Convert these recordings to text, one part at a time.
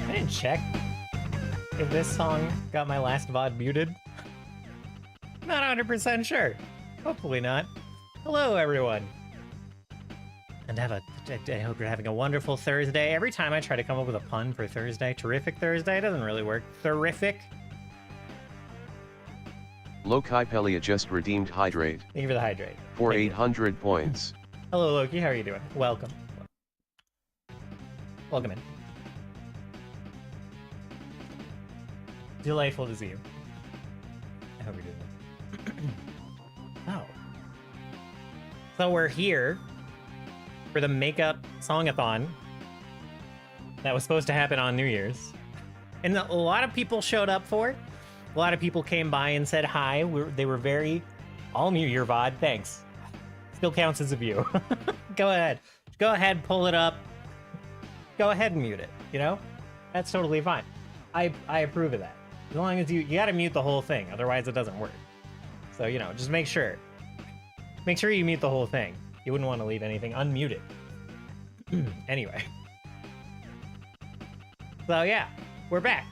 I didn't check if this song got my last VOD muted. Not 100% sure. Hopefully not. Hello, everyone. And I hope you're having a wonderful Thursday. Every time I try to come up with a pun for Thursday, terrific Thursday, it doesn't really work. Terrific. Loki Pelia just redeemed Hydrate. Thank you for the hydrate. For 800 points. Hello, Loki. How are you doing? Welcome. Welcome in. Delightful to see you. I hope you're doing well. Oh. So we're here for the makeup songathon that was supposed to happen on New Year's. And a lot of people showed up for it. A lot of people came by and said hi. They were very... I'll mute your VOD. Thanks. Still counts as a view. Go ahead. Go ahead, pull it up. Go ahead and mute it, you know? That's totally fine. I approve of that. As long as you gotta mute the whole thing, otherwise it doesn't work. So, you know, just make sure. Make sure you mute the whole thing. You wouldn't want to leave anything unmuted. Anyway. So yeah, we're back.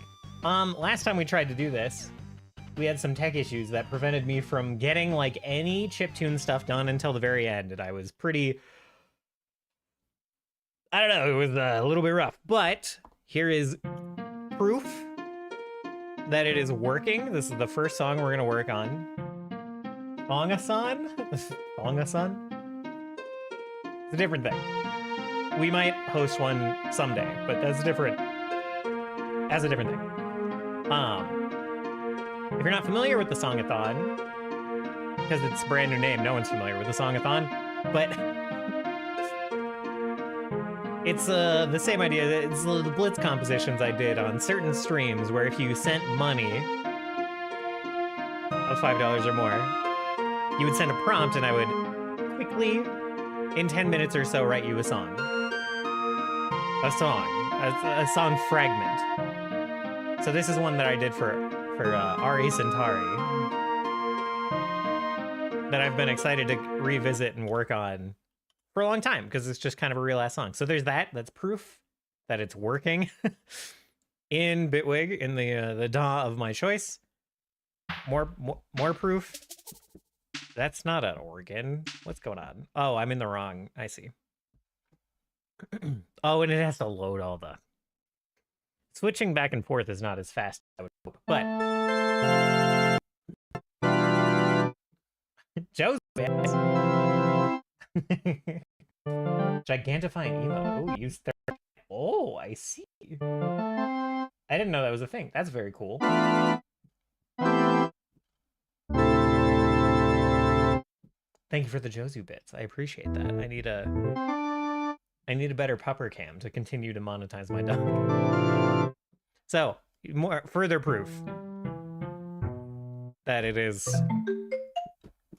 Last time we tried to do this, we had some tech issues that prevented me from getting like any chiptune stuff done until the very end, and I was pretty... I don't know, it was a little bit rough, but here is proof that it is working. This is the first song we're gonna work on. Songathon? Songathon? It's a different thing. We might host one someday, but that's different. That's a different thing. If you're not familiar with the Songathon, because it's a brand new name, no one's familiar with the Songathon, but it's the same idea. It's the blitz compositions I did on certain streams where if you sent money of $5 or more, you would send a prompt and I would quickly, in 10 minutes or so, write you a song. A song fragment. So this is one that I did for Ari Centauri that I've been excited to revisit and work on for a long time, because it's just kind of a real ass song. So there's that. That's proof that it's working. in Bitwig in the DAW of my choice. More proof. That's not an organ. What's going on? Oh, I'm in the wrong. I see. Oh, and it has to load all the... Switching back and forth is not as fast, I would hope, but... Joe's bad. Gigantifying emote. Oh, use third. Oh, I see. I didn't know that was a thing. That's very cool. Thank you for the Jozu bits. I appreciate that. I need a better pupper cam to continue to monetize my dog. So, further proof that it is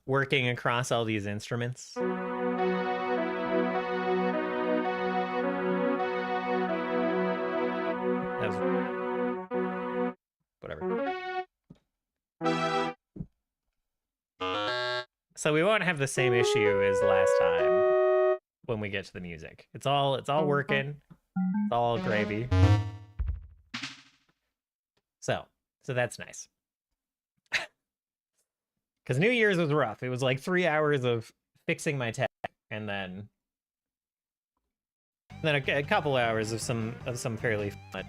working across all these instruments. That was... whatever. So we won't have the same issue as last time when we get to the music. It's all working. It's all gravy. So that's nice. Because New Year's was rough. It was like 3 hours of fixing my tech, and then a couple hours of some fairly fun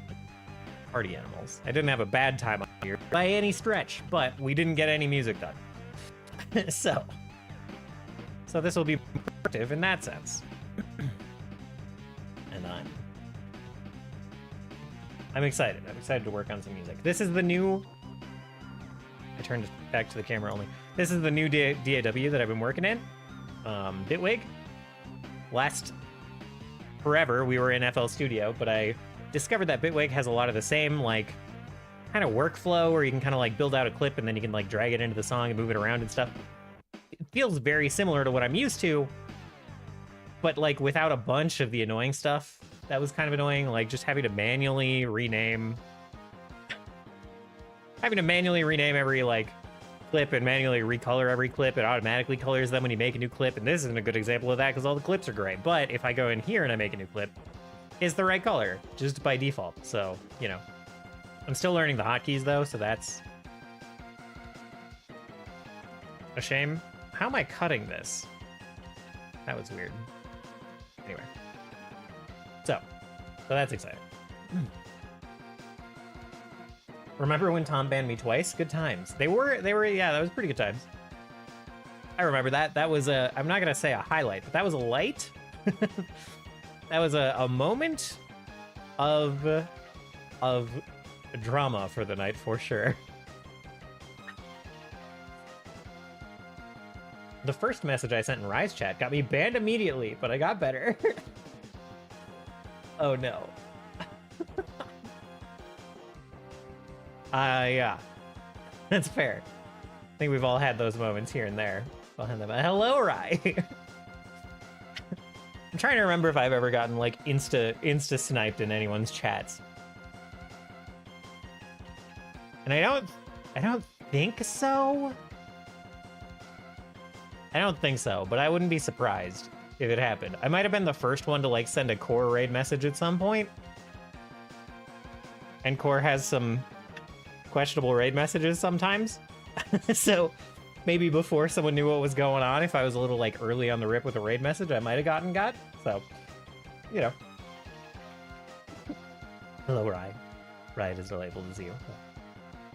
party animals. I didn't have a bad time on here by any stretch, but we didn't get any music done. so this will be productive in that sense. And I'm excited. I'm excited to work on some music. This is the new... I turned it back to the camera only. This is the new DAW that I've been working in. Bitwig. Forever, we were in FL Studio, but I discovered that Bitwig has a lot of the same, like, kind of workflow where you can kind of, like, build out a clip and then you can, like, drag it into the song and move it around and stuff. It feels very similar to what I'm used to, but, like, without a bunch of the annoying stuff that was kind of annoying, like, just having to manually rename every, like, clip and manually recolor every clip. It automatically colors them when you make a new clip, and this isn't a good example of that because all the clips are gray. But if I go in here and I make a new clip, it's the right color, just by default. So, you know. I'm still learning the hotkeys, though, so that's a shame. How am I cutting this? That was weird. Anyway. So that's exciting. Remember when Tom banned me twice? Good times. They were, yeah, that was pretty good times. I remember that. That was I'm not going to say a highlight, but that was a light. That was a moment of drama for the night, for sure. The first message I sent in Rise chat got me banned immediately, but I got better. Oh no. Yeah. That's fair. I think we've all had those moments here and there. Hello, Rye. I'm trying to remember if I've ever gotten, like, insta sniped in anyone's chats. And I don't think so. I don't think so, but I wouldn't be surprised if it happened. I might have been the first one to, like, send a core raid message at some point. And core has some questionable raid messages sometimes. So maybe before someone knew what was going on, if I was a little, like, early on the rip with a raid message, I might have gotten got. So, you know. Hello, Rye. Rye is delightful to see you.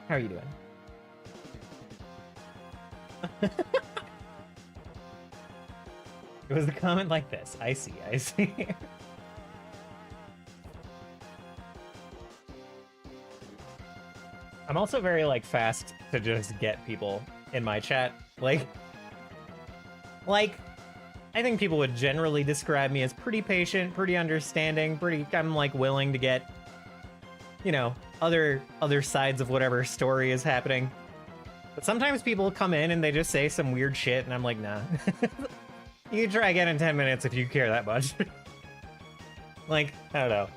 How are you doing? It was a comment like this. I see. I'm also very, like, fast to just get people in my chat. Like, I think people would generally describe me as pretty patient, pretty understanding, I'm, like, willing to get, you know, other sides of whatever story is happening. But sometimes people come in and they just say some weird shit, and I'm like, nah. You can try again in 10 minutes if you care that much. Like, I don't know.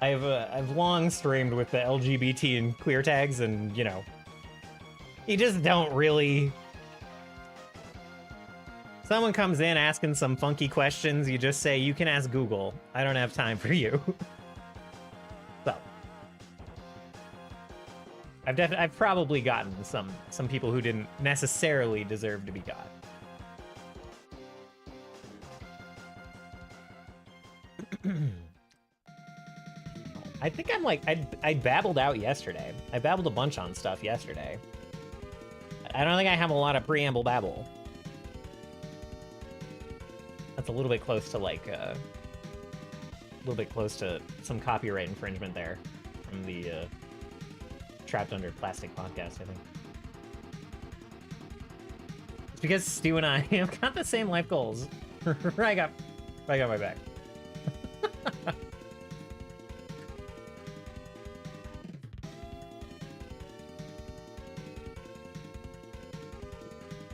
I've long streamed with the LGBT and queer tags, and, you know, you just don't really... Someone comes in asking some funky questions, you just say, you can ask Google. I don't have time for you. So, I've probably gotten some people who didn't necessarily deserve to be got. I think I'm like, I babbled out yesterday. I babbled a bunch on stuff yesterday. I don't think I have a lot of preamble babble. That's a little bit close to like, a little bit close to some copyright infringement there from the Trapped Under Plastic podcast, I think. It's because Stu and I have got the same life goals. I got my back.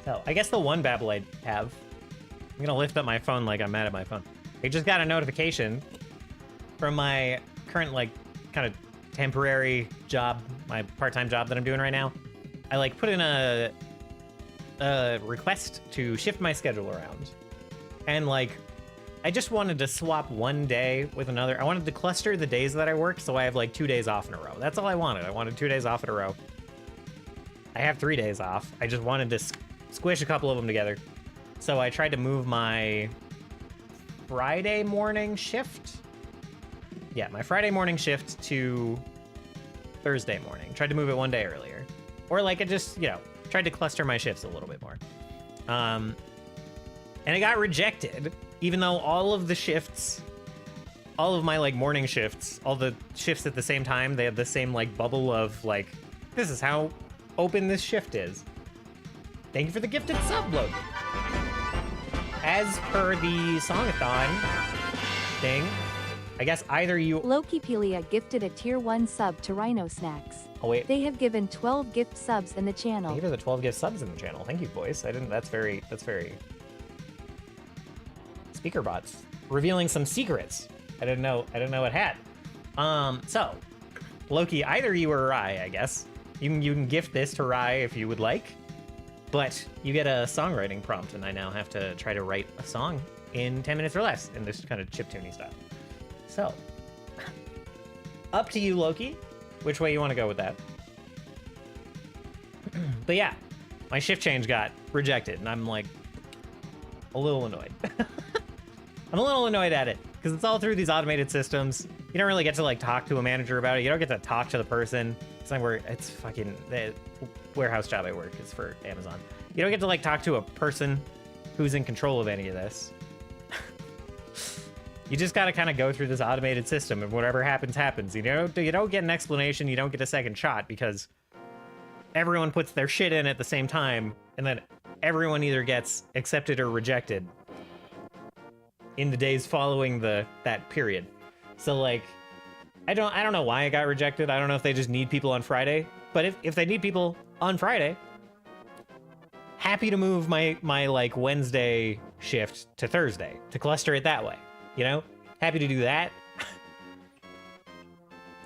So, I guess the one babble I have, I'm gonna lift up my phone like I'm mad at my phone. I just got a notification from my current, like, kind of temporary job, my part-time job that I'm doing right now. I, like, put in a request to shift my schedule around. And, like, I just wanted to swap one day with another. I wanted to cluster the days that I work, so I have, like, 2 days off in a row. That's all I wanted. I wanted 2 days off in a row. I have 3 days off. I just wanted to squish a couple of them together. So I tried to move my Friday morning shift. Yeah, my Friday morning shift to Thursday morning. Tried to move it one day earlier. Or like I just, you know, tried to cluster my shifts a little bit more. And it got rejected, even though all of the shifts, all of my like morning shifts, all the shifts at the same time, they have the same like bubble of like, this is how open this shift is. Thank you for the gifted sub, Logan. As per the Songathon thing, I guess either you... Lokipelia gifted a tier 1 sub to Rhino Snacks. Oh, wait. They have given 12 gift subs in the channel. Thank you for the 12 gift subs in the channel. Thank you, boys. I didn't... That's very... Speaker bots. Revealing some secrets. I didn't know it had. So, Loki, either you or Rai, I guess. You can gift this to Rai if you would like. But you get a songwriting prompt, and I now have to try to write a song in 10 minutes or less in this kind of chiptune-y style. So, up to you, Loki, which way you want to go with that. But yeah, my shift change got rejected, and I'm like a little annoyed. I'm a little annoyed at it, because it's all through these automated systems. You don't really get to like talk to a manager about it. You don't get to talk to the person. It's fucking... The warehouse job I work is for Amazon. You don't get to like talk to a person who's in control of any of this. You just gotta kind of go through this automated system, and whatever happens, happens. You don't get an explanation, you don't get a second shot, because everyone puts their shit in at the same time, and then everyone either gets accepted or rejected in the days following that period. So like, I don't know why I got rejected. I don't know if they just need people on Friday, but if they need people on Friday, happy to move my like Wednesday shift to Thursday to cluster it that way. You know, happy to do that.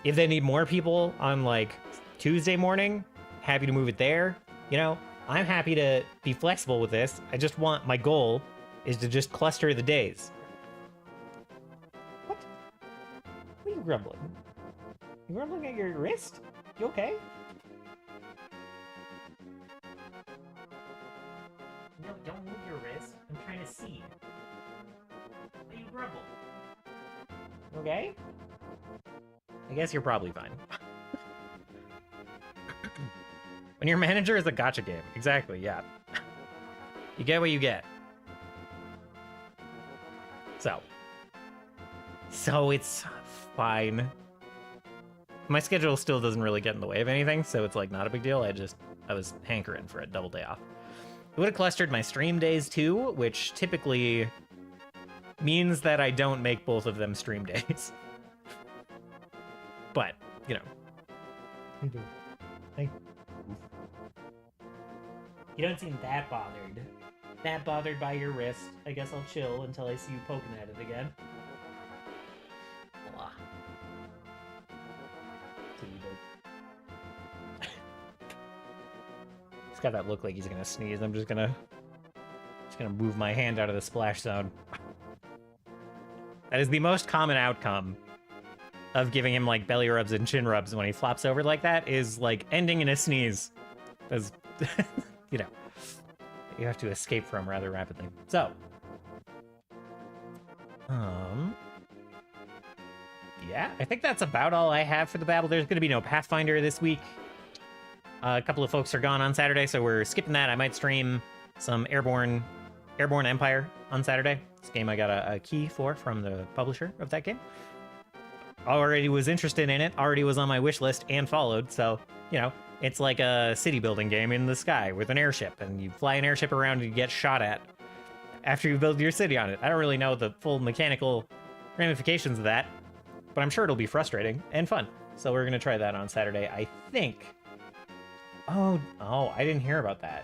If they need more people on like Tuesday morning, happy to move it there. You know, I'm happy to be flexible with this. I just want, my goal is to just cluster the days. What? What are you grumbling? You grumbling at your wrist? You okay? No, don't move your wrist. I'm trying to see. Why you grumble? Okay? I guess you're probably fine. When your manager is a gacha game. Exactly, yeah. You get what you get. So it's fine. My schedule still doesn't really get in the way of anything, so it's like not a big deal. I was hankering for a double day off. It would have clustered my stream days too, which typically means that I don't make both of them stream days. But, you know. You don't seem that bothered. That bothered by your wrist. I guess I'll chill until I see you poking at it again. Blah. He's got that look like he's gonna sneeze. I'm just gonna move my hand out of the splash zone. That is the most common outcome of giving him like belly rubs and chin rubs when he flops over like that is like ending in a sneeze. Because, you know, you have to escape from rather rapidly. So, yeah, I think that's about all I have for the Babble. There's going to be no Pathfinder this week. A couple of folks are gone on Saturday, so we're skipping that. I might stream some Airborne Empire on Saturday. This game I got a key for from the publisher of that game. Already was interested in it, already was on my wish list and followed, so, you know, it's like a city building game in the sky with an airship, and you fly an airship around and you get shot at after you build your city on it. I don't really know the full mechanical ramifications of that, but I'm sure it'll be frustrating and fun. So we're gonna try that on Saturday, I think. Oh, I didn't hear about that.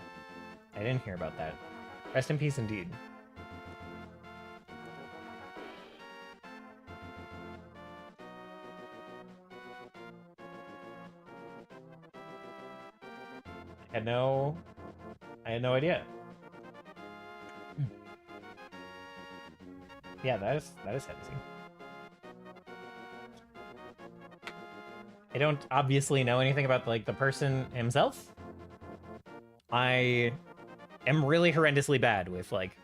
I didn't hear about that. Rest in peace indeed. I had no idea. Yeah, that is heavy. I don't obviously know anything about like the person himself. I am really horrendously bad with like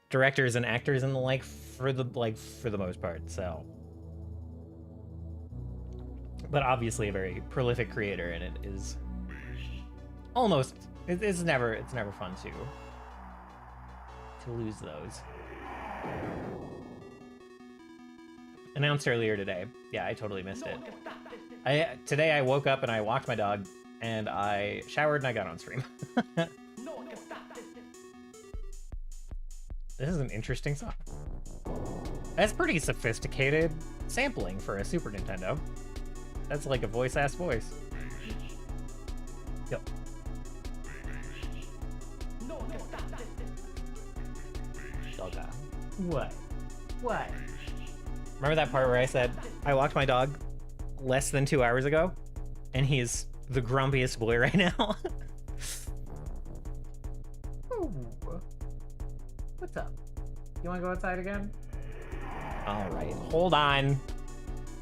directors and actors and the like for the most part, so. But obviously a very prolific creator, and it is almost it's never fun to lose those. Announced earlier today. Yeah, I totally missed it. Today I woke up and I walked my dog and I showered and I got on stream. This is an interesting song. That's pretty sophisticated sampling for a Super Nintendo. That's like a voice-ass voice. Yo. Dogga. What? What? Remember that part where I said, I walked my dog less than 2 hours ago, and he's the grumpiest boy right now? Ooh. What's up? You wanna go outside again? All right, hold on.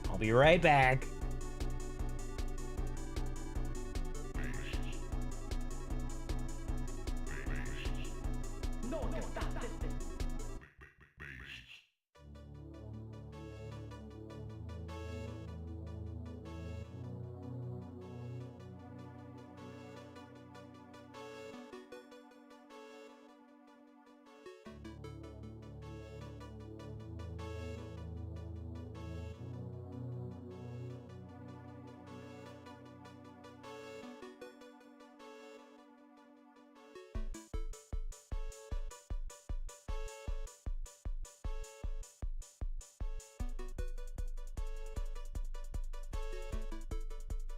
I'll be right back.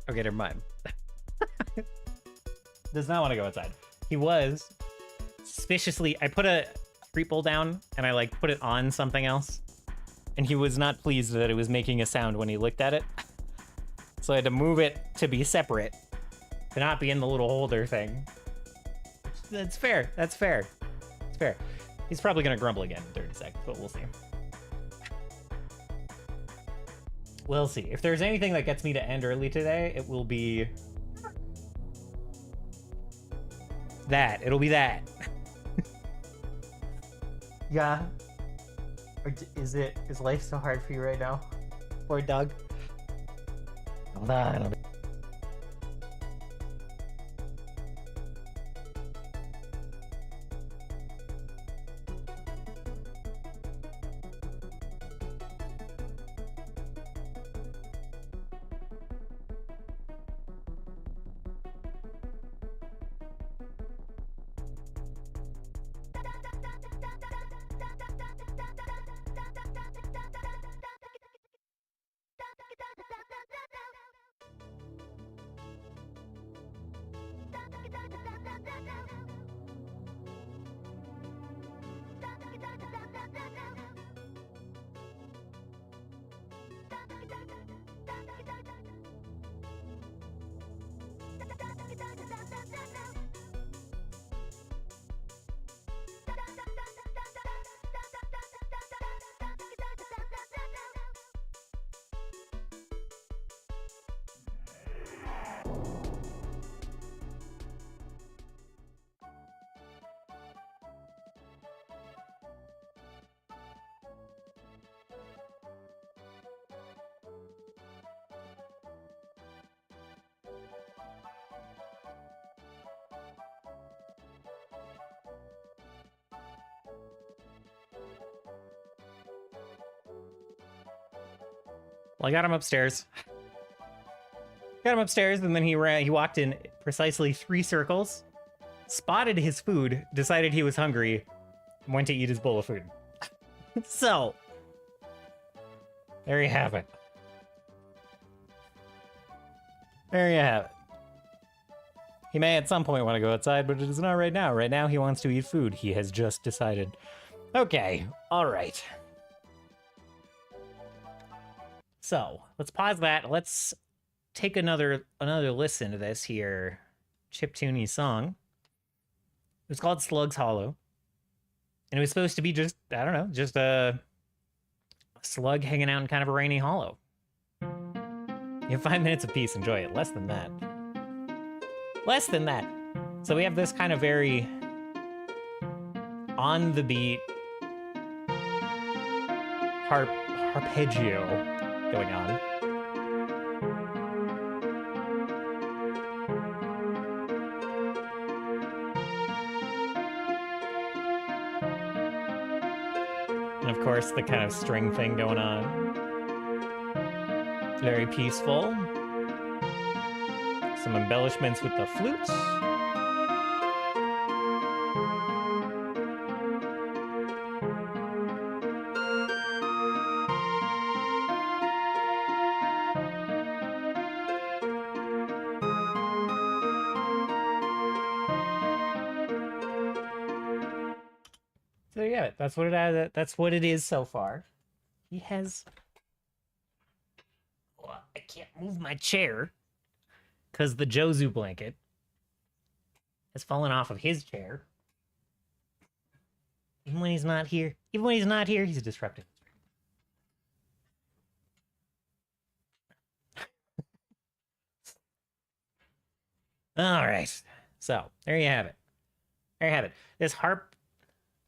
Okay, never mind. Does not want to go outside. He was suspiciously... I put a street bowl down, and I, like, put it on something else. And he was not pleased that it was making a sound when he looked at it. So I had to move it to be separate. To not be in the little holder thing. That's fair. That's fair. It's fair. He's probably going to grumble again in 30 seconds, but we'll see. We'll see. If there's anything that gets me to end early today, it will be that. It'll be that. Yeah. Or is life so hard for you right now? Poor Doug. Hold on. Well, I got him upstairs. Got him upstairs, and then he walked in precisely 3 circles, spotted his food, decided he was hungry, and went to eat his bowl of food. So, there you have it. There you have it. He may at some point want to go outside, but it is not right now. Right now, he wants to eat food. He has just decided. Okay, all right. So, let's pause that. Let's take another listen to this here chiptune song. It was called Slug's Hollow. And it was supposed to be just, I don't know, just a slug hanging out in kind of a rainy hollow. You have 5 minutes apiece, enjoy it. Less than that. Less than that. So we have this kind of very on the beat arpeggio going on. And of course, the kind of string thing going on. Very peaceful. Some embellishments with the flutes. So there you have it. That's what it has. That's what it is so far. He has. Well, I can't move my chair because the Jozu blanket has fallen off of his chair. Even when he's not here. Even when he's not here, he's disruptive. All right. So there you have it. There you have it. This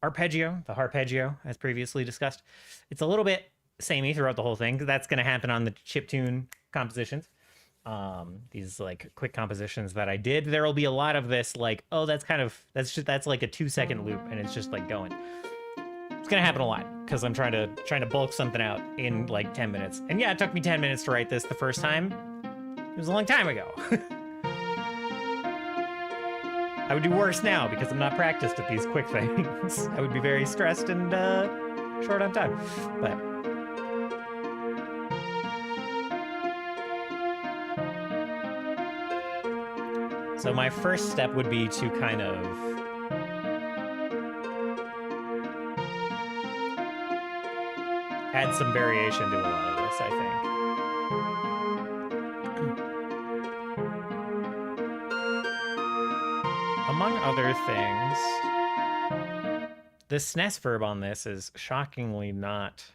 arpeggio, the arpeggio, as previously discussed, it's a little bit samey throughout the whole thing. That's going to happen on the chiptune compositions. These like quick compositions that I did. There will be a lot of this like, oh, that's like a 2-second loop, and it's just like going. It's gonna happen a lot because I'm trying to bulk something out in like 10 minutes. And yeah, it took me 10 minutes to write this the first time. It was a long time ago. I would do worse now because I'm not practiced at these quick things. I would be very stressed and short on time. But so my first step would be to kind of add some variation to a lot of this, I think. Among other things, the SNES verb on this is shockingly not.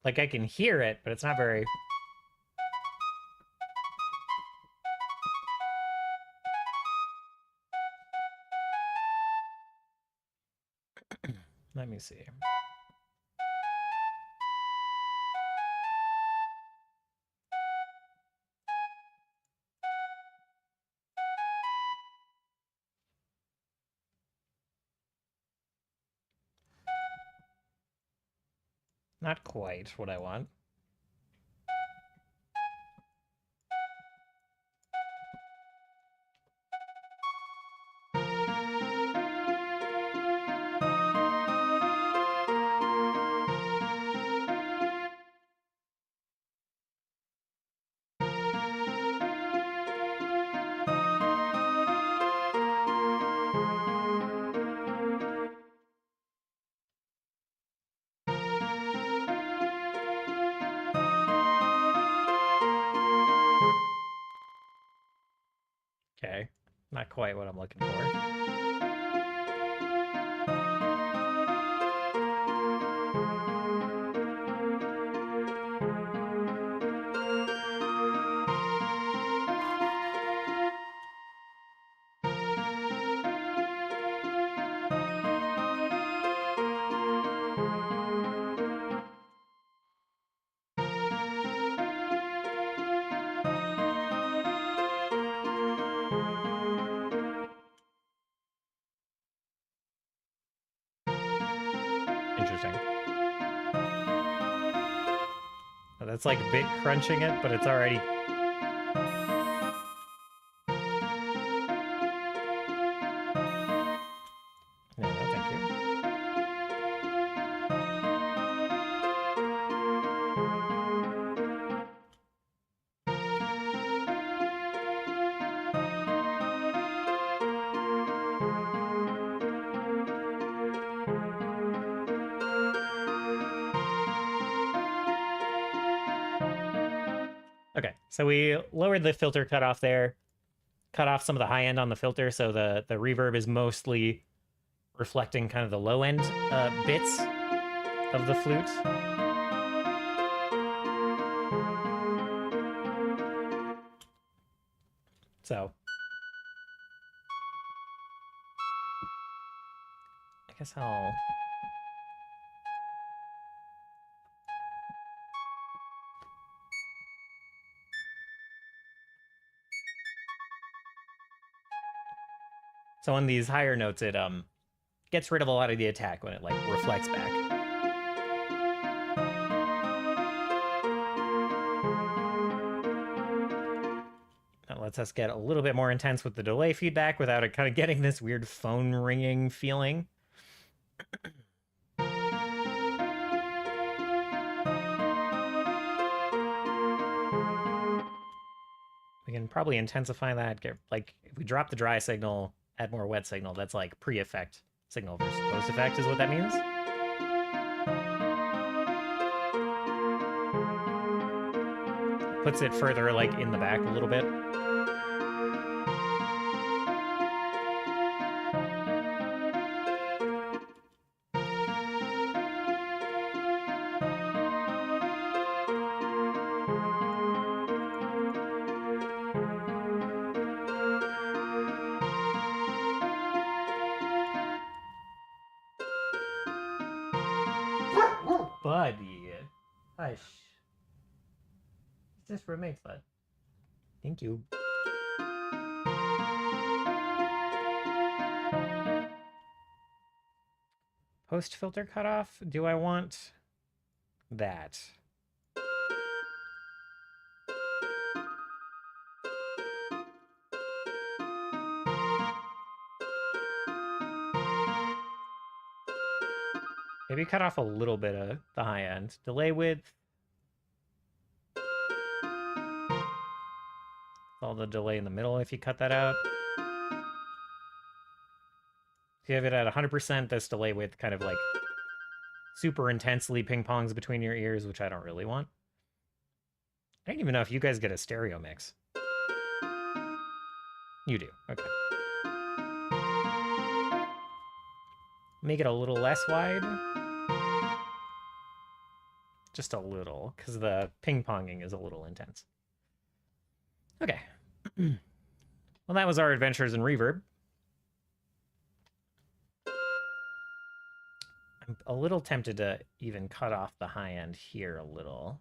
Like, I can hear it, but it's not very... Let me see. Not quite what I want. Okay, not quite what I'm looking for. Interesting. Oh, that's like bit crunching it, but it's already... No, thank you. Okay, so we lowered the filter cutoff there, cut off some of the high end on the filter, so the reverb is mostly reflecting kind of the low end bits of the flute. So I guess I'll... So on these higher notes, it gets rid of a lot of the attack when it like reflects back. That lets us get a little bit more intense with the delay feedback without it kind of getting this weird phone ringing feeling. We can probably intensify that. Get, like, if we drop the dry signal, add more wet signal, that's like pre-effect signal versus post-effect is what that means. Puts it further, like, in the back a little bit. Buddy. Hush. It's just roommates, bud. Thank you. Post filter cutoff? Do I want that? Maybe cut off a little bit of the high end. Delay width. All the delay in the middle if you cut that out. If you have it at 100%, this delay width kind of like super intensely ping-pongs between your ears, which I don't really want. I don't even know if you guys get a stereo mix. You do, okay. Make it a little less wide. Just a little, because the ping-ponging is a little intense. Okay. Well, that was our adventures in reverb. I'm a little tempted to even cut off the high end here a little.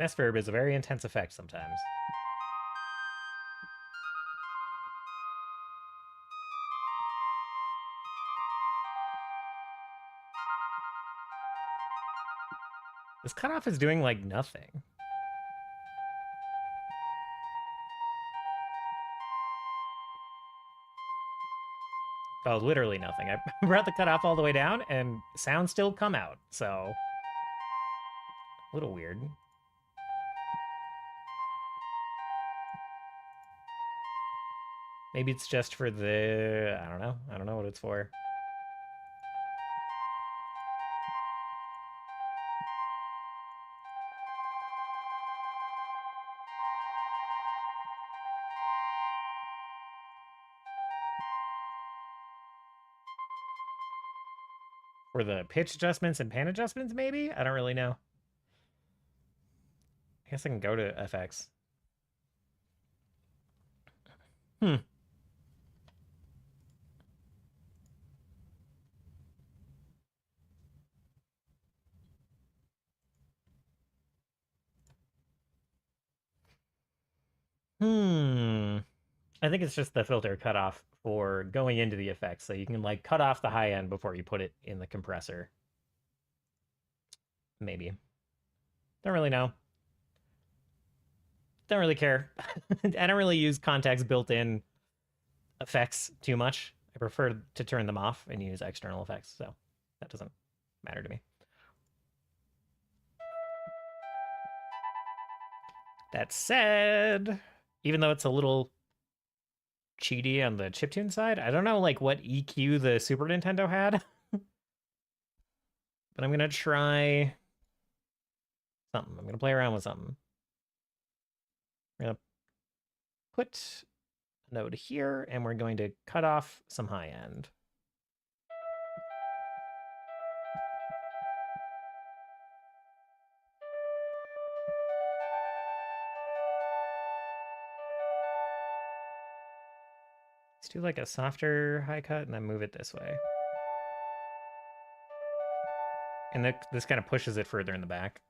S-verb is a very intense effect sometimes. This cutoff is doing, like, nothing. Oh, literally nothing. I brought the cutoff all the way down, and sounds still come out, so... a little weird. Maybe it's just for the... I don't know what it's for. For the pitch adjustments and pan adjustments, maybe? I don't really know. I guess I can go to FX. Hmm. I think it's just the filter cutoff for going into the effects. So you can like cut off the high end before you put it in the compressor. Maybe. Don't really know. Don't really care. I don't really use context built-in effects too much. I prefer to turn them off and use external effects, so that doesn't matter to me. That said, even though it's a little cheaty on the chiptune side, I don't know like what EQ the Super Nintendo had. But I'm gonna try something. I'm gonna play around with something. I'm gonna put a node here, and we're going to cut off some high end. Let's do like a softer high cut and then move it this way. And this kind of pushes it further in the back.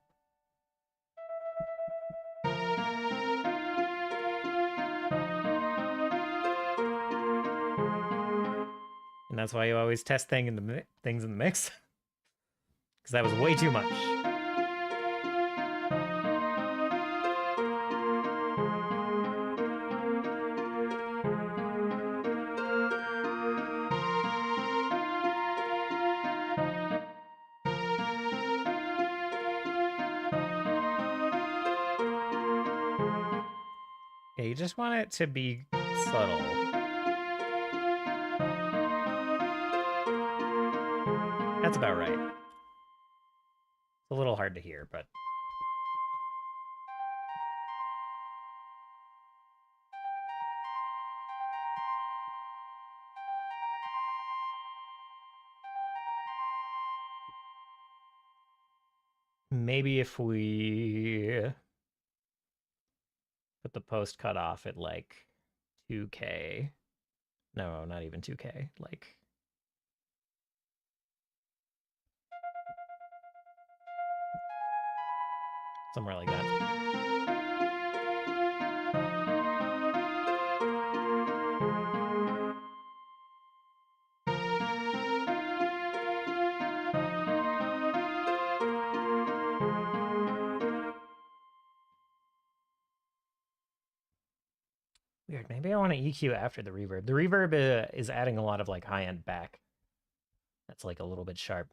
And that's why you always test things in the mix. Because that was way too much. Yeah, you just want it to be subtle. That's about right. It's a little hard to hear, but... Maybe if we put the post cut off at like 2K. No, not even 2K. Like somewhere like that. Weird. Maybe I want to EQ after the reverb. The reverb is adding a lot of like high end back. That's like a little bit sharp.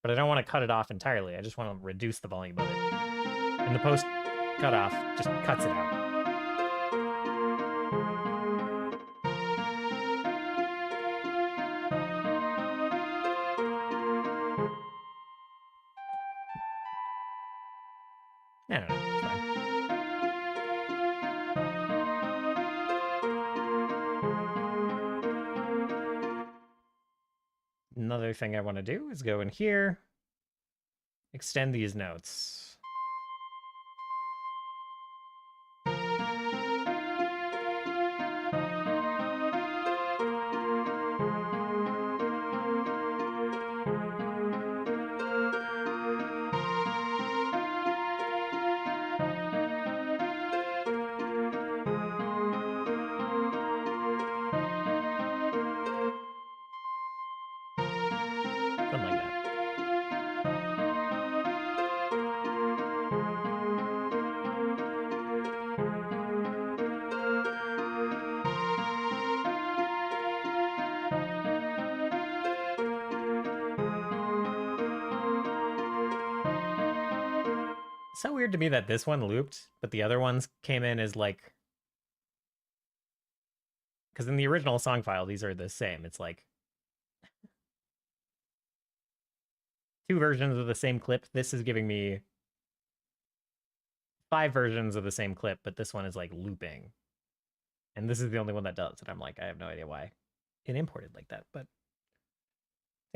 But I don't want to cut it off entirely. I just want to reduce the volume of it. And the post cutoff just cuts it out. I don't know. It's fine. Another thing I want to do is go in here, extend these notes. Something like that. It's so weird to me that this one looped, but the other ones came in as like... Because in the original song file, these are the same. It's like 2 versions of the same clip. This is giving me 5 versions of the same clip, but this one is like looping. And this is the only one that does. And I'm like, I have no idea why it imported like that, but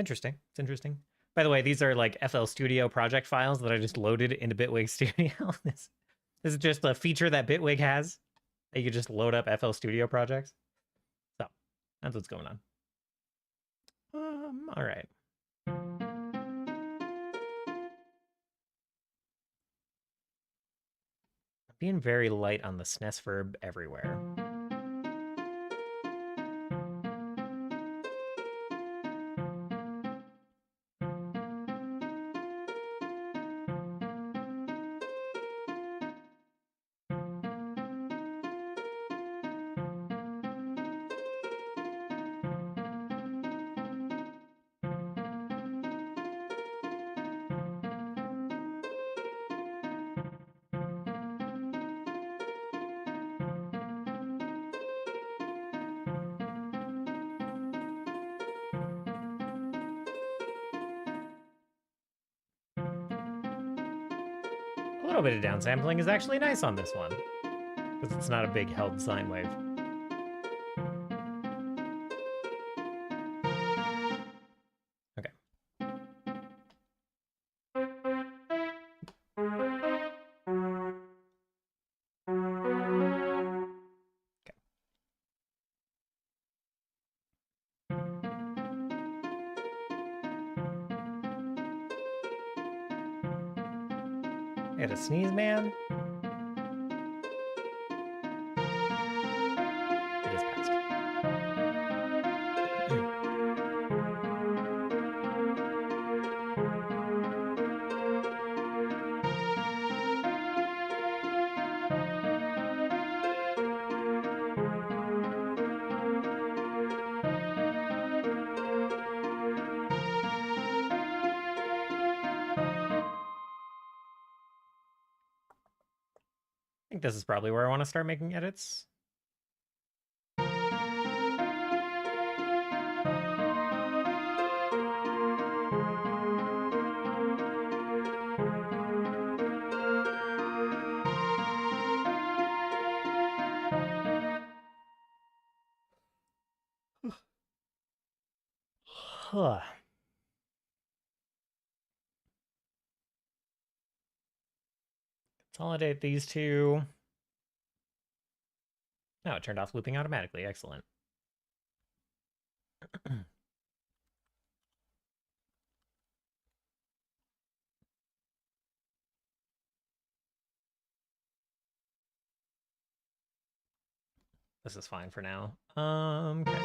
Interesting. It's interesting. By the way, these are like FL Studio project files that I just loaded into Bitwig Studio. This is just a feature that Bitwig has. That you can just load up FL Studio projects. So that's what's going on. All right. Being very light on the SNES verb everywhere. A little bit of downsampling is actually nice on this one, because it's not a big held sine wave. Okay. I had a sneeze, man. It is past. I think this is probably where I want to start making edits. Huh. Consolidate these two. Oh, it turned off looping automatically. Excellent. This is fine for now. Okay.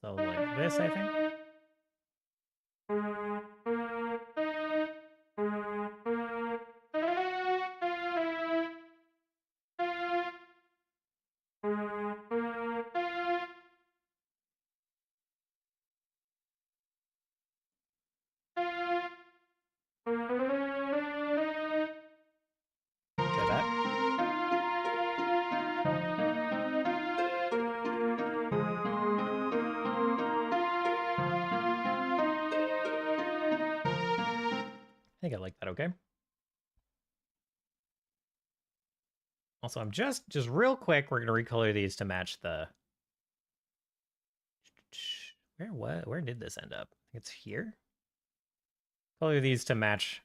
So like this, I think. Try that. I think I like that, okay? Also, I'm just real quick, we're gonna recolor these to match the... Where did this end up? I think it's here? Color these to match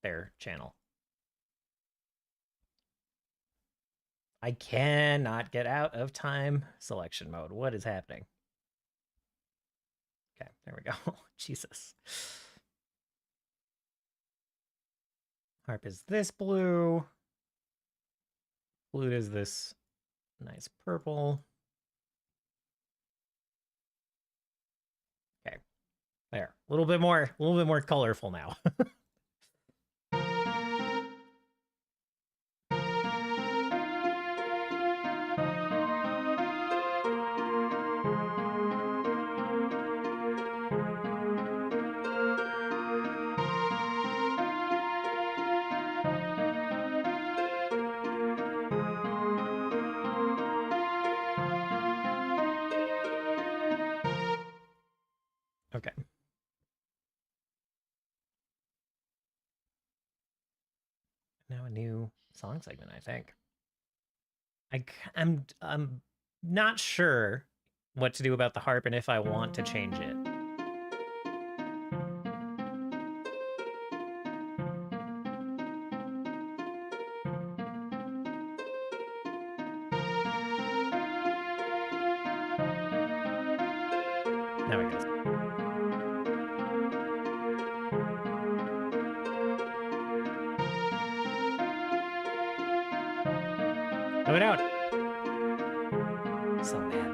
their channel. I cannot get out of time selection mode. What is happening? Okay, there we go. Jesus. Harp is this blue. Flute is this nice purple. Okay, there. A little bit more colorful now. new song segment, I think. I'm not sure what to do about the harp and if I want to change it. Now it goes. Throw it out. So mad.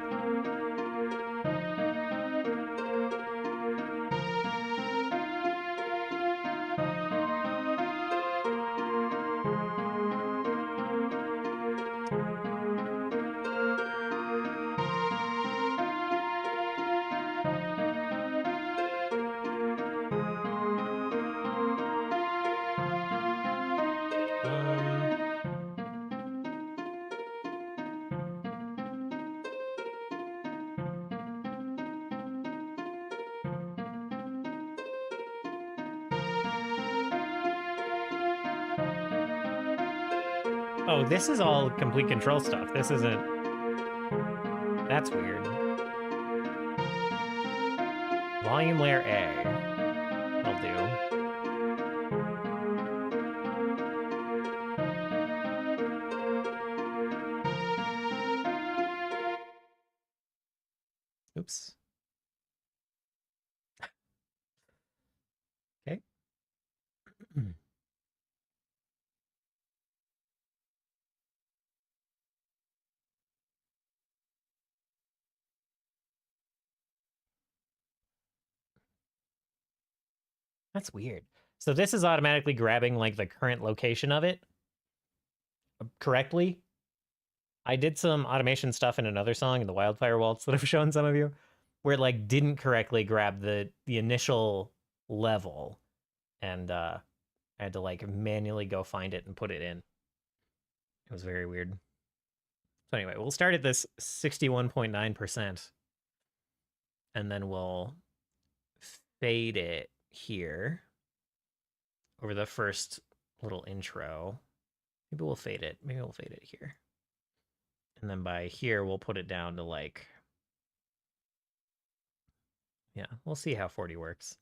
Oh, this is all complete control stuff. This isn't... That's weird. Volume layer A. That'll do. Oops. Okay. That's weird. So this is automatically grabbing like the current location of it correctly. I did some automation stuff in another song in the Wildfire Waltz that I've shown some of you, where it like didn't correctly grab the initial level, and I had to like manually go find it and put it in. It was very weird. So anyway, we'll start at this 61.9%, and then we'll fade it here over the first little intro. Maybe we'll fade it. Maybe we'll fade it here. And then by here, we'll put it down to like... Yeah, we'll see how 40 works.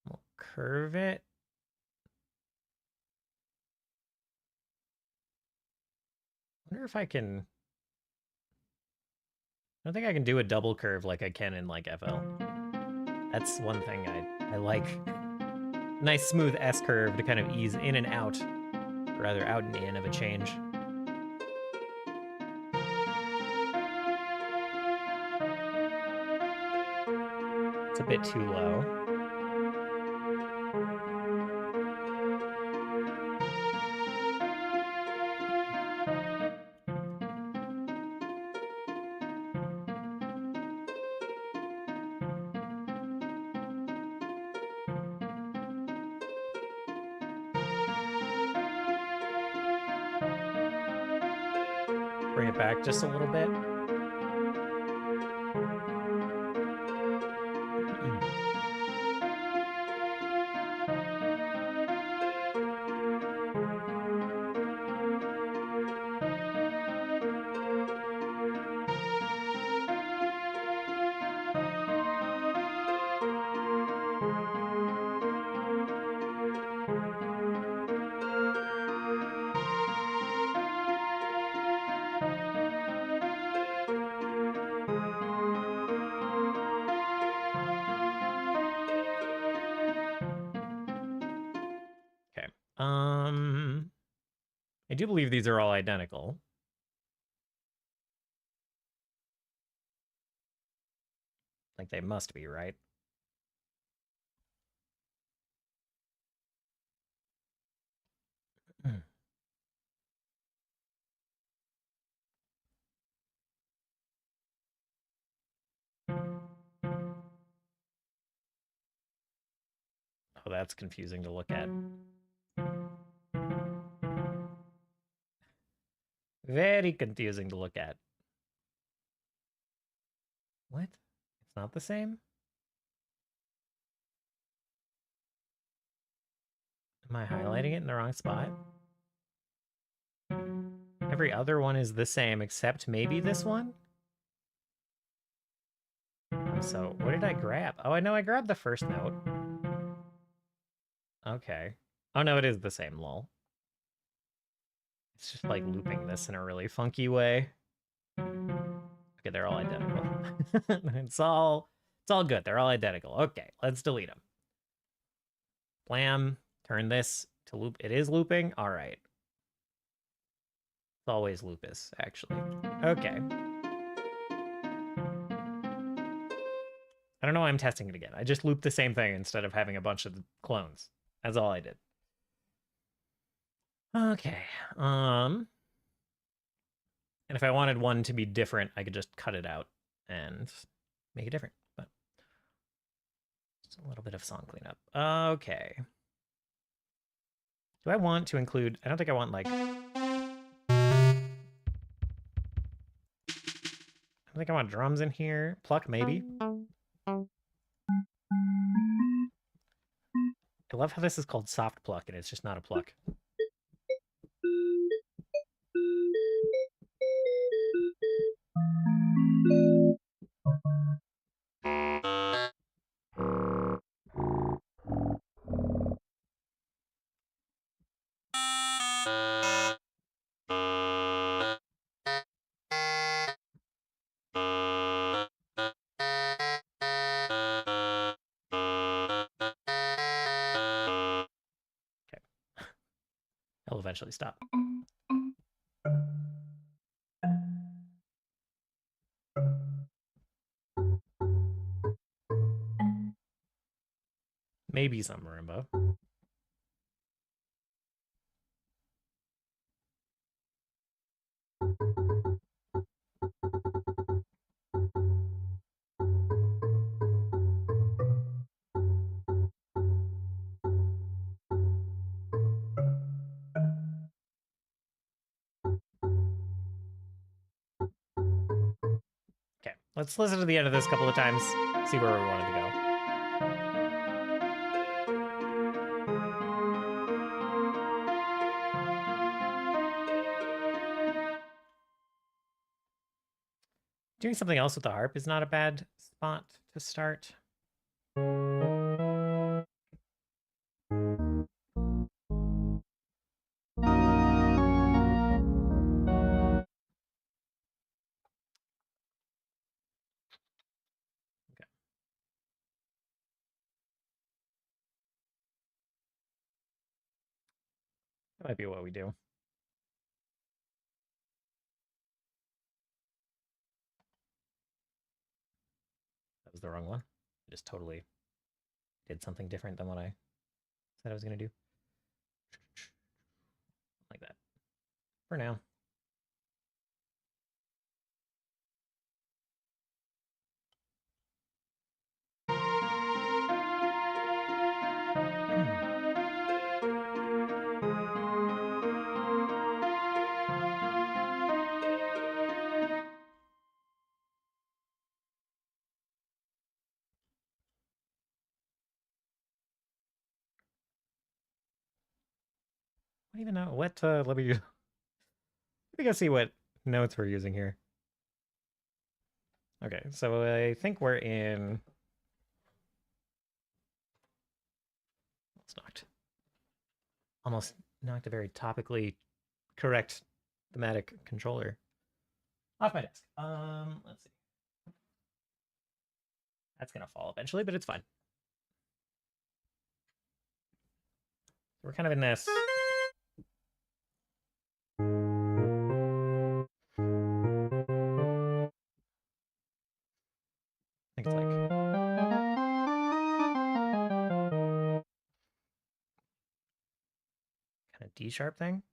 We'll curve it. I wonder if I can... I don't think I can do a double curve like I can in like FL. That's one thing I like. Nice smooth S curve to kind of ease in and out, or rather out and in of a change. It's a bit too low. Bring it back just a little bit. I do believe these are all identical. Like they must be, right? Oh, that's confusing to look at. Very confusing to look at. What? It's not the same? Am I highlighting it in the wrong spot? Every other one is the same, except maybe this one? So, what did I grab? Oh, I know I grabbed the first note. Okay. Oh, no, it is the same, lol. It's just, like, looping this in a really funky way. Okay, they're all identical. It's all good. They're all identical. Okay, let's delete them. Blam. Turn this to loop. It is looping? All right. It's always lupus, actually. Okay. I don't know why I'm testing it again. I just looped the same thing instead of having a bunch of clones. That's all I did. Okay. And if I wanted one to be different, I could just cut it out and make it different. But just a little bit of song cleanup. Okay. Do I want to include... I don't think I want, like... I don't think I want drums in here. Pluck, maybe. I love how this is called soft pluck, and it's just not a pluck. Okay. I'll eventually stop. Maybe some marimba. Okay, let's listen to the end of this a couple of times, see where we wanted to go. Doing something else with the harp is not a bad spot to start. Okay. That might be what we do. That was the wrong one. I just totally did something different than what I said I was going to do. Like that. For now. I don't even know what, let me go see what notes we're using here. Okay, so I think we're in... Almost knocked a very topically correct thematic controller off my desk. Let's see. That's gonna fall eventually, but it's fine. We're kind of in this. I think it's like kind of D sharp thing.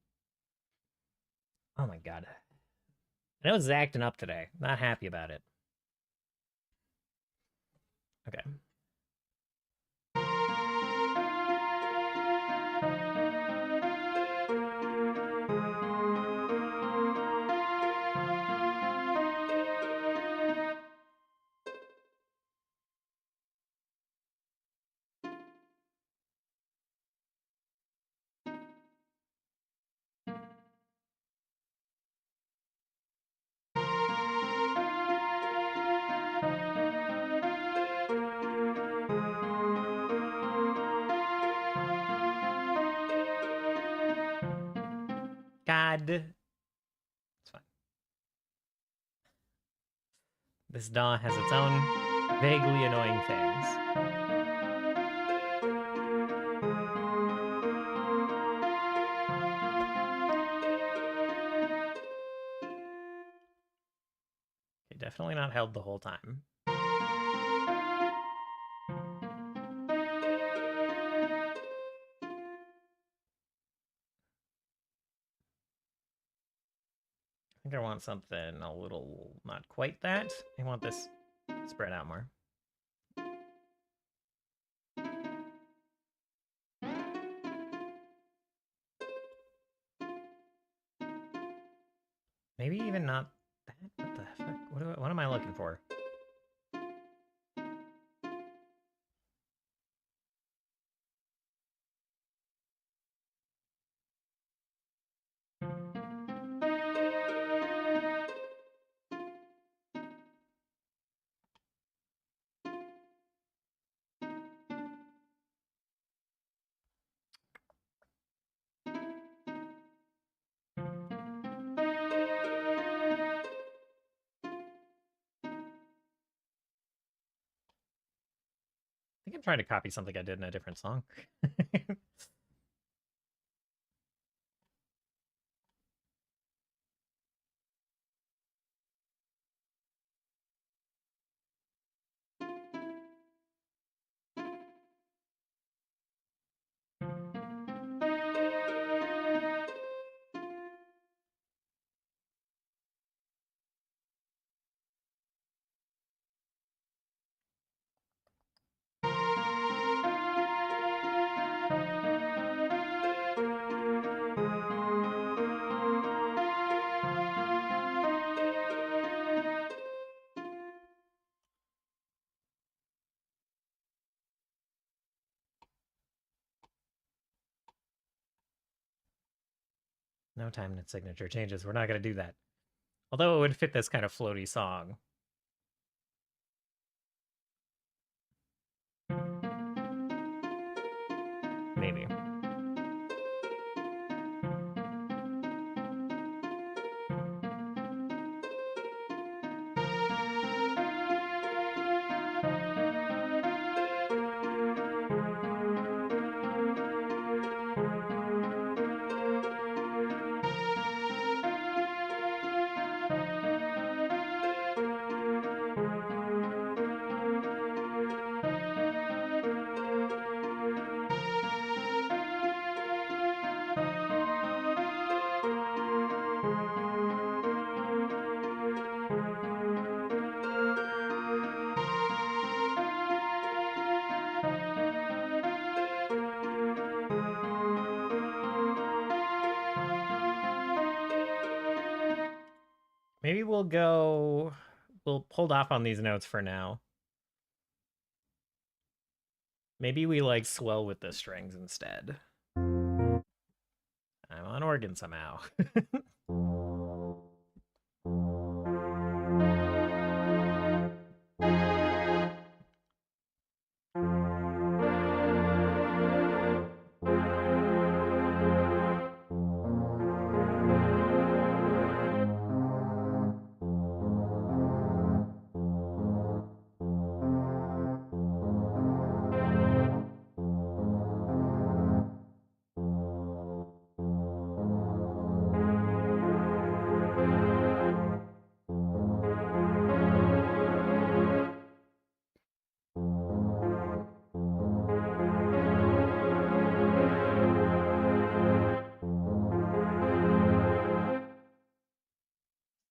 Oh my god. I know it's acting up today. Not happy about it. Okay. bad. It's fine. This DAW has its own vaguely annoying things. Okay, definitely not held the whole time. I think I want something a little, not quite that. I want this spread out more. Maybe even not that. What the fuck? What am I looking for? I think I'm trying to copy something I did in a different song. No time and signature changes. We're not going to do that. Although it would fit this kind of floaty song. Maybe. Maybe we'll hold off on these notes for now. Maybe we like swell with the strings instead. I'm on organ somehow.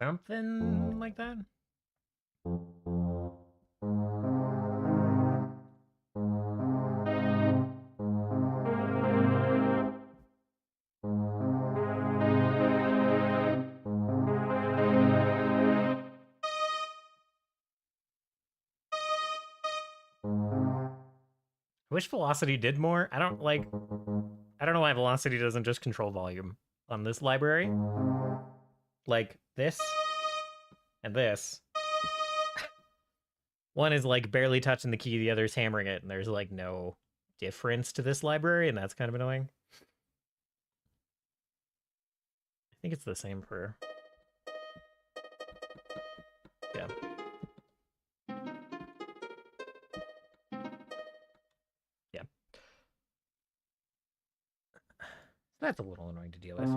Something like that? I wish velocity did more. I don't know why velocity doesn't just control volume on this library. Like this and this. One is like barely touching the key, the other's hammering it, and there's like no difference to this library, and that's kind of annoying. think it's the same for... Yeah. Yeah. That's a little annoying to deal with.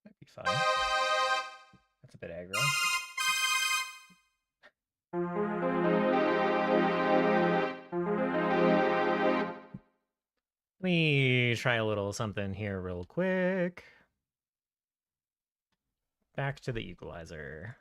That'd be fun. That's a bit aggro. Let me try a little something here real quick. Back to the equalizer.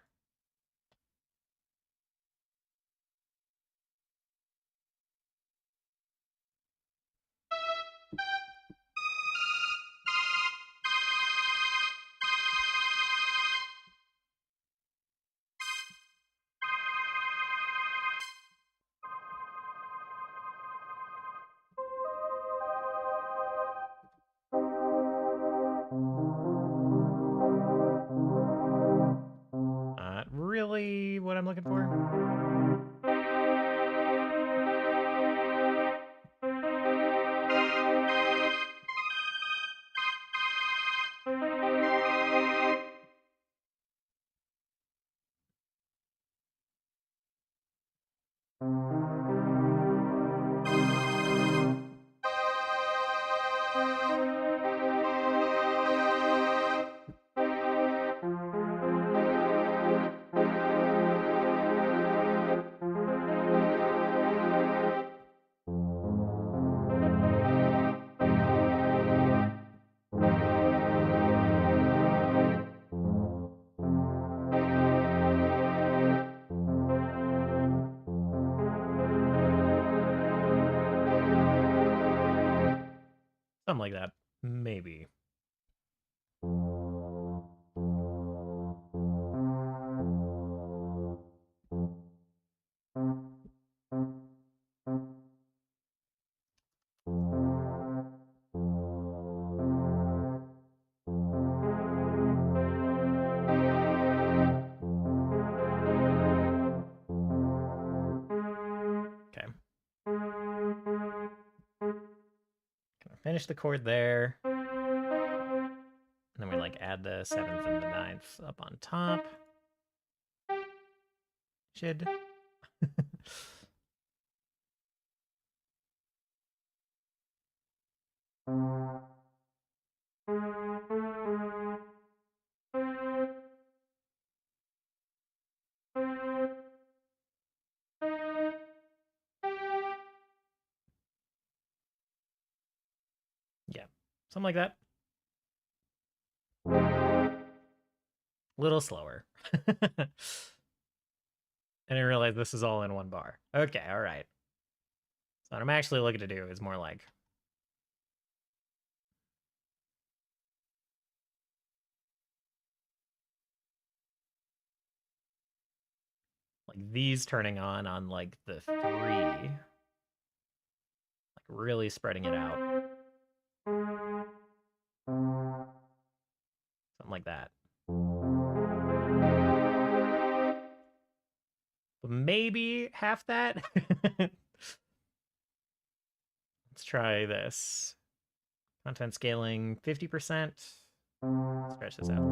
Not really what I'm looking for. Something like that. Maybe. Okay. Gonna finish the chord there. And then we like add the 7th and the 9th up on top. Should. Yeah, something like that. A little slower. I didn't realize this is all in one bar. Okay, all right. So what I'm actually looking to do is more like these turning on like the 3. Like really spreading it out. Something like that. But maybe half that. Let's try this. Content scaling 50%. Stretch this out.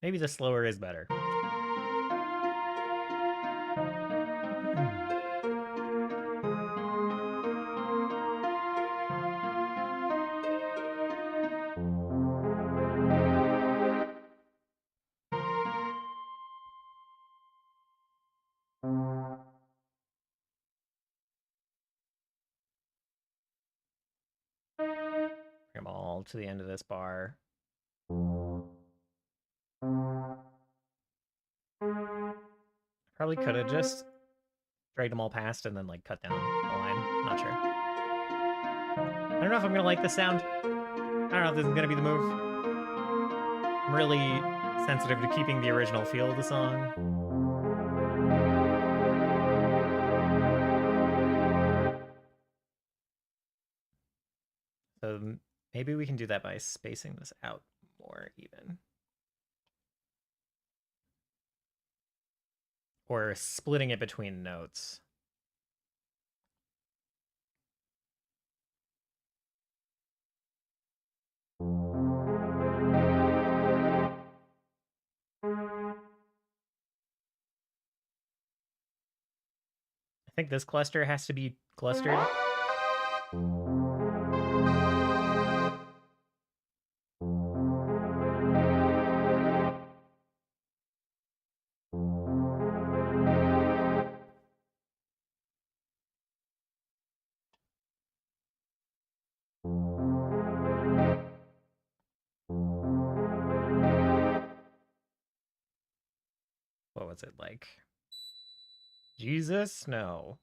Maybe the slower is better. all to the end of this bar. Probably could have just dragged them all past and then like cut down the line. Not sure. I don't know if I'm gonna like this sound. I don't know if this is gonna be the move. I'm really sensitive to keeping the original feel of the song. So maybe we can do that by spacing this out more even. Or splitting it between notes. I think this cluster has to be clustered. What was it like? Jesus? No.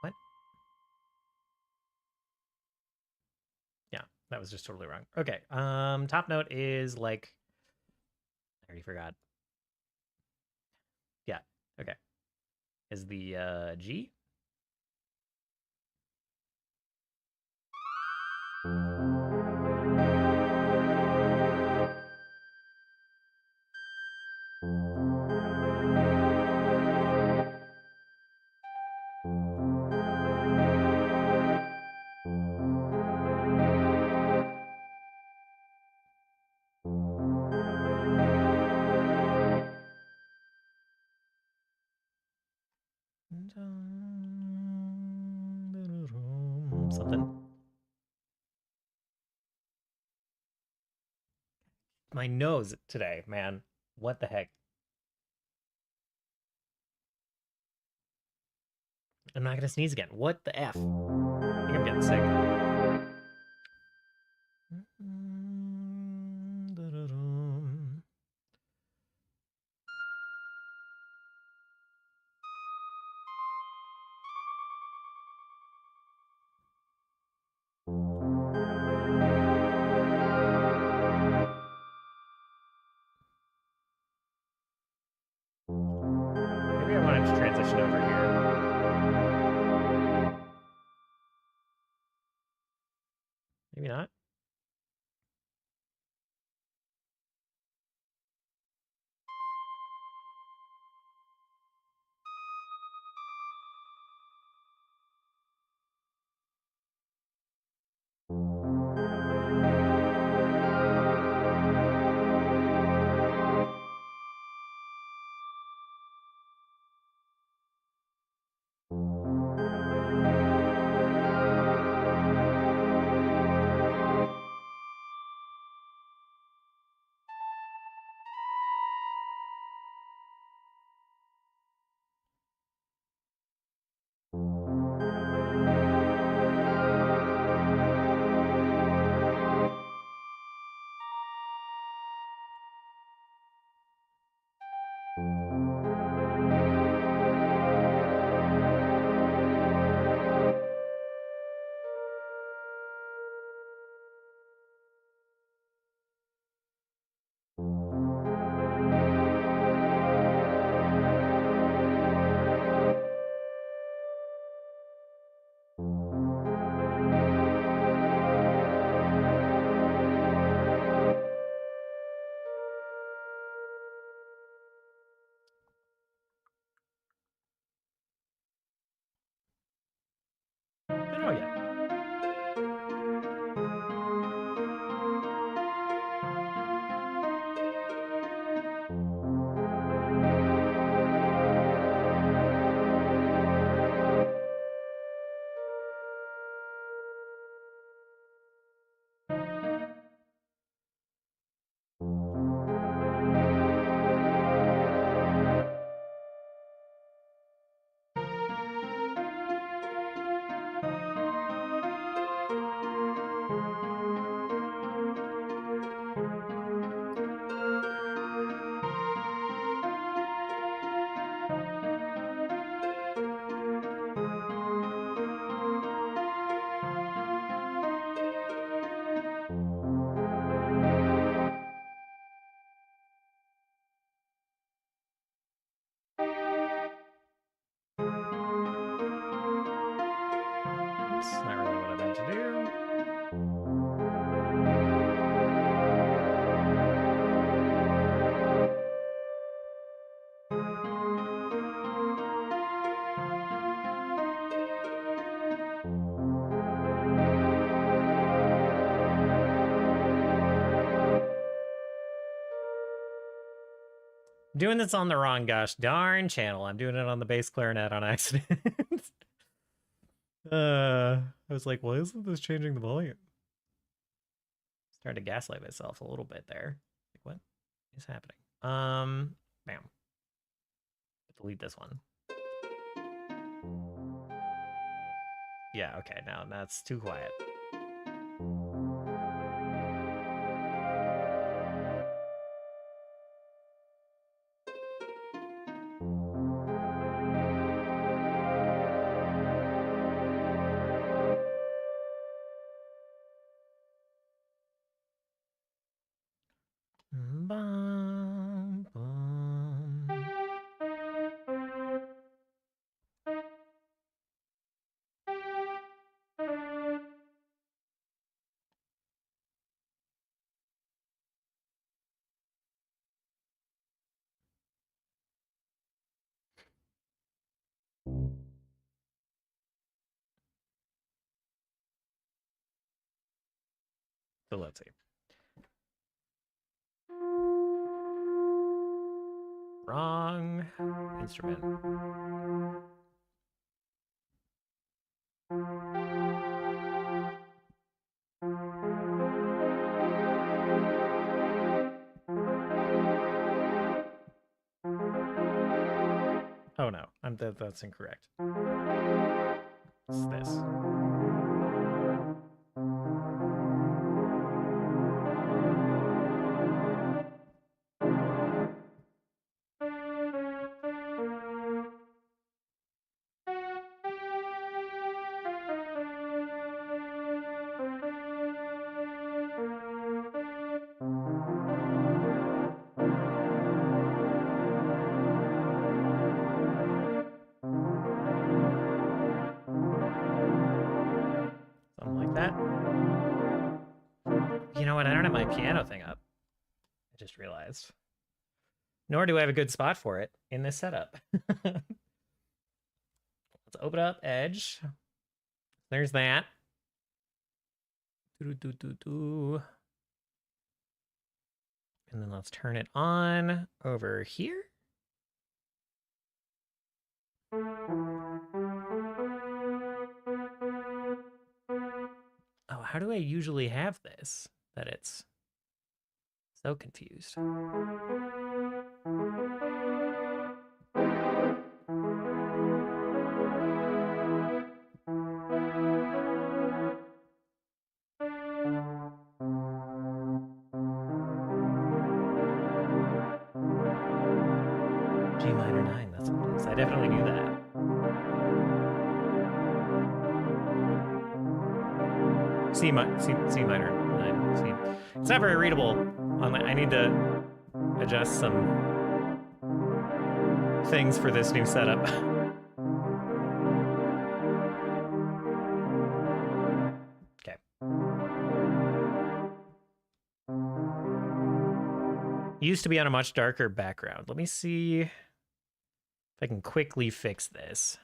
What? Yeah, that was just totally wrong. Okay, top note is like, I already forgot. Yeah, okay. Is the G? Something. My nose today, man. What the heck? I'm not gonna sneeze again. What the F? I think I'm getting sick. Maybe I wanted to transition over here. Maybe not. Oops, not really what I meant to do. Doing this on the wrong gosh darn channel. I'm doing it on the bass clarinet on accident. I was like, why isn't this changing the volume? Started to gaslight myself a little bit there. Like, what is happening? Bam. Delete this one. Yeah, okay, now that's too quiet. Bum, bum. So let's see. Wrong instrument. Oh no, that's incorrect. It's this. Something like that. You know what? I don't have my piano thing up. I just realized. Nor do I have a good spot for it in this setup. Let's open up Edge. There's that. And then let's turn it on over here. Oh, how do I usually have this? That it's so confused. G minor 9, that's what it is. I definitely knew that. C minor 9. C. It's not very readable. I need to adjust some things for this new setup. Okay. Used to be on a much darker background. Let me see if I can quickly fix this.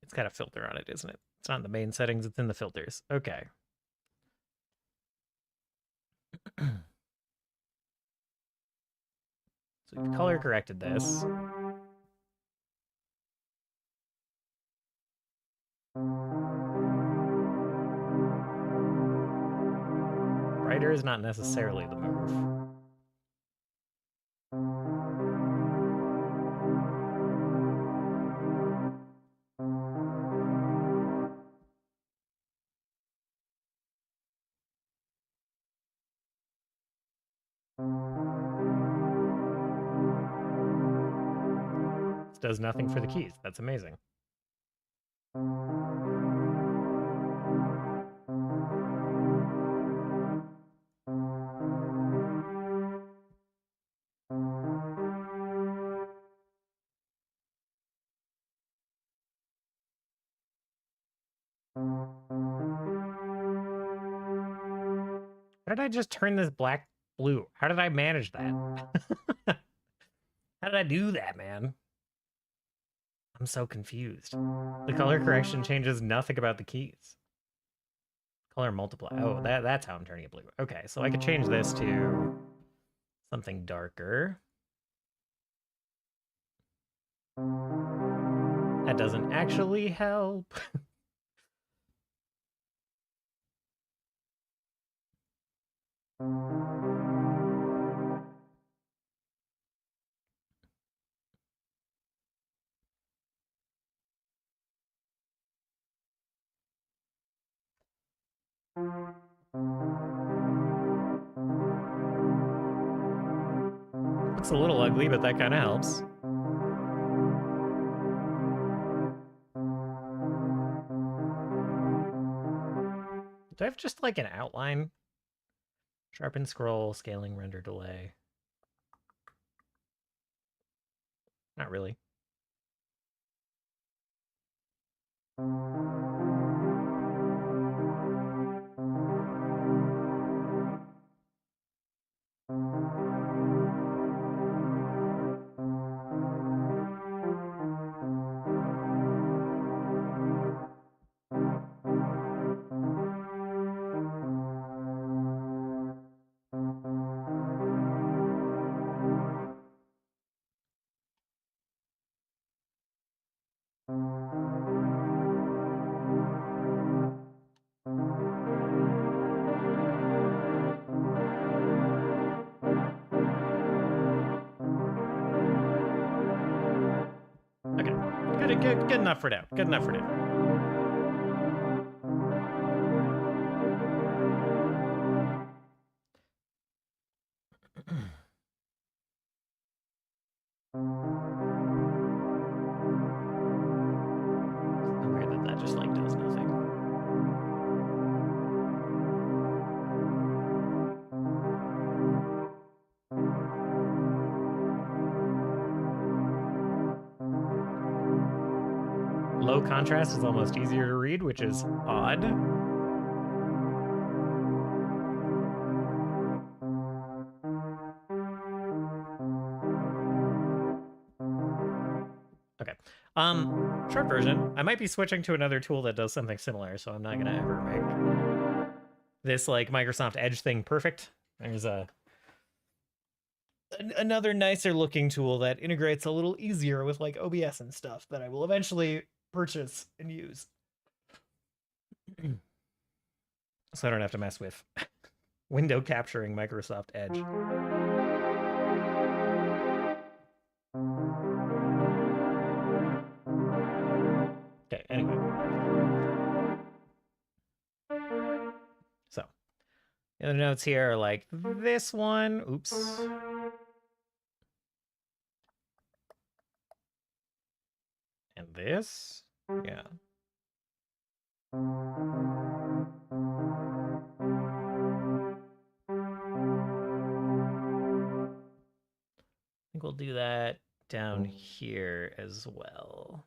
It's got a filter on it, isn't it? It's not in the main settings, it's in the filters. Okay. So we've color corrected this. Brighter is not necessarily the move. This does nothing for the keys. That's amazing. How did I just turn this black blue? How did I manage that? How did I do that, man? I'm so confused. The color correction changes nothing about the keys. Color multiply. Oh, that's how I'm turning it blue. Okay, so I could change this to something darker. That doesn't actually help. Looks a little ugly, but that kind of helps. Do I have just like an outline? Sharpen, scroll, scaling, render, delay. Not really. Okay, good enough for now. Good enough for now. So weird that just like does nothing. Low contrast is almost easier to read, which is odd. Okay. Short version. I might be switching to another tool that does something similar, so I'm not gonna ever make this like Microsoft Edge thing perfect. There's another nicer looking tool that integrates a little easier with like OBS and stuff that I will eventually purchase and use. So I don't have to mess with window capturing Microsoft Edge. Okay, anyway. So, the other notes here are like this one. Oops. And this. Yeah. I think we'll do that down here as well.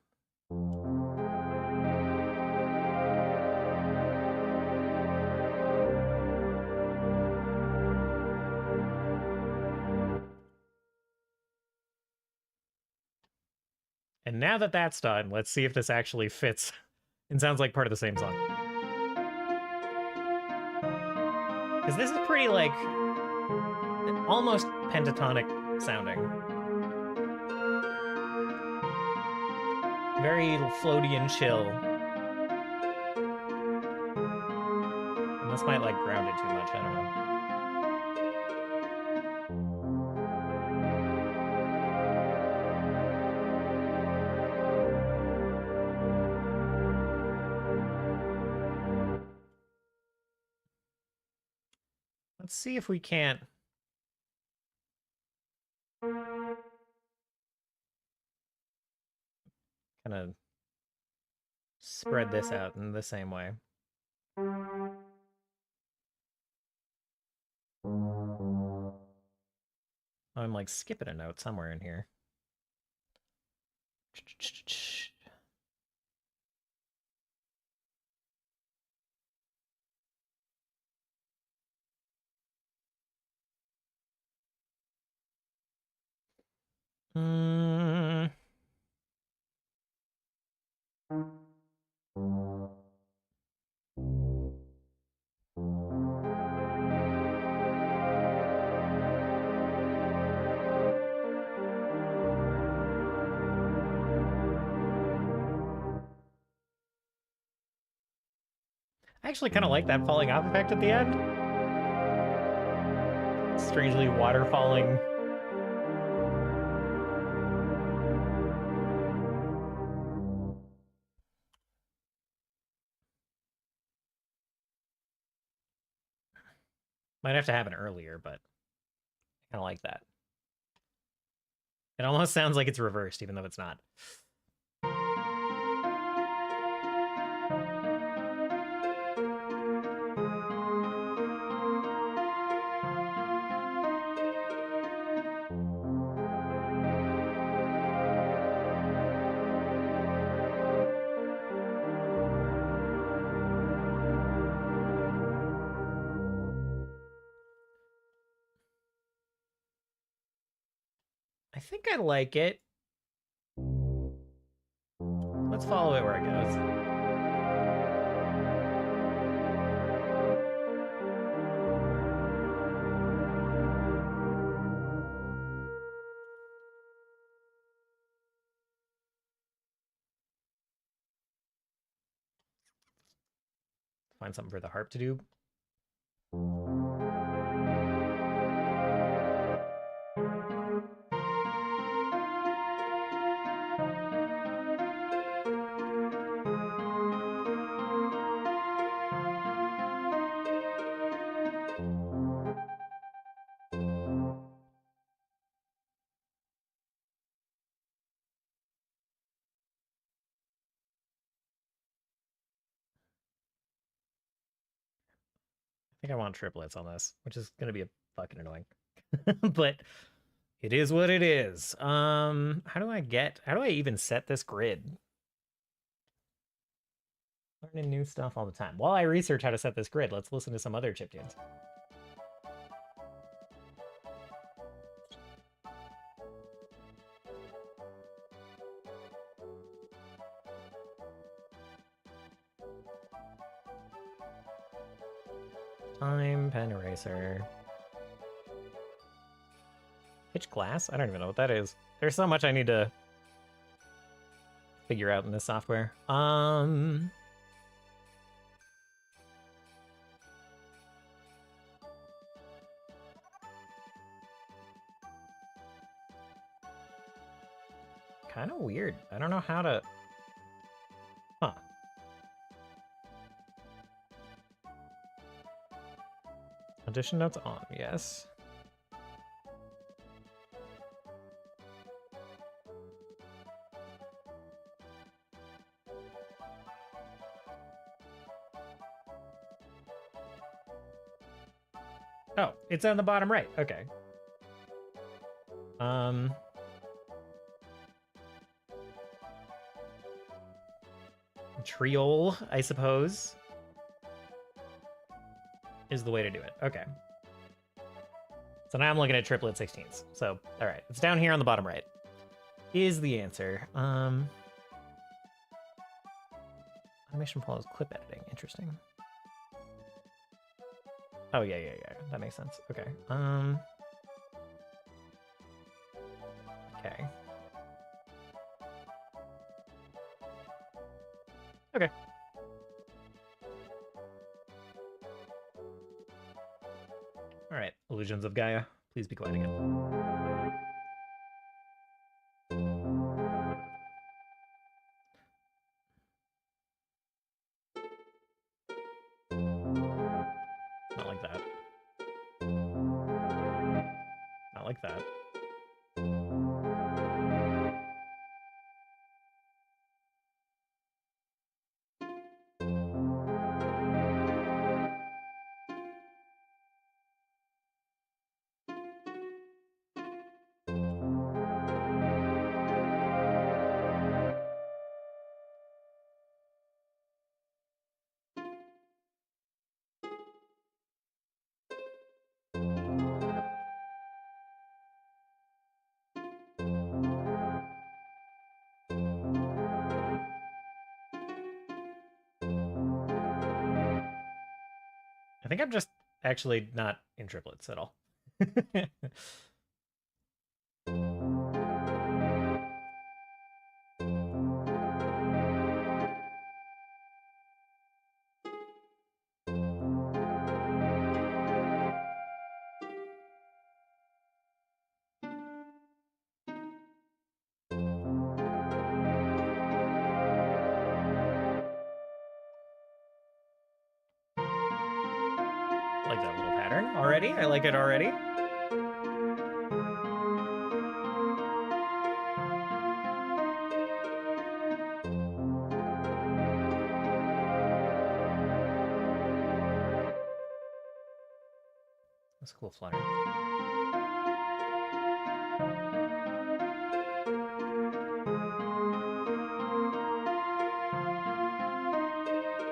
And now that that's done, let's see if this actually fits and sounds like part of the same song. Because this is pretty, like, almost pentatonic sounding. Very floaty and chill. And this might, like, ground it too much, I don't know. Let's see if we can't kind of spread this out in the same way. I'm like skipping a note somewhere in here. Mm. I actually kind of like that falling off effect at the end. Strangely waterfalling. Might have to happen earlier, but I kind of like that. It almost sounds like it's reversed, even though it's not. I think I like it. Let's follow it where it goes. Find something for the harp to do. I think I want triplets on this, which is going to be fucking annoying. But it is what it is. How do I even set this grid? Learning new stuff all the time. While I research how to set this grid, let's listen to some other chiptunes. Time pen eraser. Pitch glass? I don't even know what that is. There's so much I need to figure out in this software. Kind of weird. I don't know how to... Huh. Audition notes on, yes. Oh, it's on the bottom right. Okay. Triol, I suppose, is the way to do it. Okay. So now I'm looking at triplet 16s. So, all right. It's down here on the bottom right. Is the answer. Animation follows clip editing. Interesting. Oh, yeah. That makes sense. Okay. Okay. Okay. All right. Illusions of Gaia. Please be quiet again. Not like that. Not like that. I think I'm just actually not in triplets at all. Like that little pattern already. I like it already. That's a cool flutter.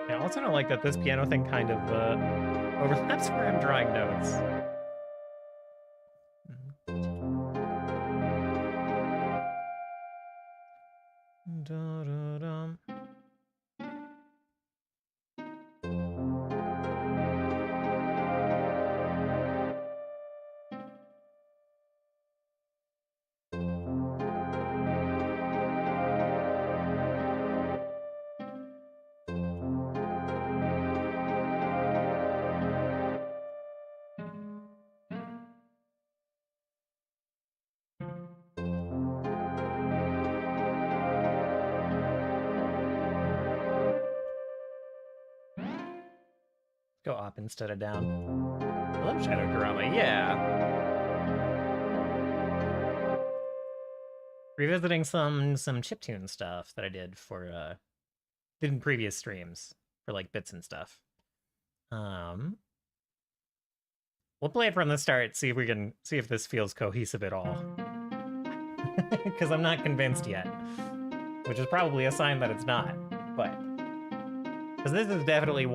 I also don't like that this piano thing kind of overlaps where I'm drawing notes. Da-da-dum. Go up instead of down. I love shadow drama, yeah. Revisiting some chiptune stuff that I did for did in previous streams for like bits and stuff. We'll play it from the start, see if this feels cohesive at all. Because I'm not convinced yet. Which is probably a sign that it's not, but because this is definitely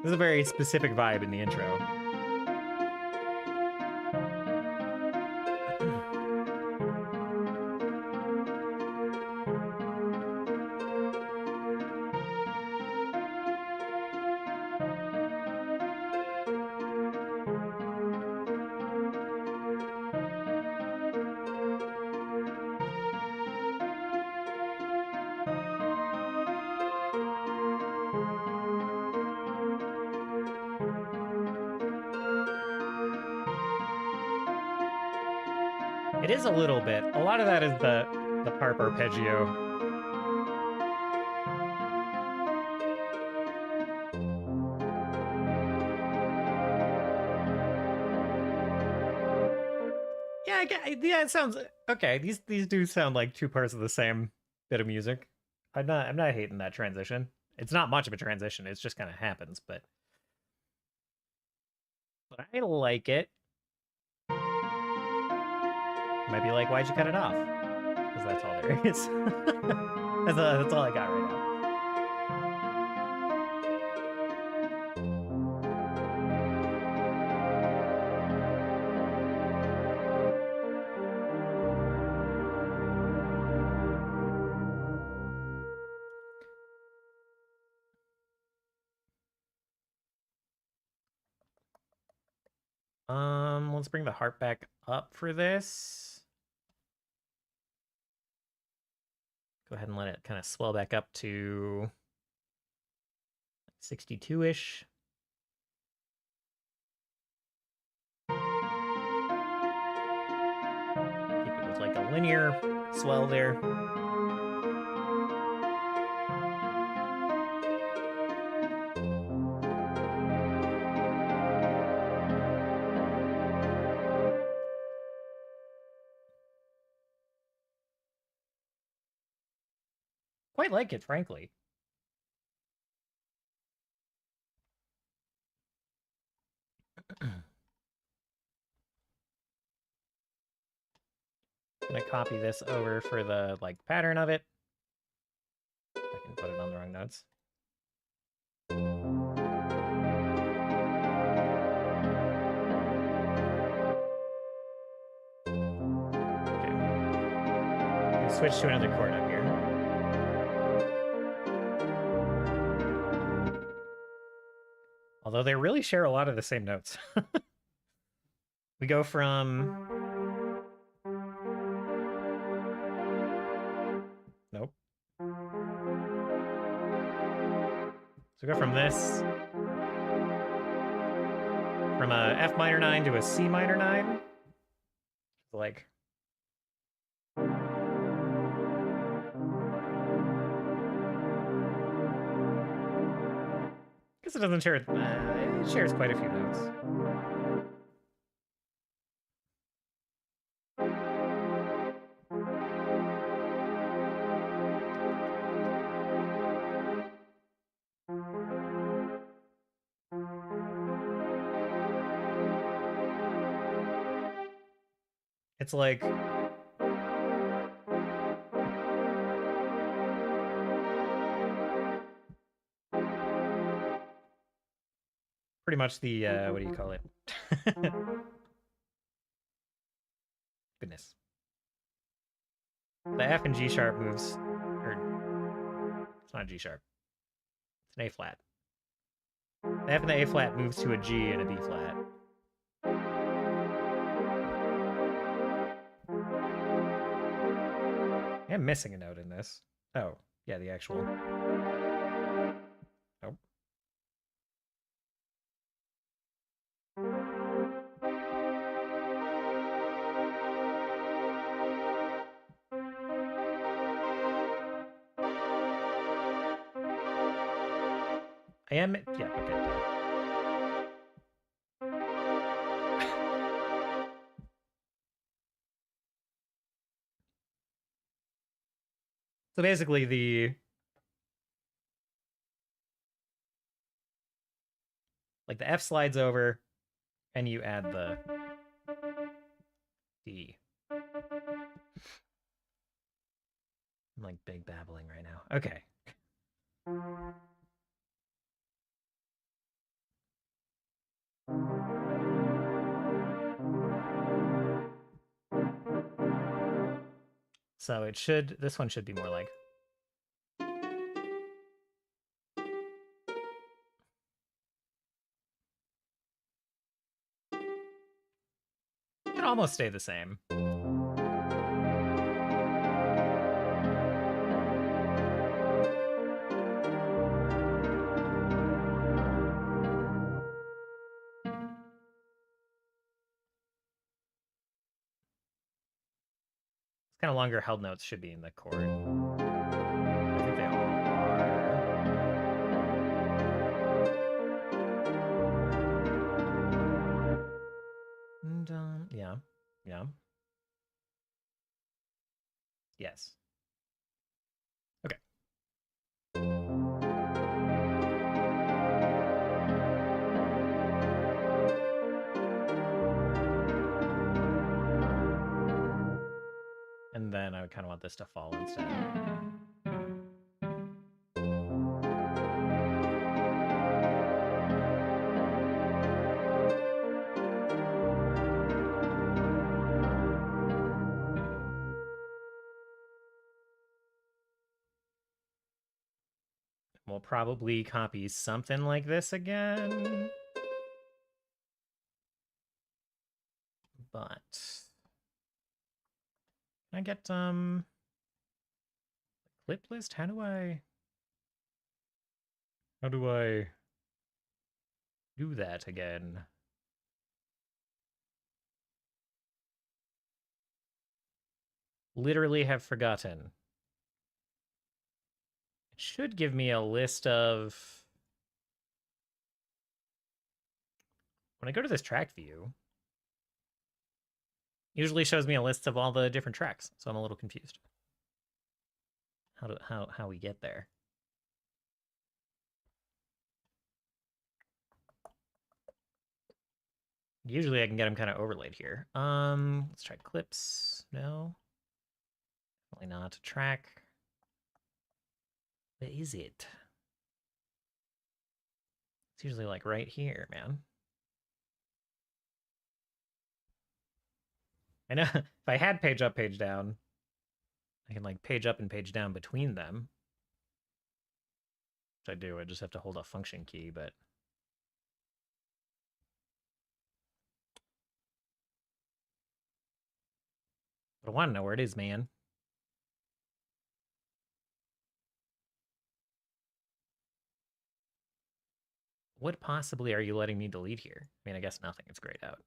this is a very specific vibe in the intro. It is a little bit. A lot of that is the harp arpeggio. Yeah, it sounds okay. These do sound like two parts of the same bit of music. I'm not hating that transition. It's not much of a transition. It just kind of happens, but I like it. Might be like, why'd you cut it off? Because that's all there is. That's all I got right now. Let's bring the harp back up for this. Go ahead and let it kind of swell back up to 62-ish. Keep it with like a linear swell there. Quite like it, frankly. Gonna copy this over for the like pattern of it. I can put it on the wrong notes. Okay. Switch to another chord up here. Although they really share a lot of the same notes. We go from... Nope. So we go from this, from a F minor 9 to a C minor 9. Like... I guess it doesn't share... it shares quite a few notes. It's like... pretty much the, what do you call it? Goodness. The F and G sharp moves, or it's not G sharp. It's an A flat. The F and the A flat moves to a G and a B flat. I am missing a note in this. Oh, yeah, the actual. Nope. I am, yeah, okay. So basically the... like the F slides over, and you add the D. I'm like big babbling right now. Okay. So it should, this one should be more like... it almost stay the same. Kind of longer held notes should be in the chord. I think they all are. And, yeah. Yeah. Yes. Okay. And then I would kind of want this to fall instead. We'll probably copy something like this again. But can I get clip list? How do I do that again? Literally have forgotten. It should give me a list of... when I go to this track view, it usually shows me a list of all the different tracks, so I'm a little confused. How we get there. Usually I can get them kind of overlaid here. Let's try clips. No. Definitely not. Track. Where is it? It's usually like right here, man. I know if I had page up, page down, I can like page up and page down between them. Which I do. I just have to hold a function key, but But I want to know where it is, man. What possibly are you letting me delete here? I mean, I guess nothing. It's grayed out.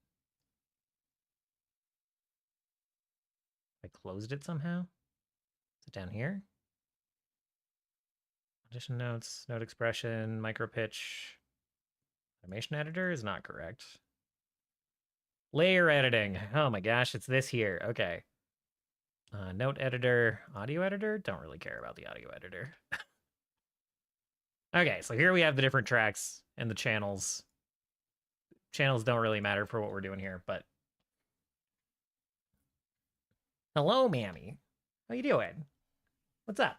I closed it somehow? Is it down here? Audition notes, note expression, micro pitch. Animation editor is not correct. Layer editing. Oh my gosh, it's this here. Okay. Note editor, audio editor. Don't really care about the audio editor. Okay, so here we have the different tracks and the channels. Channels don't really matter for what we're doing here, but... Hello, Mammy. How you doing? What's up?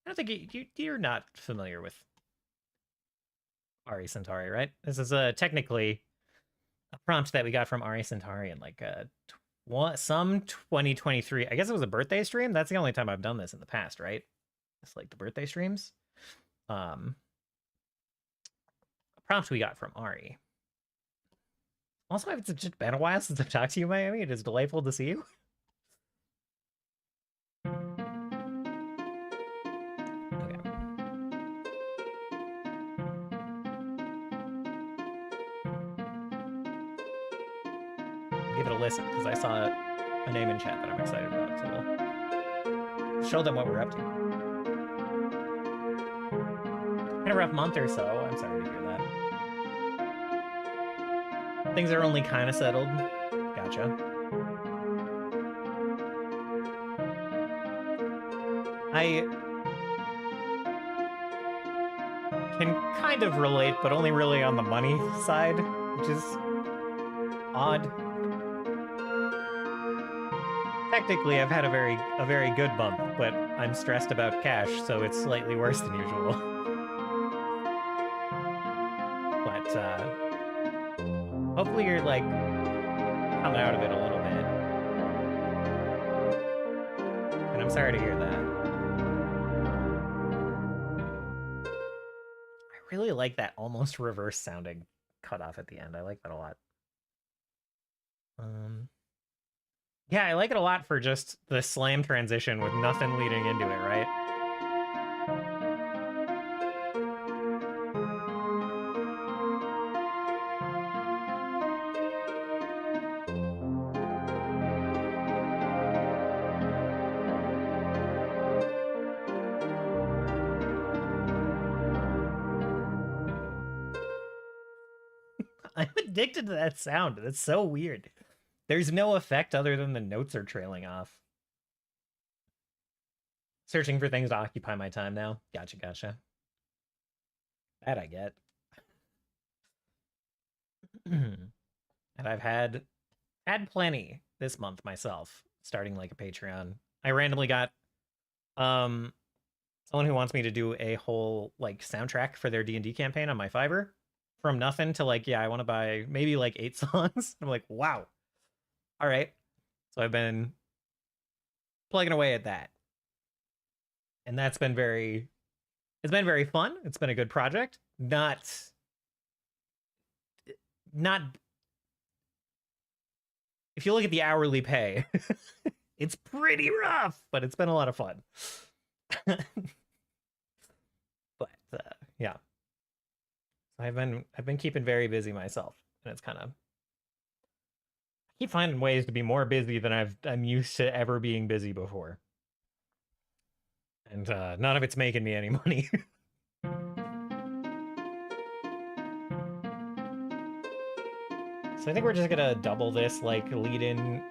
I don't think you're not familiar with Ari Centauri, right? This is technically a prompt that we got from Ari Centauri in like some 2023. I guess it was a birthday stream. That's the only time I've done this in the past, right? It's like the birthday streams. A prompt we got from Ari. Also, it's just been a while since I've talked to you, Miami. It is delightful to see you. Okay. I'll give it a listen, because I saw a name in chat that I'm excited about, so we'll show them what we're up to. Been a rough month or so. I'm sorry to hear that. Things are only kind of settled. Gotcha. I can kind of relate, but only really on the money side, which is odd. Technically, I've had a very good month, but I'm stressed about cash, so it's slightly worse than usual. But hopefully you're like coming out of it a little bit. And I'm sorry to hear that. I really like that almost reverse sounding cutoff at the end. I like that a lot. Yeah, I like it a lot for just the slam transition with nothing leading into it, right? I'm addicted to that sound. That's so weird. There's no effect other than the notes are trailing off. Searching for things to occupy my time now. Gotcha. That I get. And I've had plenty this month myself, starting like a Patreon. I randomly got someone who wants me to do a whole like soundtrack for their D&D campaign on my Fiverr. From nothing to like, yeah, I want to buy maybe like 8 songs. I'm like, wow. All right. So I've been plugging away at that. And it's been very fun. It's been a good project. Not if you look at the hourly pay, it's pretty rough, but it's been a lot of fun. But yeah. I've been keeping very busy myself, and it's kind of, I keep finding ways to be more busy than I'm used to ever being busy before, and none of it's making me any money. So I think we're just gonna double this, like lead in,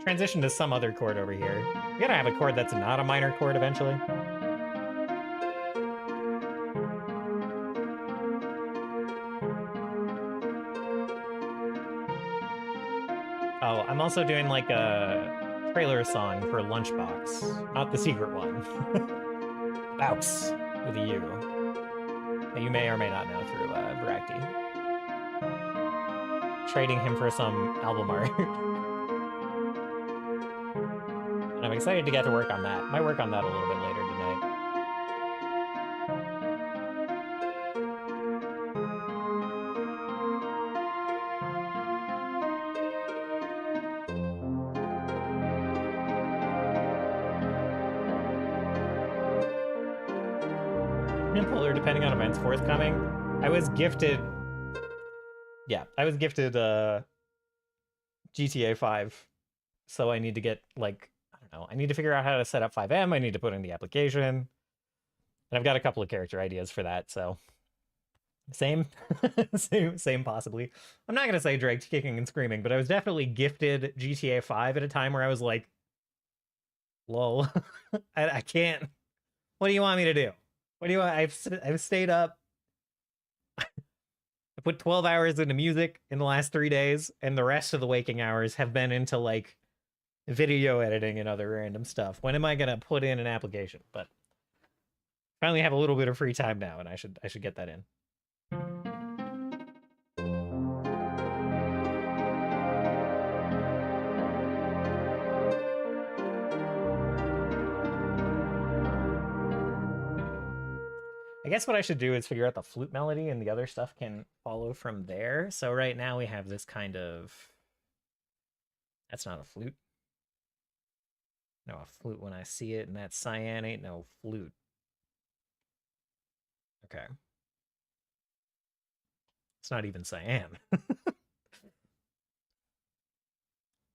transition to some other chord over here. We gotta have a chord that's not a minor chord eventually. Oh, I'm also doing like a trailer song for Lunchbox, not the secret one. Bouse with a U, that you may or may not know through Bracty. Trading him for some album art. And I'm excited to get to work on that. Might work on that a little bit later tonight. Polar depending on events forthcoming. I was gifted GTA 5. So I need to get like, I don't know, I need to figure out how to set up 5M. I need to put in the application. And I've got a couple of character ideas for that, so same same possibly. I'm not gonna say dragged kicking and screaming, but I was definitely gifted GTA 5 at a time where I was like, lol. I can't. What do you want me to do? What do you want? I've stayed up. I put 12 hours into music in the last 3 days, and the rest of the waking hours have been into like video editing and other random stuff. When am I gonna put in an application? But finally have a little bit of free time now, and I should get that in. I guess what I should do is figure out the flute melody, and the other stuff can follow from there. So right now we have this kind of... That's not a flute. No, a flute when I see it, and that cyan ain't no flute. Okay. It's not even cyan.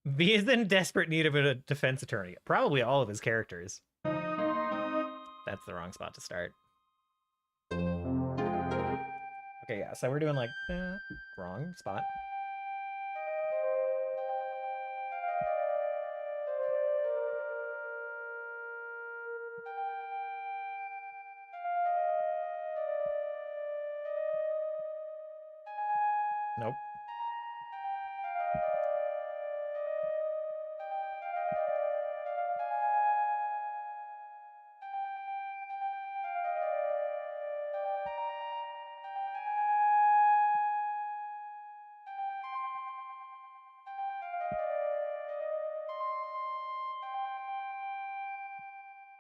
V is in desperate need of a defense attorney. Probably all of his characters. That's the wrong spot to start. Okay, yeah, so we're doing like, wrong spot. Nope.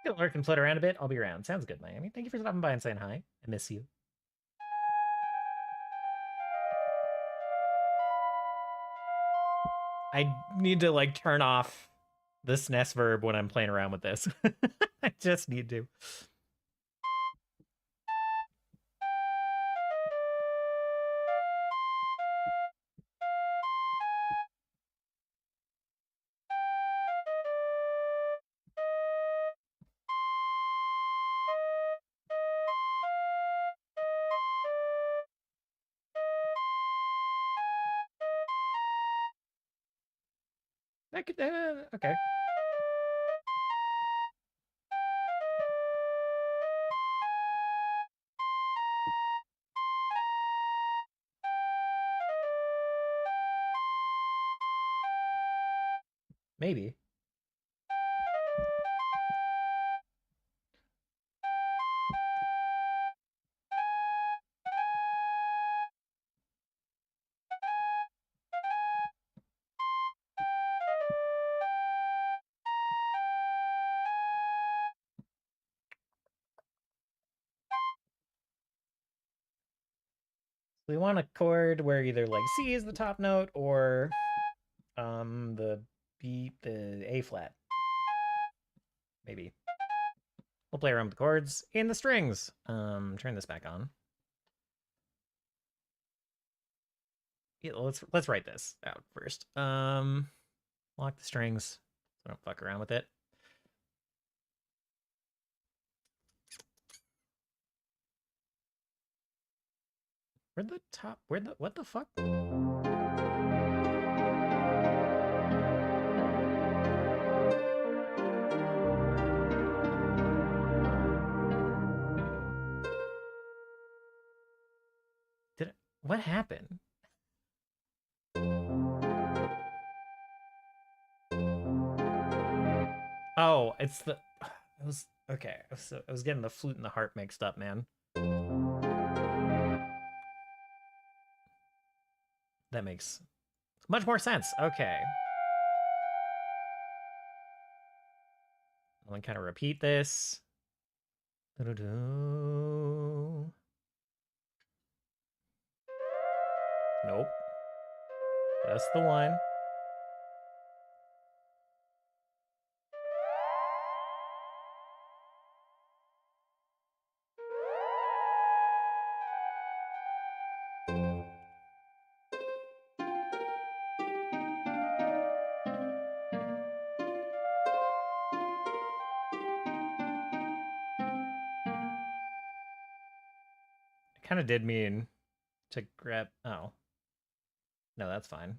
Gonna lurk and flit around a bit. I'll be around. Sounds good, Miami. Thank you for stopping by and saying hi. I miss you. I need to like turn off the SNES verb when I'm playing around with this. I just need to. I could, okay. Maybe. We want a chord where either like C is the top note or the A flat. Maybe. We'll play around with the chords and the strings. Turn this back on. Yeah, let's write this out first. Lock the strings so I don't fuck around with it. What the fuck? What happened? Oh, it's the, it was, okay. I was getting the flute and the harp mixed up, man. That makes much more sense. Okay. I'm gonna kind of repeat this. Nope. Just the one. kind of did mean to grab... Oh. No, that's fine.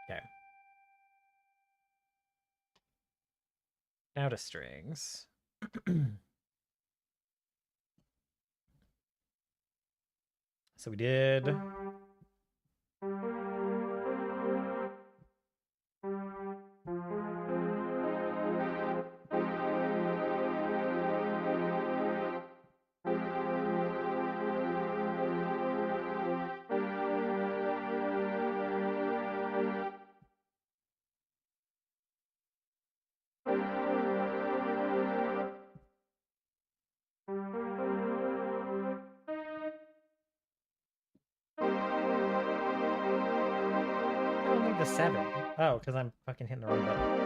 Okay. Now to strings. So we did... Only the 7. Oh, because I'm fucking hitting the wrong button.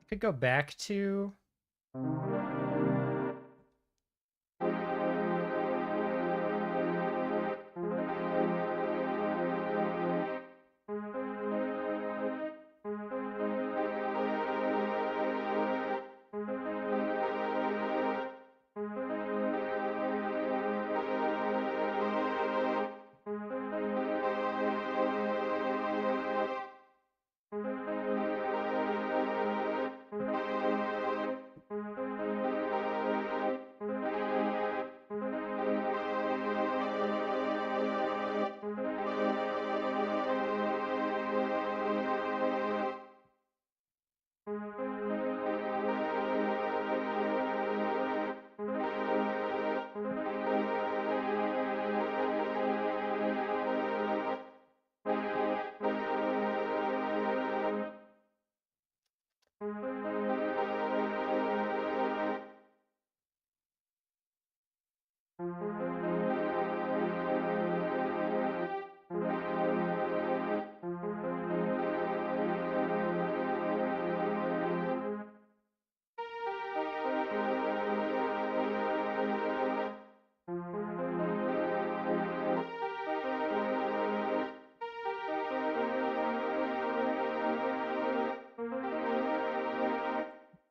Could go back to...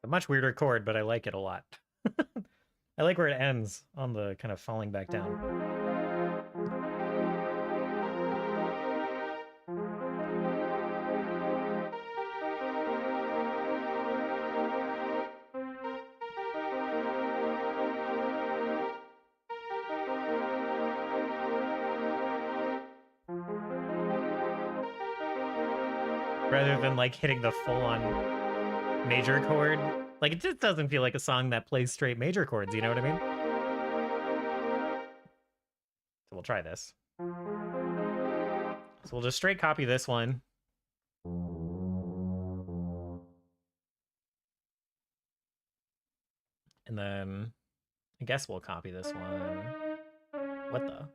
A much weirder chord, but I like it a lot. I like where it ends on the kind of falling back down. Rather than like hitting the full-on major chord. Like, it just doesn't feel like a song that plays straight major chords, you know what I mean? So we'll try this. So we'll just straight copy this one. And then I guess we'll copy this one. What the?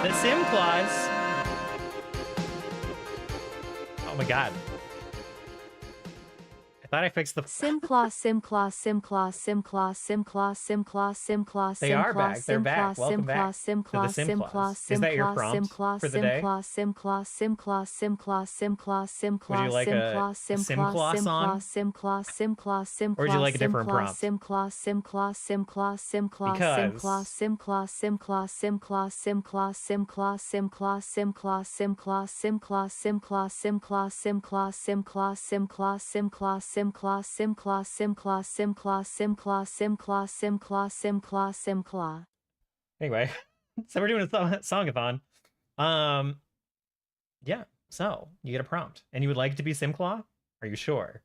The sim clause. Oh my god. I thought I fixed the... Simclaw. They are back. They're back. Welcome back to the sim clause. Is that your prompt for the day? Would you like a sim clause song? Or would you like a different prompt? Anyway, so we're doing a songathon. Yeah, so you get a prompt. And you would like it to be Simclaw? Are you sure?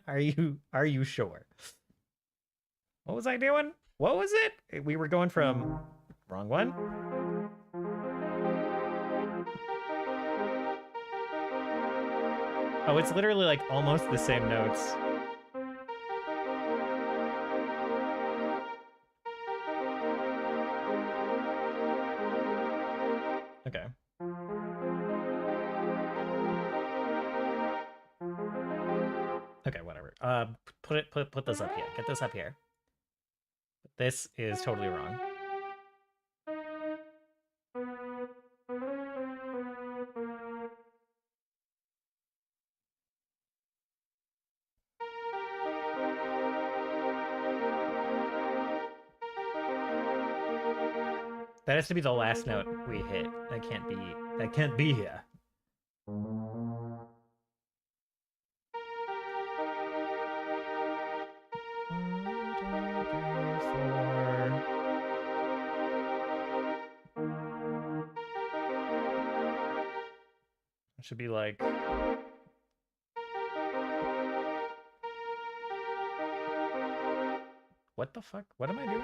Are you sure? What was I doing? What was it? We were going from... Wrong one? Oh, it's literally like almost the same notes. Okay. Okay, whatever. Put this up here. Get this up here. This is totally wrong. That has to be the last note we hit. That can't be here. It should be like... What the fuck? What am I doing?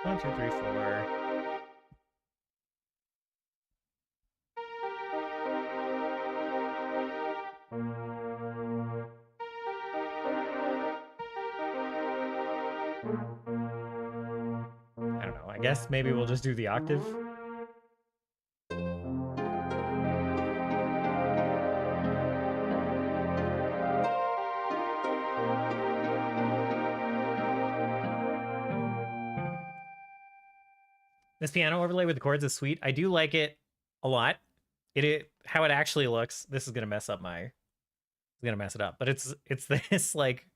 One, two, three, four. I don't know. I guess maybe we'll just do the octave. This piano overlay with the chords is sweet. I do like it a lot. How it actually looks. This is gonna mess up my. It's gonna mess it up, but it's this like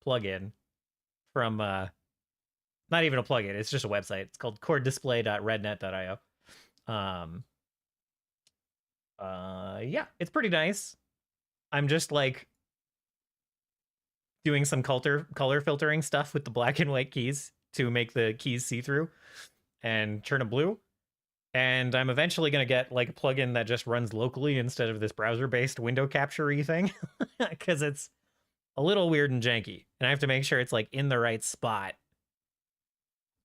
plugin from not even a plugin. It's just a website. It's called chorddisplay.rednet.io. Yeah, it's pretty nice. I'm just like doing some color filtering stuff with the black and white keys to make the keys see-through and turn them blue. And I'm eventually going to get like a plugin that just runs locally instead of this browser-based window capture-y thing, because it's a little weird and janky. And I have to make sure it's like in the right spot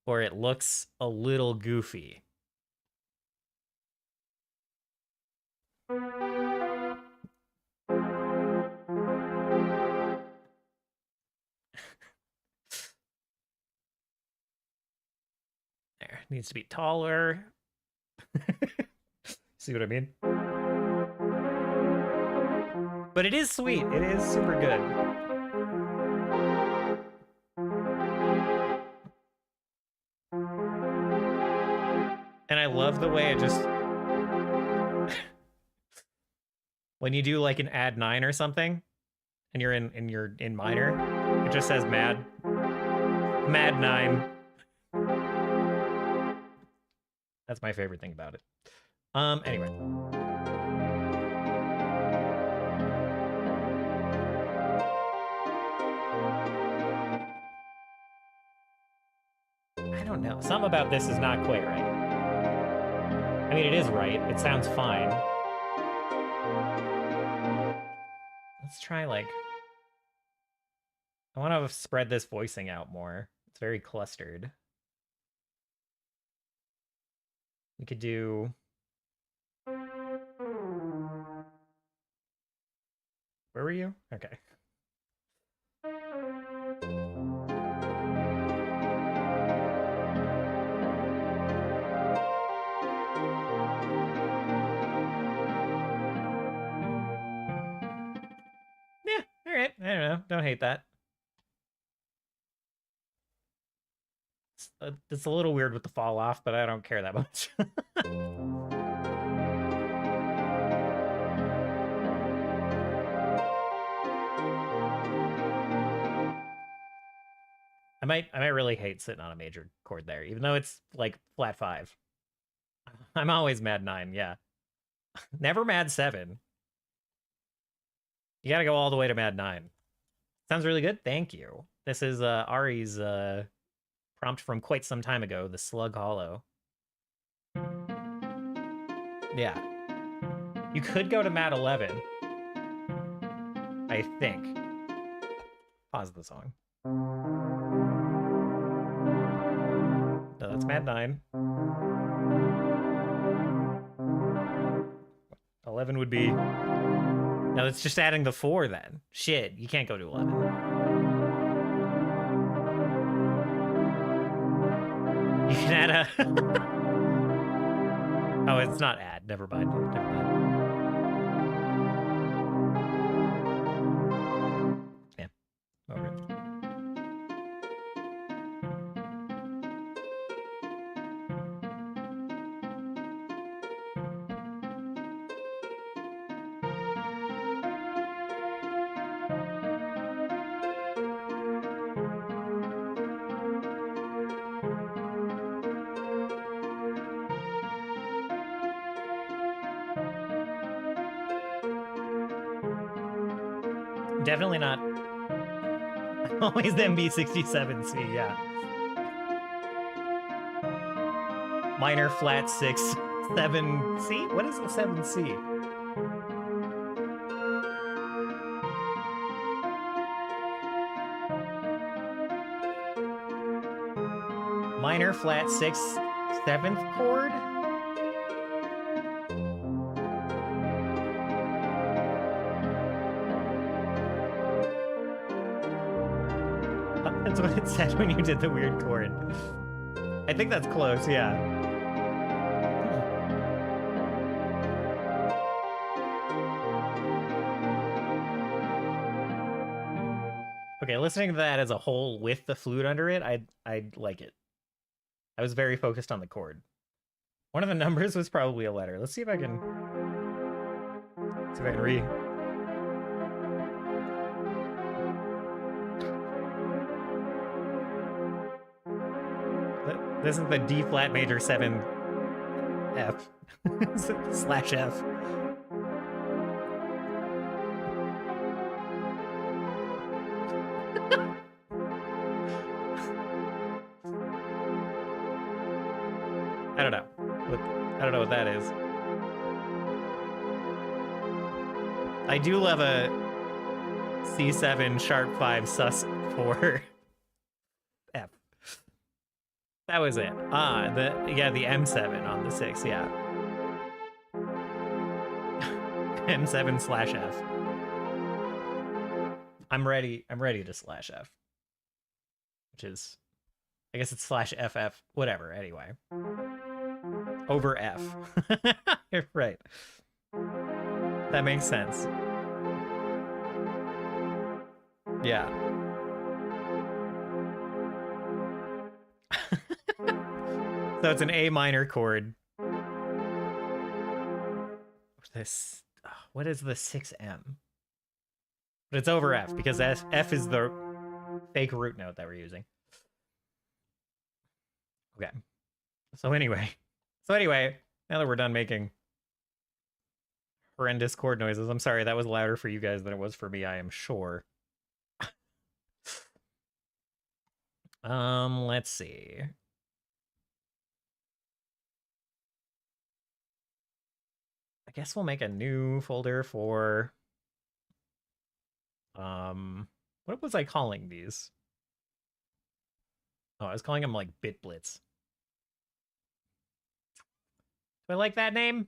or it looks a little goofy. There, needs to be taller. See what I mean? But it is sweet. It is super good. And I love the way it just... when you do like an add 9 or something, and you're in minor, it just says mad 9. That's my favorite thing about it. Anyway. I don't know. Something about this is not quite right. I mean, it is right. It sounds fine. Let's try, like... I want to spread this voicing out more. It's very clustered. We could do... Where were you? Okay. Yeah, all right. I don't know. Don't hate that. It's a little weird with the fall off, but I don't care that much. I might really hate sitting on a major chord there, even though it's like flat 5. I'm always mad 9, yeah. Never mad 7. You gotta go all the way to mad 9. Sounds really good. Thank you. This is Ari's prompt from quite some time ago, the Slug Hollow. Yeah. You could go to mad 11. I think. Pause the song. No, that's mad 9. 11 would be... No, it's just adding the 4 then. Shit, you can't go to 11. You can add a... Oh, it's not add. Never mind. Never mind. Yeah. Okay. Definitely not. Always the MB67C, yeah. Minor flat 6, 7C? What is a 7C? Minor flat 6, 7th chord? That's what it said when you did the weird chord. I think that's close, yeah. Okay, listening to that as a whole with the flute under it, I'd like it. I was very focused on the chord. One of the numbers was probably a letter. Let's see if I can read. This is the D flat major 7 F slash F. I don't know. I don't know what that is. I do love a C7 sharp 5 sus 4 F. That was it. Ah, the M7 on the 6, yeah. M7 slash F. I'm ready to slash F. Which is, I guess it's slash FF, whatever, anyway. Over F. Right. That makes sense. Yeah. So it's an A minor chord. This, what is the 6M? But it's over F because F is the fake root note that we're using. Okay. So anyway, now that we're done making horrendous chord noises, I'm sorry, that was louder for you guys than it was for me, I am sure. Let's see. I guess we'll make a new folder for what was I calling these? Oh, I was calling them like Bit Blitz. Do I like that name?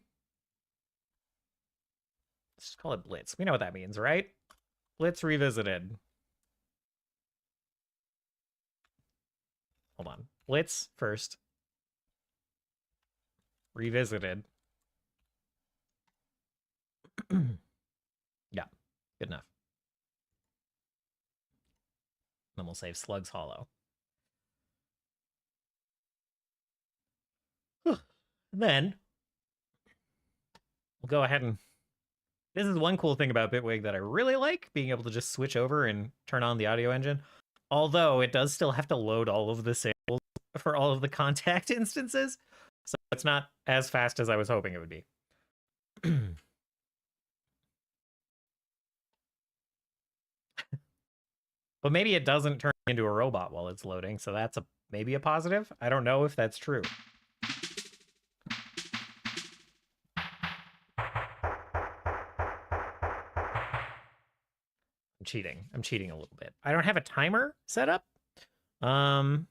Let's just call it Blitz. We know what that means, right? Blitz Revisited. Hold on. Blitz first. Revisited. Yeah, good enough. Then we'll save Slugs Hollow. Then we'll go ahead and... This is one cool thing about Bitwig that I really like, being able to just switch over and turn on the audio engine. Although it does still have to load all of the samples for all of the contact instances. So it's not as fast as I was hoping it would be. But maybe it doesn't turn into a robot while it's loading, so that's maybe a positive. I don't know if that's true. I'm cheating. I'm cheating a little bit. I don't have a timer set up. And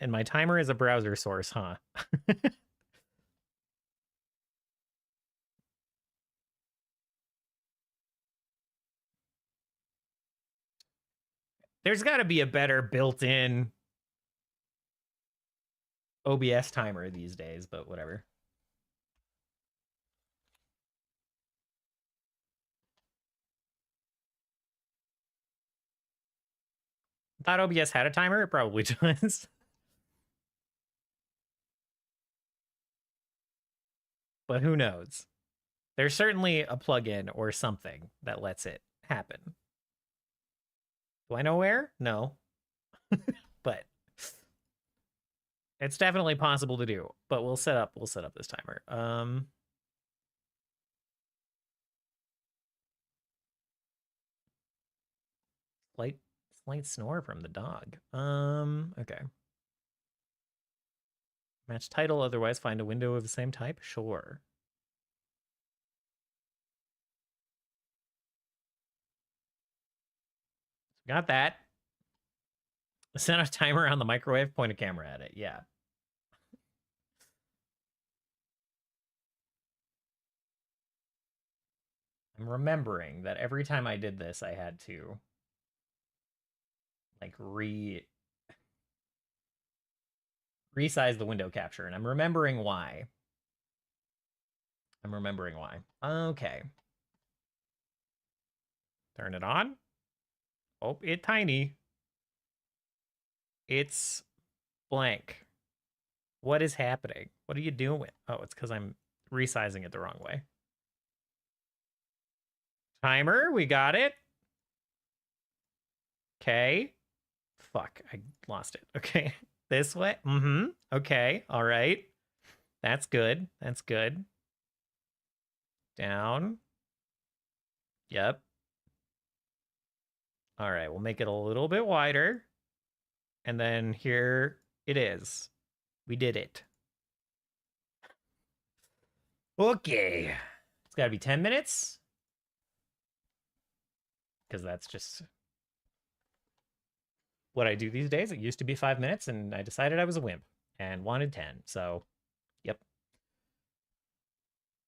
my timer is a browser source, huh? There's got to be a better built-in OBS timer these days, but whatever. I thought OBS had a timer. It probably does. But who knows? There's certainly a plugin or something that lets it happen. Do I know where? No. But it's definitely possible to do. But we'll set up this timer. Slight snore from the dog. Okay. Match title, otherwise find a window of the same type? Sure. Got that. Set a timer on the microwave, point a camera at it. Yeah. I'm remembering that every time I did this, I had to like resize the window capture, and I'm remembering why. Okay. Turn it on. Oh, it's tiny. It's blank. What is happening? What are you doing? Oh, it's because I'm resizing it the wrong way. Timer, we got it. Okay. Fuck, I lost it. Okay. This way. Okay. All right. That's good. That's good. Down. Yep. All right. We'll make it a little bit wider. And then here it is. We did it. Okay. It's got to be 10 minutes. Because that's just what I do these days. It used to be 5 minutes, and I decided I was a wimp and wanted 10. So, yep.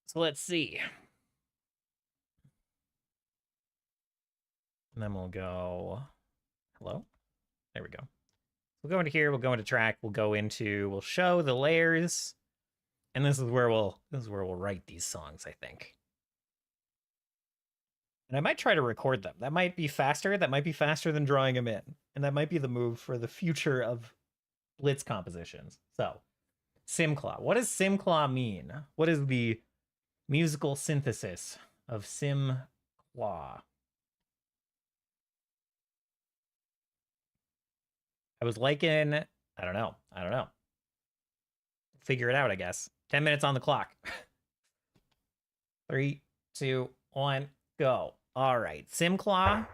So let's see. And then we'll go, hello? There we go. We'll go into here, we'll go into track, we'll show the layers. And this is where we'll write these songs, I think. And I might try to record them. That might be faster. That might be faster than drawing them in. And that might be the move for the future of Blitz compositions. So, Simclaw. What does Simclaw mean? What is the musical synthesis of Simclaw? I was liking, I don't know. Figure it out, I guess. 10 minutes on the clock. 3, 2, 1, go. All right, Simclaw.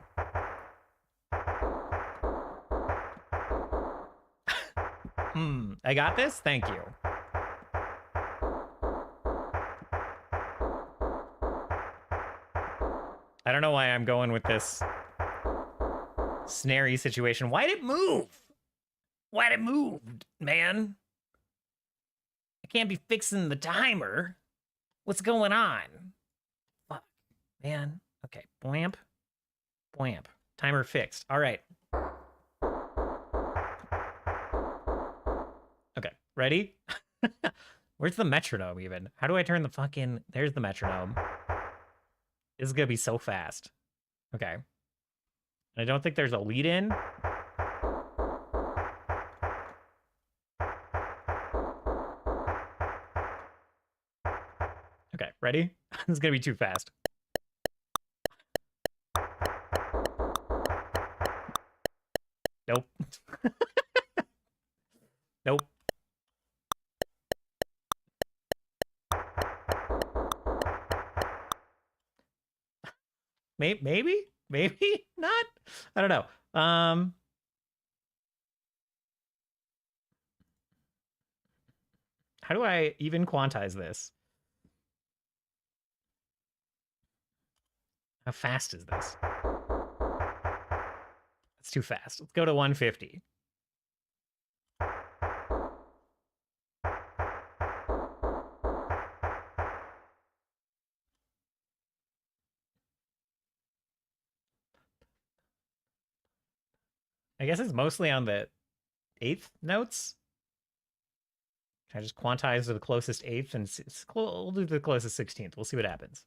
I got this? Thank you. I don't know why I'm going with this snary situation. Why'd it move? Why'd it move, man? I can't be fixing the timer. What's going on? Fuck, man. Okay, blamp. Timer fixed. All right. Okay, ready? Where's the metronome even? How do I turn the fucking... There's the metronome. This is gonna be so fast. Okay. I don't think there's a lead in. Okay, ready? This is gonna be too fast. Nope. Nope. Maybe not. I don't know. How do I even quantize this? How fast is this? It's too fast. Let's go to 150. I guess it's mostly on the 8th notes. Can I just quantize to the closest 8th and we'll do the closest 16th. We'll see what happens.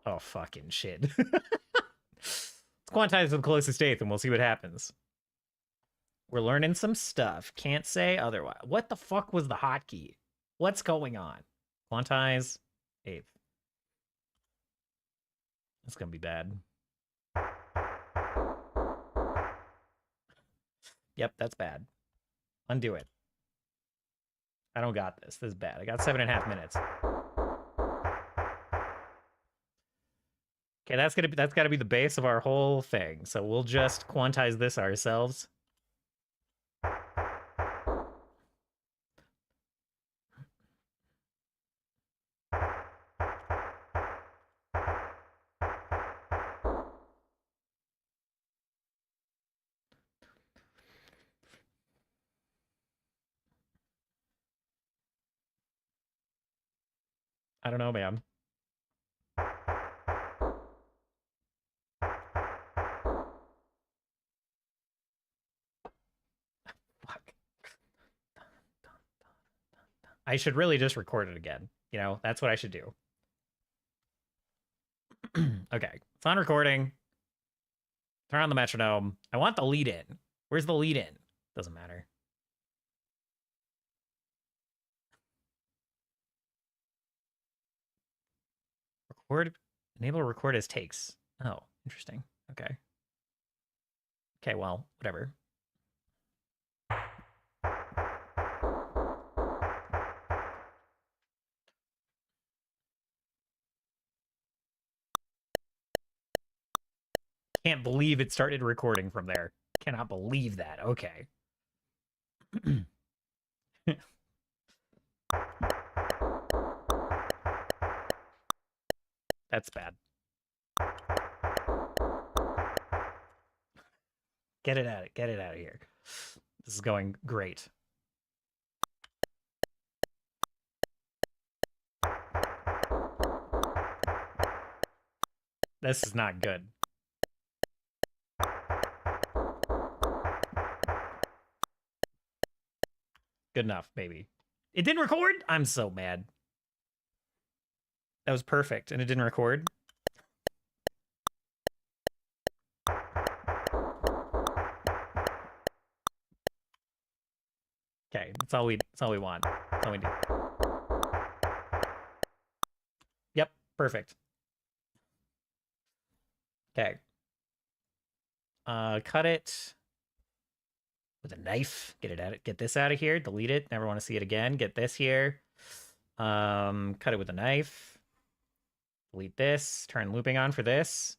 Oh, fucking shit. Let's quantize to the closest 8th and we'll see what happens. We're learning some stuff. Can't say otherwise. What the fuck was the hotkey? What's going on? Quantize 8th. It's gonna be bad. Yep, that's bad. Undo it. I don't got this. This is bad. I got 7.5 minutes. Okay, that's gotta be the base of our whole thing. So we'll just quantize this ourselves. I don't know, man. Fuck. I should really just record it again. You know, that's what I should do. Okay, it's on recording. Turn on the metronome. I want the lead in. Where's the lead in? Doesn't matter. Record. Enable to record as takes. Oh, interesting. Okay. Okay, well, whatever. Can't believe it started recording from there. Cannot believe that. Okay. That's bad. Get it out. Get it out of here. This is going great. This is not good. Good enough, maybe. It didn't record? I'm so mad. That was perfect, and it didn't record. Okay, that's all we want. That's all we do. Yep, perfect. Okay. Cut it with a knife. Get it out. Get this out of here. Delete it. Never want to see it again. Get this here. Cut it with a knife. Delete this. Turn looping on for this.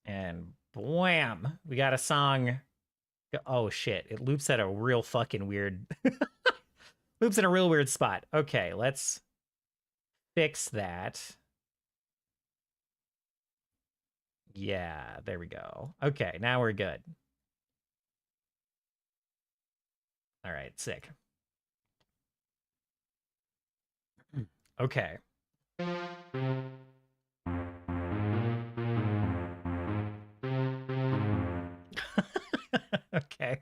And blam! We got a song. Oh shit! It loops at a real fucking weird. Loops in a real weird spot. Okay, let's fix that. Yeah, there we go. Okay, now we're good. All right, sick. Okay. Okay.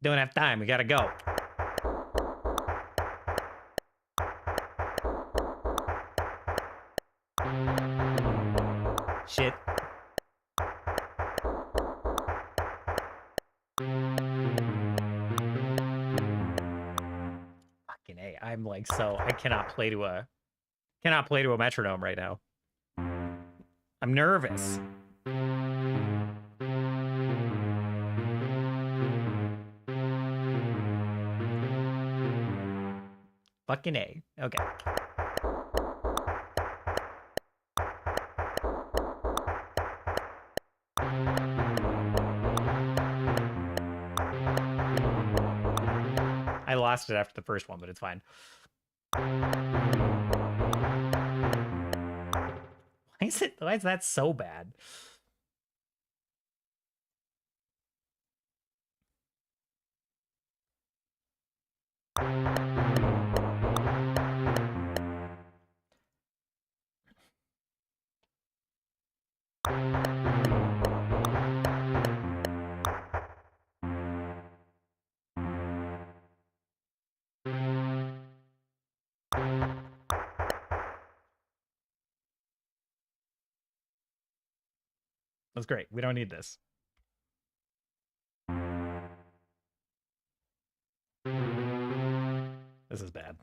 Don't have time. We gotta go. Shit. Fucking A. I'm like so I cannot play to a metronome right now. I'm nervous. Fucking A. Okay. I lost it after the first one, but it's fine. Why is that so bad? That's great. We don't need this. This is bad.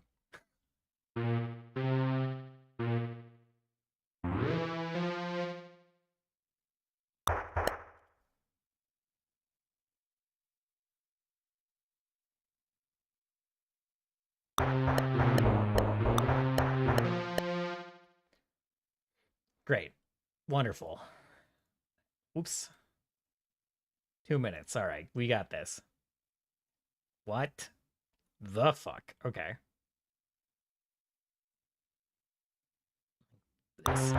Great. Wonderful. Oops. 2 minutes. All right. We got this. What the fuck? Okay. This.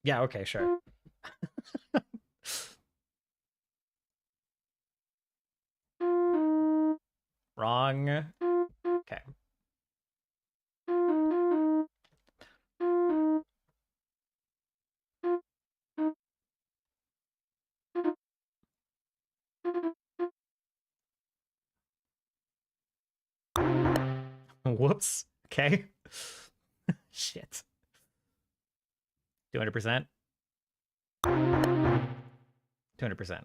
Yeah, okay, sure. Wrong. Okay. Whoops. Okay. Shit. 200%. 200%.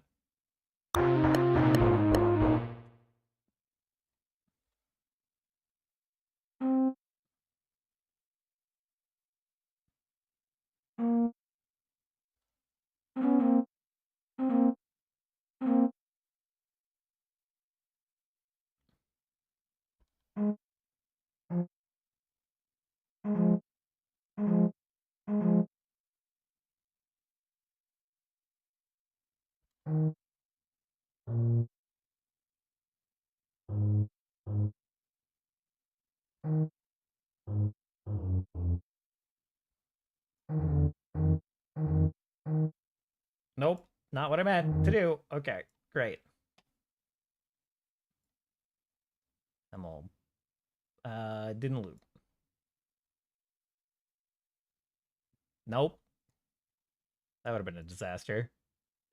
Nope. Not what I meant to do. Okay, great. I'm all didn't loop. Nope. That would have been a disaster.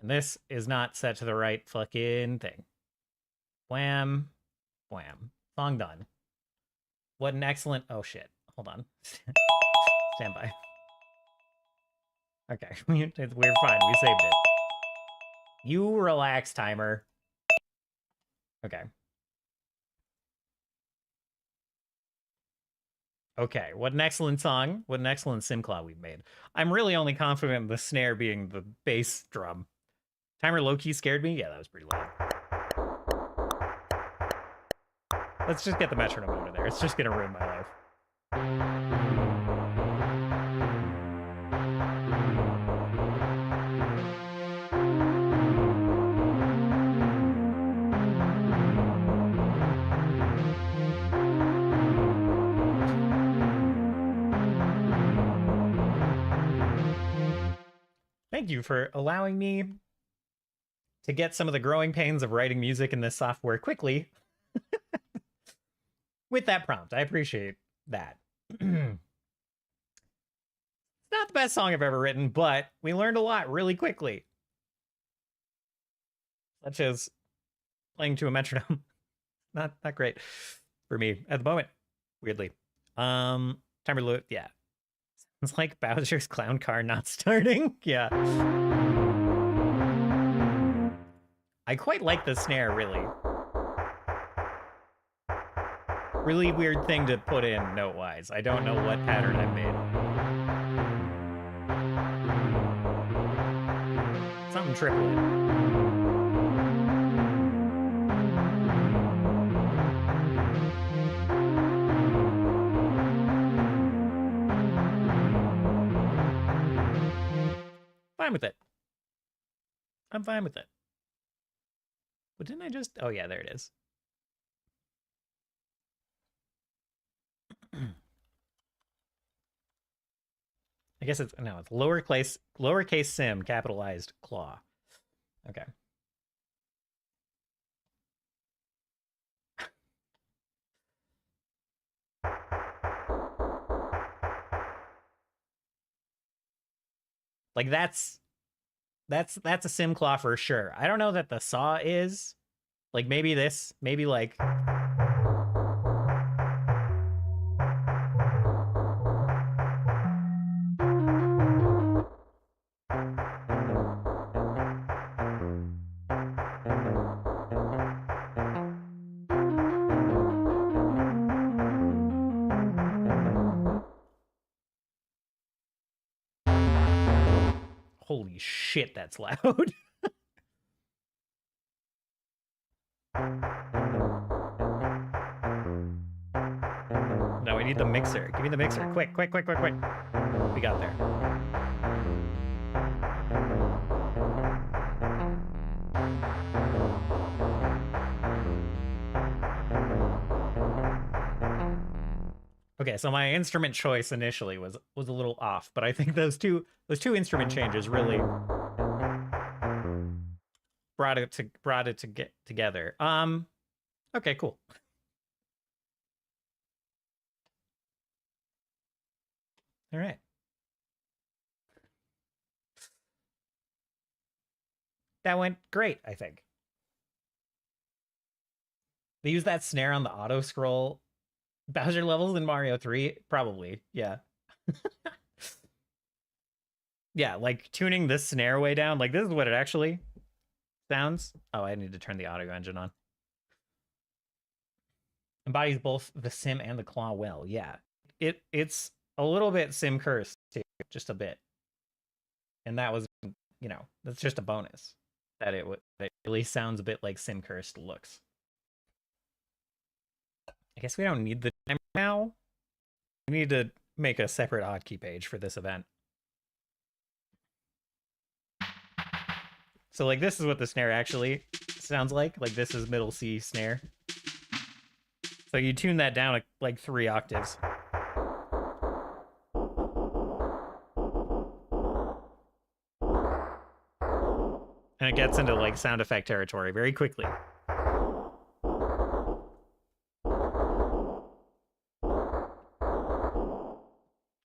And this is not set to the right fucking thing. Wham. Wham. Song done. What an excellent... Oh, shit. Hold on. Stand by. Okay. We're fine. We saved it. You relax, timer. Okay. Okay. What an excellent song. What an excellent SimClaw we've made. I'm really only confident in the snare being the bass drum. Timer low-key scared me? Yeah, that was pretty loud. Let's just get the metronome out of there. It's just gonna ruin my life. Thank you for allowing me to get some of the growing pains of writing music in this software quickly with that prompt. I appreciate that. It's not the best song I've ever written, but we learned a lot really quickly. Such as playing to a metronome. Not great for me at the moment, weirdly. Timer loop, yeah. It's like Bowser's clown car not starting. Yeah. I quite like the snare, really. Really weird thing to put in note-wise. I don't know what pattern I made. Something triplet. Fine with it. I'm fine with it. But didn't I just... Oh, yeah, there it is. I guess it's... No, it's lowercase sim, capitalized claw. Okay. Like, that's a sim claw for sure. I don't know that the saw is. Like, maybe this, maybe like... Holy shit, that's loud. No, we need the mixer. Give me the mixer. Quick, quick, quick, quick, quick. We got there. Okay, so my instrument choice initially was a little off, but I think those two instrument changes really brought it to get together. Okay, cool. All right. That went great, I think. They use that snare on the auto scroll Bowser levels in Mario 3? Probably, yeah. Yeah, like tuning this snare way down, like this is what it actually sounds. Oh, I need to turn the audio engine on. Embodies both the sim and the claw well, yeah. It's a little bit sim cursed too, just a bit. And that was, you know, that's just a bonus. That it really sounds a bit like sim cursed looks. I guess we don't need the timer now. We need to make a separate hotkey page for this event. So like this is what the snare actually sounds like. Like this is middle C snare. So you tune that down like 3 octaves. And it gets into like sound effect territory very quickly.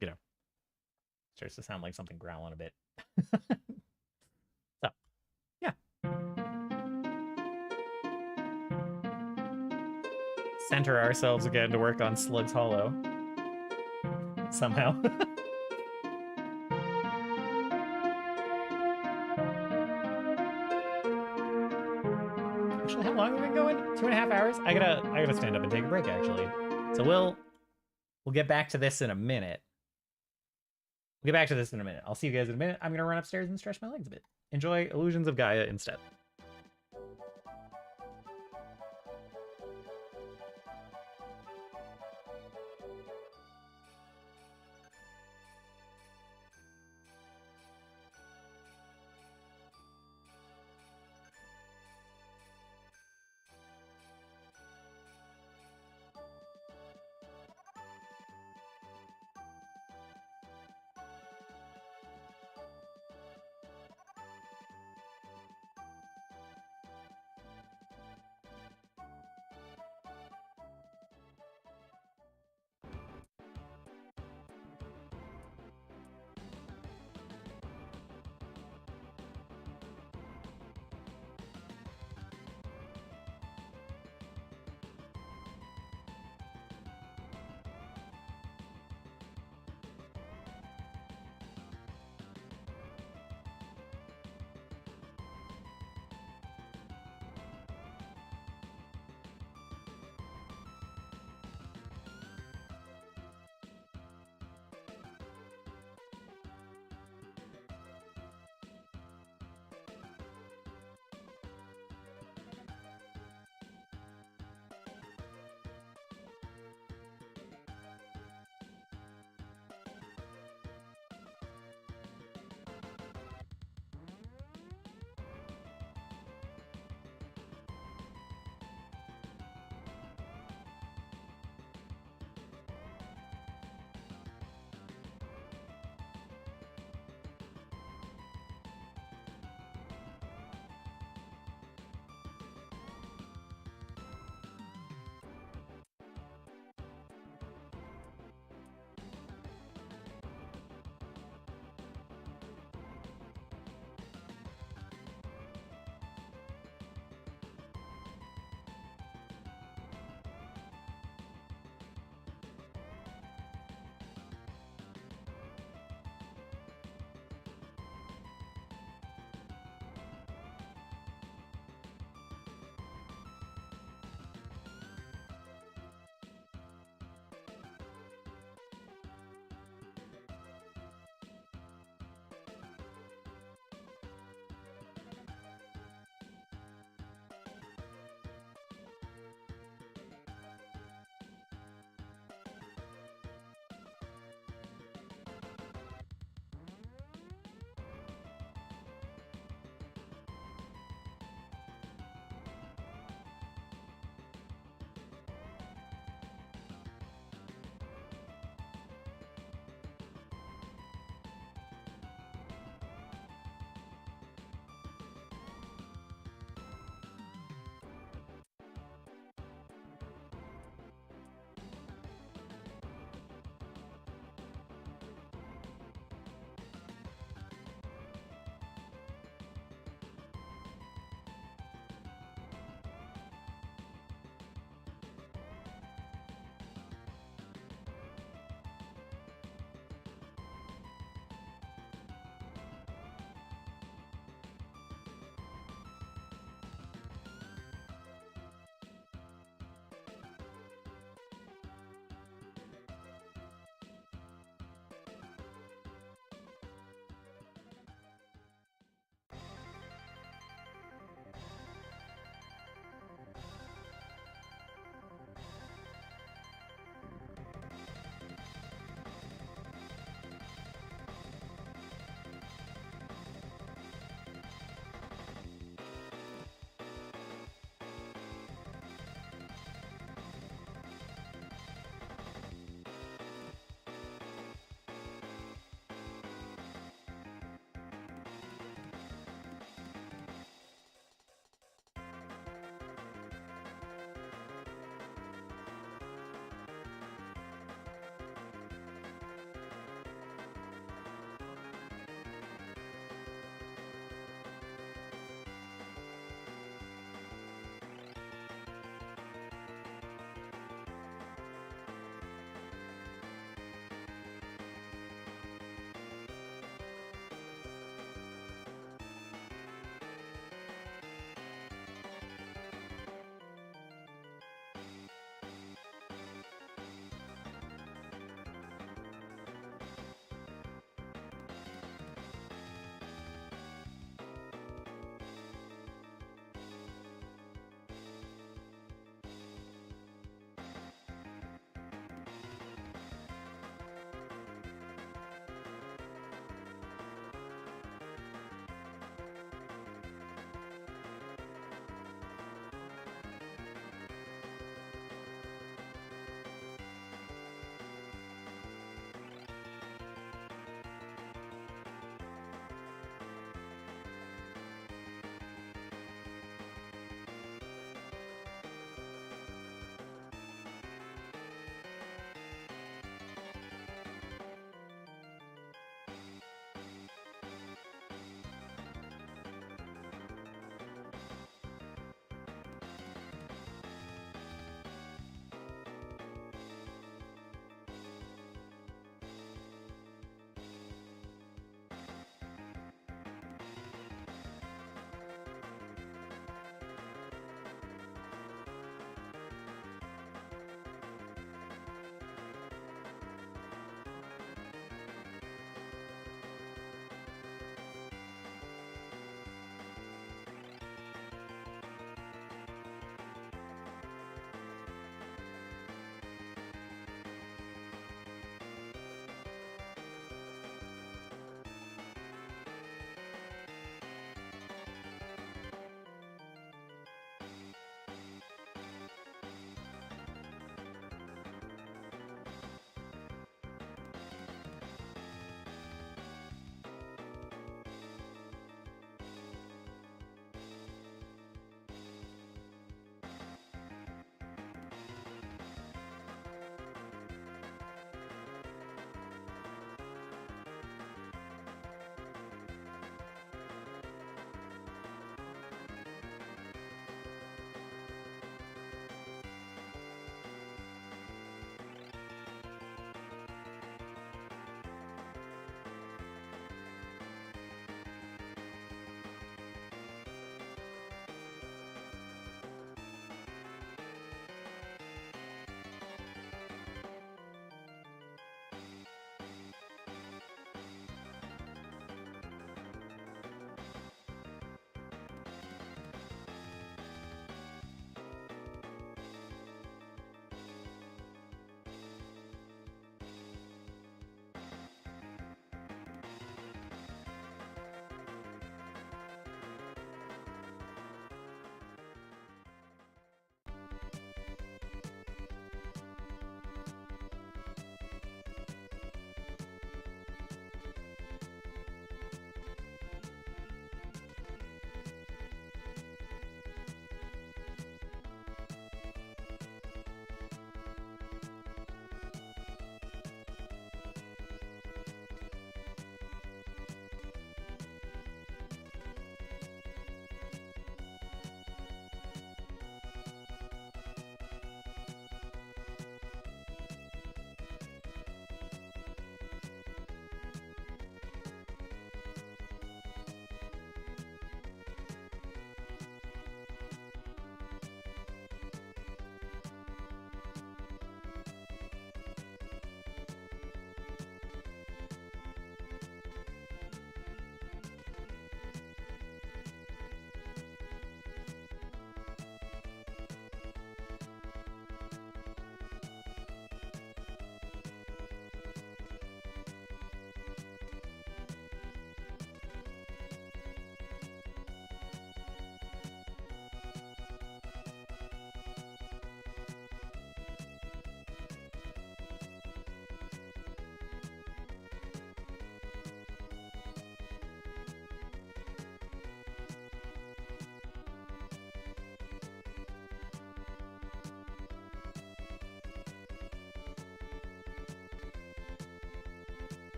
You know, starts to sound like something growling a bit. So, yeah. Center ourselves again to work on Slug's Hollow. Somehow. Actually, how long have we been going? 2.5 hours? I gotta stand up and take a break, actually. So we'll get back to this in a minute. We'll get back to this in a minute. I'll see you guys in a minute. I'm gonna run upstairs and stretch my legs a bit. Enjoy Illusions of Gaia instead.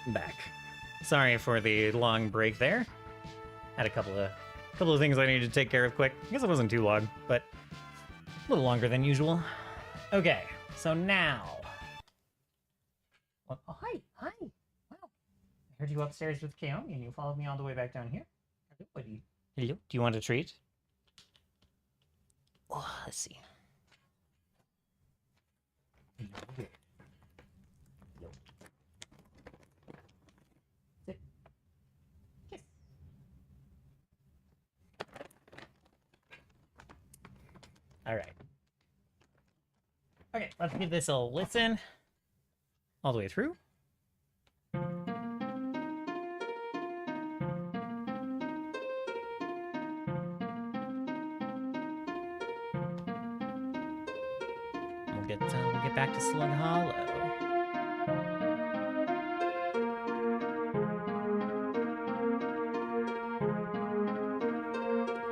I'm back. Sorry for the long break there. Had a couple of things I needed to take care of quick. I guess it wasn't too long, but a little longer than usual. Okay, so now. Oh, hi. Wow. I heard you upstairs with Kaomi, and you followed me all the way back down here. Hello. Do you want a treat? Oh, let's see. Hello. Sit. Kiss. All right. Okay, let's give this a listen all the way through. We'll get back to Slug Hollow.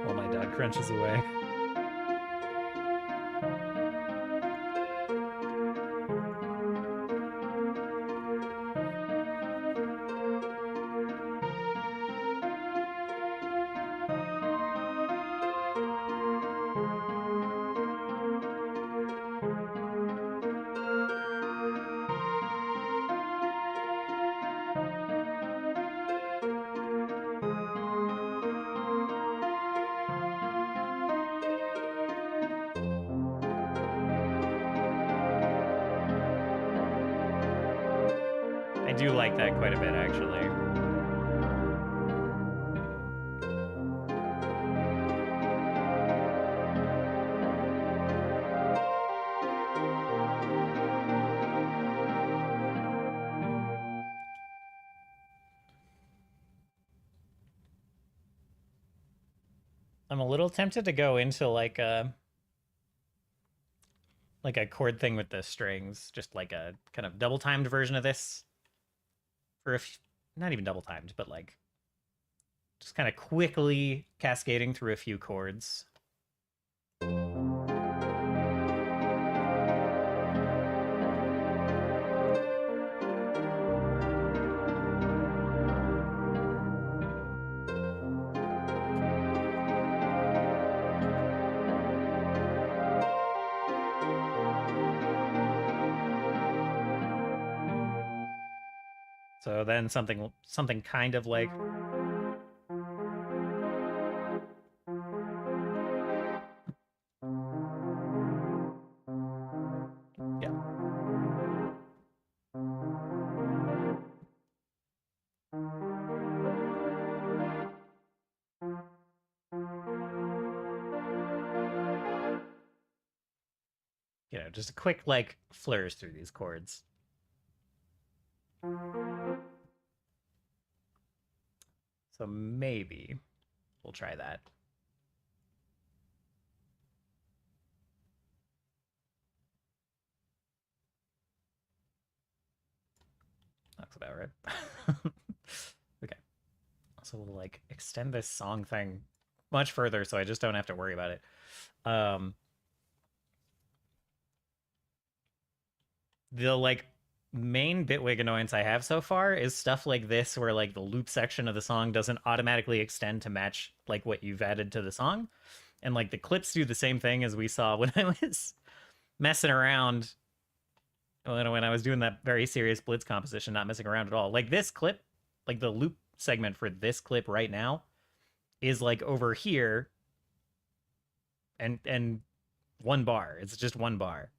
While my dog crunches away. I do like that quite a bit, actually. I'm a little tempted to go into like a chord thing with the strings, just like a kind of double timed version of this. For not even double timed, but like just kind of quickly cascading through a few chords. So then something kind of like just a quick like flourish through these chords. So maybe we'll try that. That's about right. Okay. So we'll like extend this song thing much further so I just don't have to worry about it. The like main bitwig annoyance I have so far is stuff like this where like the loop section of the song doesn't automatically extend to match like what you've added to the song. And like the clips do the same thing as we saw when I was messing around when I was doing that very serious blitz composition, not messing around at all. Like this clip, like the loop segment for this clip right now is like over here and one bar. It's just one bar.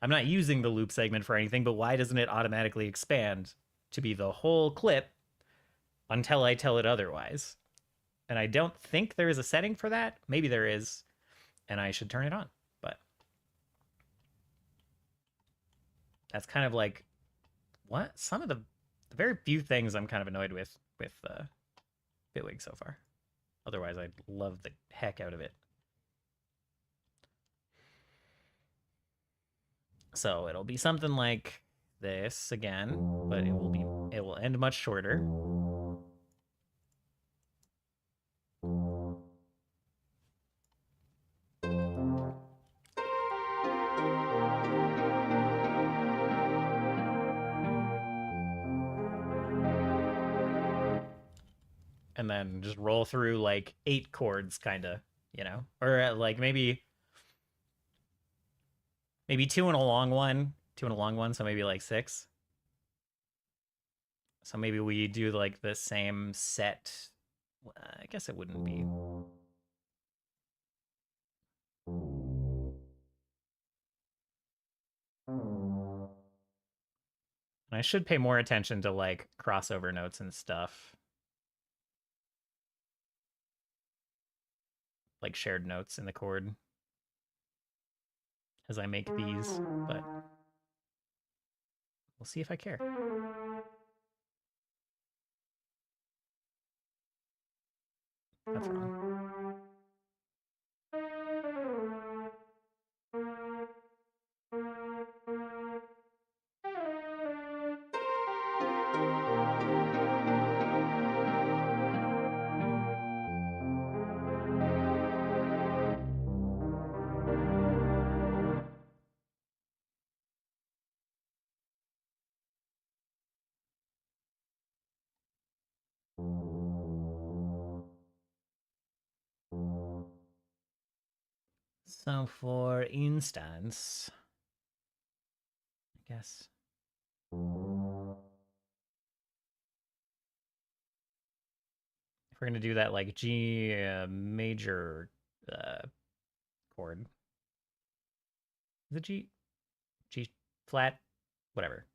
I'm not using the loop segment for anything, but why doesn't it automatically expand to be the whole clip until I tell it otherwise? And I don't think there is a setting for that. Maybe there is, and I should turn it on. But that's kind of like what some of the very few things I'm kind of annoyed with Bitwig so far. Otherwise, I love the heck out of it. So it'll be something like this again, but it will end much shorter. and then just roll through like 8 chords, kind of, you know, or like maybe 2 in a long one, 2 in a long one, so maybe like 6. So maybe we do like the same set. I guess it wouldn't be. And I should pay more attention to like crossover notes and stuff. Like shared notes in the chord as I make these, but we'll see if I care. That's wrong. So for instance, I guess if we're gonna do that like G major chord, is it G flat, whatever,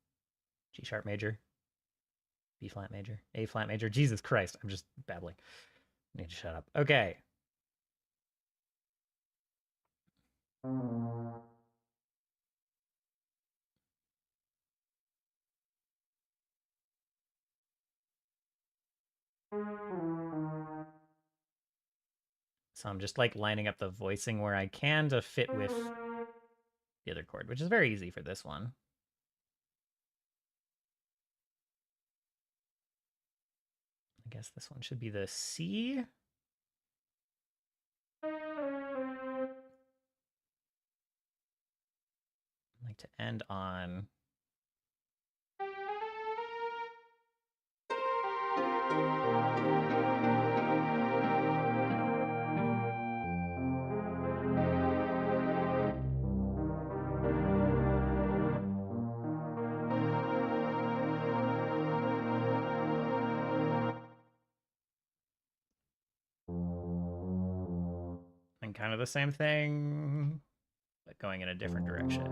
G sharp major, B flat major, A flat major. Jesus Christ, I'm just babbling. I need to shut up. Okay. So I'm just like lining up the voicing where I can to fit with the other chord, which is very easy for this one. I guess this one should be the C. I like to end on and kind of the same thing, but going in a different direction.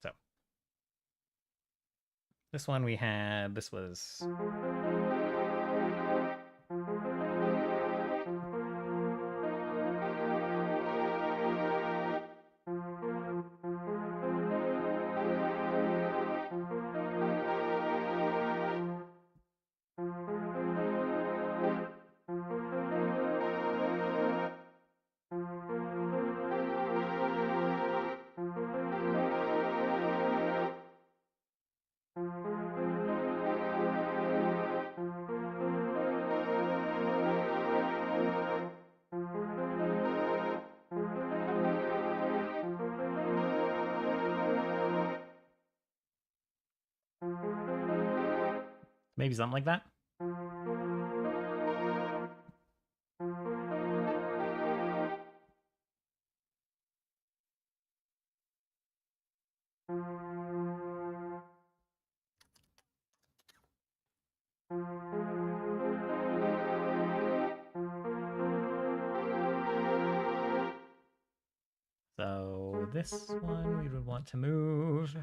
So this one we had, this was maybe something like that. So this one we would want to move.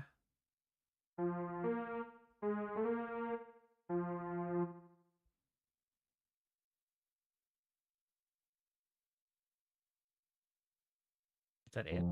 Is that it?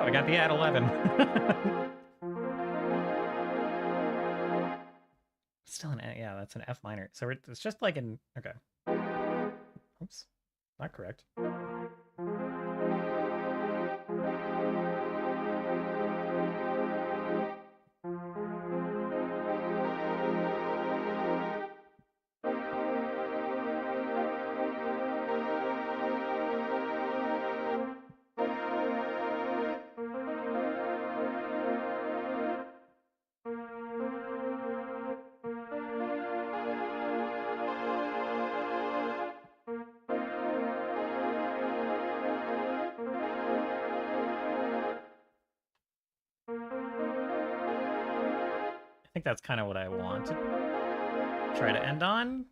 I got the at 11. Still an A, yeah, that's an F minor. So it's just like an, okay. Oops, not correct. I think that's kind of what I want to try to end on.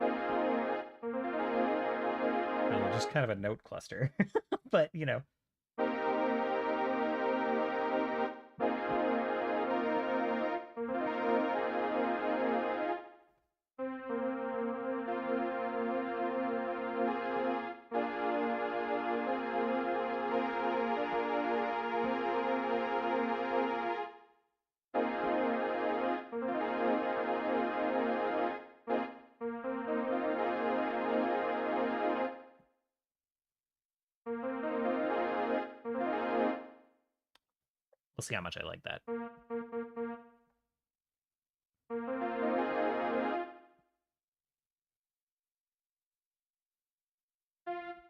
Just kind of a note cluster. But, you know. We'll see how much I like that.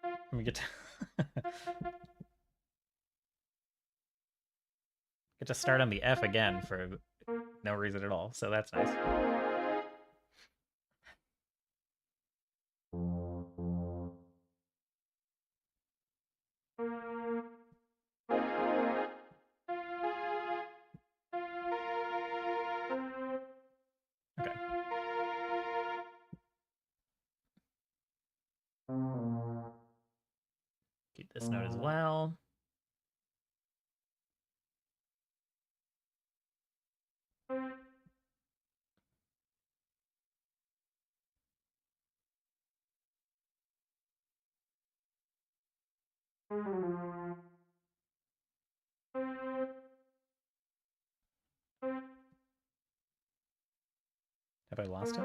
Let me get to get to start on the F again for no reason at all, so that's nice. Okay. Keep this note as well. Have I lost it?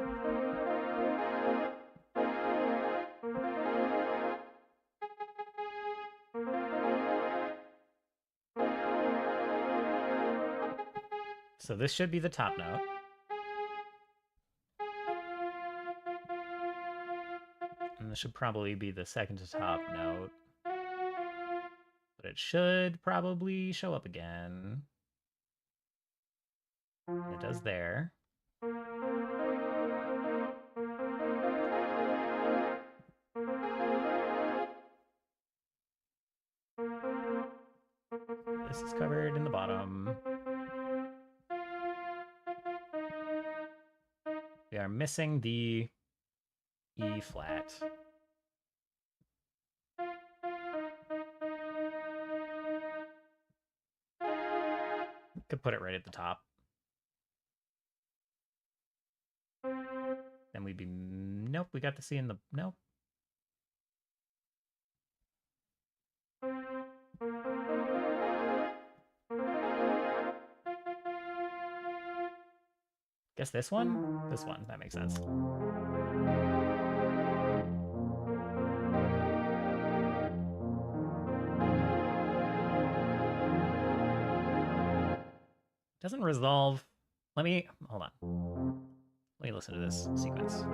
So this should be the top note. And this should probably be the second to top note. But it should probably show up again. It does there. This is covered in the bottom. We are missing the E flat. Could put it right at the top. Then we'd be, nope, we got the C in the, nope. Guess this one? This one, that makes sense. Doesn't resolve. Let me, hold on. Let me listen to this sequence.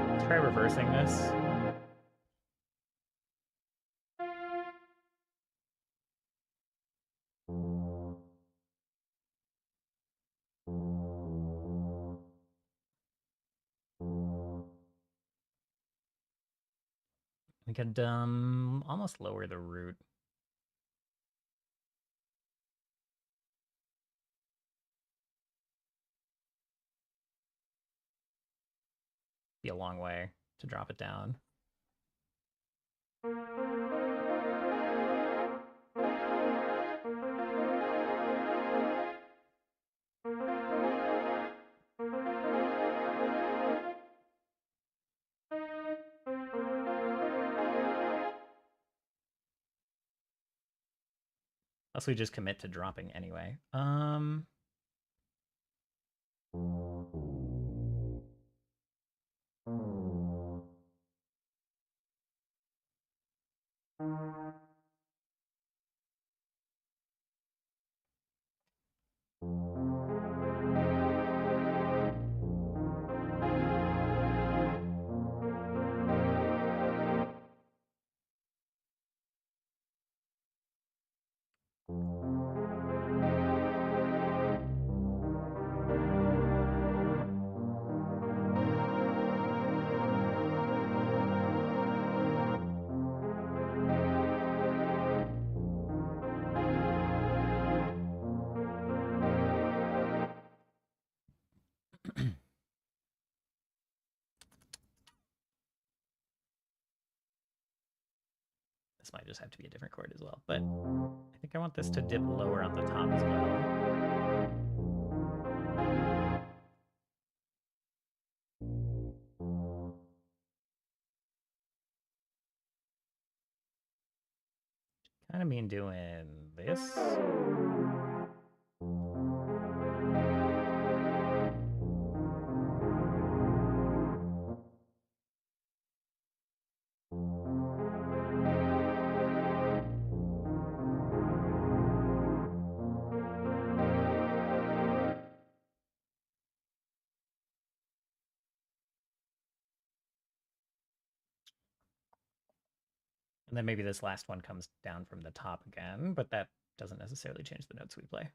Let's try reversing this. We could almost lower the root. Be a long way to drop it down. Unless we just commit to dropping anyway. This might just have to be a different chord as well, but I think I want this to dip lower on the top as well. Kind of mean doing this. And then maybe this last one comes down from the top again, but that doesn't necessarily change the notes we play.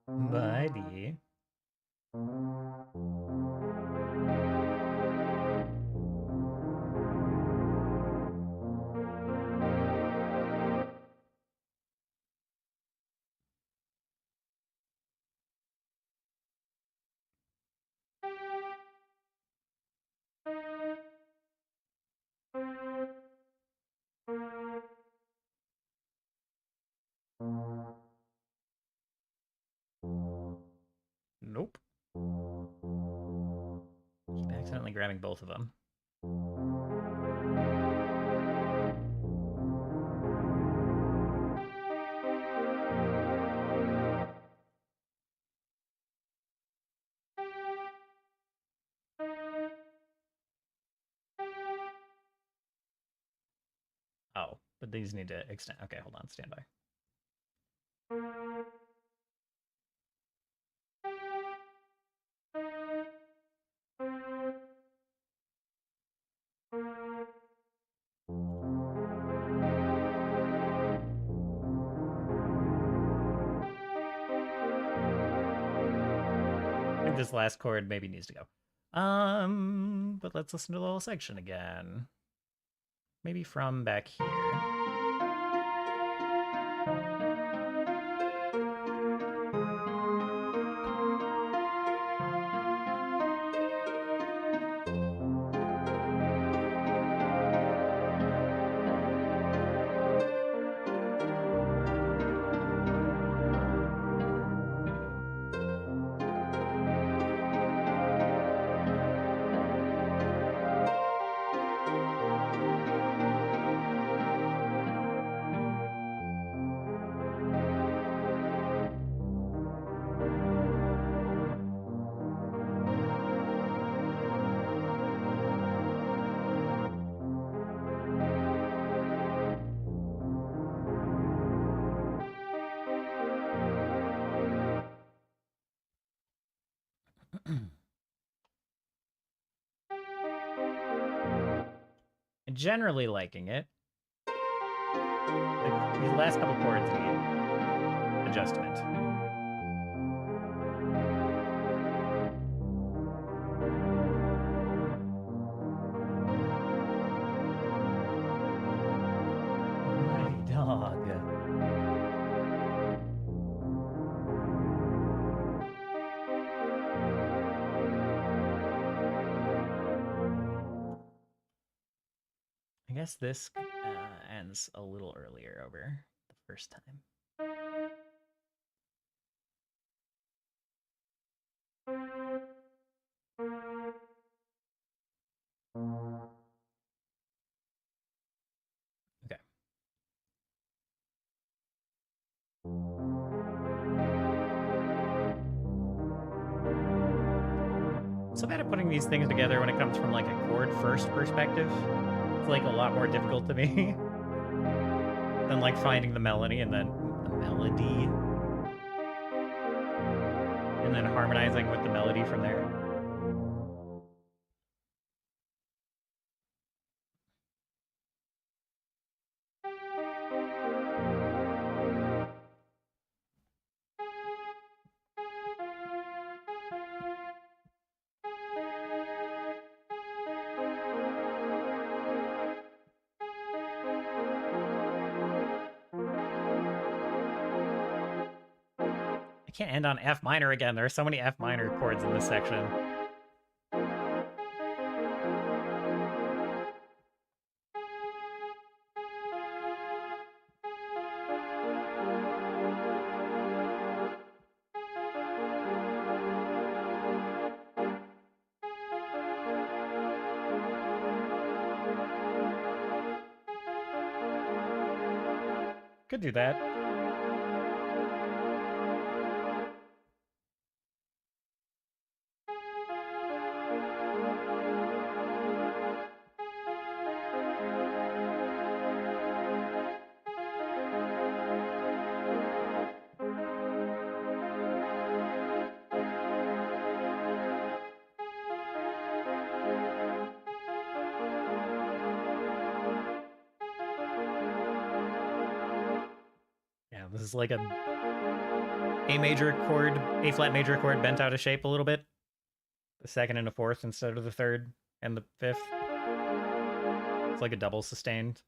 Buddy. Nope. Keep accidentally grabbing both of them. Oh, but these need to extend. Okay, hold on, stand by. I think this last chord maybe needs to go. But let's listen to the whole section again. Maybe from back here. Generally liking it. These last couple chords need adjustment. My dog. guess this ends a little earlier over the first time. Okay. I'm so bad at putting these things together when it comes from like a chord first perspective. It's like a lot more difficult to me than like finding the melody and then harmonizing with the melody from there. I can't end on F minor again. There are so many F minor chords in this section. Could do that. Yeah, this is like a A flat major chord bent out of shape a little bit. The second and a fourth instead of the third and the fifth. It's like a double sustained.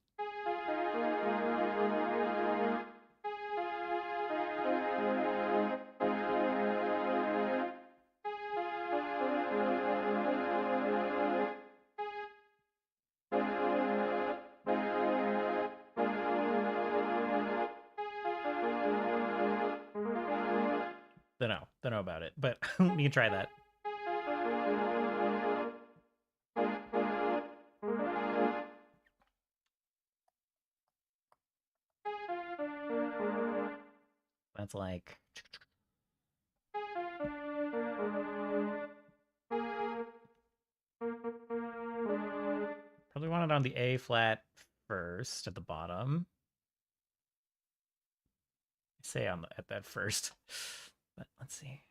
Don't know about it, but you can try that. That's like... Probably want it on the A flat first at the bottom. Say at that first, but let's see.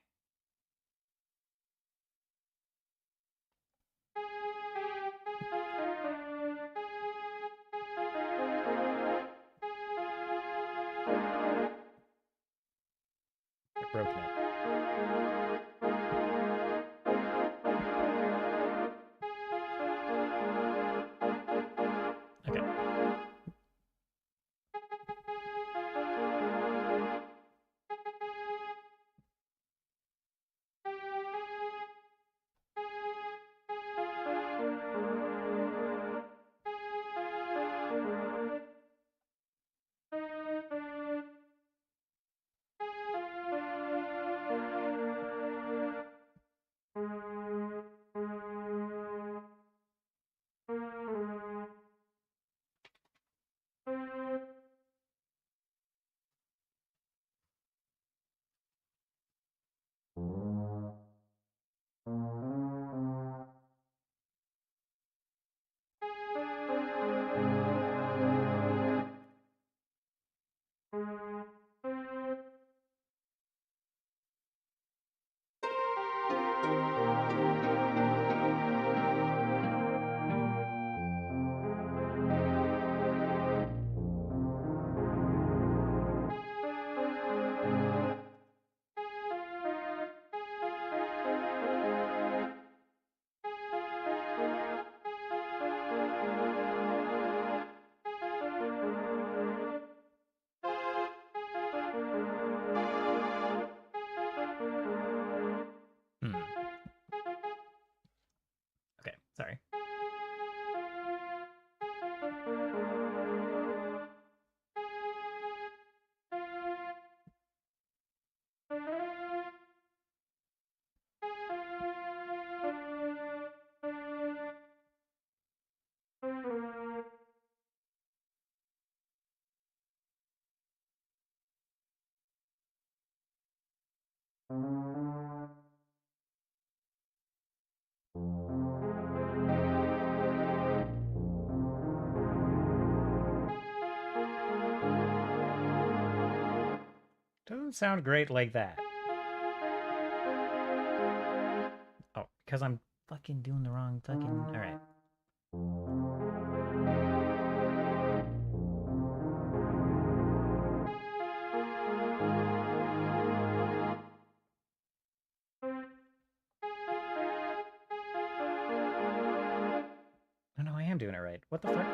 I've broken it. Okay. Okay, sorry. doesn't sound great like that. Oh, because I'm fucking doing the wrong fucking... Alright. No, I am doing it right. What the fuck?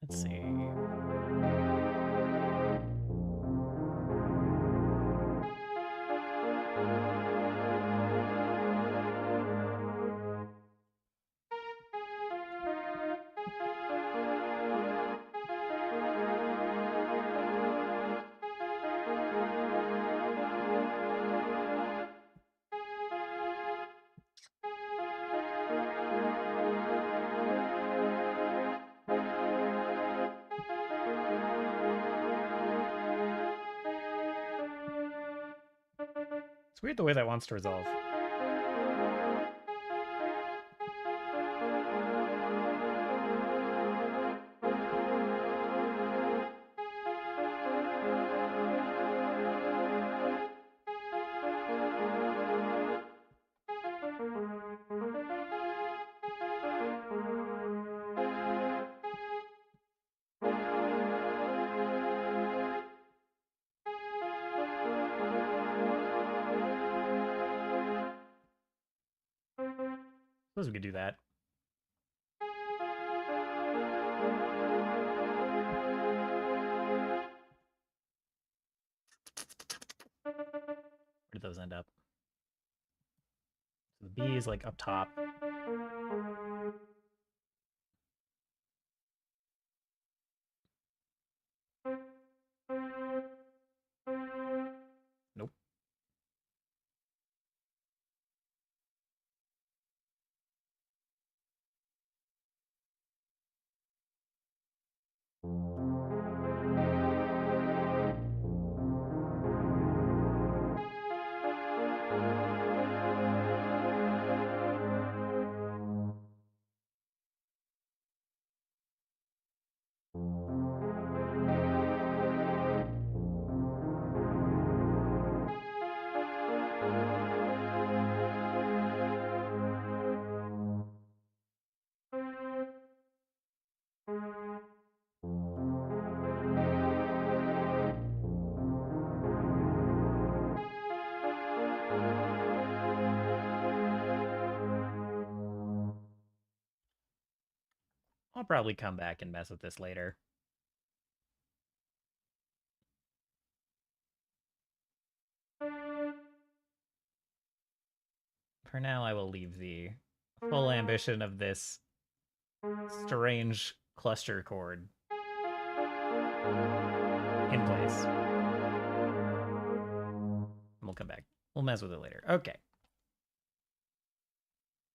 Let's see. It's weird the way that wants to resolve. Suppose we could do that. Where did those end up? So the B is like up top. Nope. I'll probably come back and mess with this later. For now, I will leave the full ambition of this strange cluster chord in place. And we'll come back. We'll mess with it later. Okay.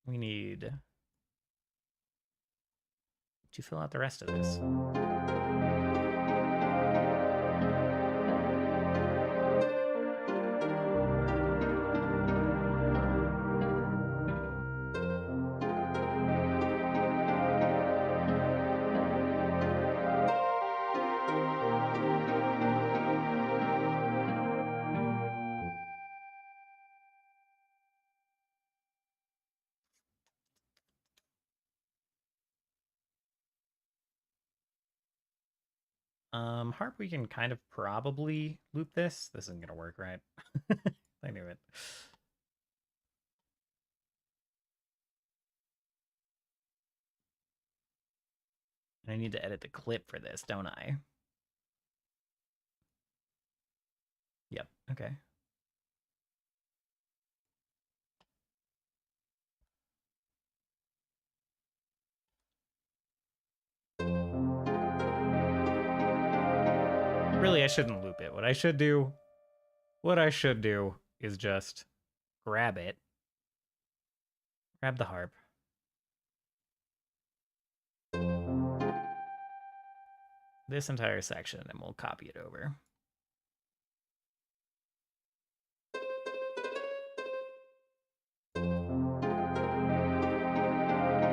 We need to fill out the rest of this. Harp, we can kind of probably loop this. This isn't gonna work, right? I knew it. I need to edit the clip for this, don't I? Yep, okay. Really, I shouldn't loop it. What I should do is just grab it. Grab the harp. This entire section, and we'll copy it over.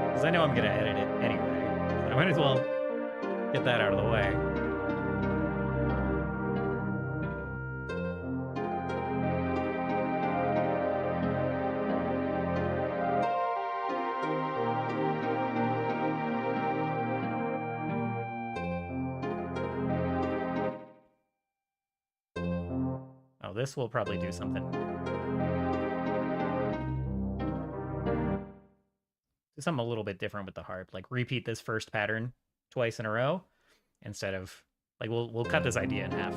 Because I know I'm gonna edit it anyway. So I might as well get that out of the way. Oh, this will probably do something. Do something a little bit different with the harp. Like repeat this first pattern twice in a row instead of like we'll cut this idea in half.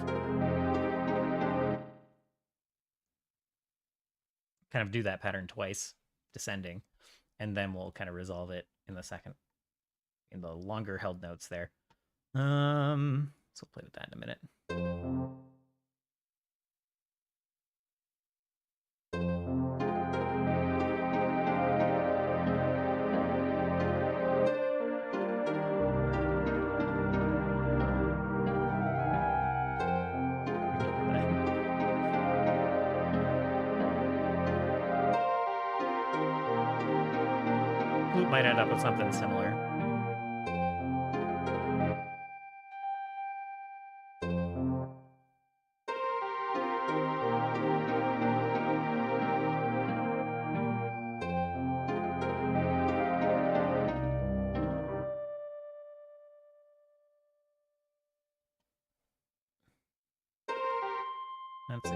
Kind of do that pattern twice, descending, and then we'll kind of resolve it in the second, in the longer held notes there. So we'll play with that in a minute. Flute might end up with something similar. Let's see.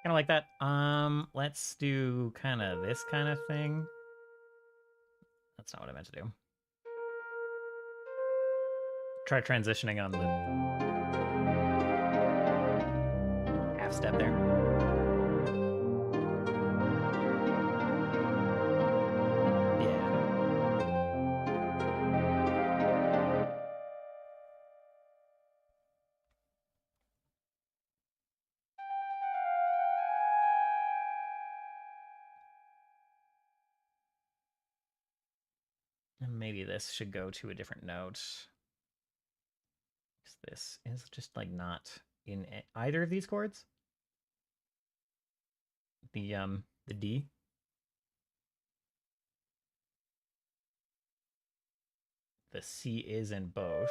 Kind of like that. Let's do kind of this kind of thing. That's not what I meant to do. Try transitioning on the half step there. Yeah. And maybe this should go to a different note. This is just like not in either of these chords. The D. The C is in both.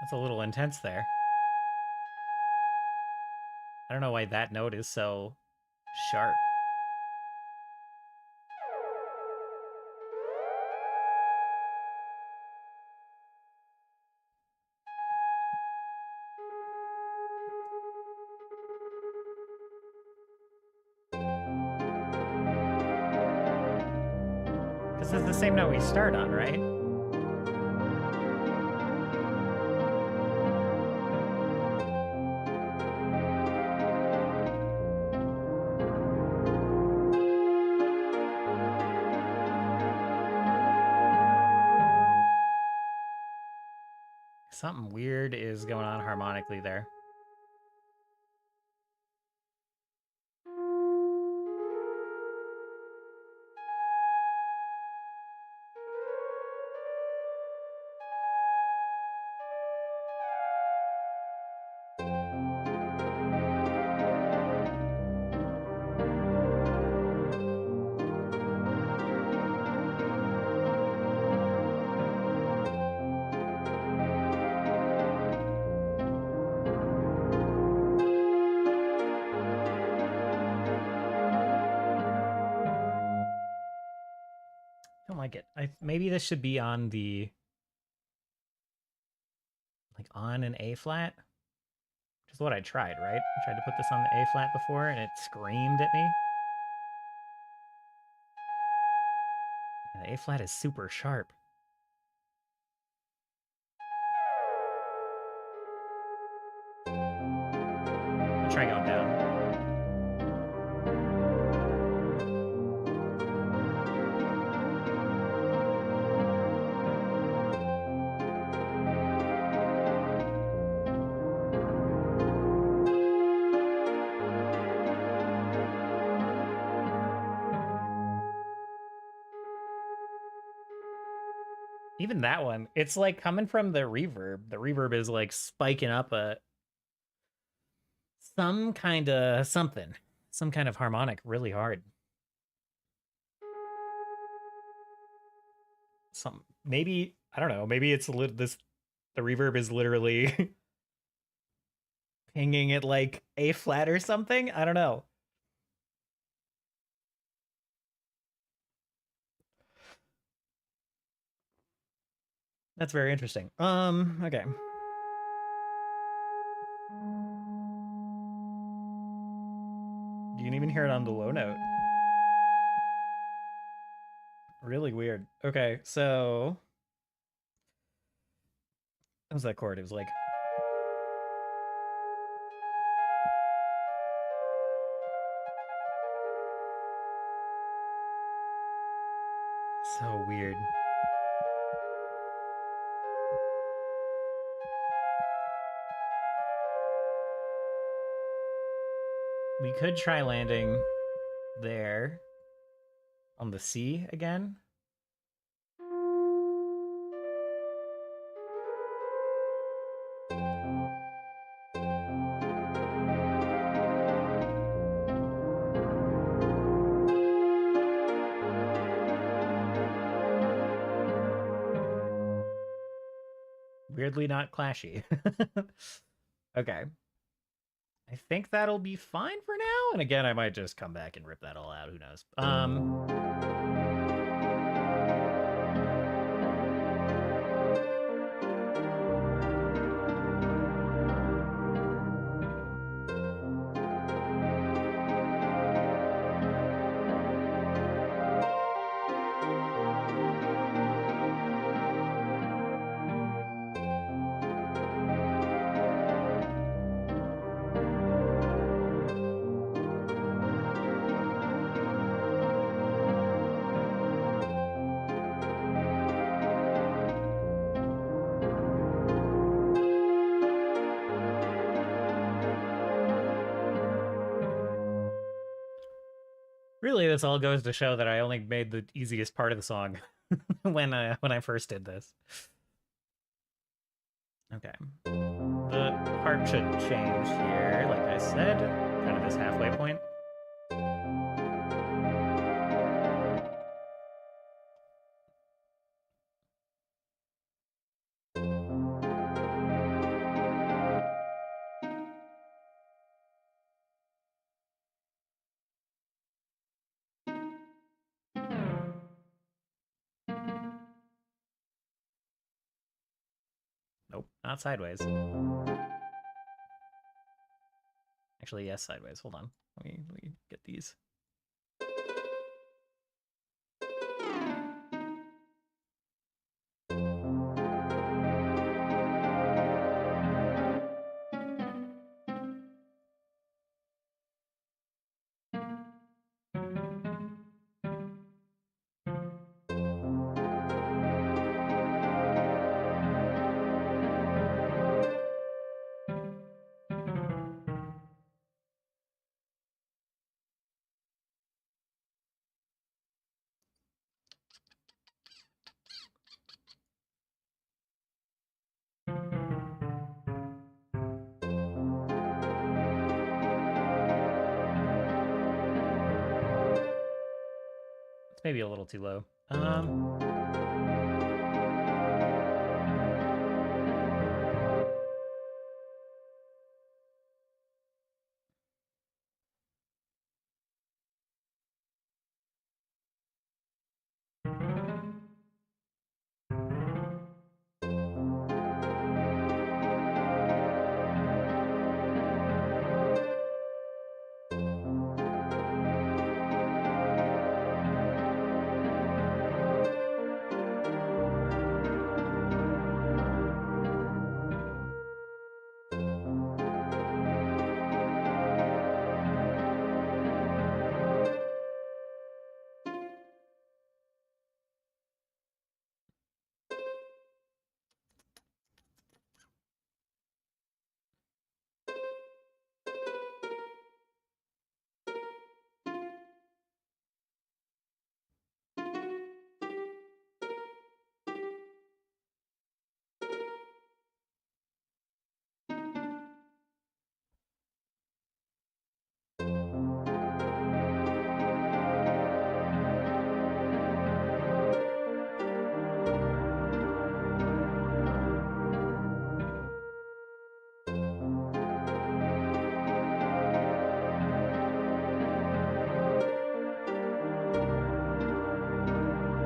That's a little intense there. I don't know why that note is so sharp. This is the same note we start on, right? Something weird is going on harmonically there. I don't like it. Maybe this should be on the on an A flat, which is what I tried, right? I tried to put this on the A flat before and it screamed at me. Yeah, the A flat is super sharp. I'll try going down. Even that one, it's like coming from the reverb. The reverb is like spiking up some kind of something, some kind of harmonic really hard. Maybe I don't know. Maybe it's the reverb is literally pinging it like A flat or something. I don't know. That's very interesting. Okay. You can even hear it on the low note. Really weird. Okay, so what was that chord? It was like so weird. We could try landing there on the C again. Weirdly not clashy. Okay. I think that'll be fine for now. And again, I might just come back and rip that all out. Who knows? Really, this all goes to show that I only made the easiest part of the song when I first did this. Okay. The part should change here, like I said, kind of this halfway point. Nope, not sideways. Actually, yes, sideways. Hold on. Let me get these. It's maybe a little too low.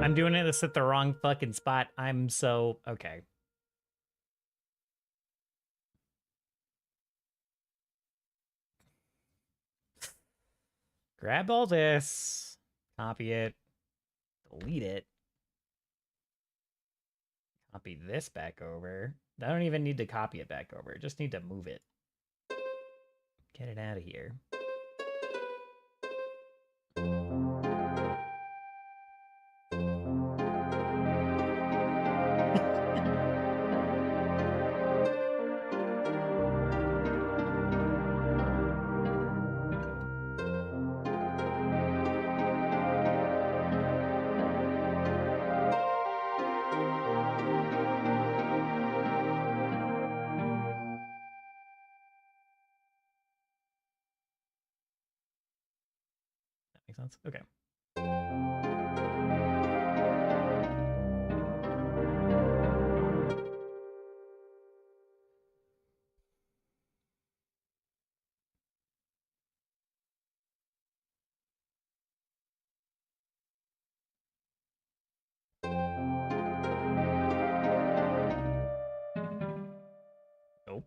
I'm doing this at the wrong fucking spot. I'm so... Okay. Grab all this. Copy it. Delete it. Copy this back over. I don't even need to copy it back over. Just need to move it. Get it out of here. That makes sense. Okay. Nope.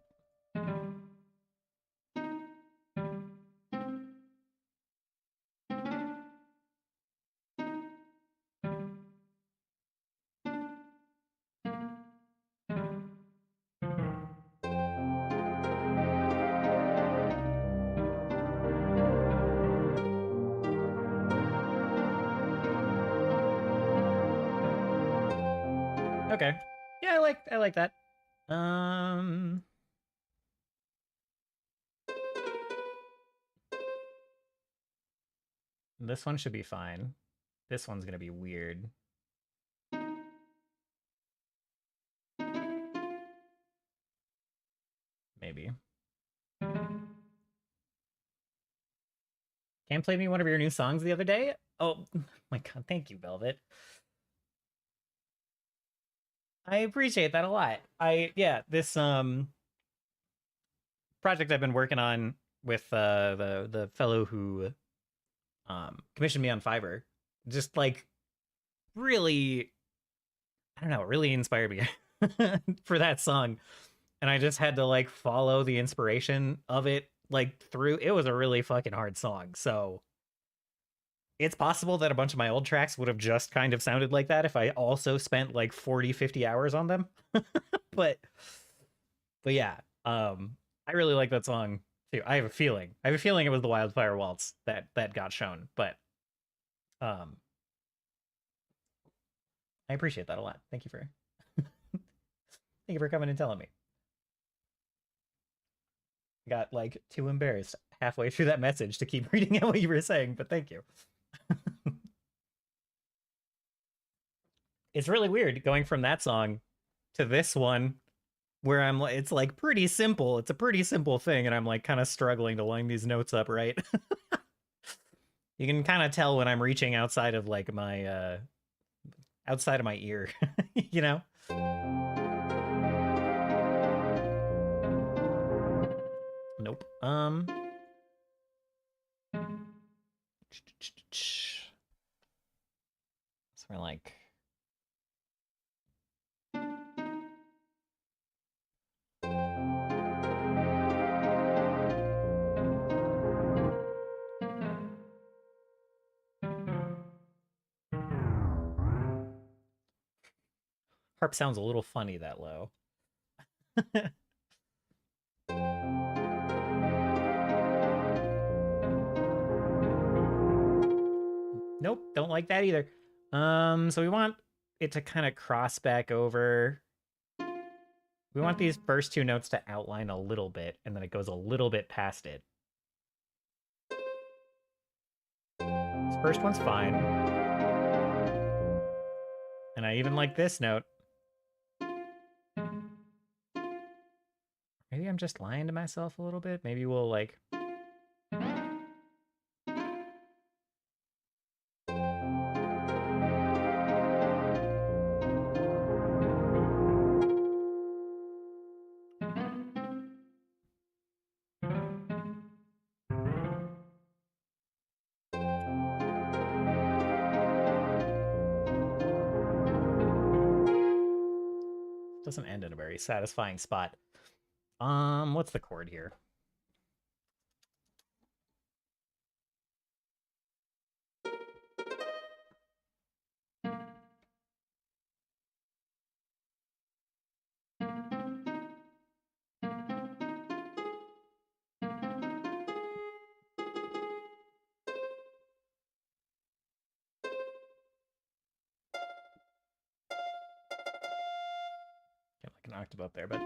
Okay. Yeah, I like that. This one should be fine. This one's gonna be weird. Maybe. Cam played me one of your new songs the other day. Oh my god, thank you, Velvet. I appreciate that a lot. This project I've been working on with the fellow who commissioned me on Fiverr, just like really, I don't know, really inspired me. for that song. And I just had to like follow the inspiration of it like through. It was a really fucking hard song. So it's possible that a bunch of my old tracks would have just kind of sounded like that if I also spent like 40, 50 hours on them. but yeah, I really like that song too. I have a feeling it was the Wildfire Waltz that got shown, but um I appreciate that a lot. Thank you for thank you for coming and telling me. I got like too embarrassed halfway through that message to keep reading out what you were saying, but thank you. It's really weird going from that song to this one where I'm like, it's like pretty simple. It's a pretty simple thing, and I'm like kind of struggling to line these notes up right. You can kind of tell when I'm reaching outside of like my outside of my ear, you know? Nope. So we're like harp sounds a little funny that low. Nope, don't like that either. So we want it to kind of cross back over. We want these first two notes to outline a little bit, and then it goes a little bit past it. This first one's fine. And I even like this note. Maybe I'm just lying to myself a little bit. Maybe we'll like... Doesn't end in a very satisfying spot. What's the chord here? Get like an octave up there, but...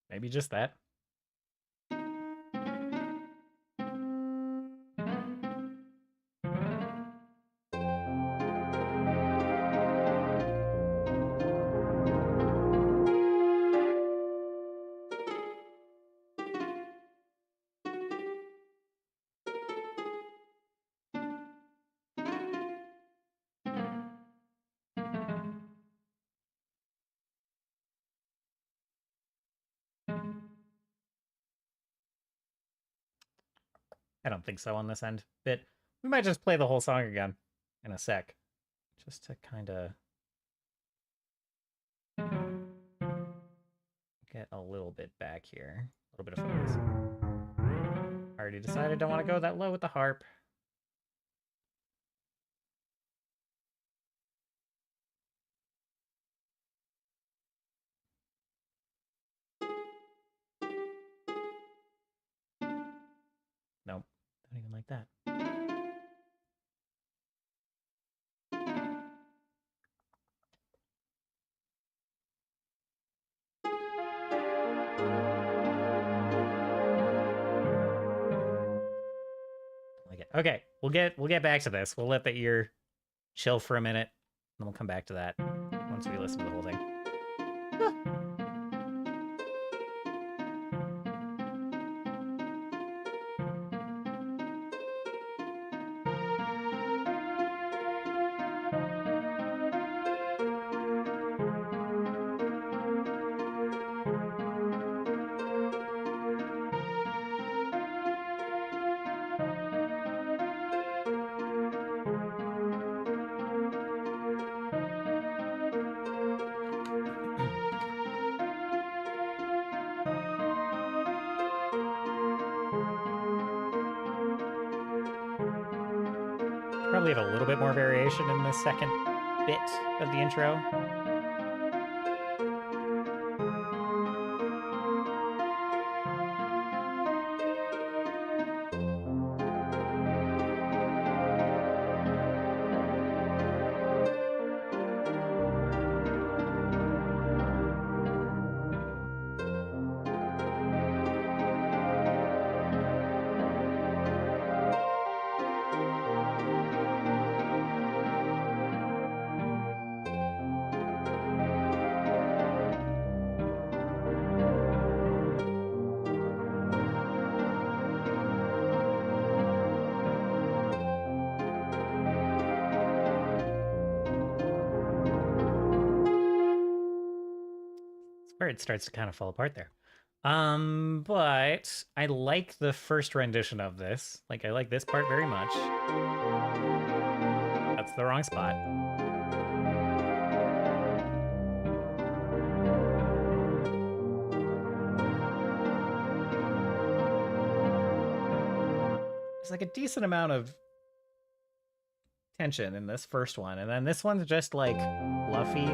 Maybe just that. I don't think so on this end. But we might just play the whole song again in a sec. Just to kind of get a little bit back here. A little bit of focus. I already decided I don't want to go that low with the harp. Nope, don't even like that. Like it. Okay, we'll get back to this. We'll let the ear chill for a minute, and we'll come back to that once we listen to the whole thing. probably have a little bit more variation in the second bit of the intro. Where it starts to kind of fall apart there. But I like the first rendition of this. Like, I like this part very much. That's the wrong spot. There's like a decent amount of tension in this first one, and then this one's just like fluffy.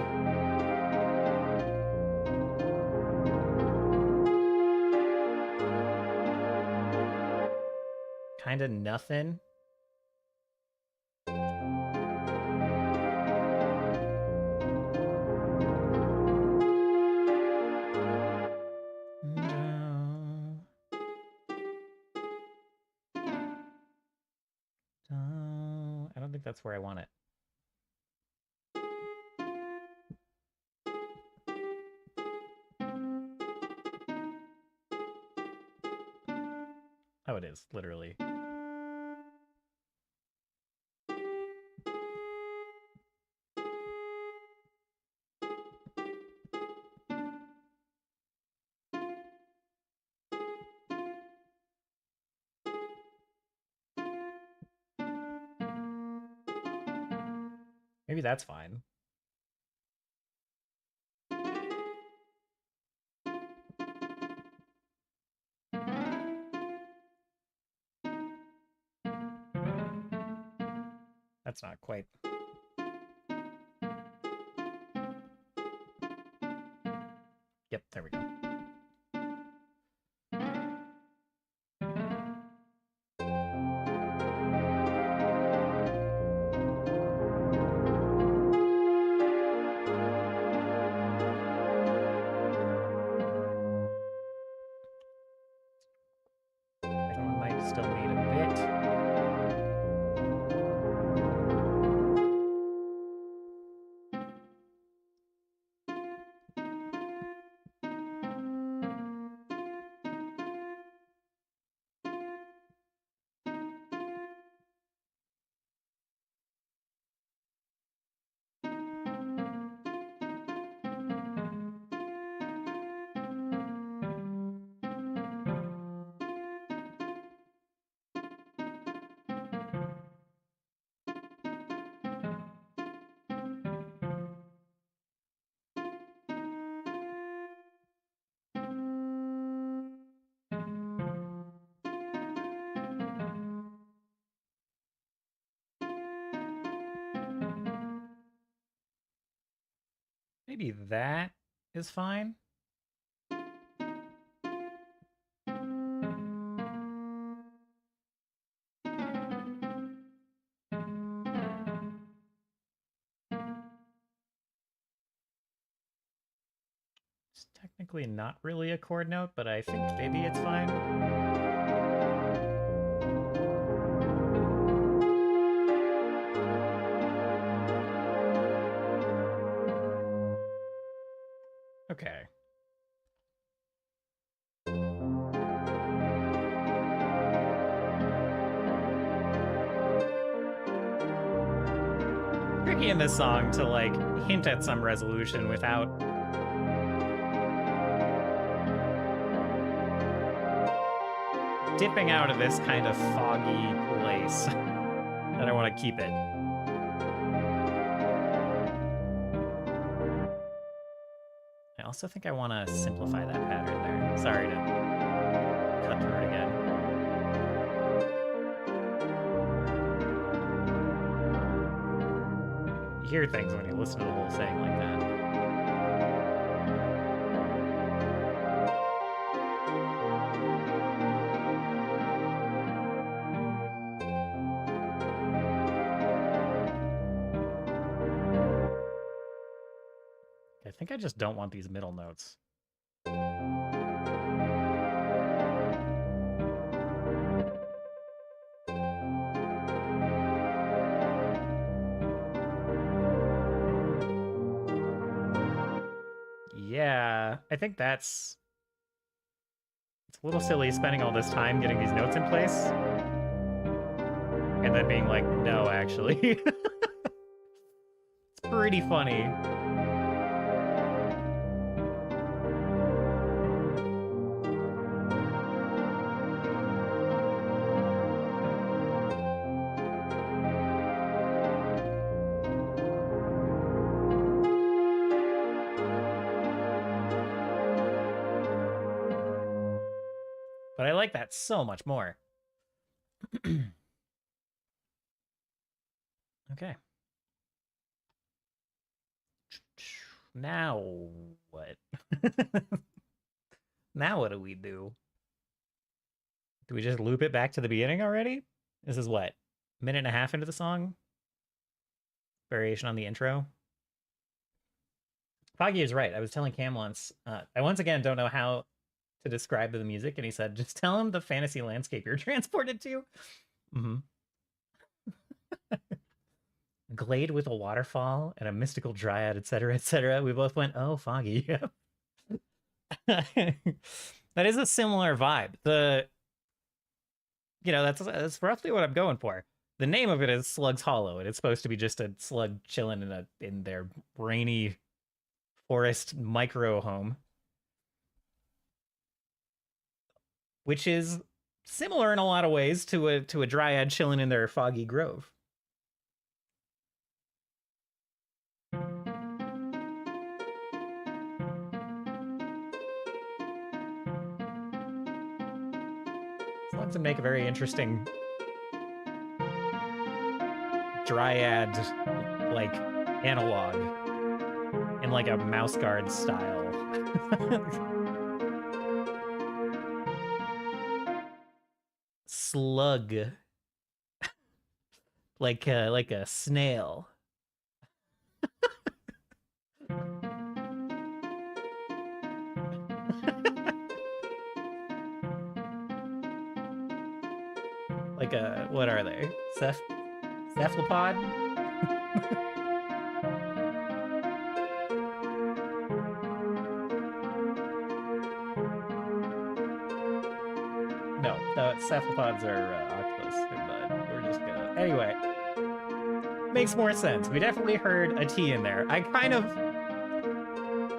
Kind of nothing. I don't think that's where I want it. Oh, it is, literally. Maybe that's fine. That's not quite. Yep, there we go. Still need a bit. Maybe that is fine. It's technically not really a chord note, but I think maybe it's fine. Okay. Tricky in this song to like hint at some resolution without dipping out of this kind of foggy place that I want to keep it. I also think I want to simplify that pattern there. Sorry to cut through it again. hear things when you listen to the whole thing like that. I think I just don't want these middle notes. Yeah, I think it's a little silly spending all this time getting these notes in place and then being like, no, actually. It's pretty funny. But I like that so much more. Okay. Now what? Now what do we do? Do we just loop it back to the beginning already? This is what? A minute and a half into the song? Variation on the intro? Foggy is right. I was telling Cam once, I once again don't know how to describe the music, and he said, just tell him the fantasy landscape you're transported to. Mm-hmm. Glade with a waterfall and a mystical dryad, etc., etc. We both went, oh, Foggy. Yep. That is a similar vibe. That's roughly what I'm going for. The name of it is Slug's Hollow, and it's supposed to be just a slug chilling in their rainy forest micro home, which is similar in a lot of ways to a dryad chilling in their foggy grove. Slugs would make a very interesting dryad like analog in like a mouse guard style. Slug. like a snail. Like a, what are they? Cephalopod? No, cephalopods are octopus. But we're just gonna... Anyway. Makes more sense. We definitely heard a T in there. I kind of...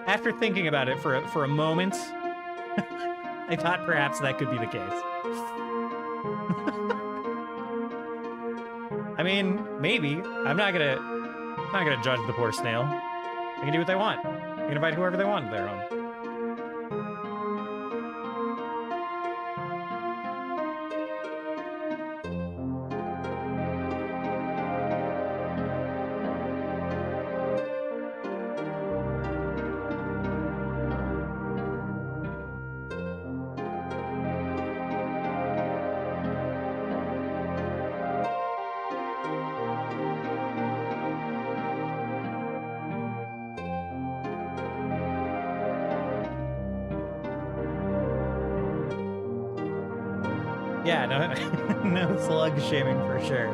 After thinking about it for a moment, I thought perhaps that could be the case. I mean, maybe. I'm not gonna judge the poor snail. They can do what they want. They can invite whoever they want to their home. Yeah, no slug shaming for sure.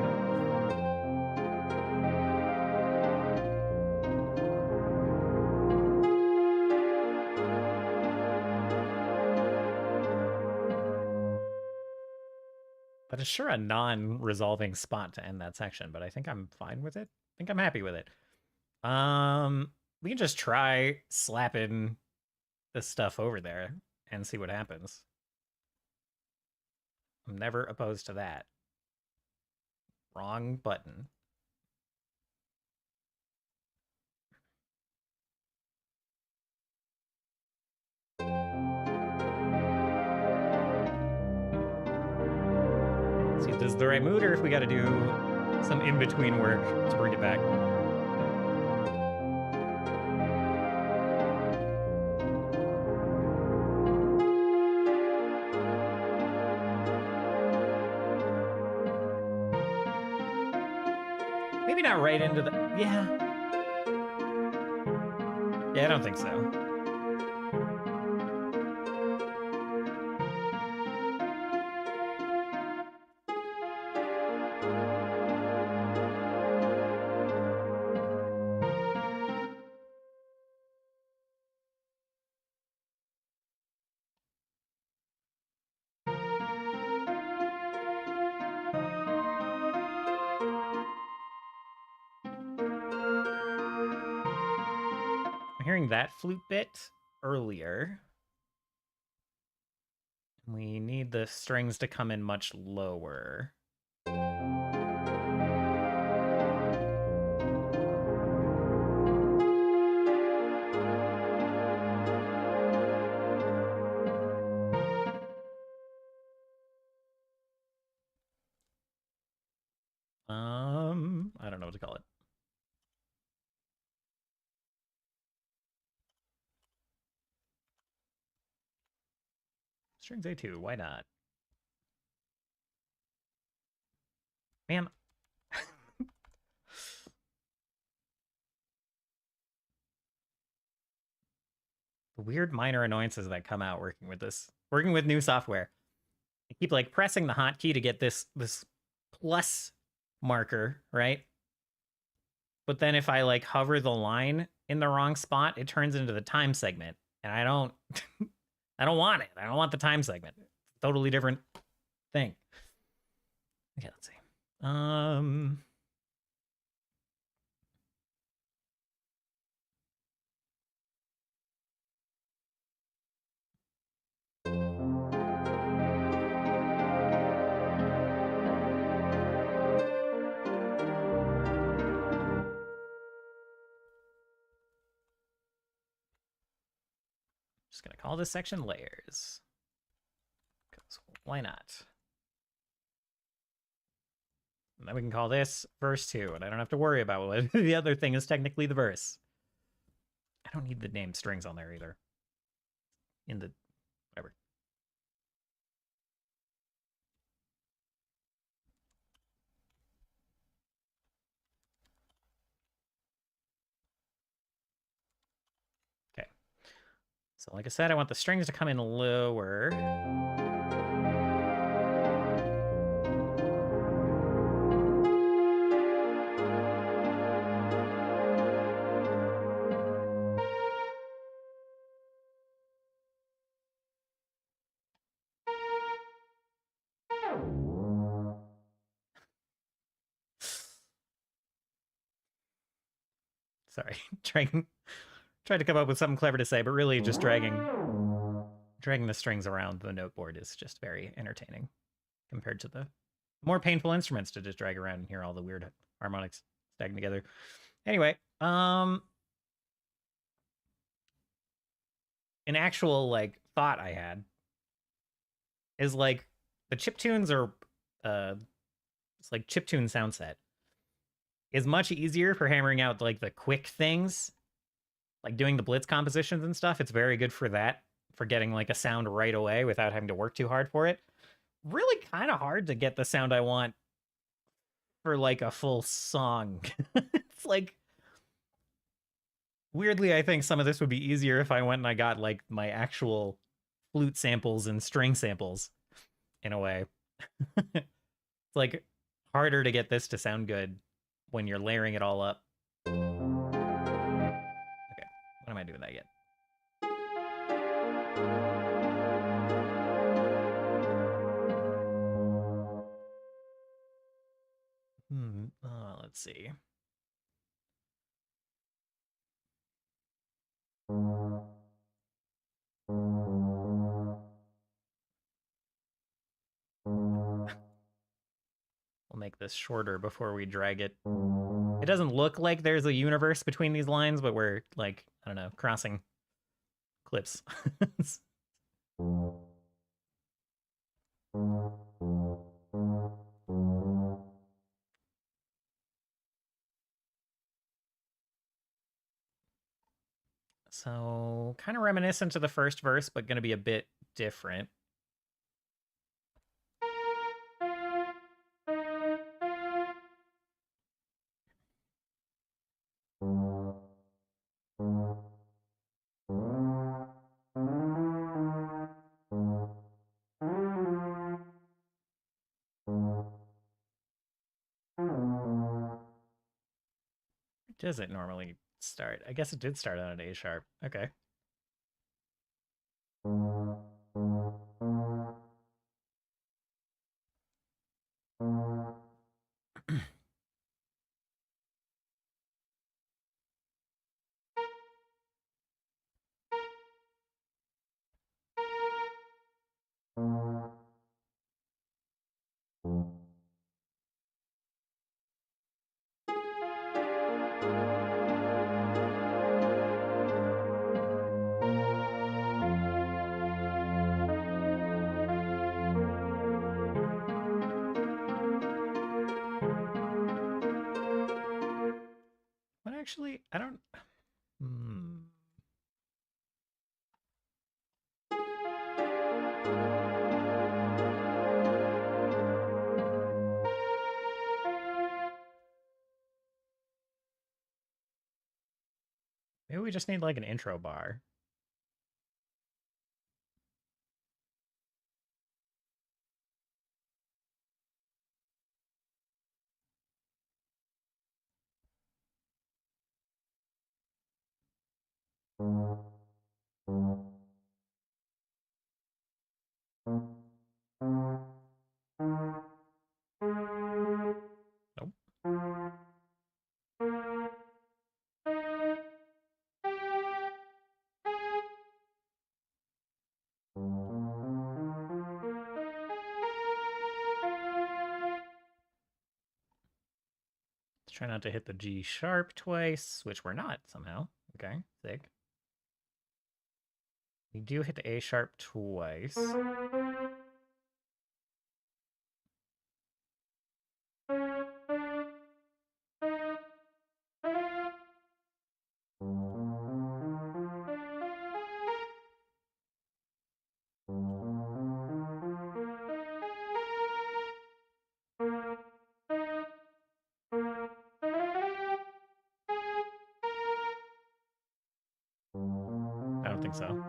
But it's sure a non-resolving spot to end that section, but I think I'm fine with it. I think I'm happy with it. We can just try slapping this stuff over there and see what happens. I'm never opposed to that. Wrong button. See if this is the right mood or if we gotta do some in-between work to bring it back. Maybe not right into the... Yeah. Yeah, I don't think so. I'm hearing that flute bit earlier. We need the strings to come in much lower. I don't know what to call it. Strings A2, why not? Man. The weird minor annoyances that come out working with new software. I keep like pressing the hotkey to get this plus marker, right? But then if I like hover the line in the wrong spot, it turns into the time segment. And I don't I don't want it. I don't want the time segment. It's a totally different thing. Okay, let's see. Just gonna call this section layers. Because why not? And then we can call this verse 2, and I don't have to worry about what the other thing is technically the verse. I don't need the name strings on there either. In the whatever. Okay. So like I said, I want the strings to come in lower. Sorry, trying to come up with something clever to say, but really just dragging the strings around the note board is just very entertaining compared to the more painful instruments to just drag around and hear all the weird harmonics stacking together. Anyway, an actual like thought I had is like the chiptunes are it's like chiptune sound set is much easier for hammering out like the quick things, like doing the blitz compositions and stuff. It's very good for that, for getting like a sound right away without having to work too hard for it. Really kind of hard to get the sound I want for like a full song. It's like, weirdly, I think some of this would be easier if I went and I got like my actual flute samples and string samples in a way. It's like harder to get this to sound good when you're layering it all up. Okay, what am I doing that yet? Let's see. We'll make this shorter before we drag it. It doesn't look like there's a universe between these lines, but we're like, I don't know, crossing clips. So kind of reminiscent to the first verse, but going to be a bit different. Does it normally start? I guess it did start on an A sharp. Okay. But actually, I don't. Maybe we just need like an intro bar. Nope. Let's try not to hit the G sharp twice, which we're not somehow. Okay, sick. We do hit the A sharp twice. I don't think so.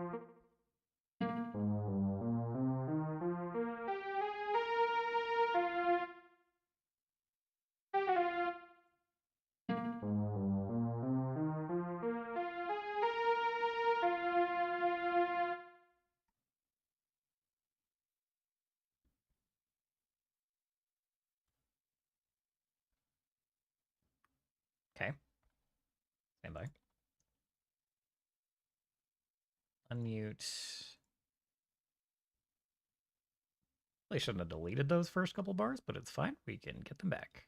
Okay. Stand by. Unmute. They shouldn't have deleted those first couple bars, but it's fine. We can get them back.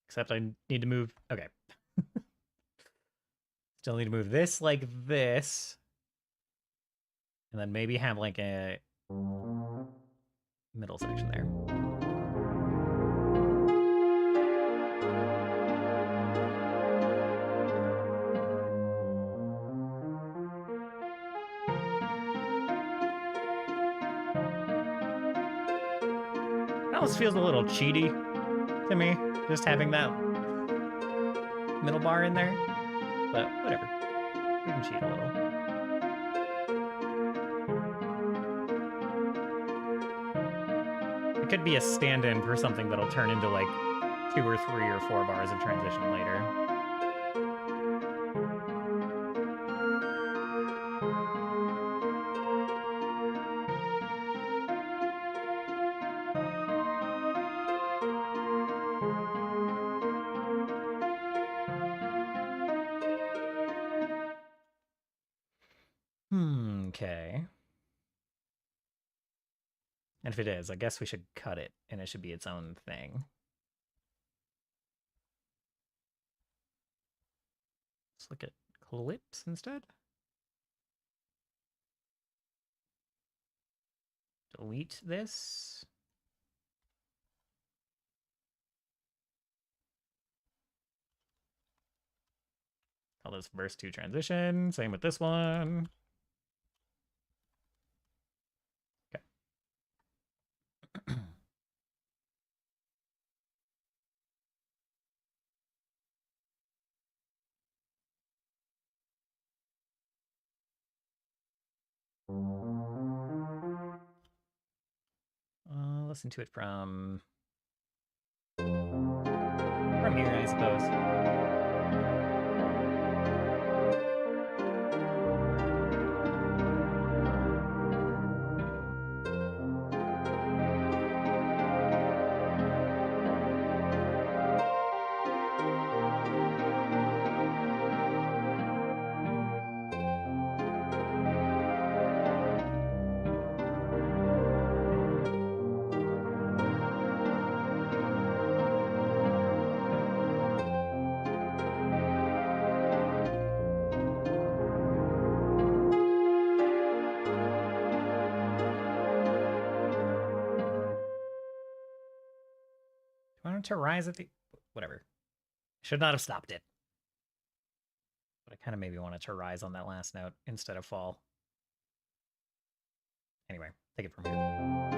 Except I need to move. Okay. Still need to move this like this. And then maybe have like a middle section there. It almost feels a little cheaty to me, just having that middle bar in there. But whatever. We can cheat a little. It could be a stand-in for something that'll turn into like 2 or 3 or 4 bars of transition later. Okay. And if it is, I guess we should cut it, and it should be its own thing. Let's look at clips instead. Delete this. Call this verse 2 transition. Same with this one. Okay. Listen to it from here, I suppose. I wanted to rise at the... Whatever. Should not have stopped it. But I kind of maybe wanted to rise on that last note instead of fall. Anyway, take it from here.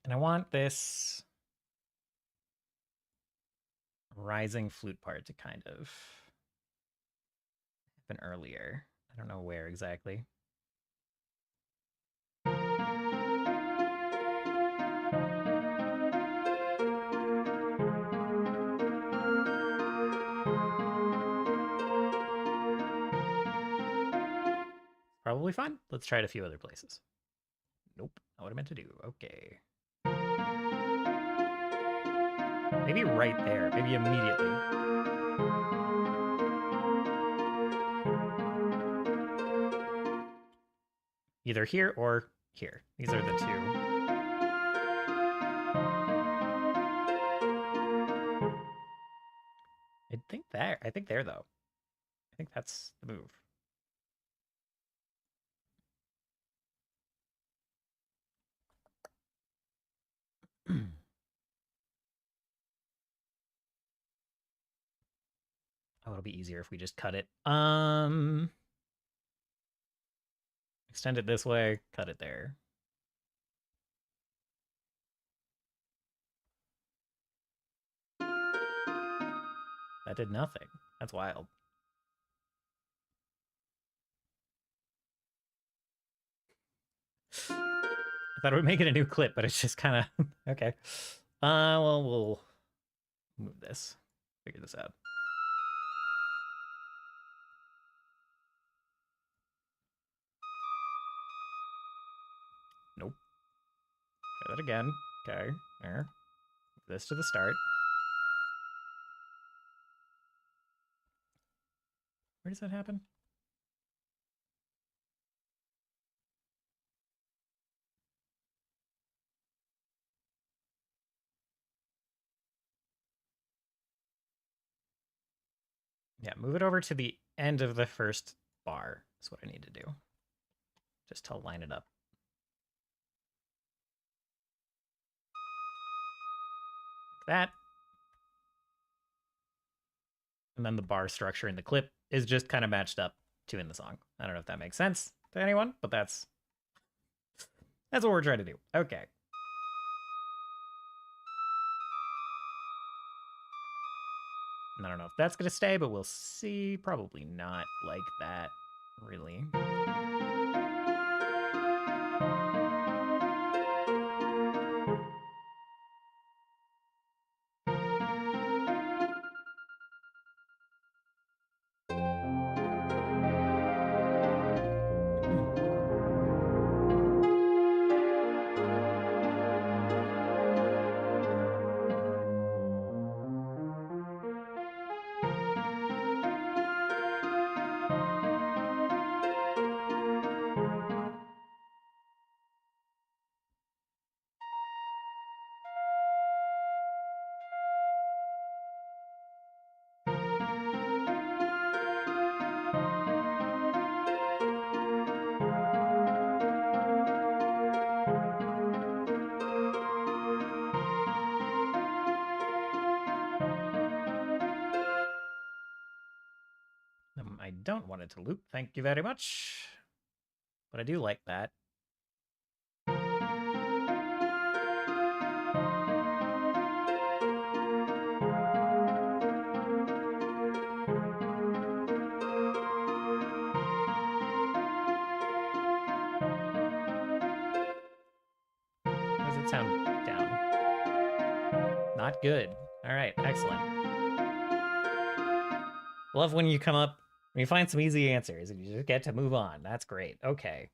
And I want this rising flute part to kind of happen earlier. I don't know where exactly. Probably fine. Let's try it a few other places. Nope, not what I meant to do. Okay. Maybe right there. Maybe immediately. Either here or here. These are the two. I think there though. I think that's the move. Oh, it'll be easier if we just cut it. Extend it this way, cut it there. That did nothing. That's wild. I thought it would make it a new clip, but it's just kind of... okay. Well, we'll move this. Figure this out. Nope. Try that again. Okay. There. Move this to the start. Where does that happen? Yeah, move it over to the end of the first bar. That's what I need to do. Just to line it up. Like that. And then the bar structure in the clip is just kind of matched up to in the song. I don't know if that makes sense to anyone, but that's what we're trying to do. Okay. And I don't know if that's going to stay, but we'll see. Probably not like that, really. don't want it to loop. Thank you very much. But I do like that. How does it sound down? Not good. All right, excellent. Love when you come up, when you find some easy answers and you just get to move on. That's great. Okay.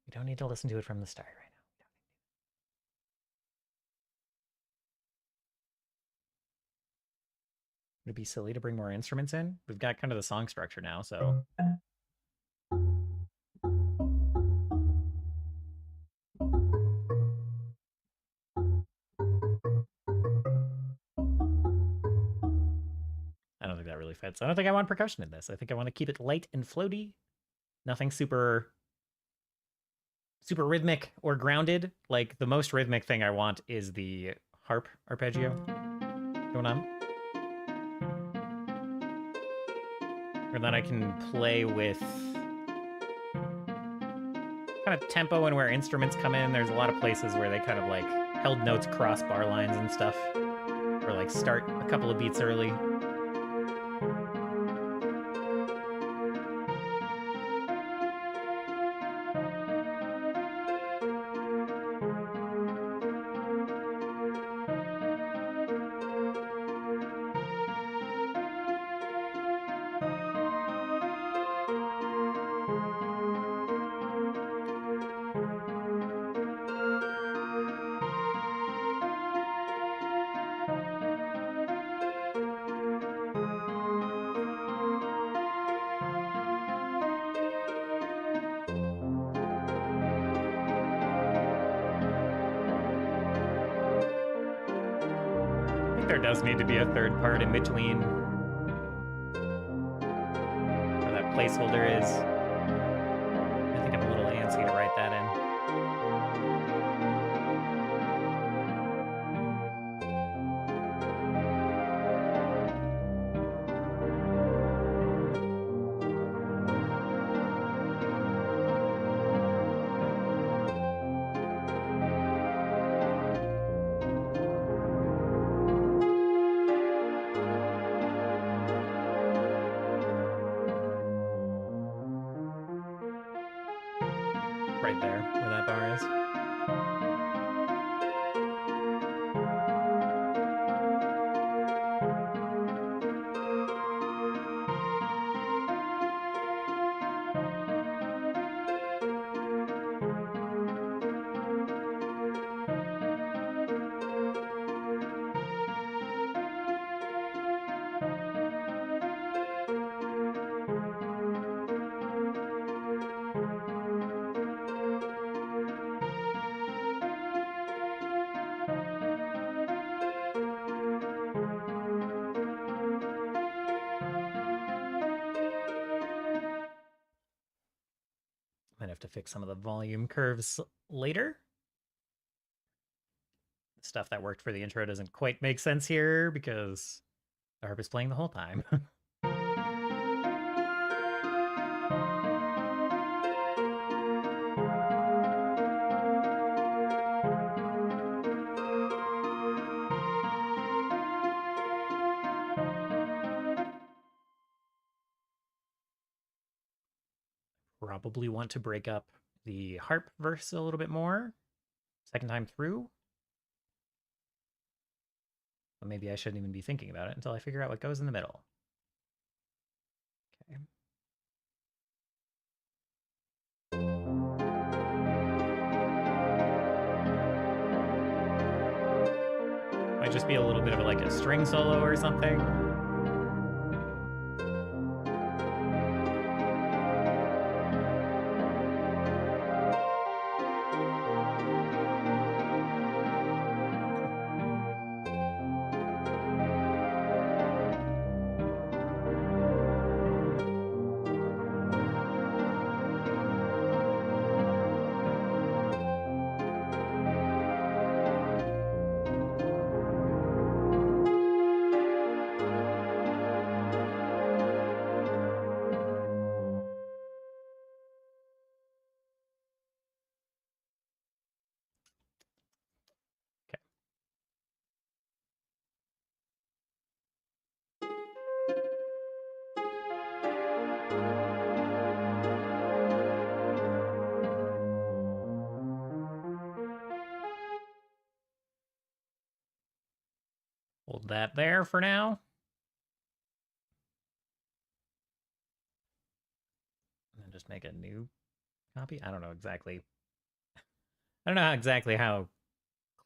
You don't need to listen to it from the start right now. Would it be silly to bring more instruments in? We've got kind of the song structure now, so. I don't think that really fits. I don't think I want percussion in this. I think I want to keep it light and floaty. Nothing super rhythmic or grounded. Like, the most rhythmic thing I want is the harp arpeggio going on. Or then I can play with kind of tempo and where instruments come in. There's a lot of places where they kind of like held notes cross bar lines and stuff. Or like start a couple of beats early. There does need to be a third part in between where that placeholder is. I think I'm a little antsy to write that in. Right there, where that bar is. Might have to fix some of the volume curves later. The stuff that worked for the intro doesn't quite make sense here because the harp is playing the whole time. Probably want to break up the harp verse a little bit more second time through. But maybe I shouldn't even be thinking about it until I figure out what goes in the middle. Okay. Might just be a little bit of like a string solo or something. Hold that there for now. And then just make a new copy. I don't know exactly. I don't know exactly how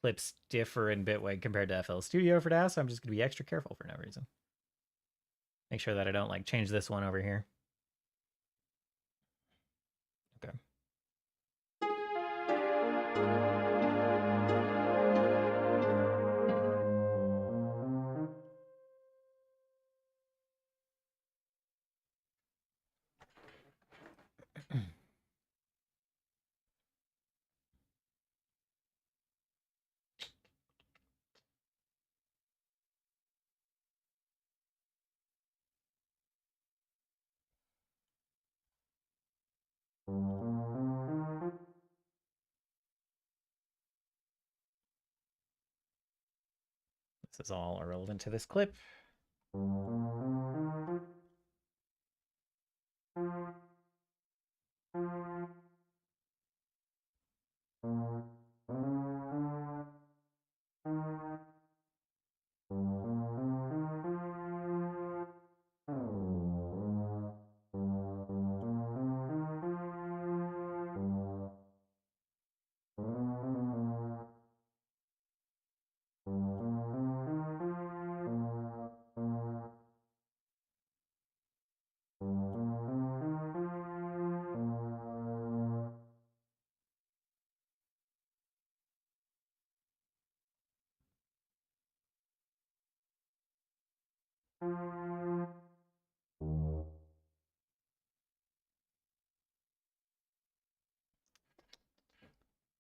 clips differ in Bitwig compared to FL Studio for DAW, so I'm just going to be extra careful for no reason. Make sure that I don't like change this one over here. Okay. This is all irrelevant to this clip.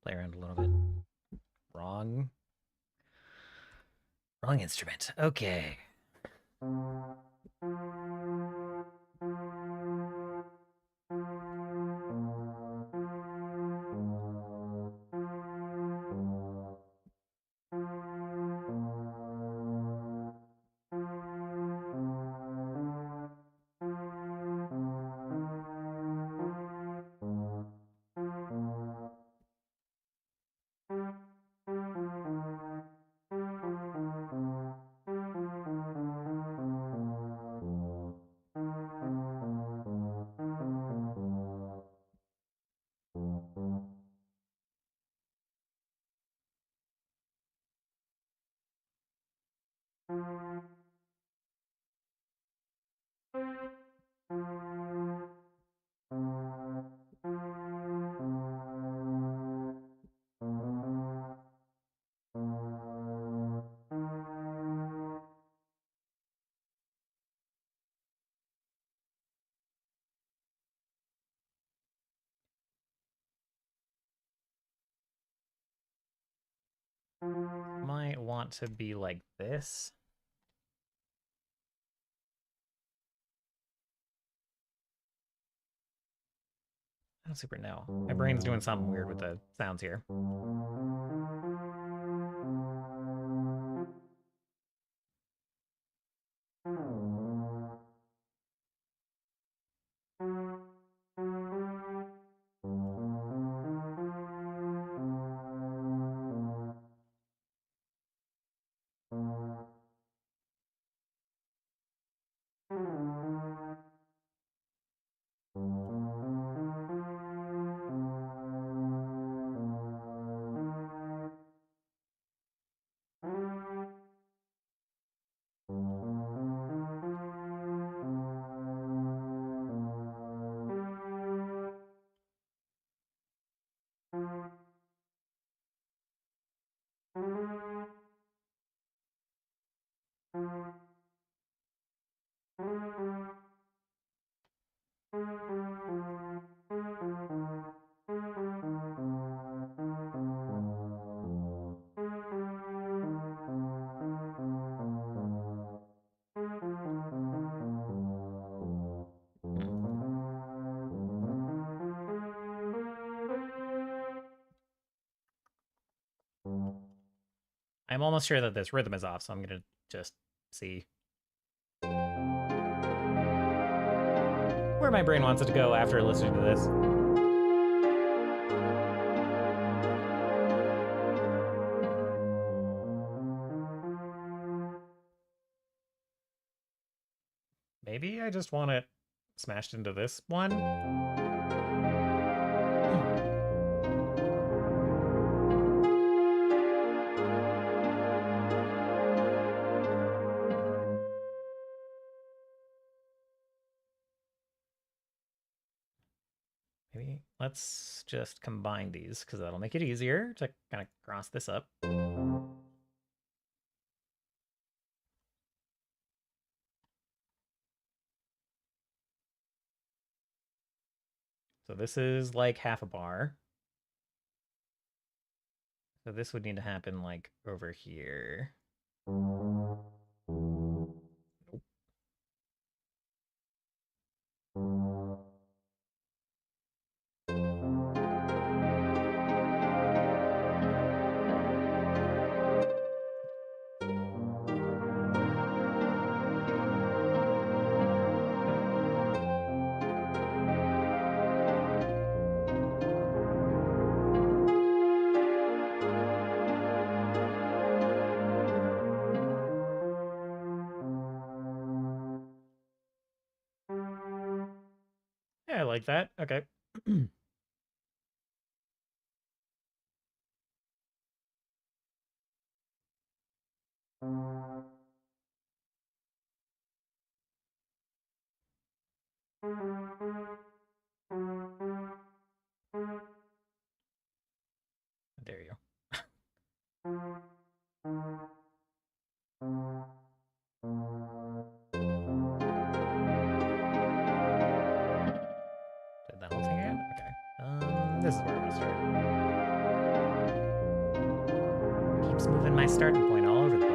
Play around a little bit. Wrong instrument. Okay. Might want to be like this. I don't super know. My brain's doing something weird with the sounds here. I'm almost sure that this rhythm is off, so I'm gonna just see where my brain wants it to go after listening to this. Maybe I just want it smashed into this one. Maybe let's just combine these because that'll make it easier to kind of cross this up. So this is like half a bar. So this would need to happen like over here. Nope. Yeah, I like that. Okay. There you go. Did that whole thing again? Okay. This is where I'm gonna start. Keeps moving my starting point all over the place.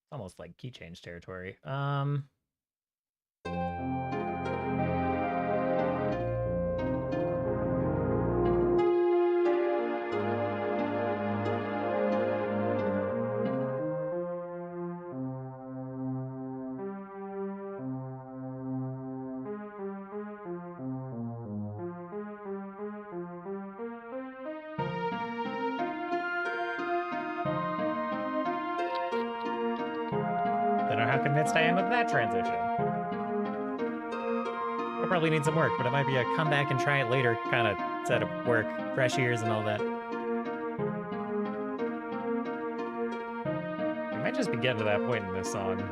It's almost like key change territory. Don't know how convinced I am of that transition. I'll probably need some work, but it might be a come back and try it later kind of set of work, fresh ears and all that. We might just be getting to that point in this song.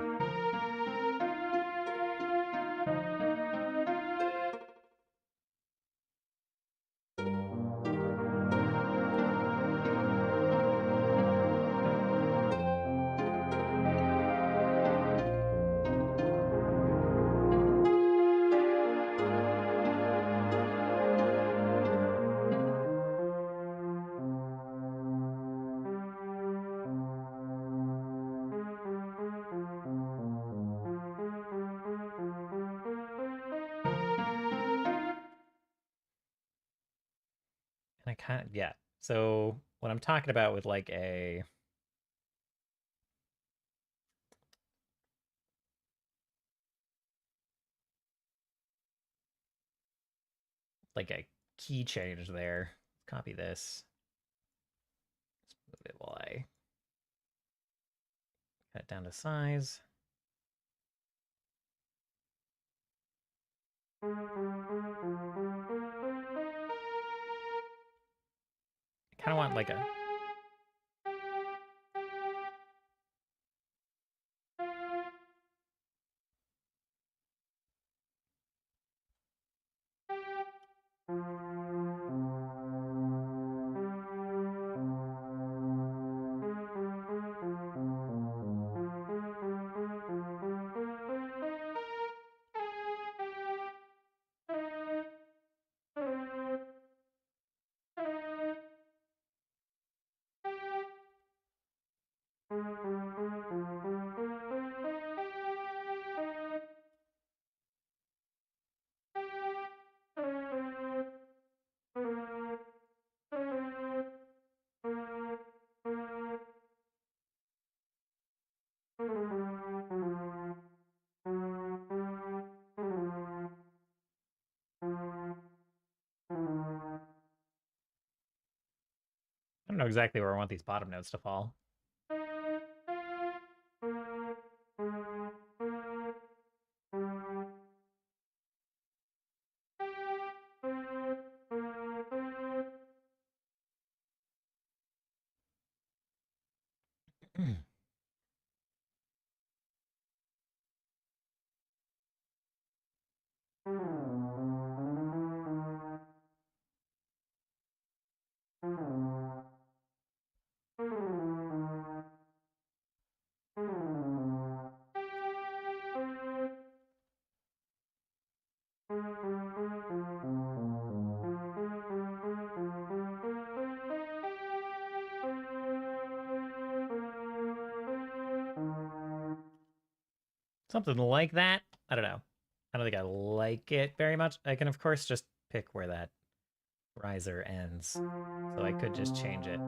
And I kind of, yeah. So what I'm talking about with like a key change there. Copy this. Let's move it while I cut it down to size. I kind of want like a don't know exactly where I want these bottom notes to fall. Something like that. I don't know. I don't think I like it very much. I can, of course, just pick where that riser ends. So I could just change it.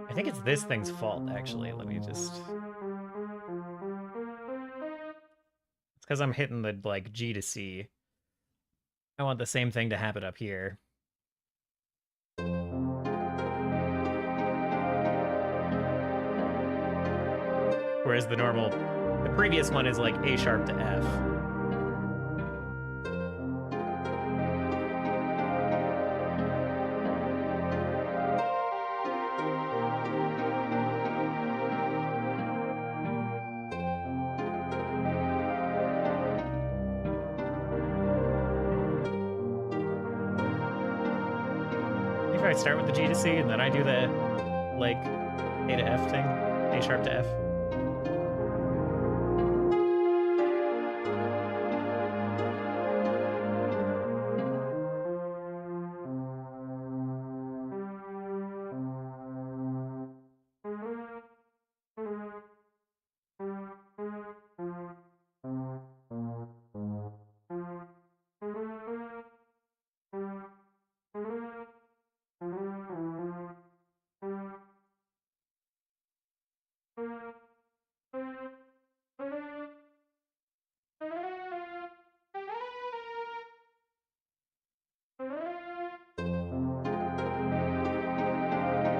I think it's this thing's fault, actually. Let me just... It's because I'm hitting the, like, G to C. I want the same thing to happen up here. Whereas the previous one is like A sharp to F. If I start with the G to C and then I do the, like, A to F thing, A sharp to F.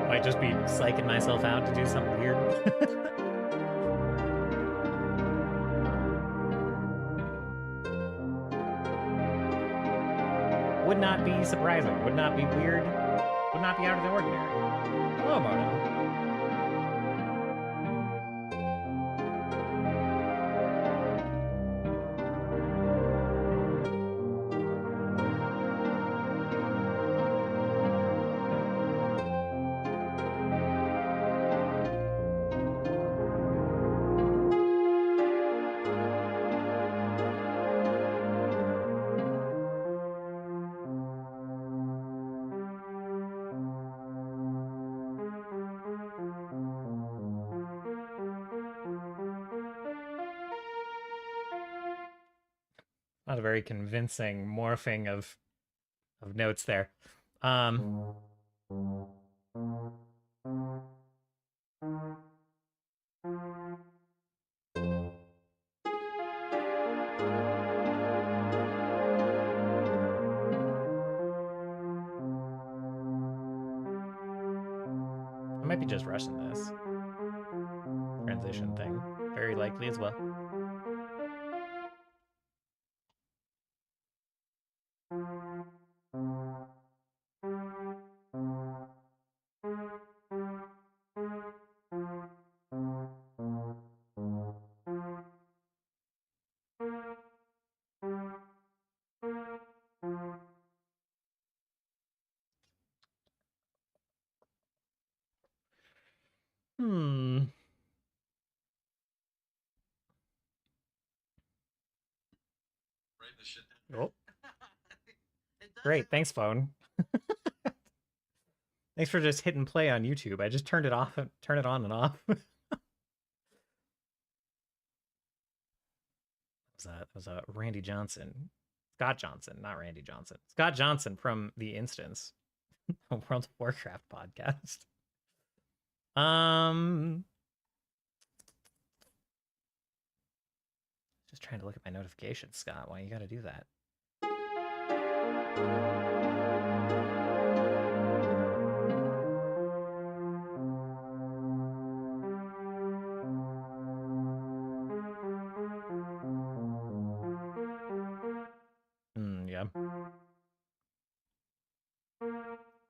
Might just be psyching myself out to do something weird. Would not be surprising. Would not be weird. Would not be out of the ordinary. Hello, Mono. Not a very convincing morphing of notes there. I might be just rushing this transition thing. Very likely as well. Oh. Great, thanks, phone. Thanks for just hitting play on YouTube. I just turned it off, turn it on and off. That was Randy Johnson. Scott Johnson, not Randy Johnson. Scott Johnson from The Instance, a World of Warcraft podcast. Just trying to look at my notifications, Scott. Why you gotta do that?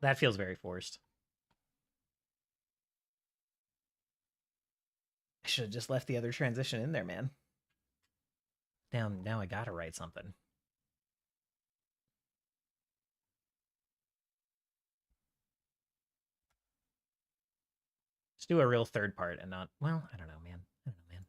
That feels very forced. I should have just left the other transition in there, man. Now I gotta write something. Just do a real third part and not, well, I don't know, man. I don't know, man.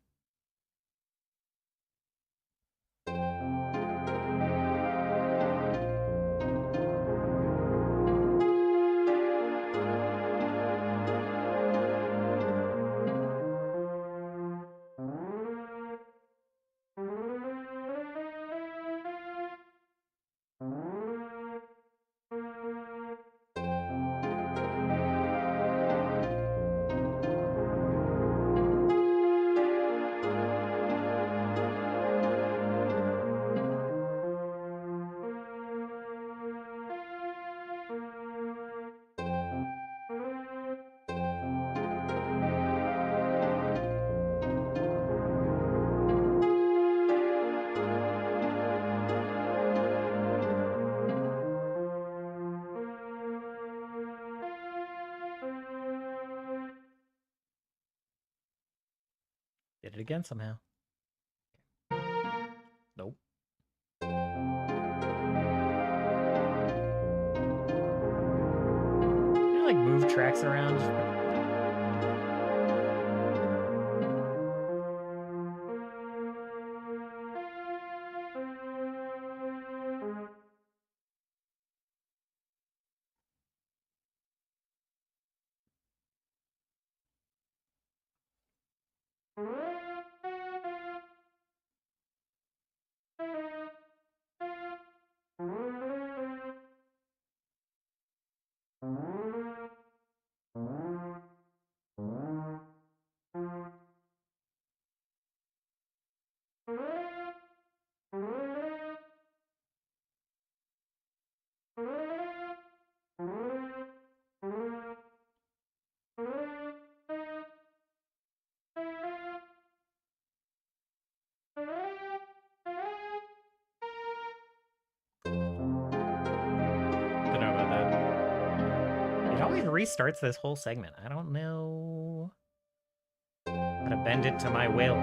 Did it again somehow. Nope. Can you like move tracks around? Don't know about that. It always restarts this whole segment. I don't know how to bend it to my will.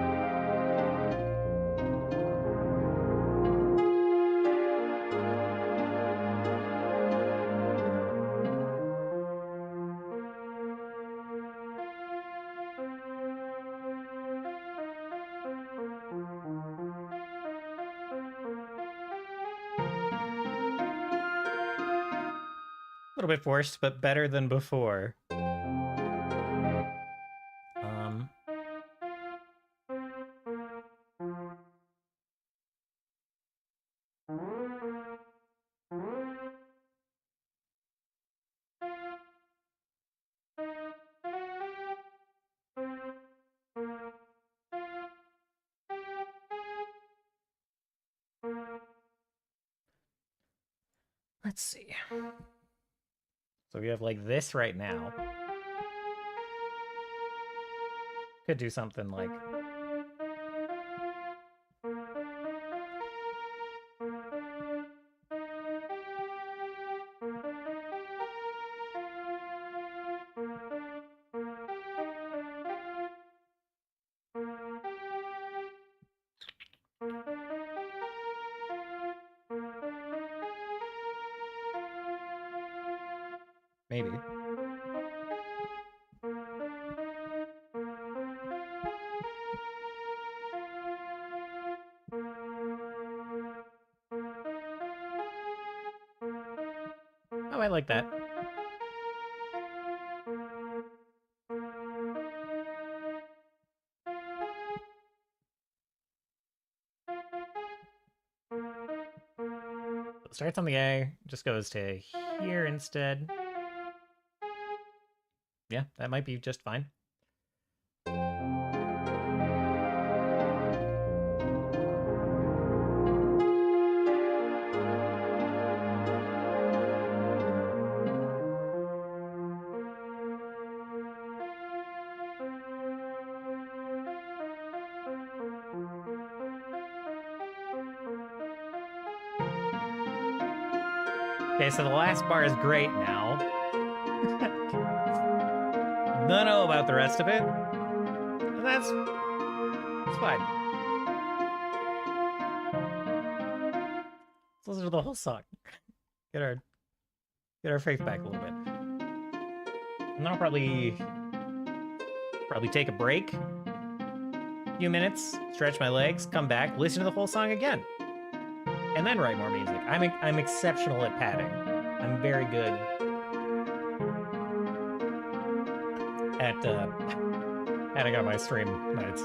A little bit forced, but better than before. Let's see. So we have like this right now. Could do something like maybe. Oh, I like that. It starts on the A, just goes to here instead. Yeah, that might be just fine. Okay, so the last bar is great now. Don't know about the rest of it. And that's fine. Let's listen to the whole song. Get our faith back a little bit. And then I'll probably take a break. A few minutes, stretch my legs, come back, listen to the whole song again. And then write more music. I'm exceptional at padding. I'm very good at padding on my stream nights.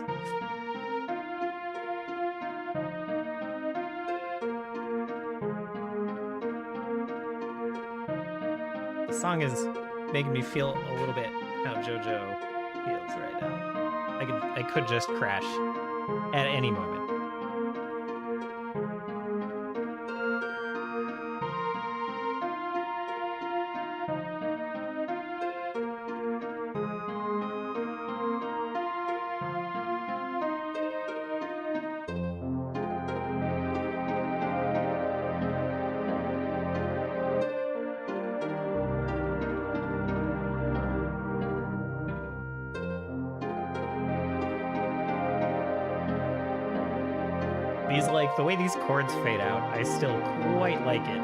The song is making me feel a little bit how JoJo feels right now. I could just crash at any moment. These, like, the way these chords fade out, I still quite like it.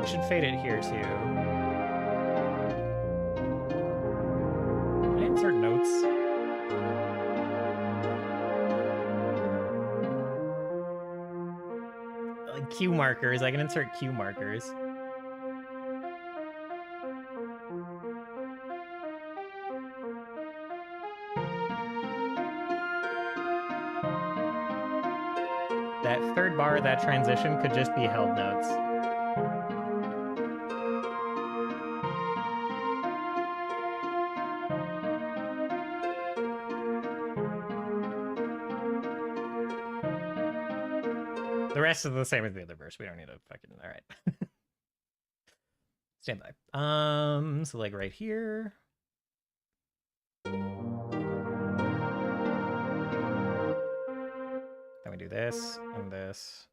I should fade it here, too. Can I insert notes? Like cue markers. I can insert cue markers. That third bar, that transition could just be held notes. The rest is the same as the other verse. We don't need to fucking... All right. Stand by. So like right here. Then we do this, and this,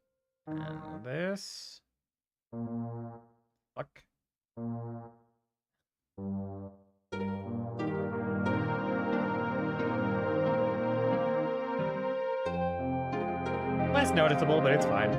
and this. Fuck. Less noticeable, but it's fine.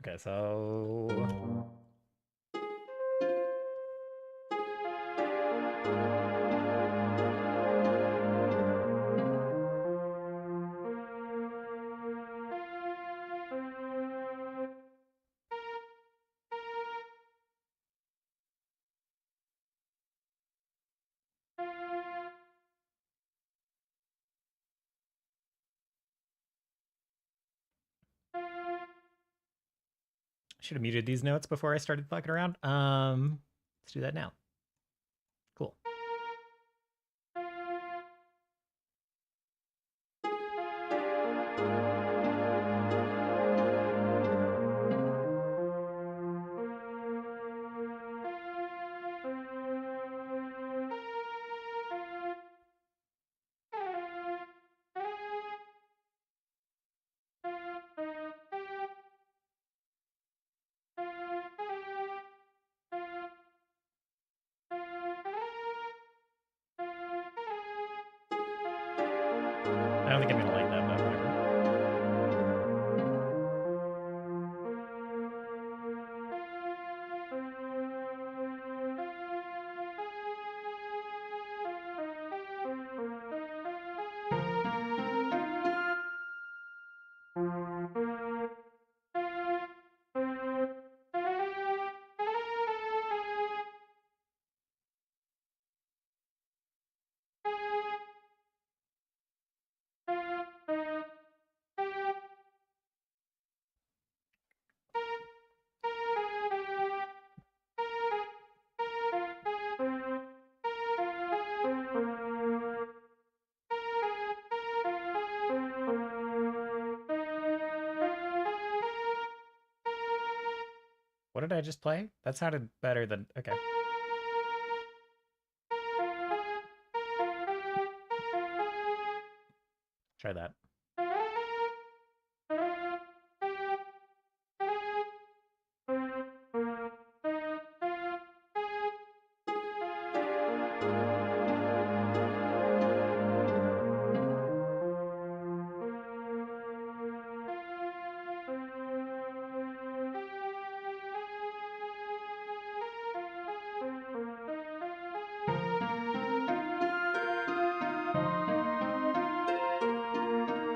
Okay, so... Should have muted these notes before I started fucking around. Let's do that now. Cool. What did I just play? That sounded better than... Okay. Try that.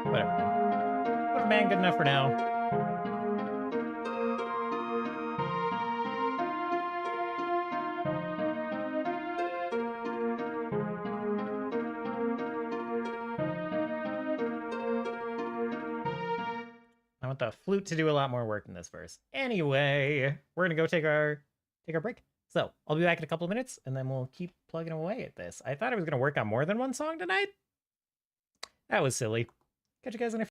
Whatever. What a man, good enough for now. I want the flute to do a lot more work in this verse. Anyway, we're gonna go take our break. So I'll be back in a couple of minutes, and then we'll keep plugging away at this. I thought I was gonna work on more than one song tonight. That was silly. Catch you guys in a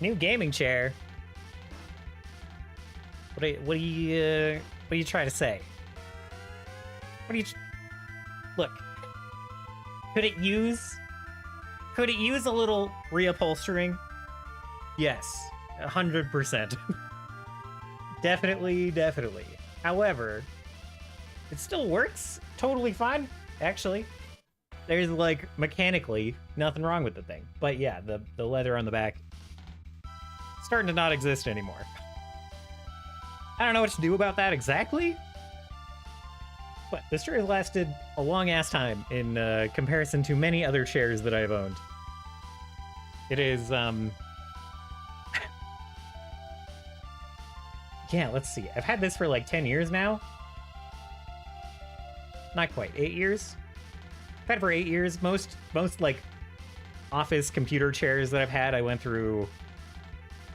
New gaming chair. What are you trying to say? What are you? Look. Could it use a little reupholstering? Yes, 100%. Definitely. However, it still works totally fine, actually. There's, like, mechanically nothing wrong with the thing. But yeah, the leather on the back starting to not exist anymore. I don't know what to do about that exactly. But this chair has lasted a long-ass time in comparison to many other chairs that I've owned. It is, yeah, let's see. I've had this for like 10 years now. Not quite, 8 years? I've had it for 8 years. Most like office computer chairs that I've had, I went through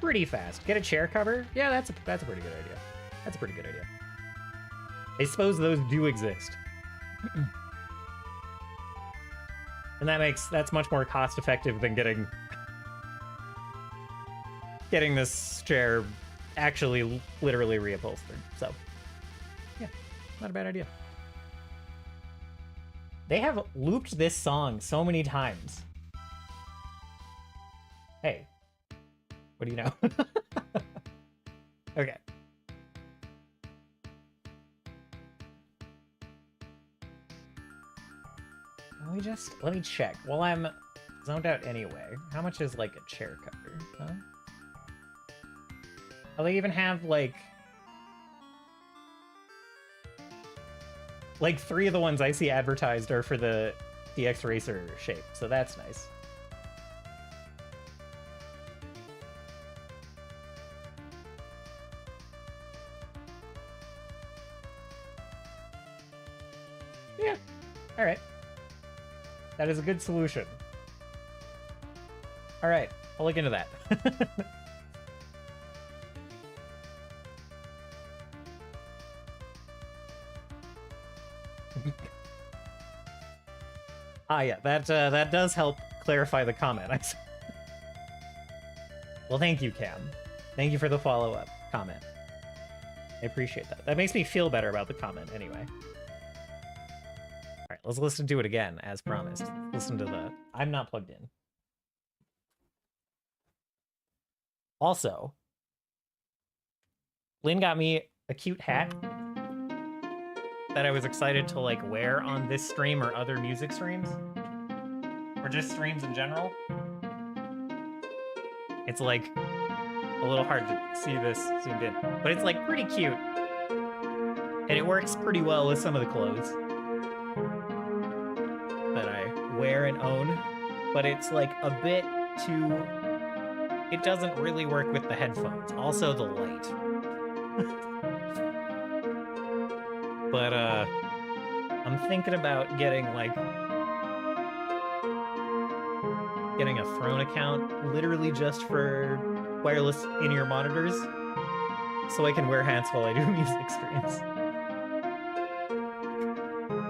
pretty fast. Get a chair cover? Yeah, that's a pretty good idea. That's a pretty good idea. I suppose those do exist. And that's much more cost effective than getting this chair actually literally reupholstered. So yeah, not a bad idea. They have looped this song so many times. Hey, what do you know? Okay. Let me check. While I'm zoned out anyway, how much is like a chair cover? Huh? Oh, they even have like 3 of the ones I see advertised are for the DX Racer shape, so that's nice. Yeah, all right. That is a good solution. All right, I'll look into that. Yeah, that does help clarify the comment. Well, thank you, Cam. Thank you for the follow-up comment. I appreciate that. That makes me feel better about the comment anyway. All right, let's listen to it again, as promised. Listen to the... I'm not plugged in. Also, Lynn got me a cute hat that I was excited to, like, wear on this stream or other music streams. Or just streams in general. It's, like, a little hard to see this zoomed in. But it's, like, pretty cute. And it works pretty well with some of the clothes that I wear and own. But it's, like, a bit too... It doesn't really work with the headphones. Also, the light. But, I'm thinking about getting, like, getting a Throne account literally just for wireless in-ear monitors so I can wear hats while I do music streams.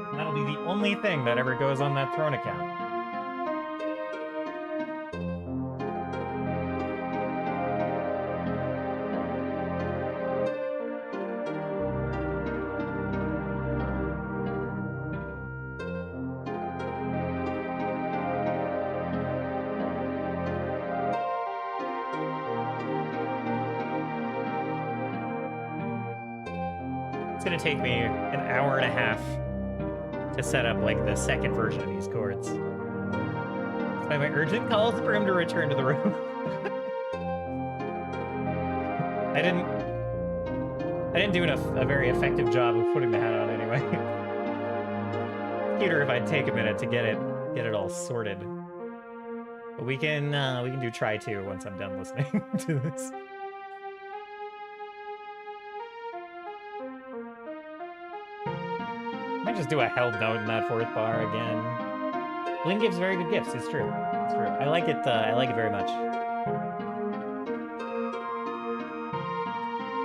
And that'll be the only thing that ever goes on that Throne account. It's gonna take me an hour and a half to set up, like, the second version of these chords. I have my urgent calls for him to return to the room. I didn't do a very effective job of putting the hat on anyway. Cuter if I'd take a minute to get it all sorted. But we can do try to once I'm done listening to this. Might just do a held note in that fourth bar again. Lynn gives very good gifts. It's true. It's true. I like it. I like it very much.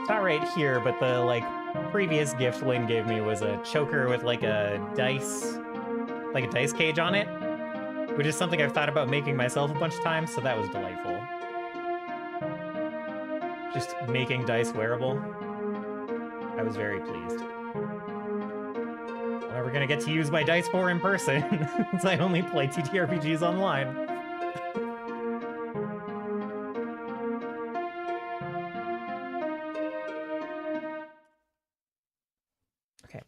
It's not right here, but the previous gift Lynn gave me was a choker with like a dice cage on it, which is something I've thought about making myself a bunch of times. So that was delightful. just making dice wearable. I was very pleased. I'm never gonna get to use my dice 4 in person, since I only play TTRPGs online. Okay.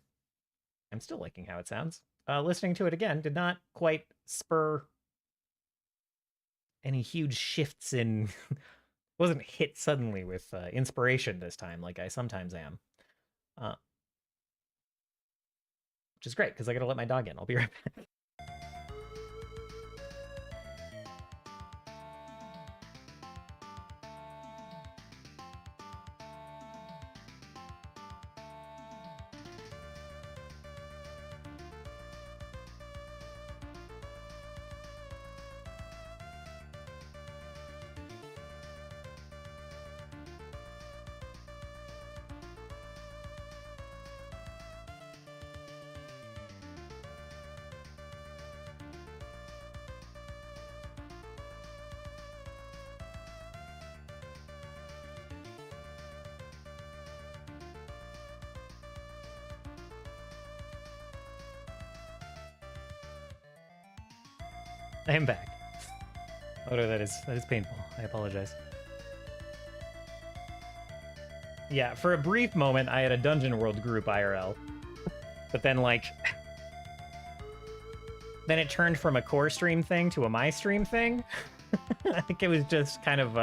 I'm still liking how it sounds. Listening to it again did not quite spur any huge shifts in... wasn't hit suddenly with inspiration this time, like I sometimes am. Which is great, because I gotta let my dog in. I'll be right back. I am back. Oh no, that is painful. I apologize. Yeah, for a brief moment, I had a Dungeon World group IRL. But then, like... then it turned from a core stream thing to a my stream thing. I think it was just kind of,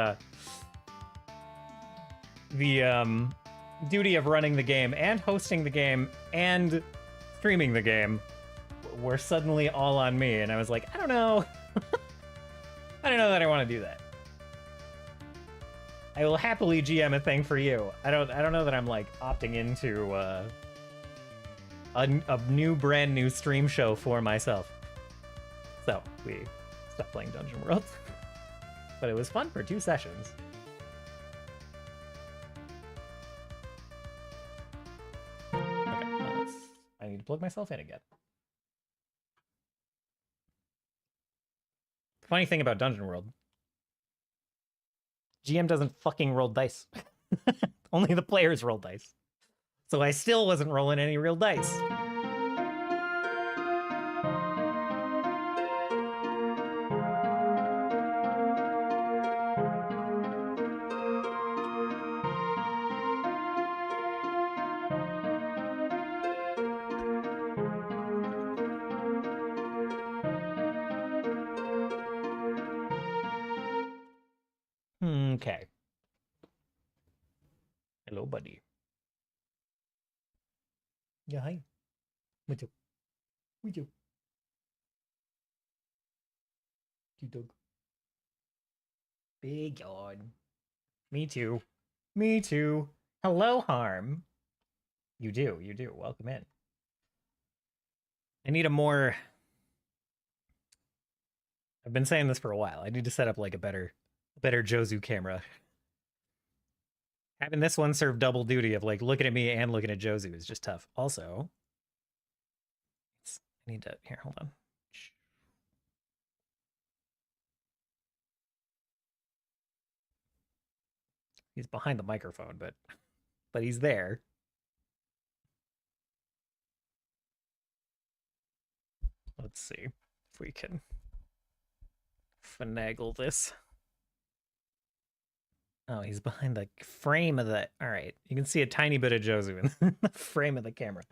the, duty of running the game and hosting the game and streaming the game were suddenly all on me, and I was like, I don't know. I don't know that I want to do that. I will happily GM a thing for you. I don't know that I'm like opting into a new brand new stream show for myself. So we stopped playing Dungeon World. But it was fun for 2 sessions. Okay, I need to plug myself in again. Funny thing about Dungeon World, GM doesn't fucking roll dice. Only the players roll dice. So I still wasn't rolling any real dice. Okay. Hello, buddy. Yeah, hi. What's up? What's up? Cute dog. Big yawn. Me too. Me too. Hello, Harm. You do. Welcome in. I need a more... I've been saying this for a while. I need to set up like a better Jozu camera. Having this one serve double duty of like looking at me and looking at Jozu is just tough. Also, I need to... Here, hold on. He's behind the microphone, but he's there. Let's see if we can finagle this. Oh, he's behind the frame of the... All right, you can see a tiny bit of Jozu in the frame of the camera.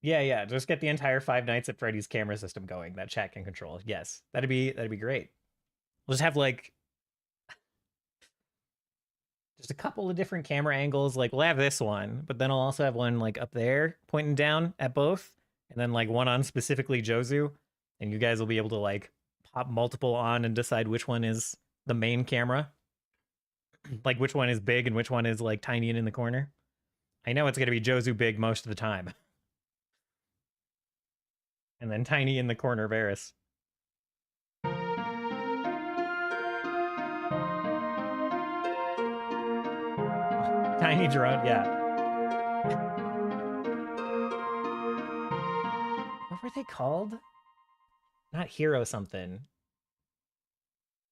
Yeah, just get the entire Five Nights at Freddy's camera system going that chat can control. Yes, that'd be great. We'll just have like just a couple of different camera angles. Like we'll have this one, but then I'll also have one like up there pointing down at both, and then like one on specifically Jozu, and you guys will be able to like pop multiple on and decide which one is the main camera. Like which one is big and which one is like tiny and in the corner. I know it's going to be Jozu big most of the time. And then tiny in the corner Varys. Tiny drone, yeah. What were they called? Not hero something.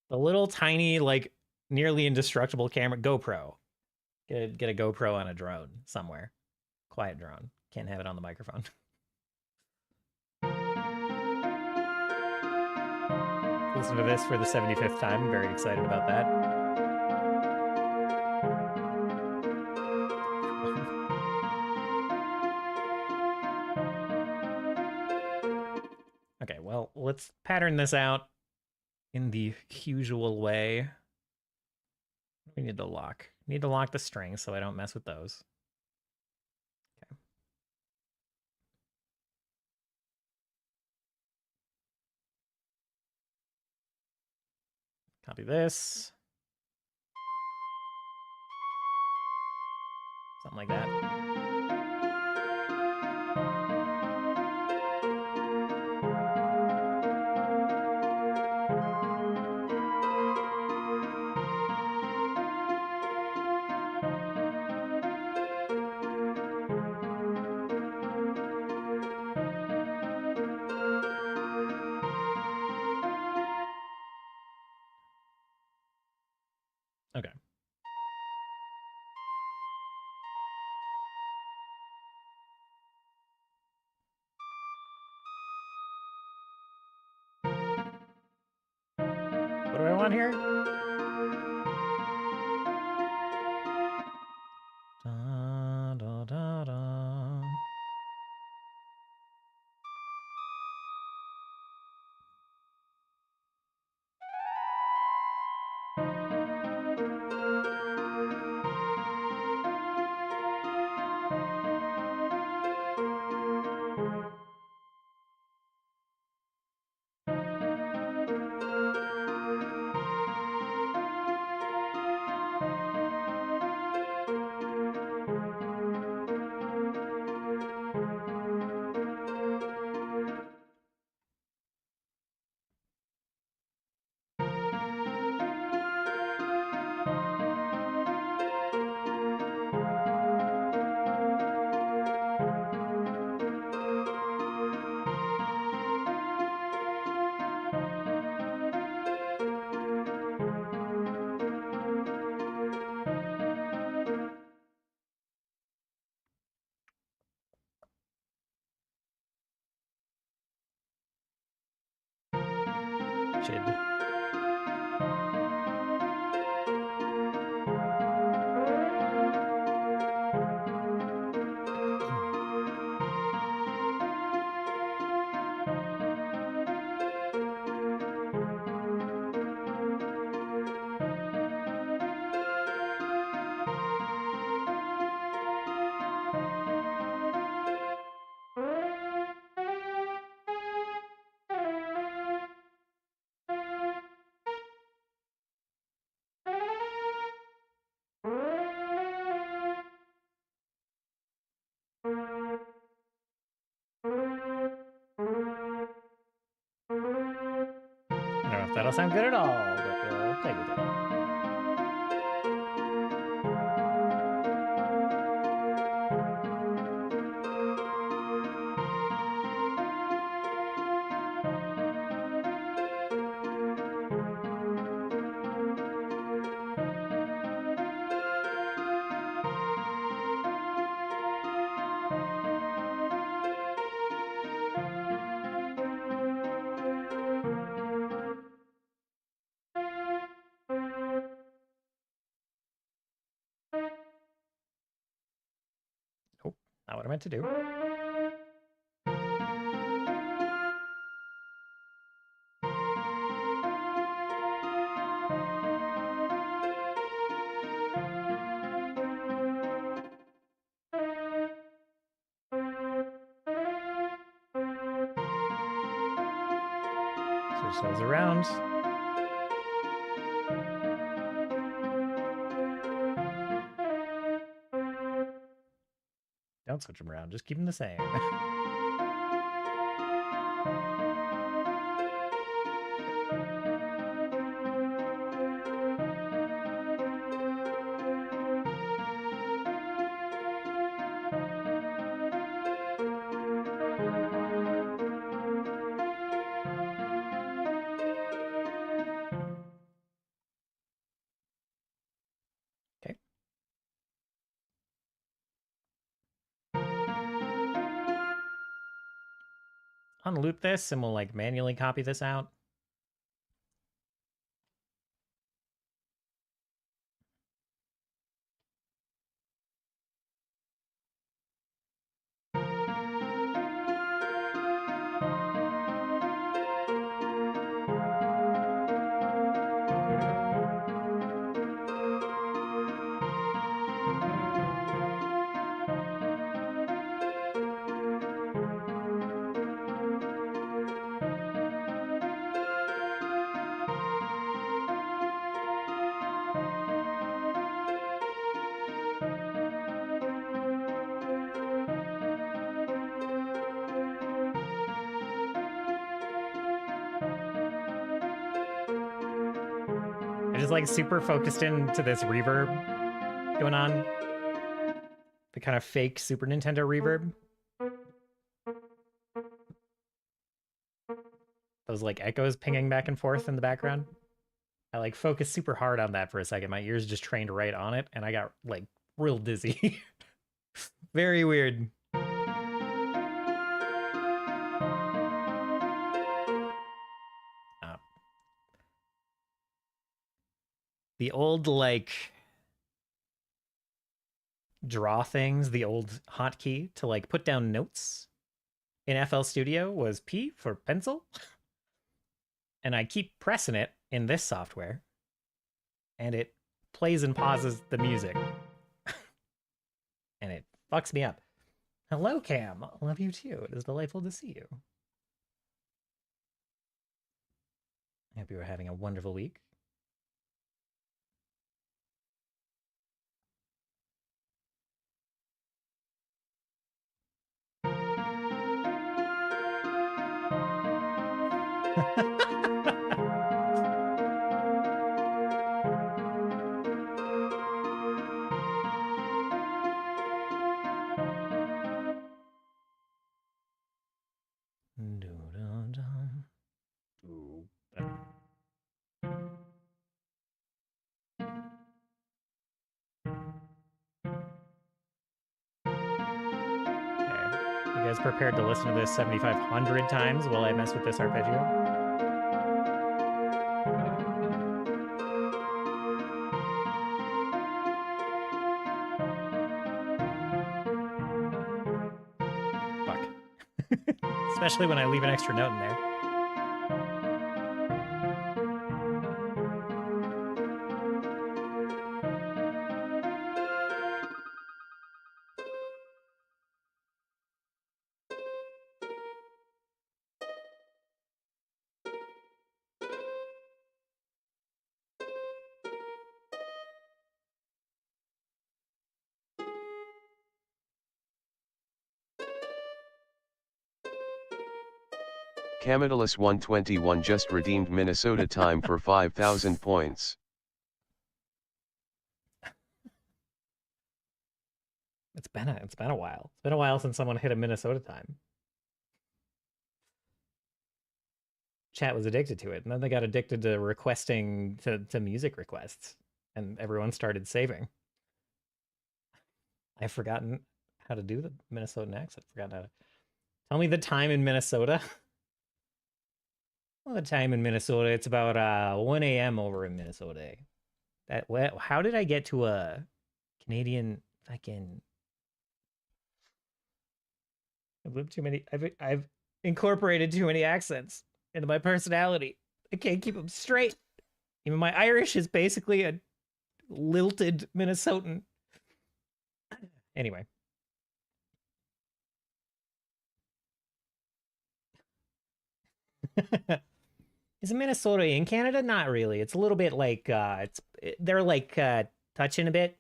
The little tiny, like, nearly indestructible camera. GoPro. Get a GoPro on a drone somewhere. Quiet drone. Can't have it on the microphone. Listen to this for the 75th time. I'm very excited about that. Okay, well, let's pattern this out in the usual way. We need to lock. Need to lock the strings so I don't mess with those. Okay. Copy this. Something like that. Okay. What do I want here? Da, da, da, da. Chid. I don't know if that'll sound good at all, but we'll play with it. Oh, not what I meant to do. Switch those around. Don't switch them around. Just keep them the same. unloop this and we'll like manually copy this out. I just like super focused into this reverb going on. The kind of fake Super Nintendo reverb. Those like echoes pinging back and forth in the background. I like focused super hard on that for a second. My ears just trained right on it and I got like real dizzy. Very weird. The old like draw things, the old hotkey to like put down notes in FL Studio was P for pencil. And I keep pressing it in this software and it plays and pauses the music. And it fucks me up. Hello, Cam. Love you too. It is delightful to see you. I hope you are having a wonderful week. You guys prepared to listen to this 7,500 times while I mess with this arpeggio? Especially when I leave an extra note in there. Camidalus 121 just redeemed Minnesota time for 5,000 points. It's been a while. It's been a while since someone hit a Minnesota time. Chat was addicted to it, and then they got addicted to requesting to music requests, and everyone started saving. I've forgotten how to do the Minnesotan accent. Forgotten how to tell me the time in Minnesota. Well, the time in Minnesota, it's about 1 a.m. over in Minnesota. How did I get to a Canadian fucking? I've lived too many. I've incorporated too many accents into my personality. I can't keep them straight. Even my Irish is basically a lilted Minnesotan. Anyway. Is Minnesota in Canada? Not really. It's a little bit like they're like touching a bit.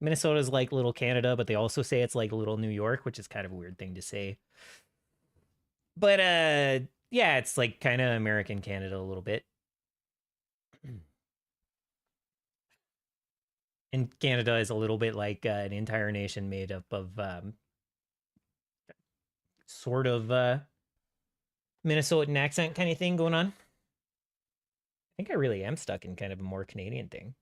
Minnesota's like little Canada, but they also say it's like little New York, which is kind of a weird thing to say. But yeah, it's like kind of American Canada a little bit. And Canada is a little bit like an entire nation made up of sort of Minnesotan accent kind of thing going on. I think I really am stuck in kind of a more Canadian thing.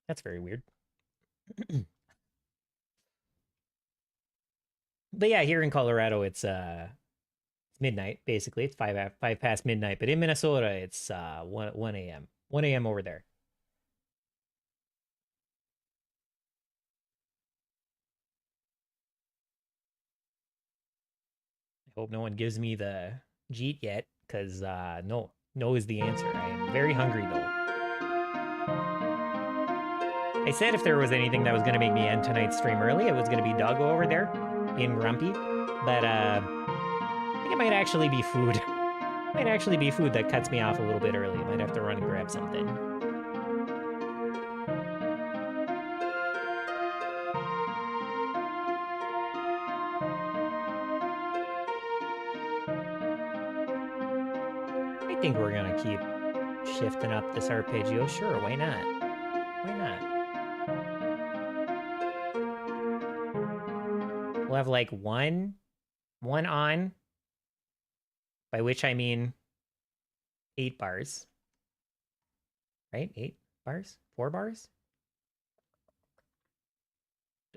That's very weird. But yeah, here in Colorado, it's midnight, basically. It's 5 past midnight. But in Minnesota, it's 1 a.m. 1 a.m. over there. I hope no one gives me the jeet yet, because no. No is the answer. I am very hungry, though. I said if there was anything that was going to make me end tonight's stream early, it was going to be Doggo over there, being grumpy. But I think it might actually be food. Might actually be food that cuts me off a little bit early. I might have to run and grab something. I think we're gonna keep shifting up this arpeggio. Sure, why not? Why not? We'll have like one on, by which I mean 8 bars. Right? 8 bars? 4 bars?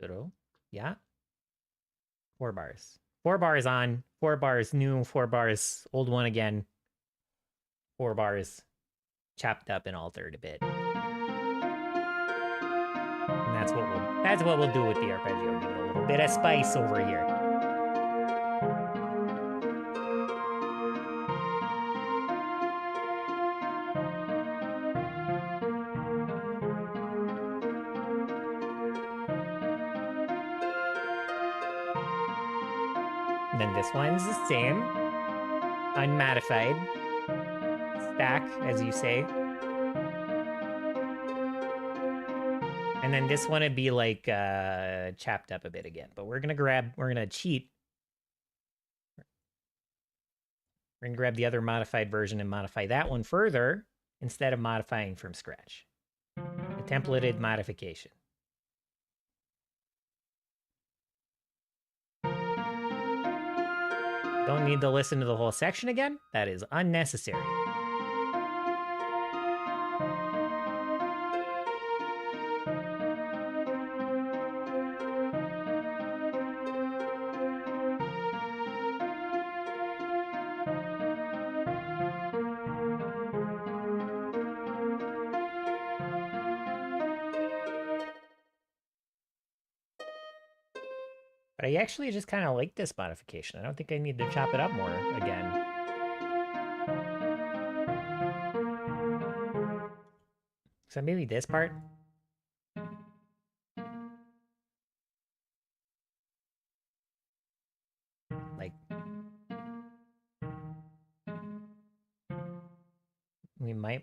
Doodle. Yeah. 4 bars. 4 bars on, 4 bars new, 4 bars old one again. 4 bars chopped up and altered a bit. And that's what we'll do with the arpeggio. Give it a little bit of spice over here. And then this one's the same. Unmodified. Stack, as you say. And then this one would be like chopped up a bit again. But we're gonna cheat. We're gonna grab the other modified version and modify that one further instead of modifying from scratch. A templated modification. Don't need to listen to the whole section again. That is unnecessary. But I actually just kind of like this modification. I don't think I need to chop it up more again. So maybe this part? Like...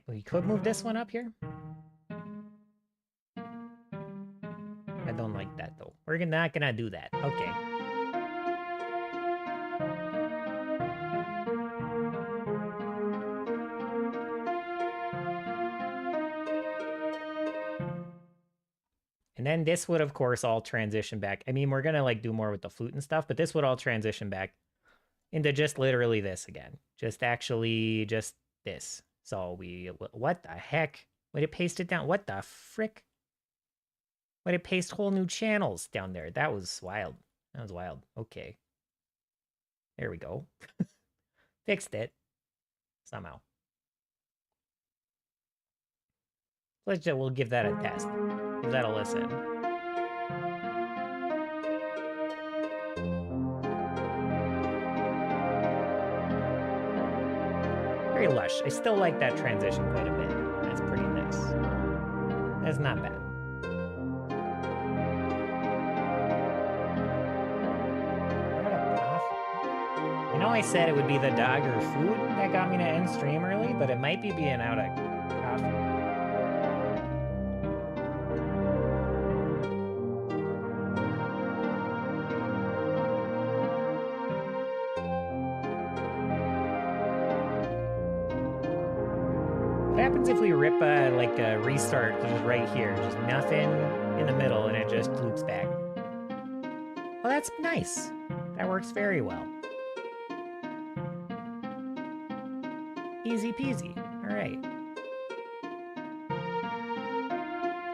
we could move this one up here. I don't like that, though. We're not gonna do that. Okay. And then this would, of course, all transition back. I mean, we're gonna, like, do more with the flute and stuff, but this would all transition back into just literally this again. Just this. So what the heck? Would it paste it down? What the frick? Would it paste whole new channels down there? That was wild. That was wild. Okay. There we go. Fixed it. Somehow. We'll give that a test. Give that a listen. Very lush. I still like that transition quite a bit. That's pretty nice. That's not bad. I know I said it would be the dog or food that got me to end stream early, but it might be being out of coffee. What happens if we rip like a restart just right here? Just nothing in the middle and it just loops back. Well, that's nice. That works very well. Easy peasy. All right.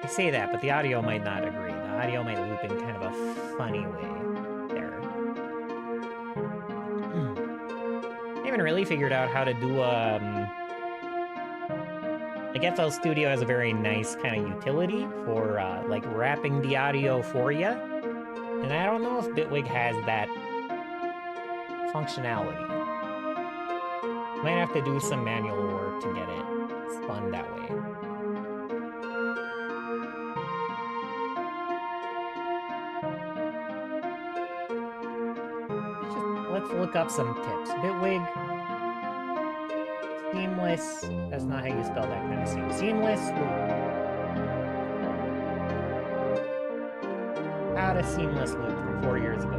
I say that, but the audio might not agree. The audio might loop in kind of a funny way there. haven't really figured out how to do like FL Studio has a very nice kind of utility for like wrapping the audio for you, and I don't know if Bitwig has that functionality. Might have to do some manual work to get it spun that way. Let's look up some tips. Bitwig. Seamless. That's not how you spell that kind of seam. Seamless loop. How to seamless loop from 4 years ago.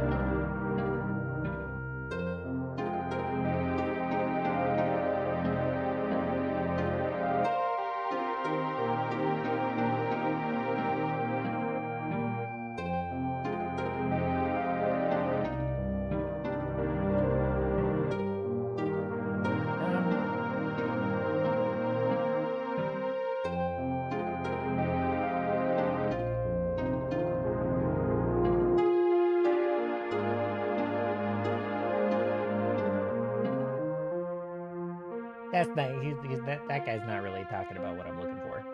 That's not, that guy's not really talking about what I'm looking for.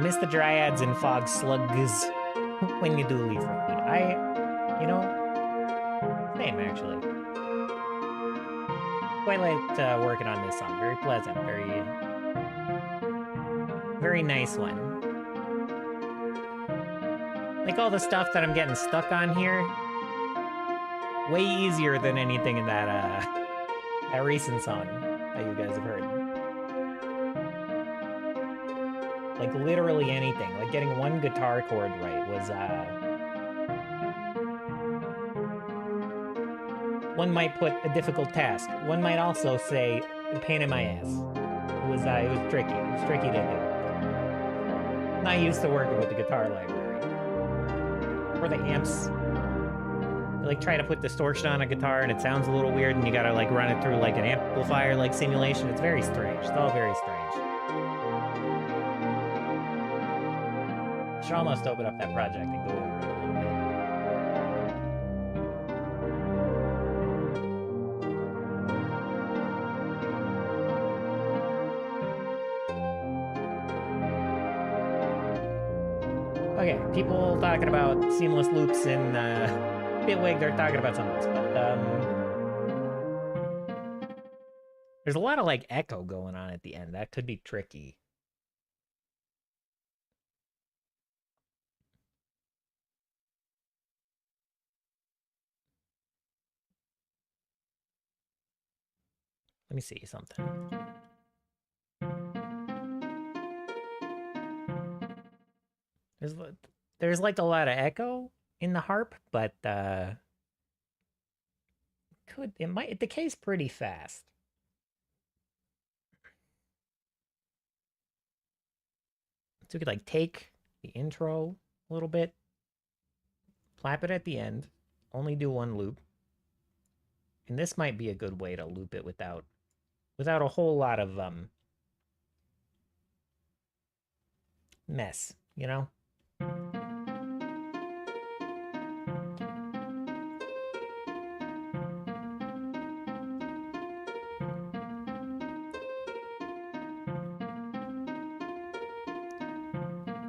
Miss the dryads and fog slugs when you do leave for food. You know, same actually. Quite liked working on this song. Very pleasant, very nice one. Like all the stuff that I'm getting stuck on here, way easier than anything in that that recent song that you guys have heard. Like literally anything. Like getting one guitar chord right was one might put a difficult task. One might also say a pain in my ass. It was tricky. It was tricky to do. Not used to working with the guitar library. Or the amps. You, like try to put distortion on a guitar and it sounds a little weird and you gotta like run it through like an amplifier like simulation. It's very strange. It's all very strange. Should almost open up that project and go over it a little bit. Okay, people talking about seamless loops in Bitwig, they're talking about something else, but there's a lot of like echo going on at the end. That could be tricky. Let me see something. There's like a lot of echo in the harp, but it might decays pretty fast. So we could like take the intro a little bit, plap it at the end, only do one loop. And this might be a good way to loop it without a whole lot of mess, you know?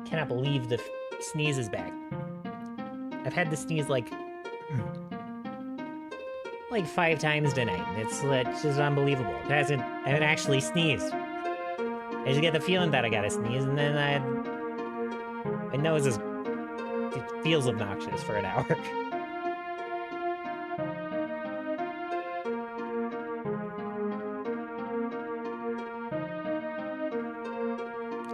Cannot believe the sneeze is back. I've had the sneeze like 5 times tonight. It's just unbelievable. I haven't actually sneezed. I just get the feeling that I gotta sneeze, and then my nose it feels obnoxious for an hour.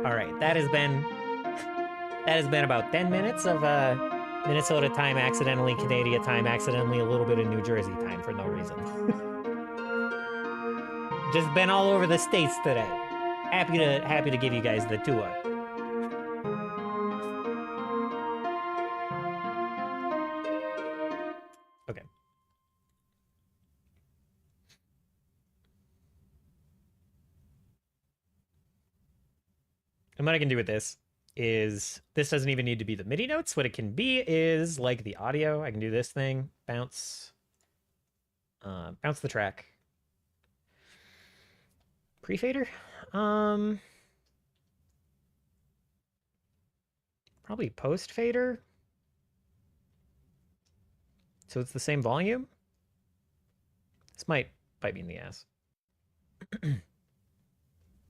All right, that has been about 10 minutes of Minnesota time, accidentally Canadian time, accidentally a little bit of New Jersey time for no reason. Just been all over the states today. Happy to give you guys the tour. Okay. And what I can do with this is this doesn't even need to be the MIDI notes. What it can be is like the audio. I can do this thing, bounce the track. Pre-fader? Probably post-fader. So it's the same volume? This might bite me in the ass.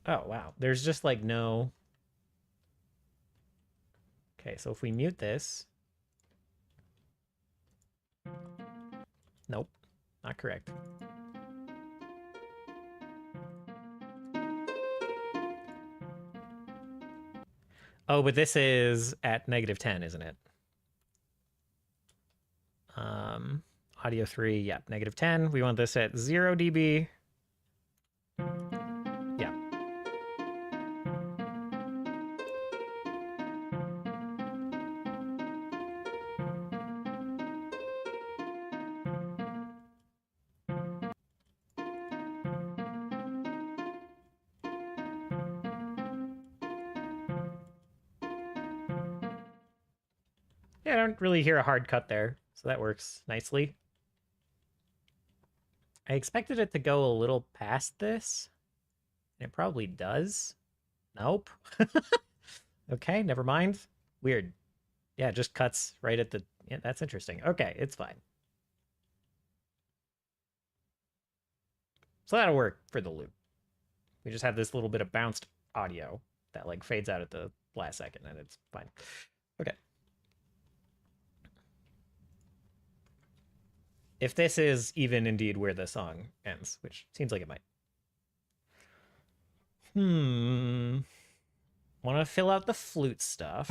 Oh, wow. There's just like no... Okay, so if we mute this... Nope, not correct. Oh, but this is at -10, isn't it? Audio 3, yeah, -10. We want this at 0 dB. Yeah. Yeah, I don't really hear a hard cut there, so that works nicely. I expected it to go a little past this. And it probably does. Nope. Okay, never mind. Weird. Yeah, it just cuts right at the... Yeah, that's interesting. Okay, it's fine. So that'll work for the loop. We just have this little bit of bounced audio that like fades out at the last second, and it's fine. Okay. If this is even indeed where the song ends, which seems like it might. Want to fill out the flute stuff.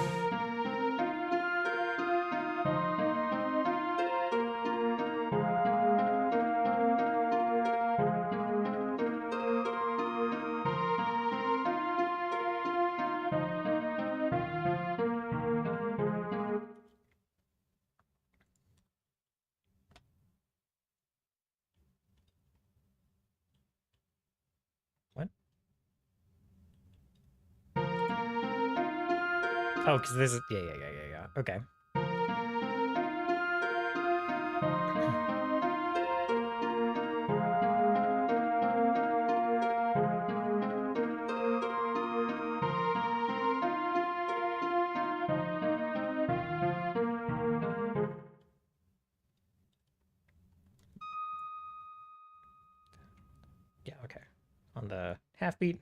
What? Oh, because this is... Yeah. Okay. Yeah, okay. On the half beat.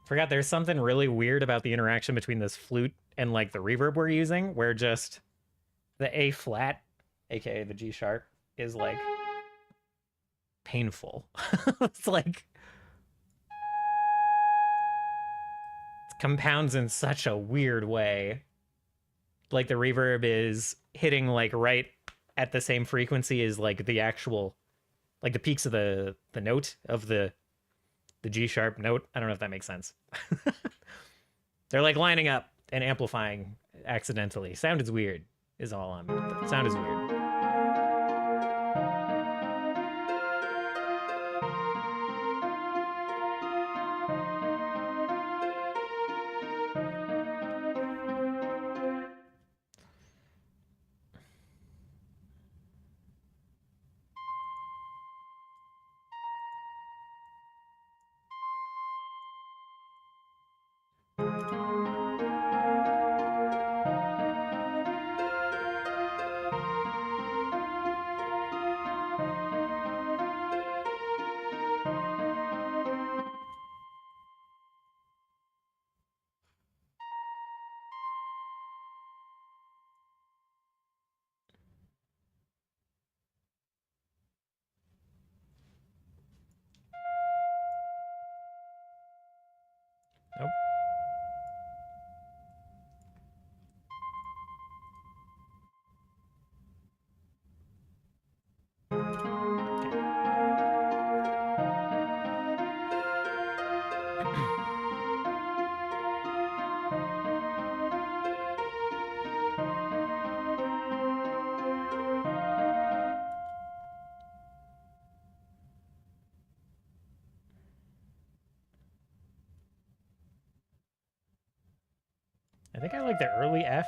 Forgot there's something really weird about the interaction between this flute and like the reverb we're using, where just the A flat, aka the G sharp, is like painful. It's like it compounds in such a weird way. Like the reverb is hitting like right at the same frequency as like the actual, like the peaks of the note of the G sharp note. I don't know if that makes sense. They're like lining up and amplifying accidentally. Sound is weird, is all I'm... Sound is weird. I think I like the early F.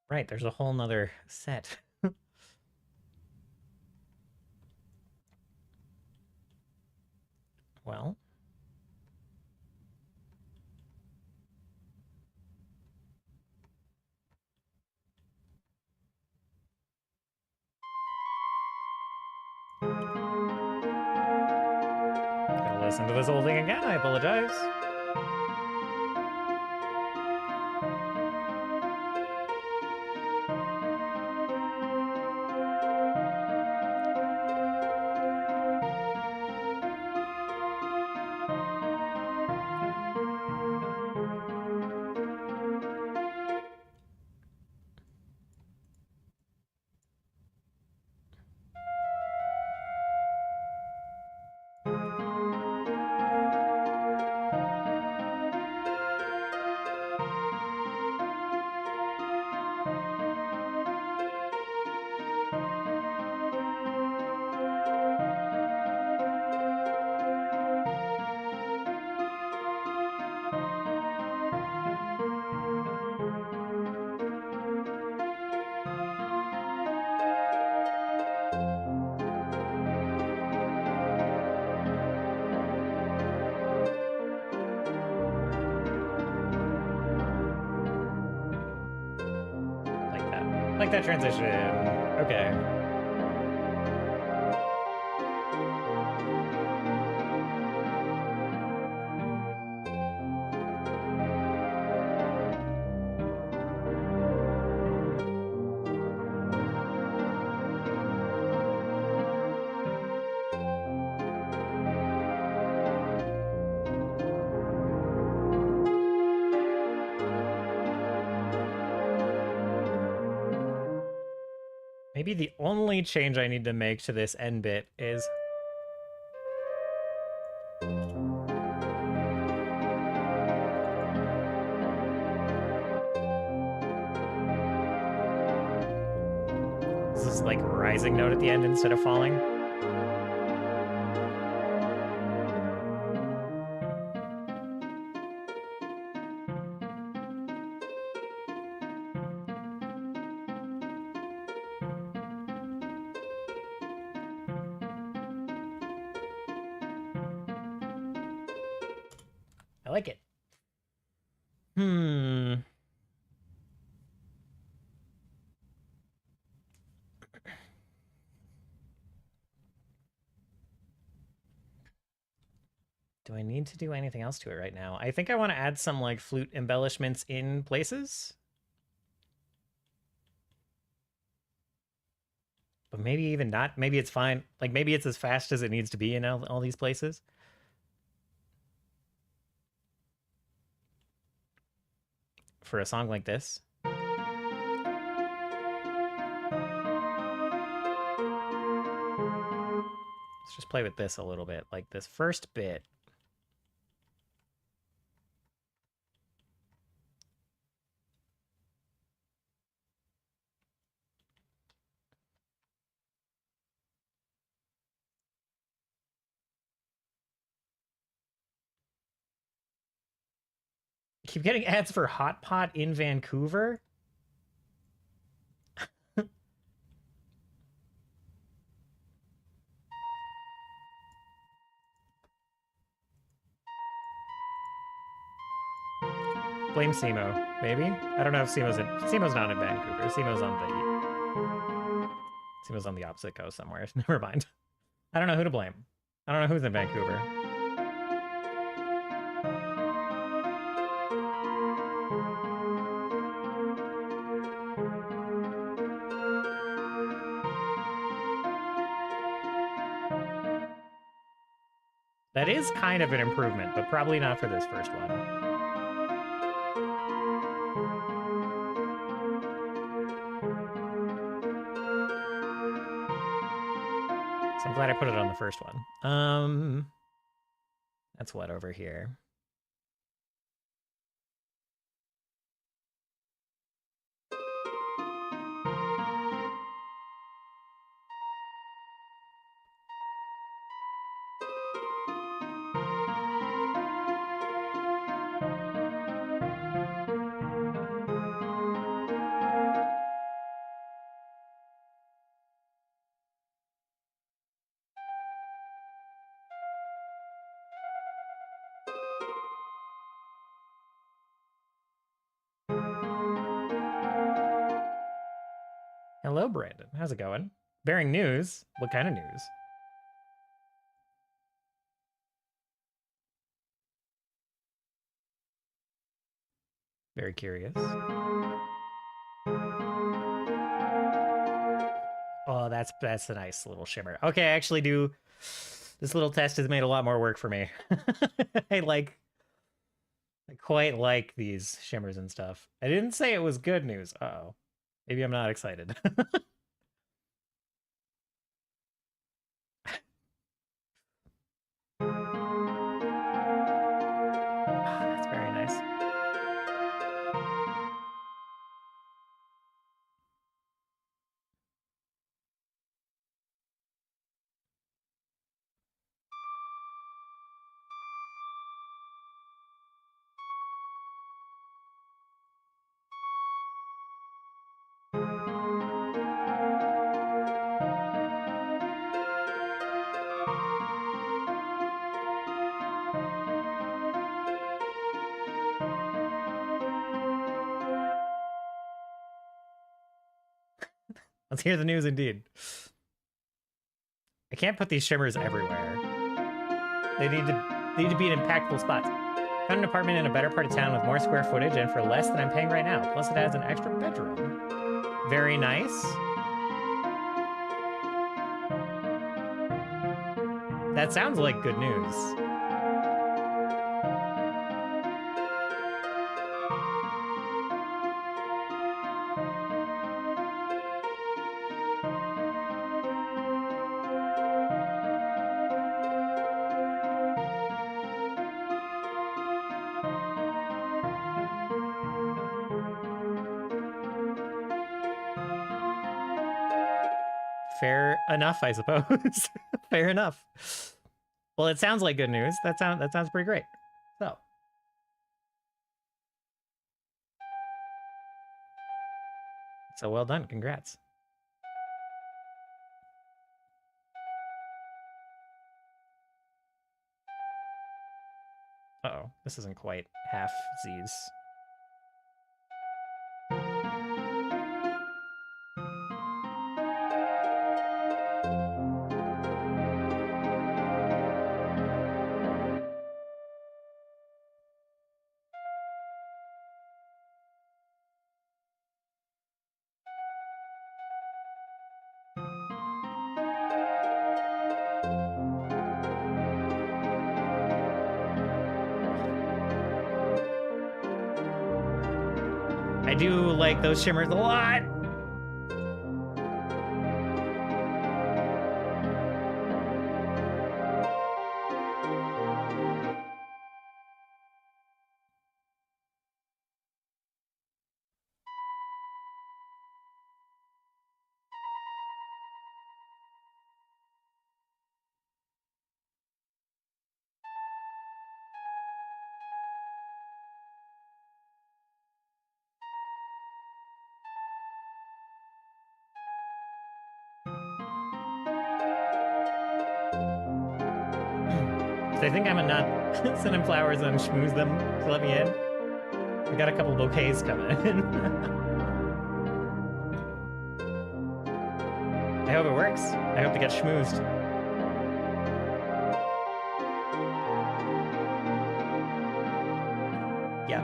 Right, there's a whole nother set. Well. Gotta listen to this whole thing again, I apologize. Like that transition. Okay. Maybe the only change I need to make to this end bit is... Is this like rising note at the end instead of falling? I like it. Do I need to do anything else to it right now? I think I want to add some like flute embellishments in places. But maybe even not. Maybe it's fine. Like maybe it's as fast as it needs to be in all these places. For a song like this. Let's just play with this a little bit. Like this first bit. Keep getting ads for Hot Pot in Vancouver. Blame Simo, maybe? I don't know if Simo's not in Vancouver. Simo's on the opposite coast somewhere. Never mind. I don't know who to blame. I don't know who's in Vancouver. That is kind of an improvement, but probably not for this first one. So I'm glad I put it on the first one. That's what over here. Hello, Brandon. How's it going? Bearing news? What kind of news? Very curious. Oh, that's a nice little shimmer. Okay, I actually do. This little test has made a lot more work for me. I quite like these shimmers and stuff. I didn't say it was good news. Uh-oh. Maybe I'm not excited. That's very nice. Let's hear the news indeed. I can't put these shimmers everywhere. They need to be in impactful spots. Found an apartment in a better part of town with more square footage and for less than I'm paying right now. Plus it has an extra bedroom. Very nice. That sounds like good news. Fair enough, I suppose. Fair enough. Well, it sounds like good news. That sounds pretty great. So well done. Congrats. Uh-oh, this isn't quite half Z's. I do like those shimmers a lot. I think I'm gonna not send him flowers and schmooze them to let me in. We got a couple bouquets coming in. I hope it works. I hope to get schmoozed. Yeah.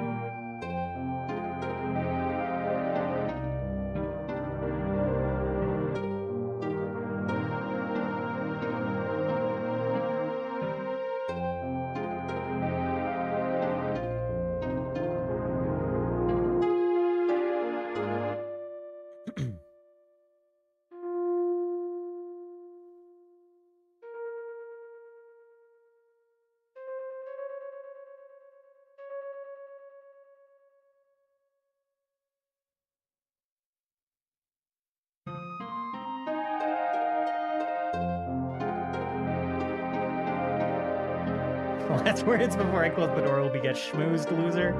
Last words before I close the door will be get schmoozed, loser.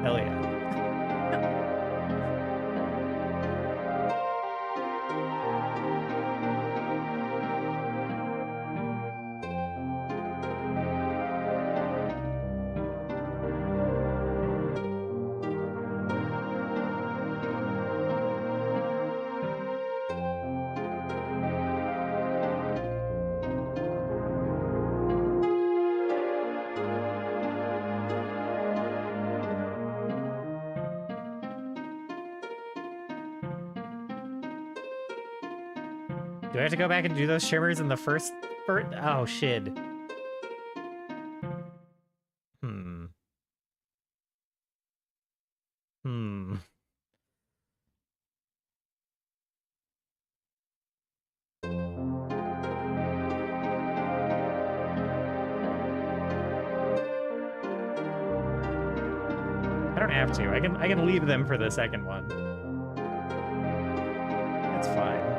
Hell yeah. Do I have to go back and do those shimmers in the first? Oh, shit. I don't have to. I can leave them for the second one. That's fine.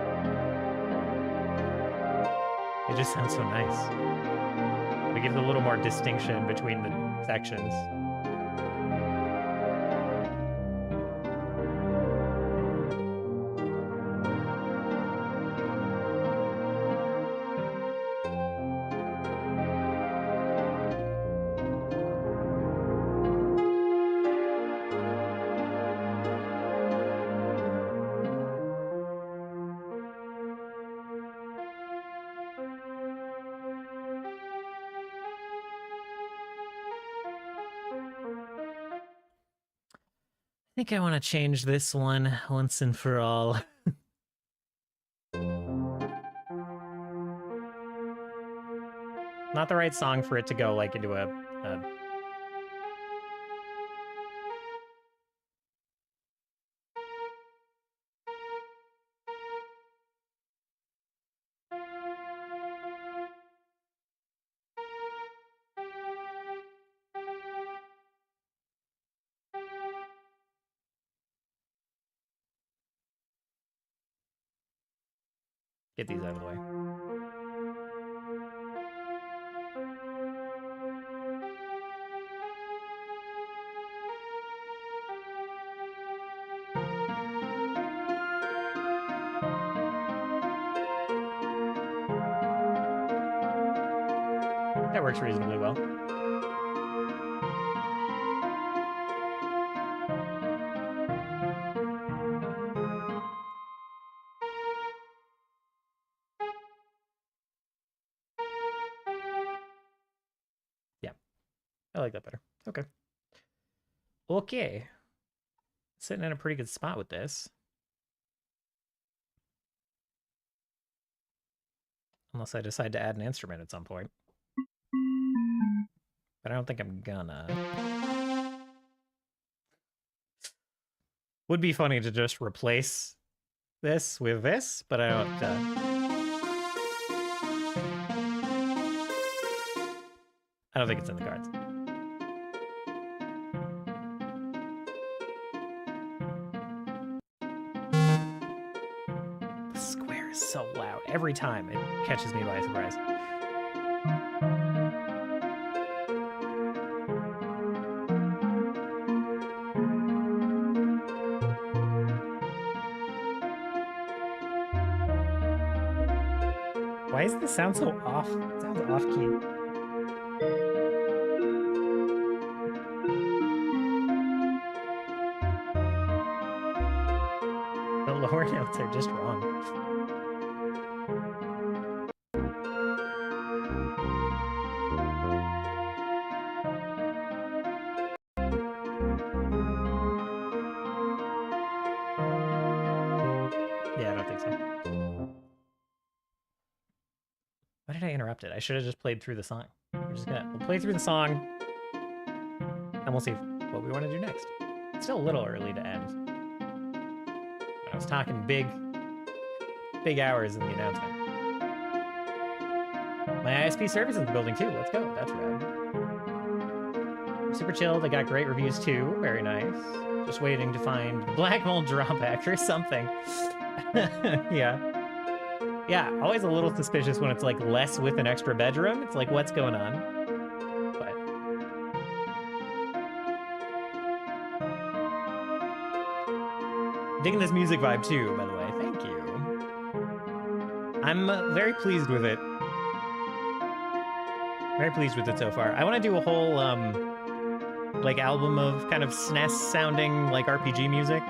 It just sounds so nice. It gives a little more distinction between the sections. I think I want to change this one once and for all. Not the right song for it to go like into a get these out of the way. That works reasonably well. Yeah, I like that better. Okay. Okay. Sitting in a pretty good spot with this. Unless I decide to add an instrument at some point. But I don't think I'm gonna. Would be funny to just replace this with this, but I don't. I don't think it's in the cards. The square is so loud. Every time it catches me by surprise. Why does this sound so off? It sounds off-key. The lower notes are just wrong. Yeah, I don't think so. Why did I interrupt it? I should have just played through the song. We'll play through the song, and we'll see what we want to do next. It's still a little early to end. But I was talking big hours in the announcement. My ISP service is in the building too. Let's go. That's rad. Super chill. They got great reviews too. Very nice. Just waiting to find Black Mold drawback or something. Yeah. Yeah, always a little suspicious when it's like less with an extra bedroom. It's like, what's going on? But digging this music vibe too, by the way. Thank you. I'm very pleased with it. Very pleased with it so far. I want to do a whole like album of kind of SNES sounding like RPG music.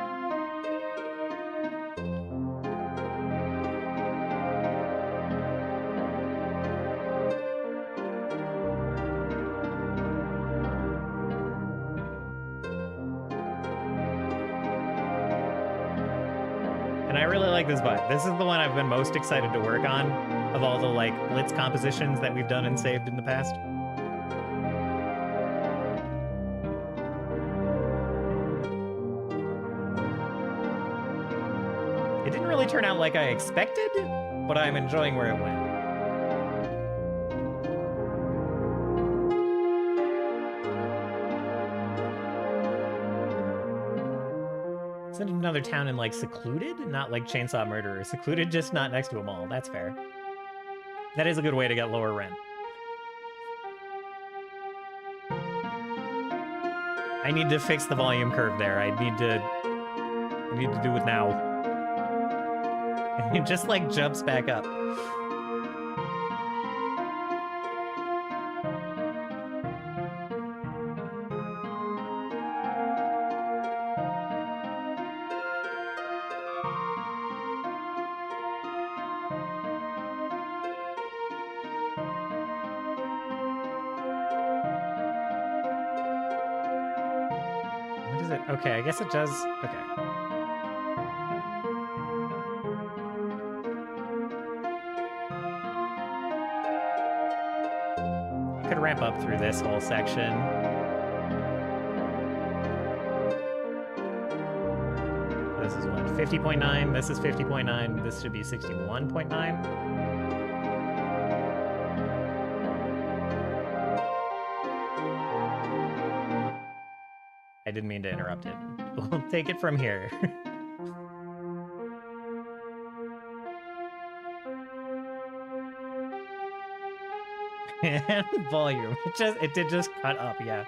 And I really like this vibe. This is the one I've been most excited to work on of all the like blitz compositions that we've done and saved in the past. It didn't really turn out like I expected, but I'm enjoying where it went. Is it another town in like secluded? Not like Chainsaw Murderer. Secluded, just not next to a mall. That's fair. That is a good way to get lower rent. I need to fix the volume curve there. I need to do it now. And it just like jumps back up. What is it? Okay, I guess it does. Okay. I could ramp up through this whole section. This is what? 50.9. This is 50.9. This should be 61.9. I didn't mean to interrupt it. We'll take it from here. And volume. It did just cut up, yeah.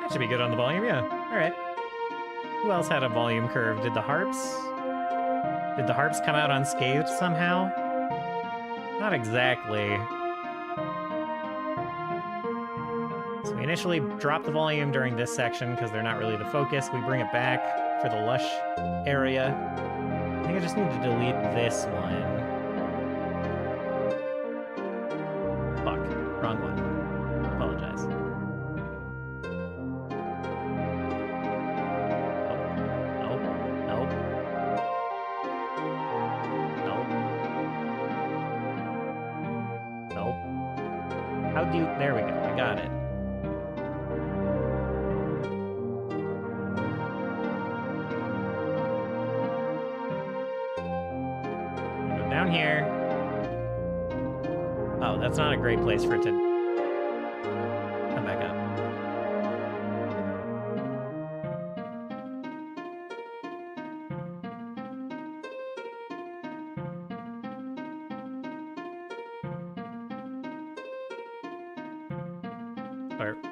That should be good on the volume, yeah. All right. Who else had a volume curve? Did the harps? Did the harps come out unscathed somehow? Not exactly. So we initially drop the volume during this section because they're not really the focus. We bring it back for the lush area. I think I just need to delete this one. Fuck, wrong one. Apologize. There we go. I got it. Go down here. Oh, that's not a great place for it to come back up.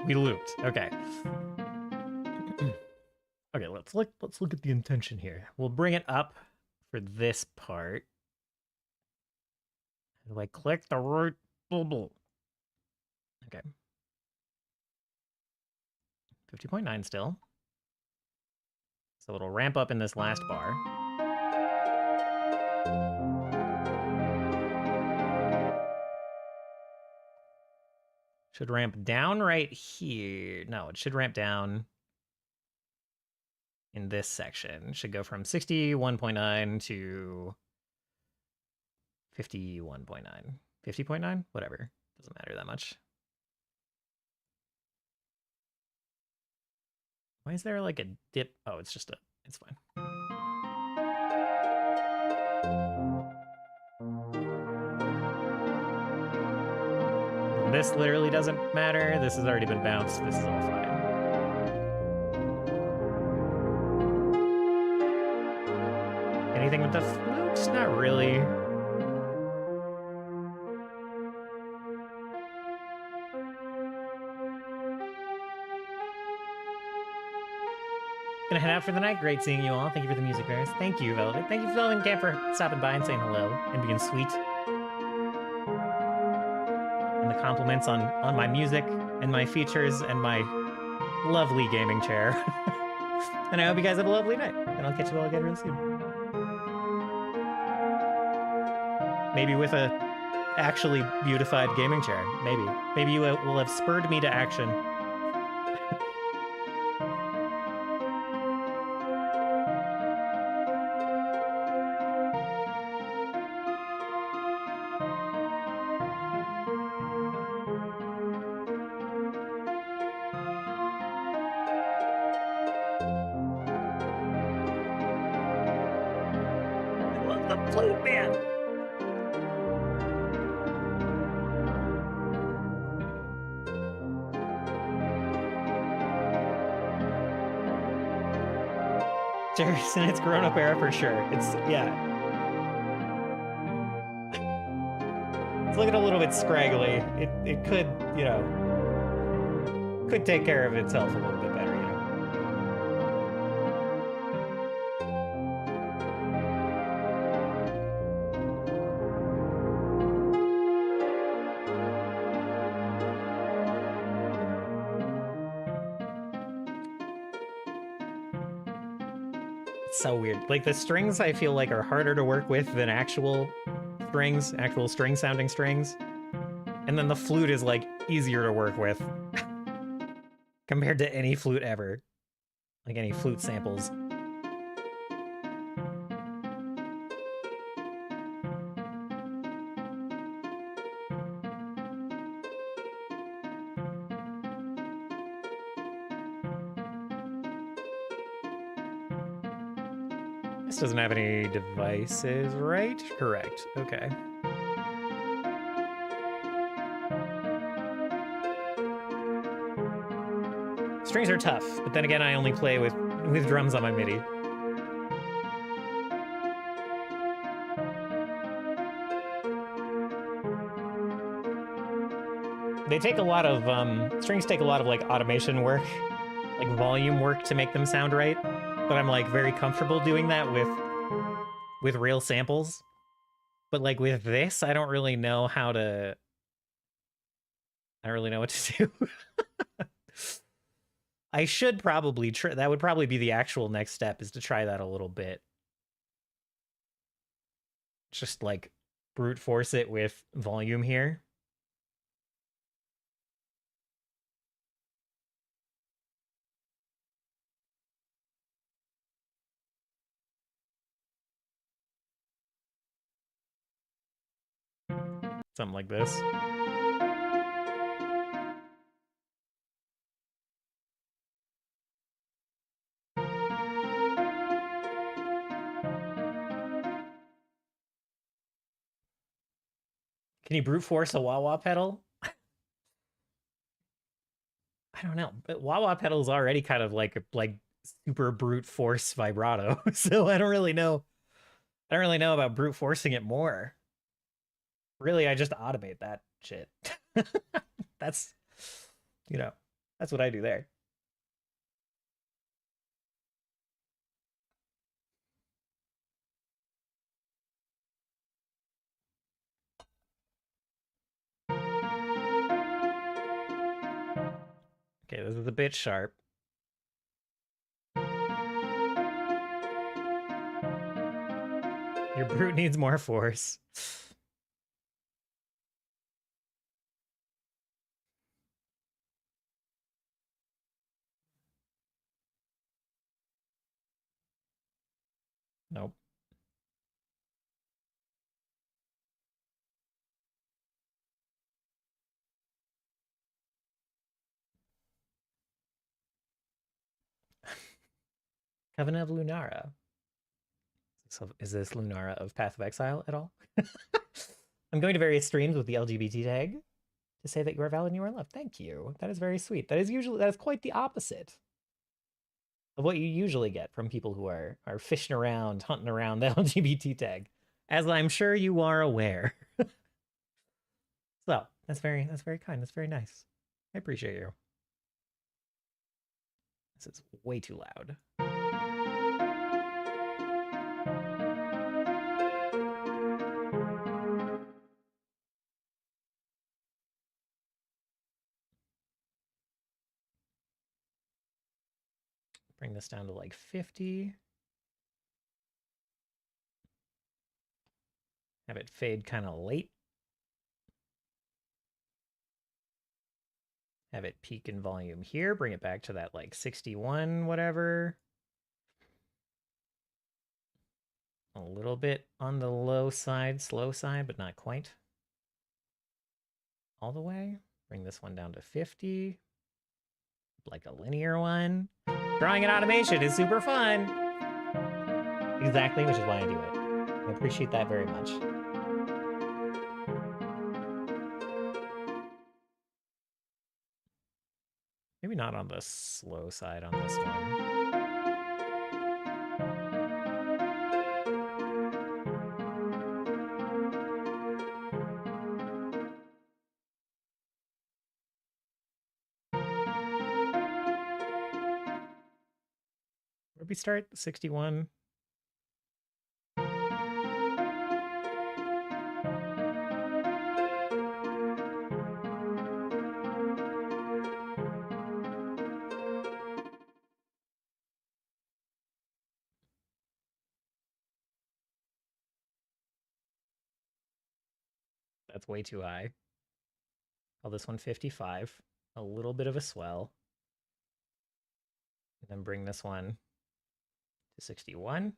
We looped. Okay. Okay, let's look at the intention here. We'll bring it up for this part. Do I click the right bubble? Okay. 50.9 still. So it'll ramp up in this last bar. Should ramp down right here. No, it should ramp down in this section. It should go from 61.9 to 51.9. 50.9? Whatever. Doesn't matter that much. Why is there like a dip? Oh, it's just a, it's fine. This literally doesn't matter. This has already been bounced. This is all fine. Anything with the flute? Not really. Gonna head out for the night. Great seeing you all. Thank you for the music, bears. Thank you, Velvet. Thank you, Velvet Camp, for stopping by and saying hello and being sweet. And the compliments on my music and my features and my lovely gaming chair. And I hope you guys have a lovely night. And I'll catch you all again real soon. Maybe with a actually beautified gaming chair. Maybe. Maybe you will have spurred me to action. I love the flute, man. Jerry's in its grown-up era for sure. It's, yeah. It's looking a little bit scraggly. It could, you know, could take care of itself a little bit better, you know. It's so weird. Like, the strings I feel like are harder to work with than actual strings, actual string-sounding strings. And then the flute is, like, easier to work with compared to any flute ever. Like, any flute samples. This doesn't have any devices, right? Correct. Okay. Strings are tough, but then again, I only play with drums on my MIDI. They take a lot of, strings take a lot of, like, automation work, like, volume work to make them sound right, but I'm, like, very comfortable doing that with real samples. But, like, with this, I don't really know how to... I don't really know what to do. I should probably try... That would probably be the actual next step, is to try that a little bit. Just, like, brute force it with volume here. Something like this. Can you brute force a wah-wah pedal? I don't know, but wah-wah pedal's already kind of like super brute force vibrato, so I don't really know. I don't really know about brute forcing it more. Really, I just automate that shit. That's, you know, that's what I do there. Okay, this is a bit sharp. Your brute needs more force. Nope. Covenant of Lunara. So is this Lunara of Path of Exile at all? I'm going to various streams with the LGBT tag to say that you are valid and you are loved. Thank you. That is very sweet. That is quite the opposite of what you usually get from people who are fishing around, hunting around the LGBT tag, as I'm sure you are aware. So that's very kind. That's very nice. I appreciate you. This is way too loud. Bring this down to like 50. Have it fade kind of late. Have it peak in volume here. Bring it back to that like 61, whatever. A little bit on the low side, slow side, but not quite. All the way. Bring this one down to 50. Like a linear one. Drawing an automation is super fun. Exactly, which is why I do it. I appreciate that very much. Maybe not on the slow side on this one. Where'd we start? 61. That's way too high. Call this one 55. A little bit of a swell. And then bring this one to 61.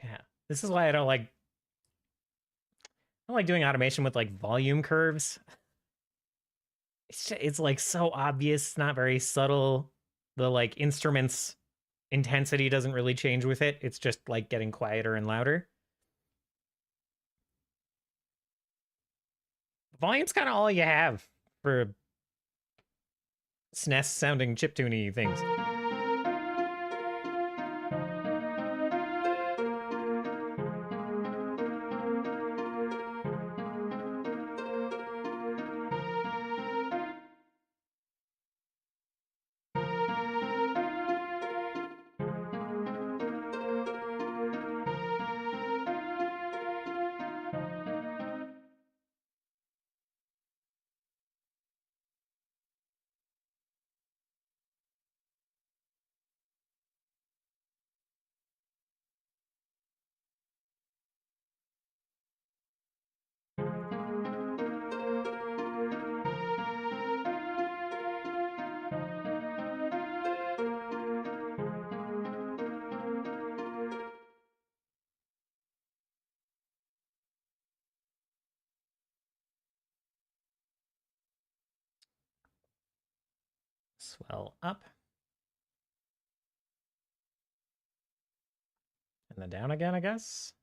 Yeah, this is why I don't like doing automation with like volume curves. It's like so obvious. It's not very subtle. The like instrument's intensity doesn't really change with it. It's just like getting quieter and louder. Volume's kind of all you have for SNES sounding chiptune-y things. Swell up. And then down again, I guess.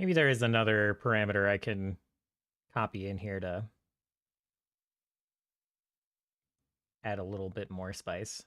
Maybe there is another parameter I can copy in here to add a little bit more spice.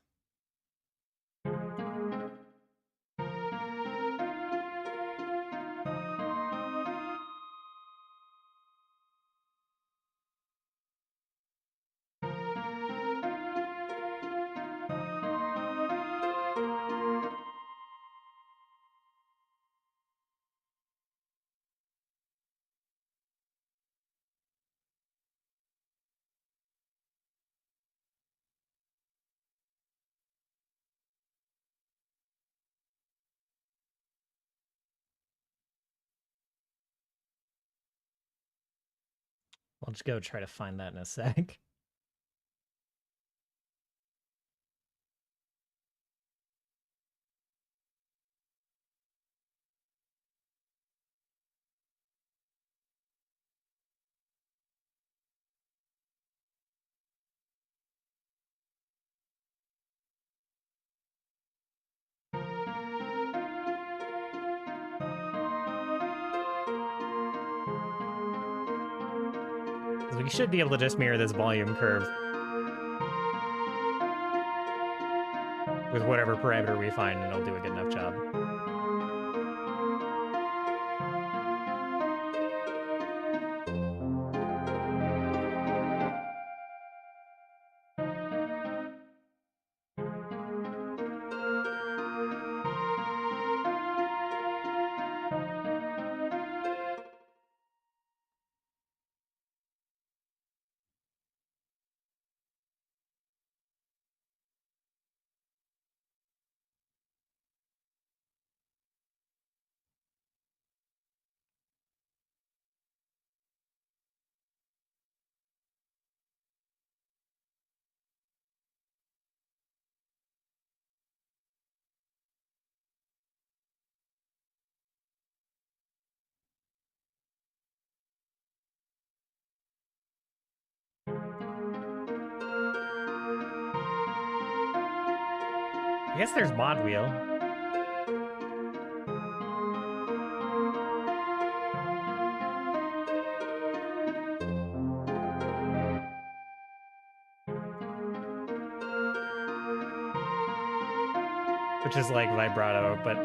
I'll just go try to find that in a sec. We should be able to just mirror this volume curve with whatever parameter we find, and it'll do a good enough job. I guess there's mod wheel. Which is like vibrato, but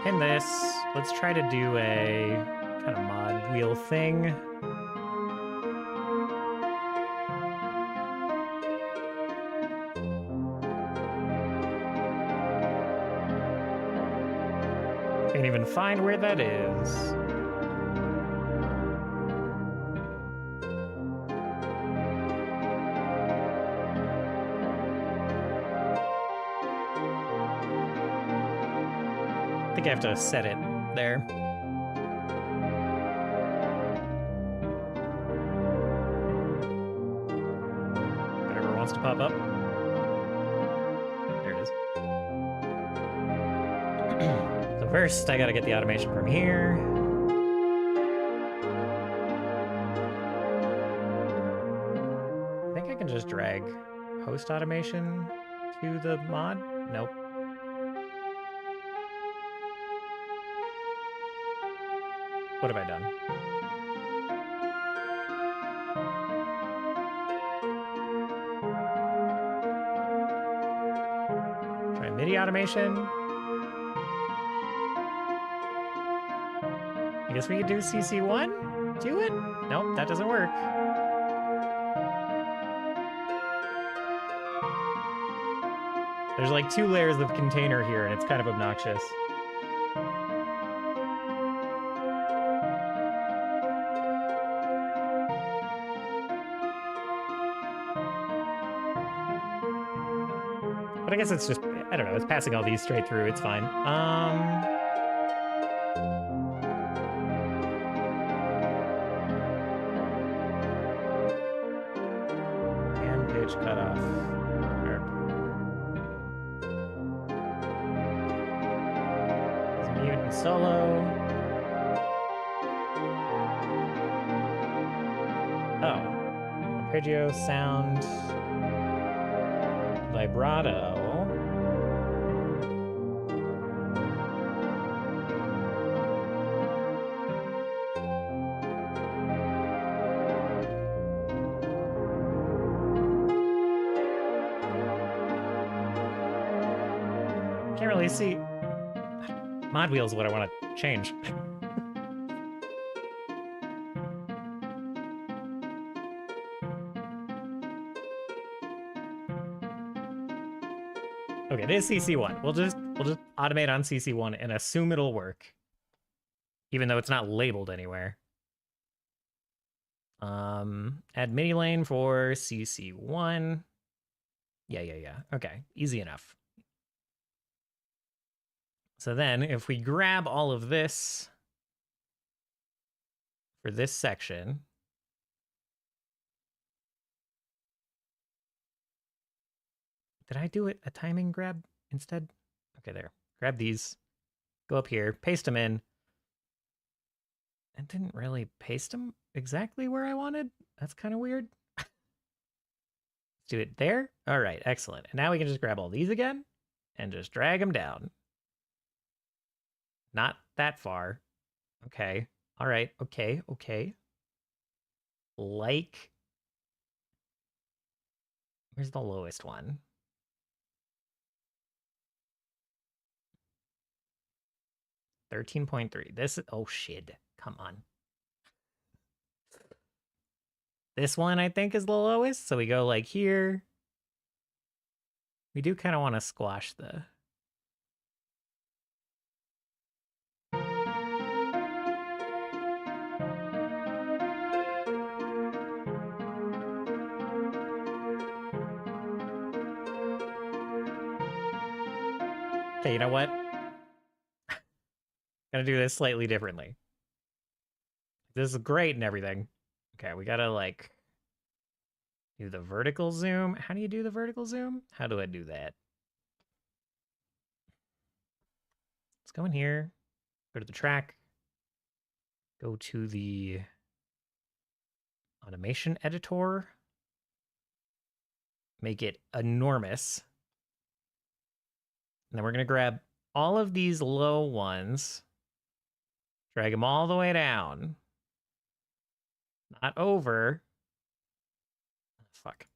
pin this. Let's try to do a kind of mod wheel thing. Can't even find where that is. I think I have to set it there. Whatever wants to pop up. There it is. So first, I gotta get the automation from here. I think I can just drag host automation to the mod. Nope. What have I done? Try MIDI automation. I guess we could do CC1? Do it? Nope, that doesn't work. There's like 2 layers of container here, and it's kind of obnoxious. But I guess it's just, I don't know, it's passing all these straight through, it's fine. And pitch cutoff. Mute and solo. Oh. Arpeggio, sound, vibrato. Can't really see. Mod wheel is what I want to change. Okay, it is CC1. We'll just automate on CC1 and assume it'll work, even though it's not labeled anywhere. Add MIDI lane for CC1. Yeah. Okay, easy enough. So then, if we grab all of this for this section, did I do it a timing grab instead? Okay, there. Grab these, go up here, paste them in. I didn't really paste them exactly where I wanted. That's kind of weird. Let's do it there. All right, excellent. And now we can just grab all these again and just drag them down. Not that far. Okay. All right. Okay. Like, where's the lowest one? $13.3. This, oh shit. Come on. This one, I think, is the lowest. So we go like here. We do kind of want to squash the... Okay, you know what? Gonna do this slightly differently. This is great and everything. Okay, we gotta like do the vertical zoom. How do you do the vertical zoom? How do I do that? Let's go in here, go to the track, go to the automation editor, make it enormous. And then we're gonna grab all of these low ones, drag them all the way down. Not over. Fuck.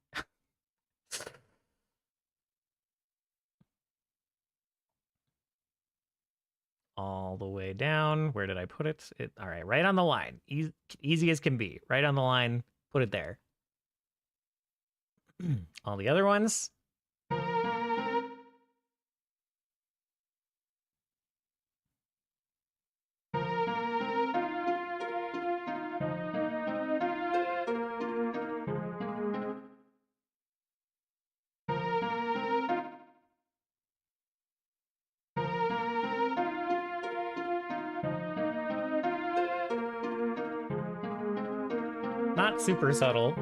All the way down. Where did I put it? All right, right on the line. Easy as can be. Right on the line. Put it there. All the other ones. Not super subtle.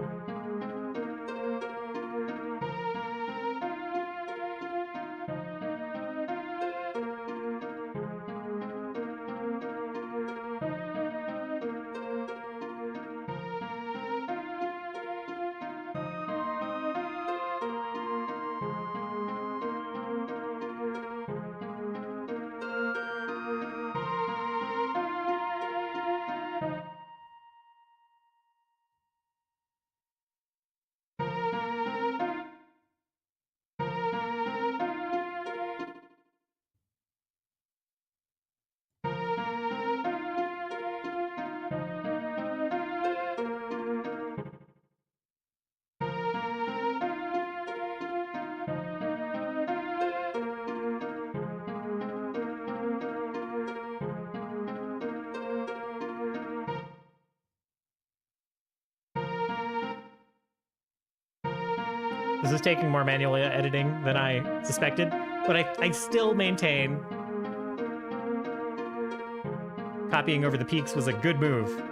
This is taking more manual editing than I suspected, but I still maintain copying over the peaks was a good move.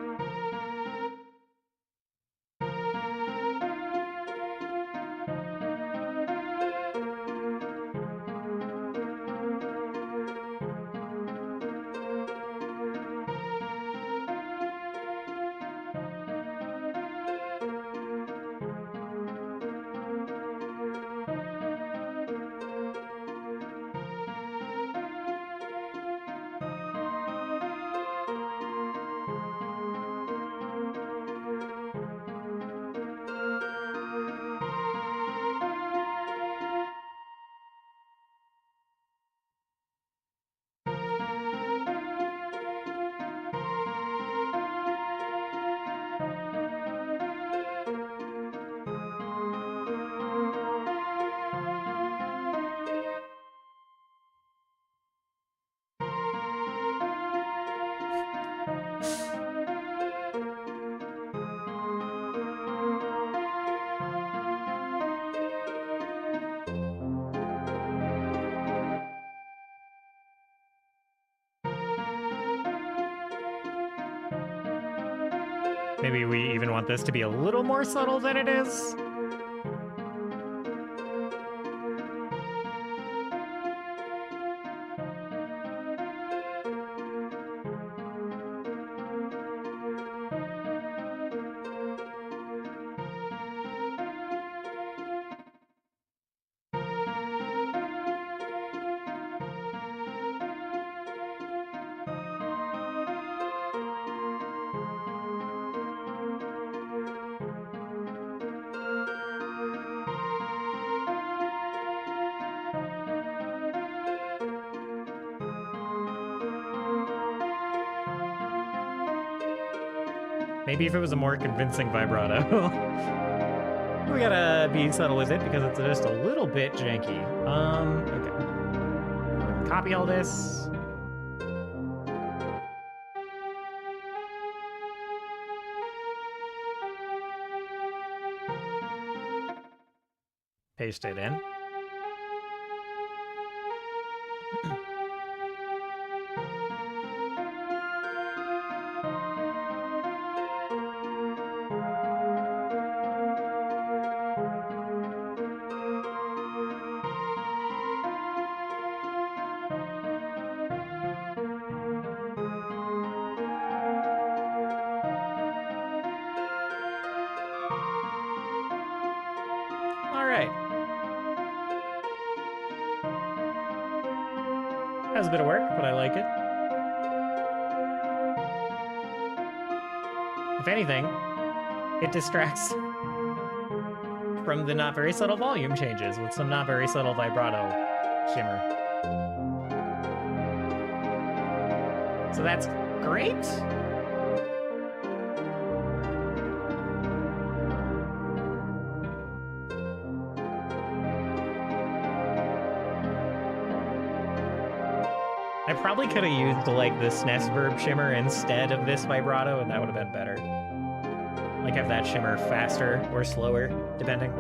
Maybe we even want this to be a little more subtle than it is. Maybe if it was a more convincing vibrato. We gotta be subtle with it because it's just a little bit janky. Okay. Copy all this. Paste it in. Has a bit of work, but I like it. If anything, it distracts from the not very subtle volume changes with some not very subtle vibrato shimmer. So that's great. I probably could have used like the SNES verb shimmer instead of this vibrato, and that would have been better. Like have that shimmer faster or slower, depending.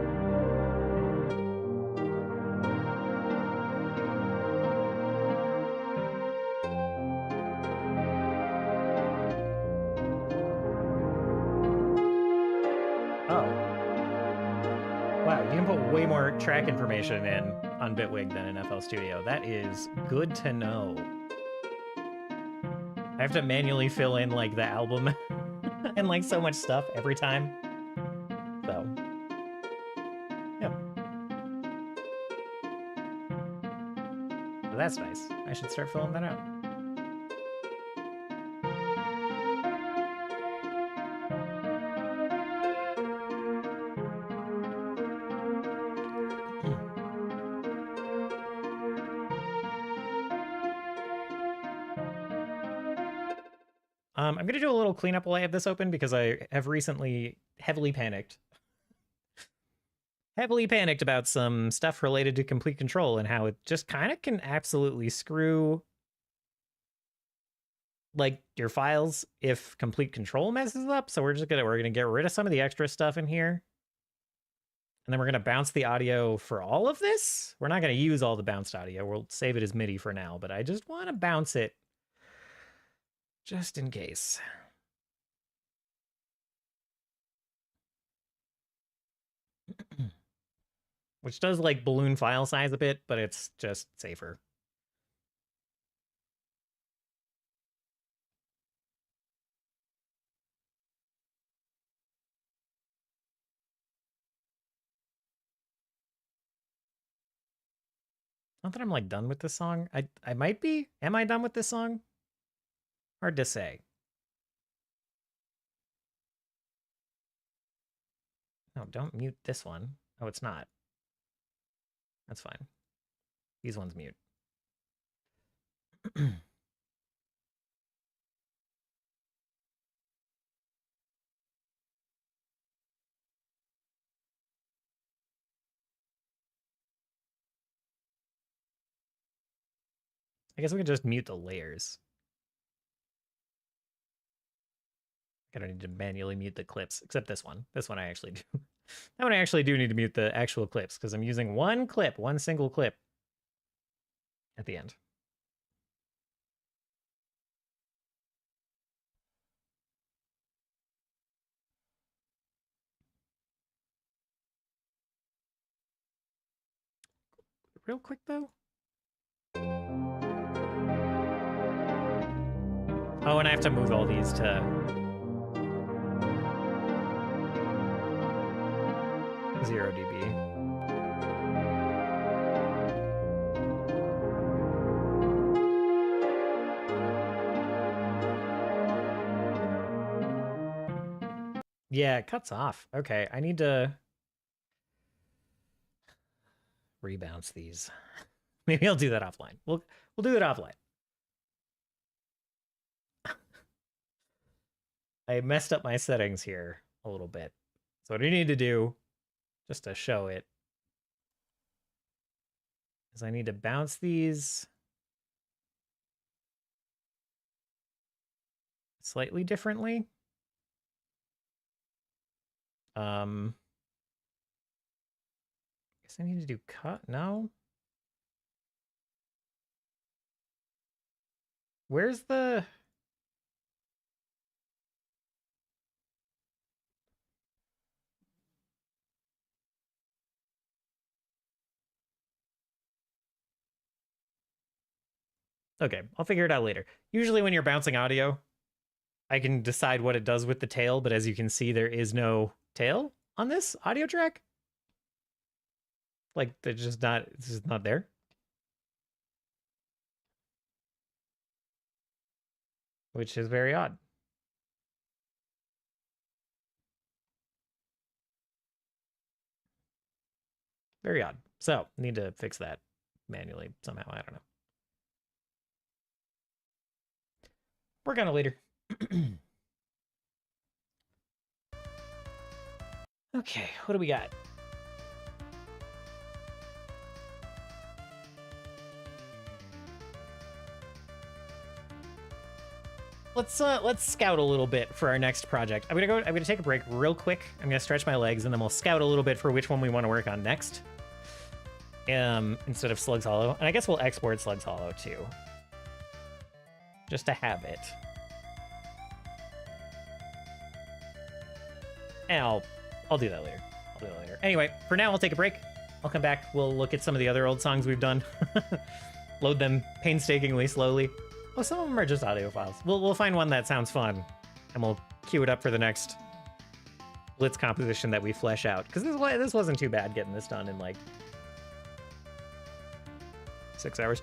Oh. Wow, you can put way more track information in on Bitwig than in FL Studio. That is good to know. I have to manually fill in like the album and like so much stuff every time. So, yeah. So that's nice. I should start filling that out. I'm going to do a little cleanup while I have this open because I have recently heavily panicked. Heavily panicked about some stuff related to complete control and how it just kind of can absolutely screw like your files if complete control messes up. So we're gonna get rid of some of the extra stuff in here. And then we're going to bounce the audio for all of this. We're not going to use all the bounced audio. We'll save it as MIDI for now, but I just want to bounce it just in case. Which does like balloon file size a bit, but it's just safer. Not that I'm like done with this song. I might be. Am I done with this song? Hard to say. No, don't mute this one. Oh, it's not. That's fine. These ones mute. I guess we can just mute the layers. I don't need to manually mute the clips, except this one. This one I actually do. That one I actually do need to mute the actual clips, because I'm using one clip, one single clip at the end. Real quick, though. Oh, and I have to move all these to 0 dB. Yeah, it cuts off. Okay, I need to rebounce these. Maybe I'll do that offline. We'll do it offline. I messed up my settings here a little bit. So what I need to do, just to show it, is I need to bounce these slightly differently. Guess I need to do cut. No. Where's the... Okay, I'll figure it out later. Usually when you're bouncing audio, I can decide what it does with the tail, but as you can see, there is no tail on this audio track. Like, it's just not there. Which is very odd. Very odd. So, need to fix that manually somehow. I don't know. Work on it later. Okay, what do we got? Let's scout a little bit for our next project. I'm gonna take a break real quick. I'm gonna stretch my legs and then we'll scout a little bit for which one we want to work on next. Instead of Slugs Hollow. And I guess we'll export Slugs Hollow too. Just to have it. And I'll do that later. Anyway, for now I'll take a break. I'll come back. We'll look at some of the other old songs we've done. Load them painstakingly, slowly. Oh, some of them are just audio files. We'll find one that sounds fun, and we'll queue it up for the next Blitz composition that we flesh out. Because this wasn't too bad getting this done in like 6 hours.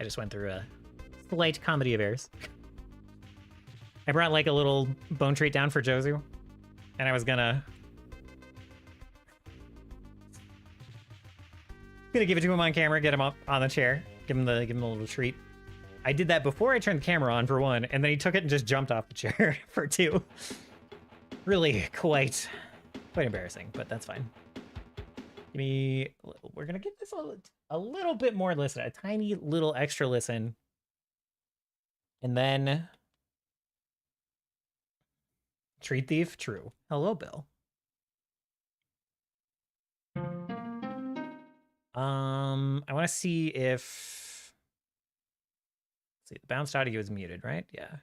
just went through a slight comedy of errors. I brought like a little bone treat down for Jozu, and I was gonna give it to him on camera, get him up on the chair, give him a little treat. I did that before I turned the camera on for one, and then he took it and just jumped off the chair for two. Really quite embarrassing, but that's fine. We're gonna give this a little bit more listen, a tiny little extra listen, and then Treat Thief, true. Hello, Bill. I want to see if... Let's see, the bounced audio is muted, right? Yeah.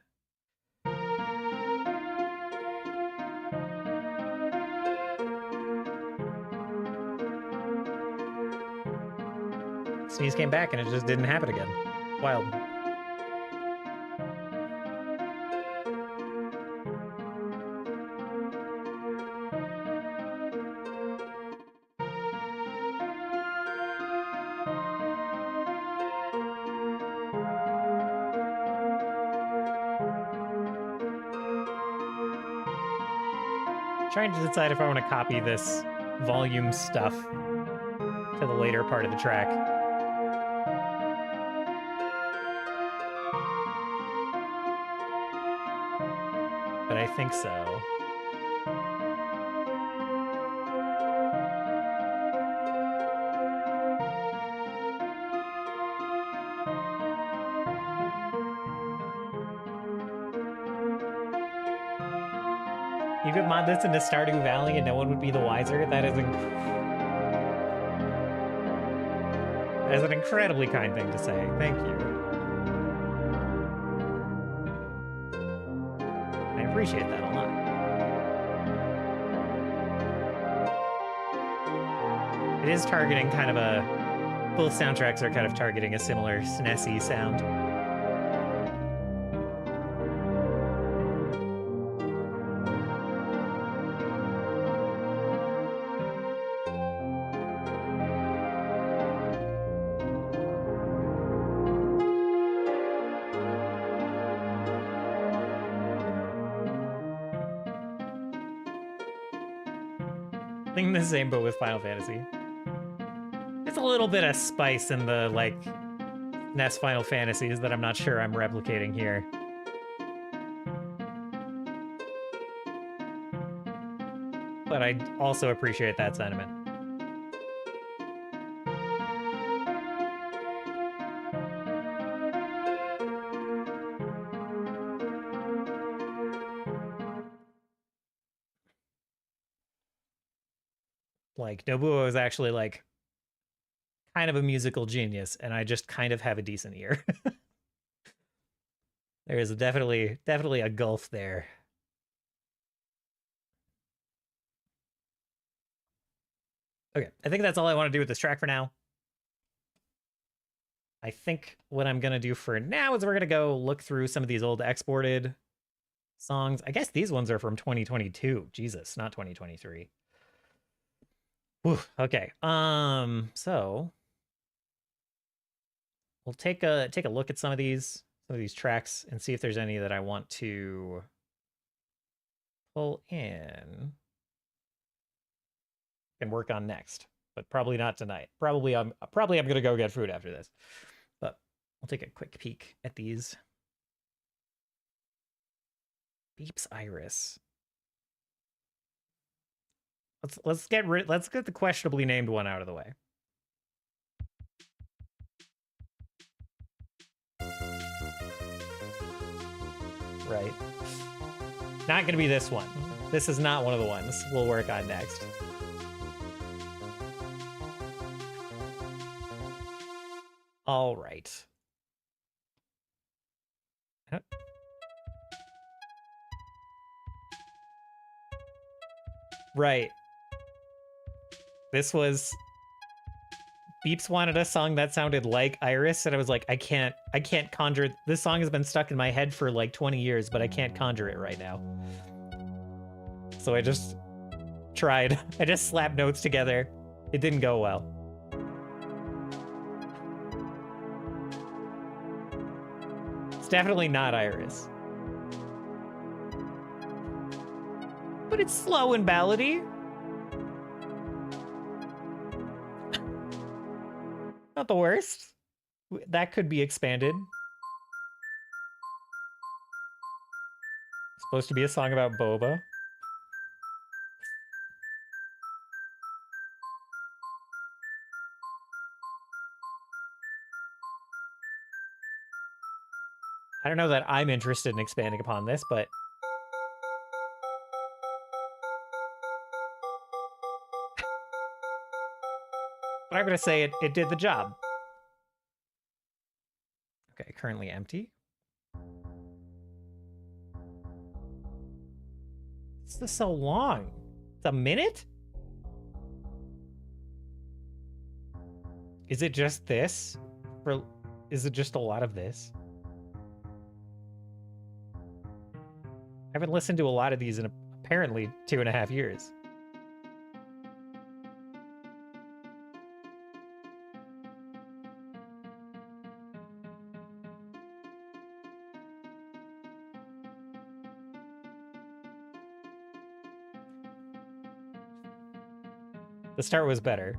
Sneeze came back and it just didn't happen again. Wild. Trying to decide if I want to copy this volume stuff to the later part of the track. But I think so. You could mod this into Stardew Valley and no one would be the wiser. That is an incredibly kind thing to say. Thank you. I appreciate that a lot. It is targeting kind of a... Both soundtracks are kind of targeting a similar SNESy sound. Thinking the same boat with Final Fantasy. It's a little bit of spice in the, like, NES Final Fantasies that I'm not sure I'm replicating here. But I also appreciate that sentiment. Like, Nobuo is actually, like, kind of a musical genius, and I just kind of have a decent ear. There is definitely a gulf there. Okay, I think that's all I want to do with this track for now. I think what I'm going to do for now is we're going to go look through some of these old exported songs. I guess these ones are from 2022. Jesus, not 2023. Whew, okay. So we'll take a look at some of these tracks and see if there's any that I want to pull in and work on next, but probably not tonight. Probably I'm gonna go get food after this, but we'll take a quick peek at these. Beeps Iris. Let's get the questionably named one out of the way. Right. Not gonna be this one. This is not one of the ones we'll work on next. All right. Right. This was... Beeps wanted a song that sounded like Iris, and I was like, I can't conjure... This song has been stuck in my head for like 20 years, but I can't conjure it right now. So I just tried. I just slapped notes together. It didn't go well. definitely not Iris. But it's slow and ballady. Not the worst. That could be expanded. Supposed to be a song about boba. I don't know that I'm interested in expanding upon this, but I'm gonna say it did the job. Okay, currently empty. This is so long. It's a minute? Is it just this? Or is it just a lot of this? I haven't listened to a lot of these in apparently 2.5 years. The start was better.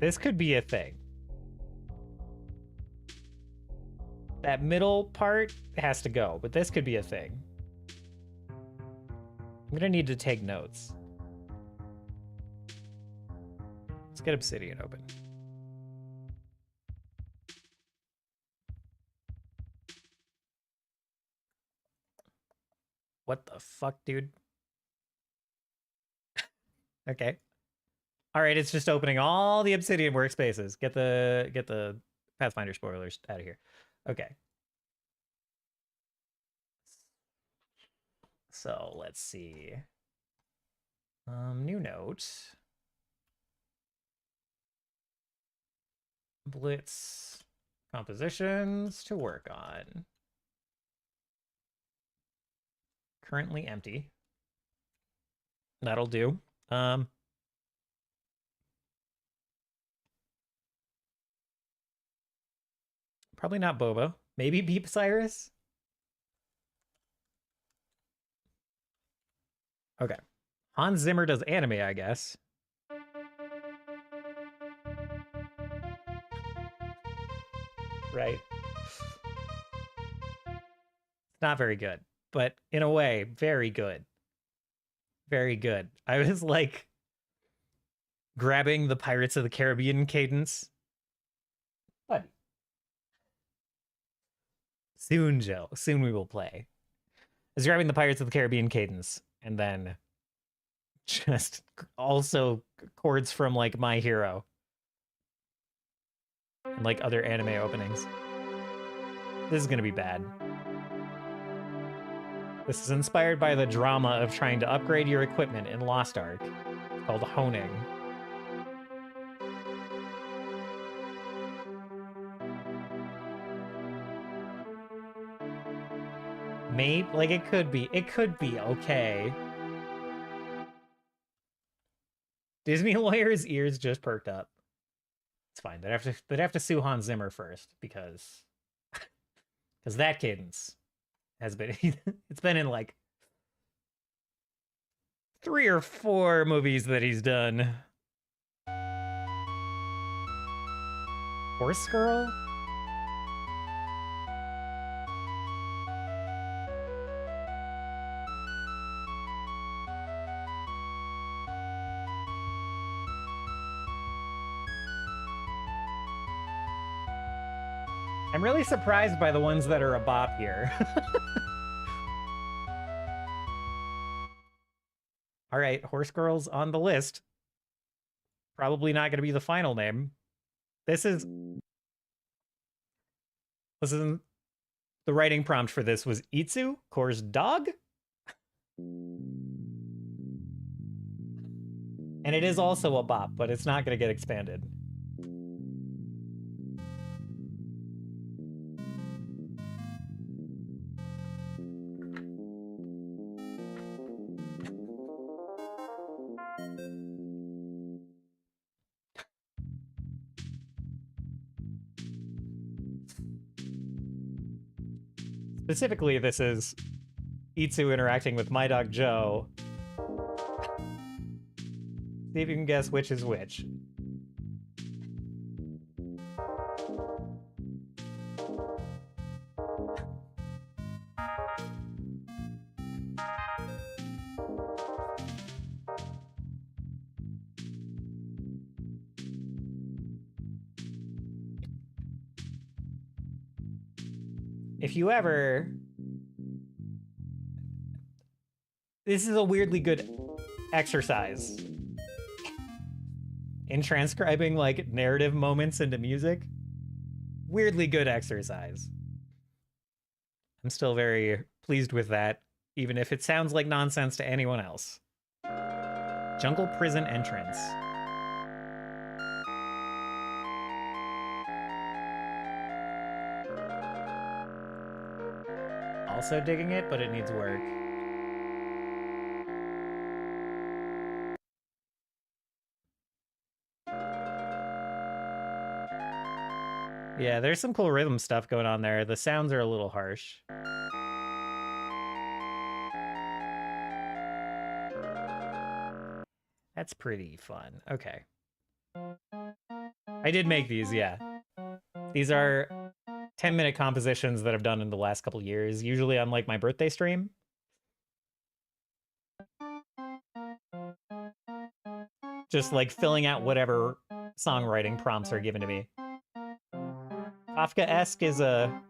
This could be a thing. That middle part has to go, but this could be a thing. I'm gonna need to take notes. Let's get Obsidian open. What the fuck, dude? Okay. All right, it's just opening all the Obsidian workspaces. Get the Pathfinder spoilers out of here. Okay. So let's see. New note. Blitz compositions to work on. Currently empty. That'll do. Probably not Boba. Maybe Beep Cyrus? Okay. Hans Zimmer does anime, I guess. Right. It's not very good, but in a way, very good. Very good. I was like grabbing the Pirates of the Caribbean cadence. But soon, Joe. Soon we will play. I was grabbing the Pirates of the Caribbean cadence, and then just also chords from like My Hero and like other anime openings. This is gonna be bad. This is inspired by the drama of trying to upgrade your equipment in Lost Ark, called honing. Maybe, like, it could be okay. Disney lawyers' ears just perked up. It's fine. They'd have to sue Hans Zimmer first because that cadence has been it's been in like 3 or 4 movies that he's done. Horse Girl? I'm really surprised by the ones that are a bop here. All right, Horse Girl's on the list. Probably not going to be the final name. Listen, the writing prompt for this was Itsu, Kor's dog? And it is also a bop, but it's not going to get expanded. Specifically, this is Itsu interacting with my dog Joe. See if you can guess which is which. If you ever... This is a weirdly good exercise in transcribing, like, narrative moments into music. Weirdly good exercise. I'm still very pleased with that, even if it sounds like nonsense to anyone else. Jungle prison entrance. Also digging it, but it needs work. Yeah, there's some cool rhythm stuff going on there. The sounds are a little harsh. That's pretty fun. Okay. I did make these, yeah. These are 10-minute compositions that I've done in the last couple years, usually on like my birthday stream. Just like filling out whatever songwriting prompts are given to me. Kafka-esque is a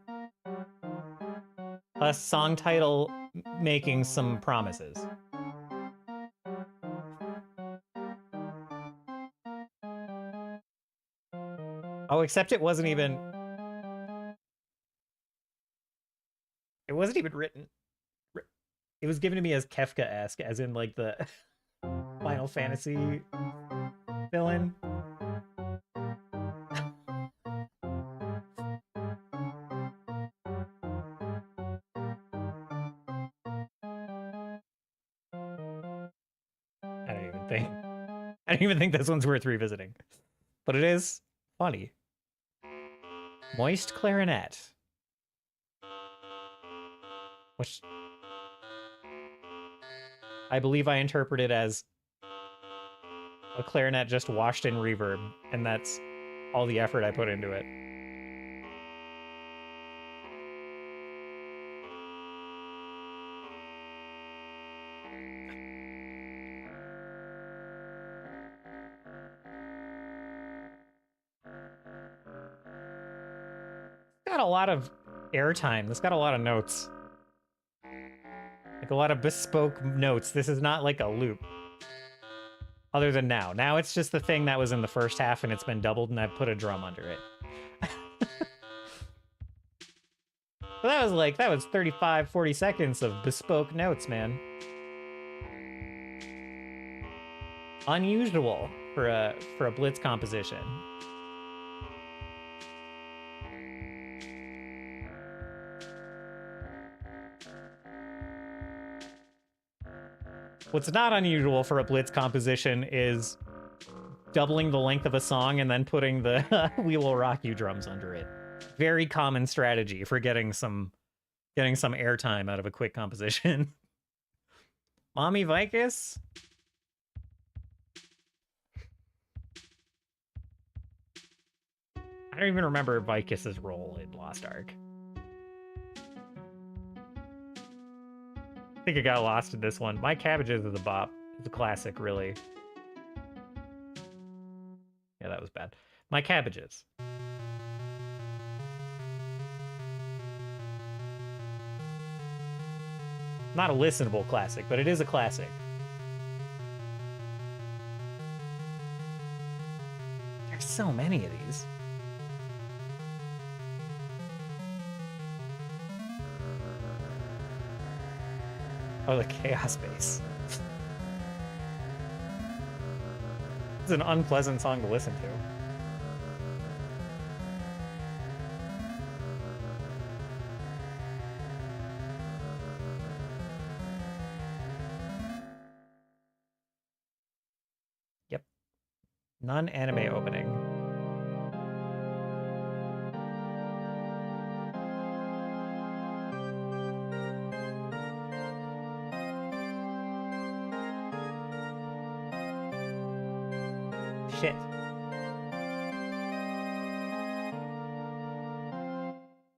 song title making some promises. Oh, except it wasn't even written. It was given to me as Kefka-esque, as in like the Final Fantasy villain. I don't even think this one's worth revisiting. But it is funny. Moist clarinet. Which I believe I interpreted as a clarinet just washed in reverb, and that's all the effort I put into it. Got a lot of airtime. This got a lot of notes. Like a lot of bespoke notes. This is not like a loop. Other than now. Now it's just the thing that was in the first half and it's been doubled and I've put a drum under it. But that was 35, 40 seconds of bespoke notes, man. Unusual for a blitz composition. What's not unusual for a blitz composition is doubling the length of a song and then putting the "We Will Rock You" drums under it. Very common strategy for getting some airtime out of a quick composition. Mommy Vicus? I don't even remember Vicus's role in Lost Ark. I think I got lost in this one. My Cabbages is a bop. It's a classic, really. Yeah, that was bad. My Cabbages. Not a listenable classic, but it is a classic. There's so many of these. Oh, the Chaos Bass. It's an unpleasant song to listen to. Yep. Non-anime opening. Shit.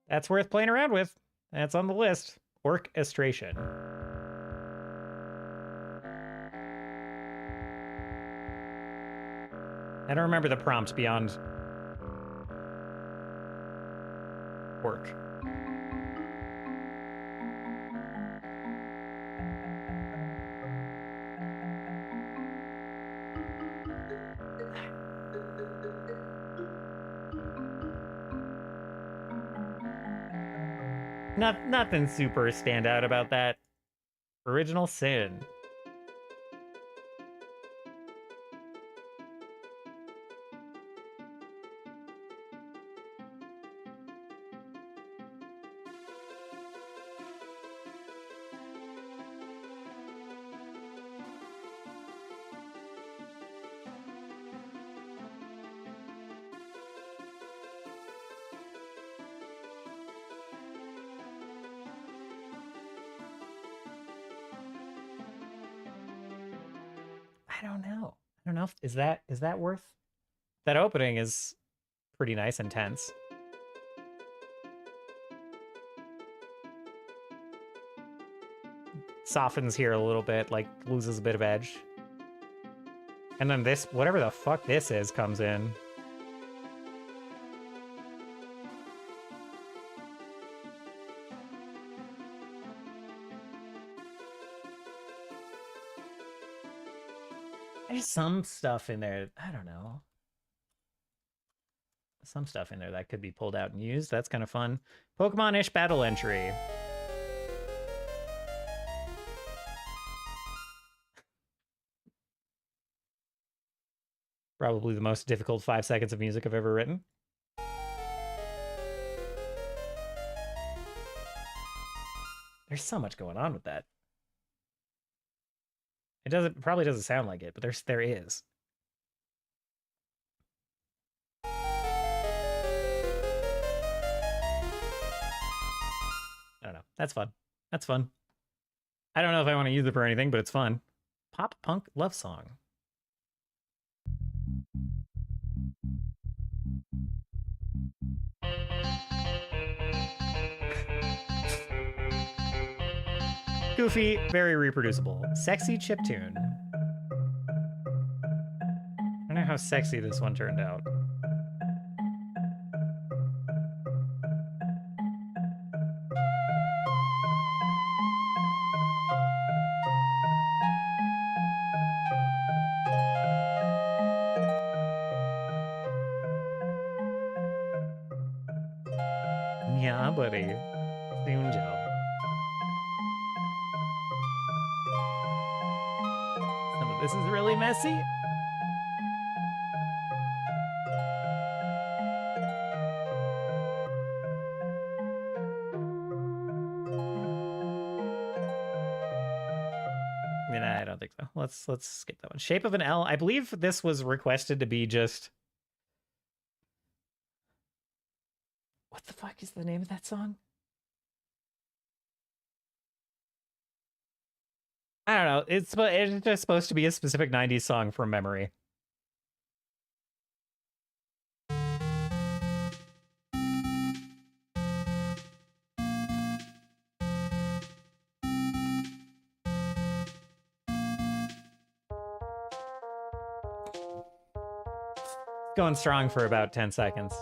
That's worth playing around with. That's on the list. Orchestration. I don't remember the prompt beyond work. Nothing super stand out about that. Original Sin. I don't know. I don't know if is that worth? That opening is pretty nice and tense. Softens here a little bit, like loses a bit of edge. And then this, whatever the fuck this is, comes in. There's some stuff in there, I don't know. Some stuff in there that could be pulled out and used. That's kind of fun. Pokemon-ish battle entry. Probably the most difficult 5 seconds of music I've ever written. There's so much going on with that. It probably doesn't sound like it, but there is. I don't know. That's fun. That's fun. I don't know if I want to use it for anything, but it's fun. Pop punk love song. Goofy, very reproducible. Sexy chiptune. I don't know how sexy this one turned out. Yeah, buddy. Soon, Joe. Some of this is really messy. Nah, I don't think so. Let's skip that one. Shape of an L. I believe this was requested to be just... What the fuck is the name of that song? I don't know. It's just supposed to be a specific 90s song from memory. Going strong for about 10 seconds.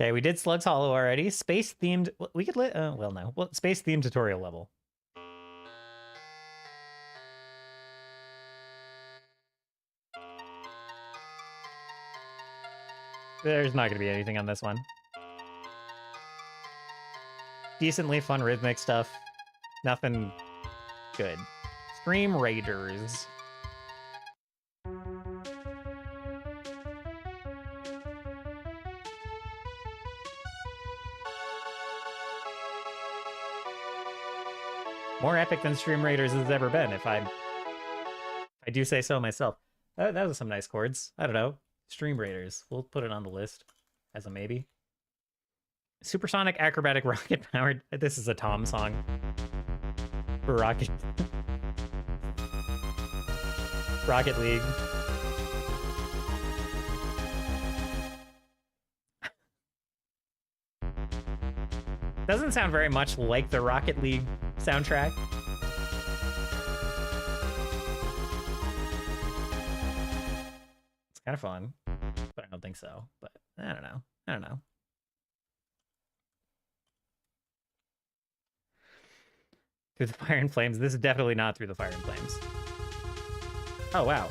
Okay, we did Slug's Hollow already. Space themed. We could well, no. Well, space themed tutorial level. There's not going to be anything on this one. Decently fun rhythmic stuff. Nothing good. Stream Raiders. More epic than Stream Raiders has ever been, if I do say so myself. That was some nice chords. I don't know. Stream Raiders. We'll put it on the list as a maybe. Supersonic acrobatic rocket powered. This is a Tom song. For rocket. Rocket League. Doesn't sound very much like the Rocket League soundtrack. It's kind of fun, but I don't think so. But I don't know. I don't know. Through the Fire and Flames. This is definitely not Through the Fire and Flames. Oh, wow.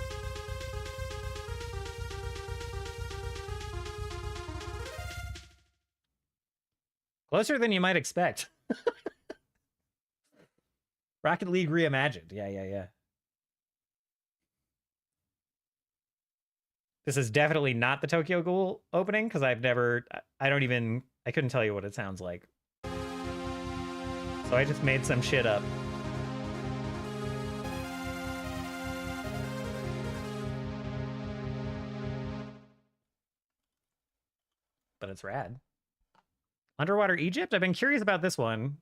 Closer than you might expect. Rocket League reimagined. Yeah. This is definitely not the Tokyo Ghoul opening, because I couldn't tell you what it sounds like. So I just made some shit up. But it's rad. Underwater Egypt? I've been curious about this one.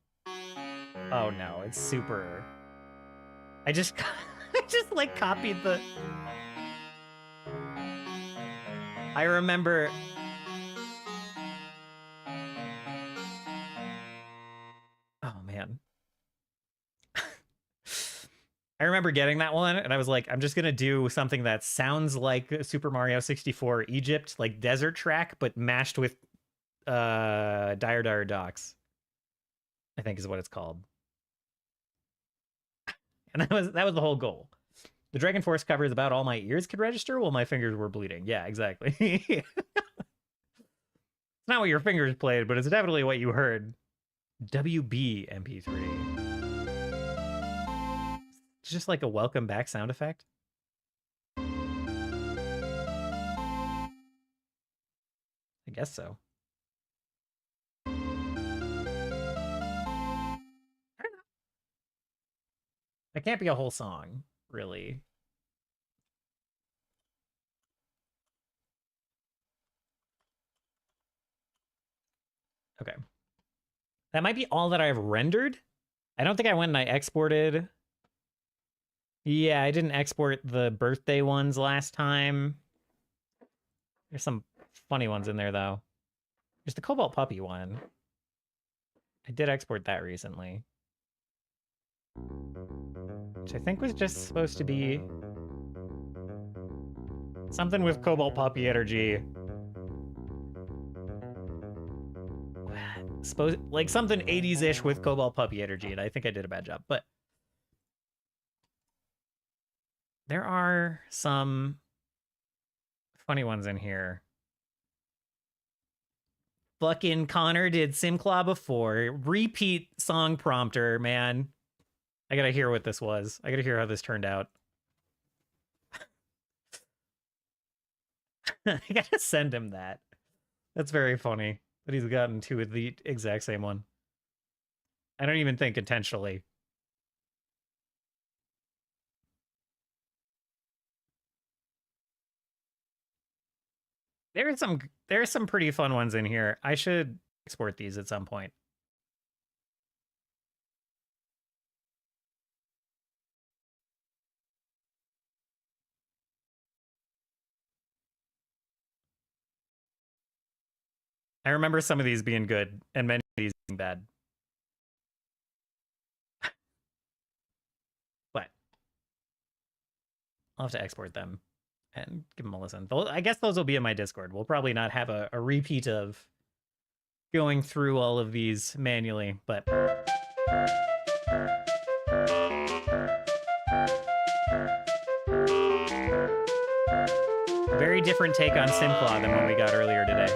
Oh no, it's super... I just like copied the... I remember... Oh man. I remember getting that one and I was like, I'm just gonna do something that sounds like Super Mario 64 Egypt, like desert track, but mashed with Dire Docks, I think is what it's called. And that was the whole goal. The Dragon Force cover is about all my ears could register while my fingers were bleeding. Yeah, exactly. It's not what your fingers played, but it's definitely what you heard. WB MP3. It's just like a welcome back sound effect. I guess so. That can't be a whole song, really. Okay. That might be all that I've rendered. I don't think I went and I exported. Yeah, I didn't export the birthday ones last time. There's some funny ones in there, though. There's the Cobalt Puppy one. I did export that recently. Which I think was just supposed to be something with Cobalt Puppy energy. Like something 80s-ish with Cobalt Puppy energy, and I think I did a bad job. But there are some funny ones in here. Fucking Connor did Simclaw before. Repeat song prompter, man. I gotta hear what this was. I gotta hear how this turned out. I gotta send him that. That's very funny that he's gotten two with the exact same one. I don't even think intentionally. There are some pretty fun ones in here. I should export these at some point. I remember some of these being good and many of these being bad. But I'll have to export them and give them a listen. I guess those will be in my Discord. We'll probably not have a repeat of going through all of these manually, but... Very different take on Simclaw than what we got earlier today.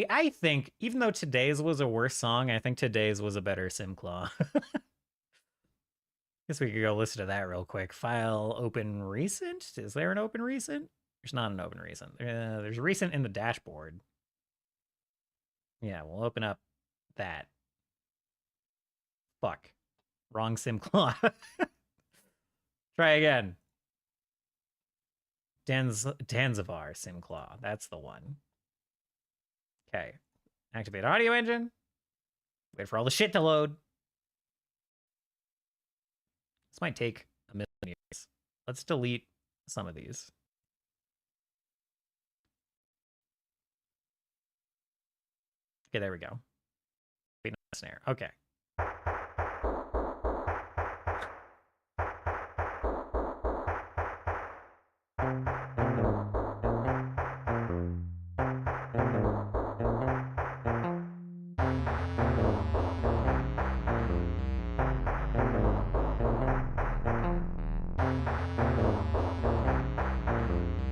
I think, even though today's was a worse song, I think today's was a better Simclaw. Guess we could go listen to that real quick. File open recent? Is there an open recent? There's not an open recent. There's recent in the dashboard. Yeah, we'll open up that. Fuck. Wrong Simclaw. Try again. Danzivar Simclaw. That's the one. Okay. Activate audio engine. Wait for all the shit to load. This might take a million years. Let's delete some of these. Okay, there we go. Wait, no, snare. Okay.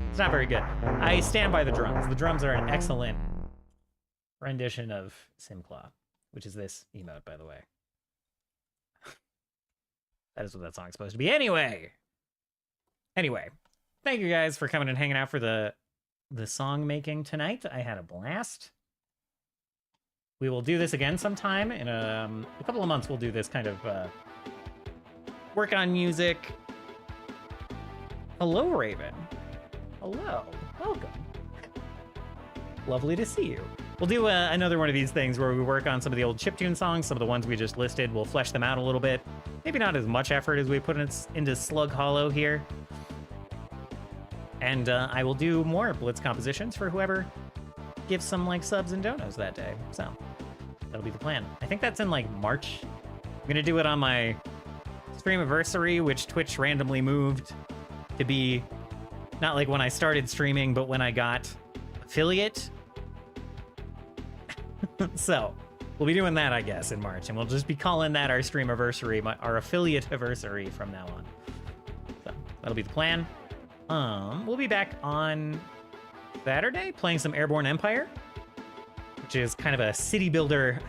It's not very good. I stand by the drums. The drums are an excellent rendition of Simclaw, which is this emote, by the way. That is what that song's supposed to be. Anyway, thank you guys for coming and hanging out for the song making tonight. I had a blast. We will do this again sometime in a couple of months. We'll do this kind of work on music. Hello, Raven. Hello. Welcome. Lovely to see you. We'll do another one of these things where we work on some of the old chiptune songs, some of the ones we just listed. We'll flesh them out a little bit. Maybe not as much effort as we put into Slug Hollow here. And I will do more Blitz compositions for whoever gives some like subs and donos that day. So that'll be the plan. I think that's in like March. I'm gonna do it on my streamiversary, which Twitch randomly moved to be not like when I started streaming, but when I got affiliate. So we'll be doing that, I guess, in March, and we'll just be calling that our streamiversary, our affiliate anniversary from now on. So that'll be the plan. We'll be back on Saturday playing some Airborne Empire, which is kind of a city builder,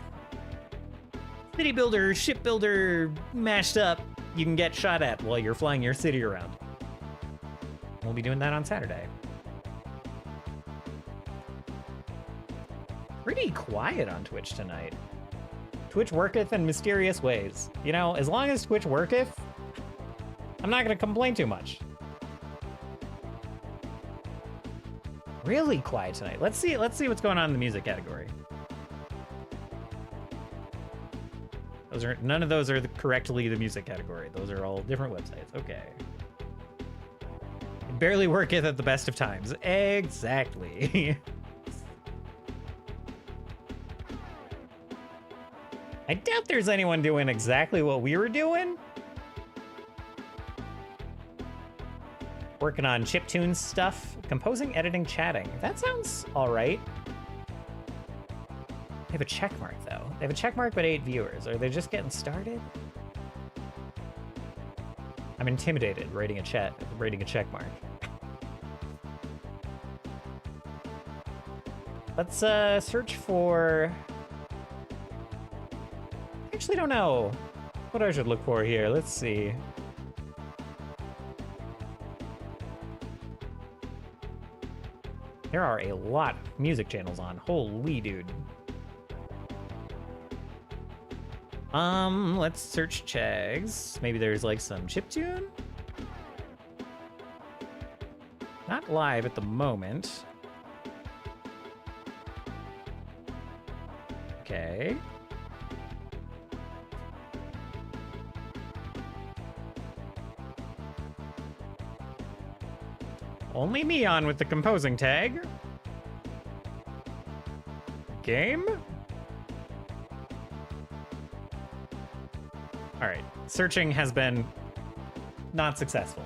shipbuilder mashed up you can get shot at while you're flying your city around. We'll be doing that on Saturday. Pretty quiet on Twitch tonight. Twitch worketh in mysterious ways. You know, as long as Twitch worketh, I'm not gonna complain too much. Really quiet tonight. Let's see what's going on in the music category. None of those are correctly the music category. Those are all different websites. Okay. It barely worketh at the best of times. Exactly. I doubt there's anyone doing exactly what we were doing. Working on chiptune stuff, composing, editing, chatting. That sounds all right. They have a check mark though. They have a check mark but 8 viewers. Are they just getting started? I'm intimidated rating a check mark. Let's search for... I actually don't know what I should look for here. Let's see. There are a lot of music channels on. Holy dude. Let's search Chags. Maybe there's like some chiptune? Not live at the moment. Okay. Only me on with the composing tag. Game? All right, searching has been not successful.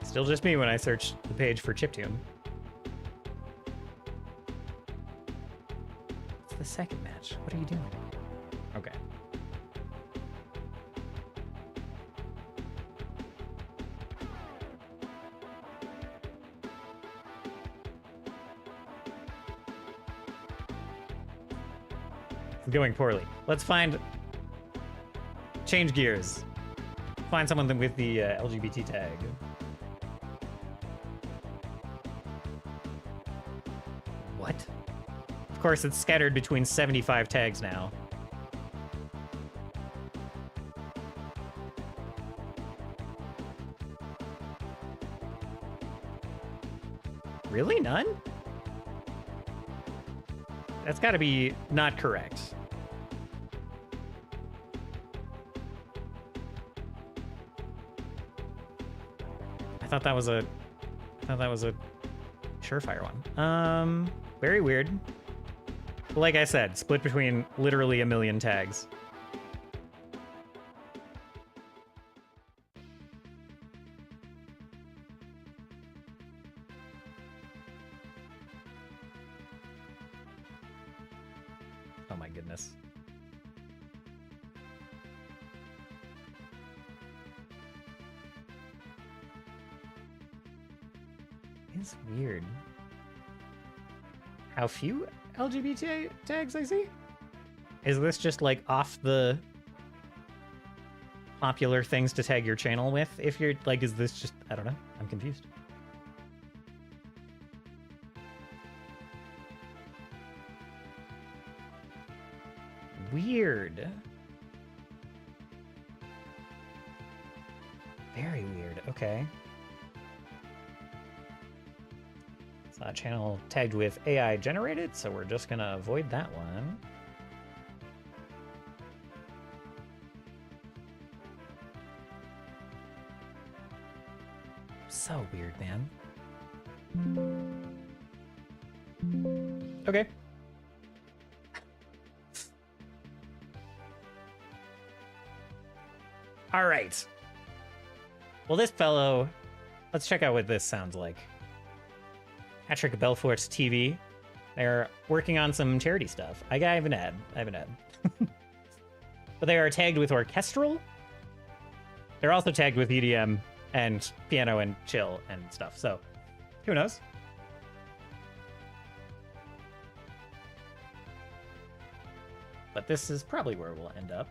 Still just me when I search the page for chiptune. It's the second match. What are you doing? Okay. It's going poorly. Let's change gears. Find someone with the LGBT tag. What? Of course, it's scattered between 75 tags now. Really? None? That's got to be not correct. I thought that was a surefire one. Very weird. Like I said, split between literally a million tags. Oh my goodness. It's weird how few LGBT tags I see. Is this just like off the popular things to tag your channel with? If you're like, is this just, I don't know, I'm confused. Weird. Very weird. Okay. It's not a channel tagged with AI generated, so we're just gonna avoid that one. So weird, man. Okay. All right. Well, this fellow, let's check out what this sounds like. Patrick Belfort's TV. They're working on some charity stuff. I have an ad. But they are tagged with orchestral. They're also tagged with EDM and piano and chill and stuff. So, who knows? But this is probably where we'll end up.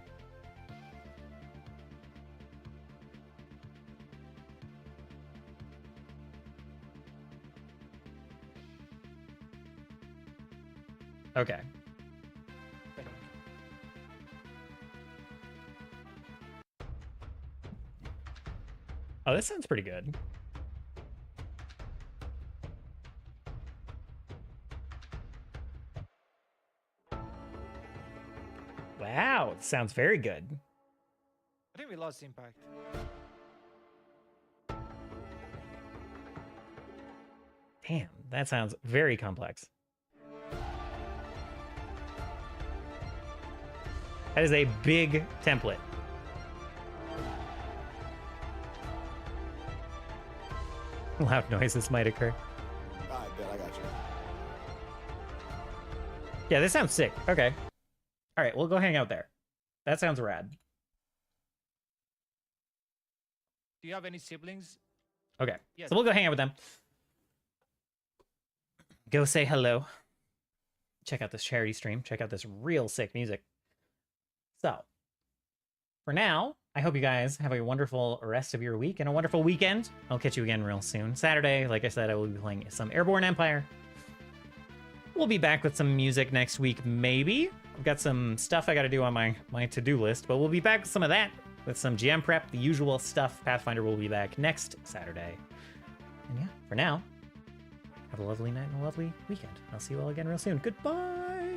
Okay. Oh, this sounds pretty good. Wow, it sounds very good. I think we lost impact. Damn, that sounds very complex. That is a big template. Loud noises might occur. I bet I got you. Yeah, this sounds sick. Okay. All right, we'll go hang out there. That sounds rad. Do you have any siblings? Okay. Yes. So we'll go hang out with them. Go say hello. Check out this charity stream. Check out this real sick music. So, for now, I hope you guys have a wonderful rest of your week and a wonderful weekend. I'll catch you again real soon. Saturday, like I said, I will be playing some Airborne Empire. We'll be back with some music next week, maybe. I've got some stuff I got to do on my to-do list, but we'll be back with some of that, with some GM prep, the usual stuff. Pathfinder will be back next Saturday. And yeah, for now, have a lovely night and a lovely weekend. I'll see you all again real soon. Goodbye!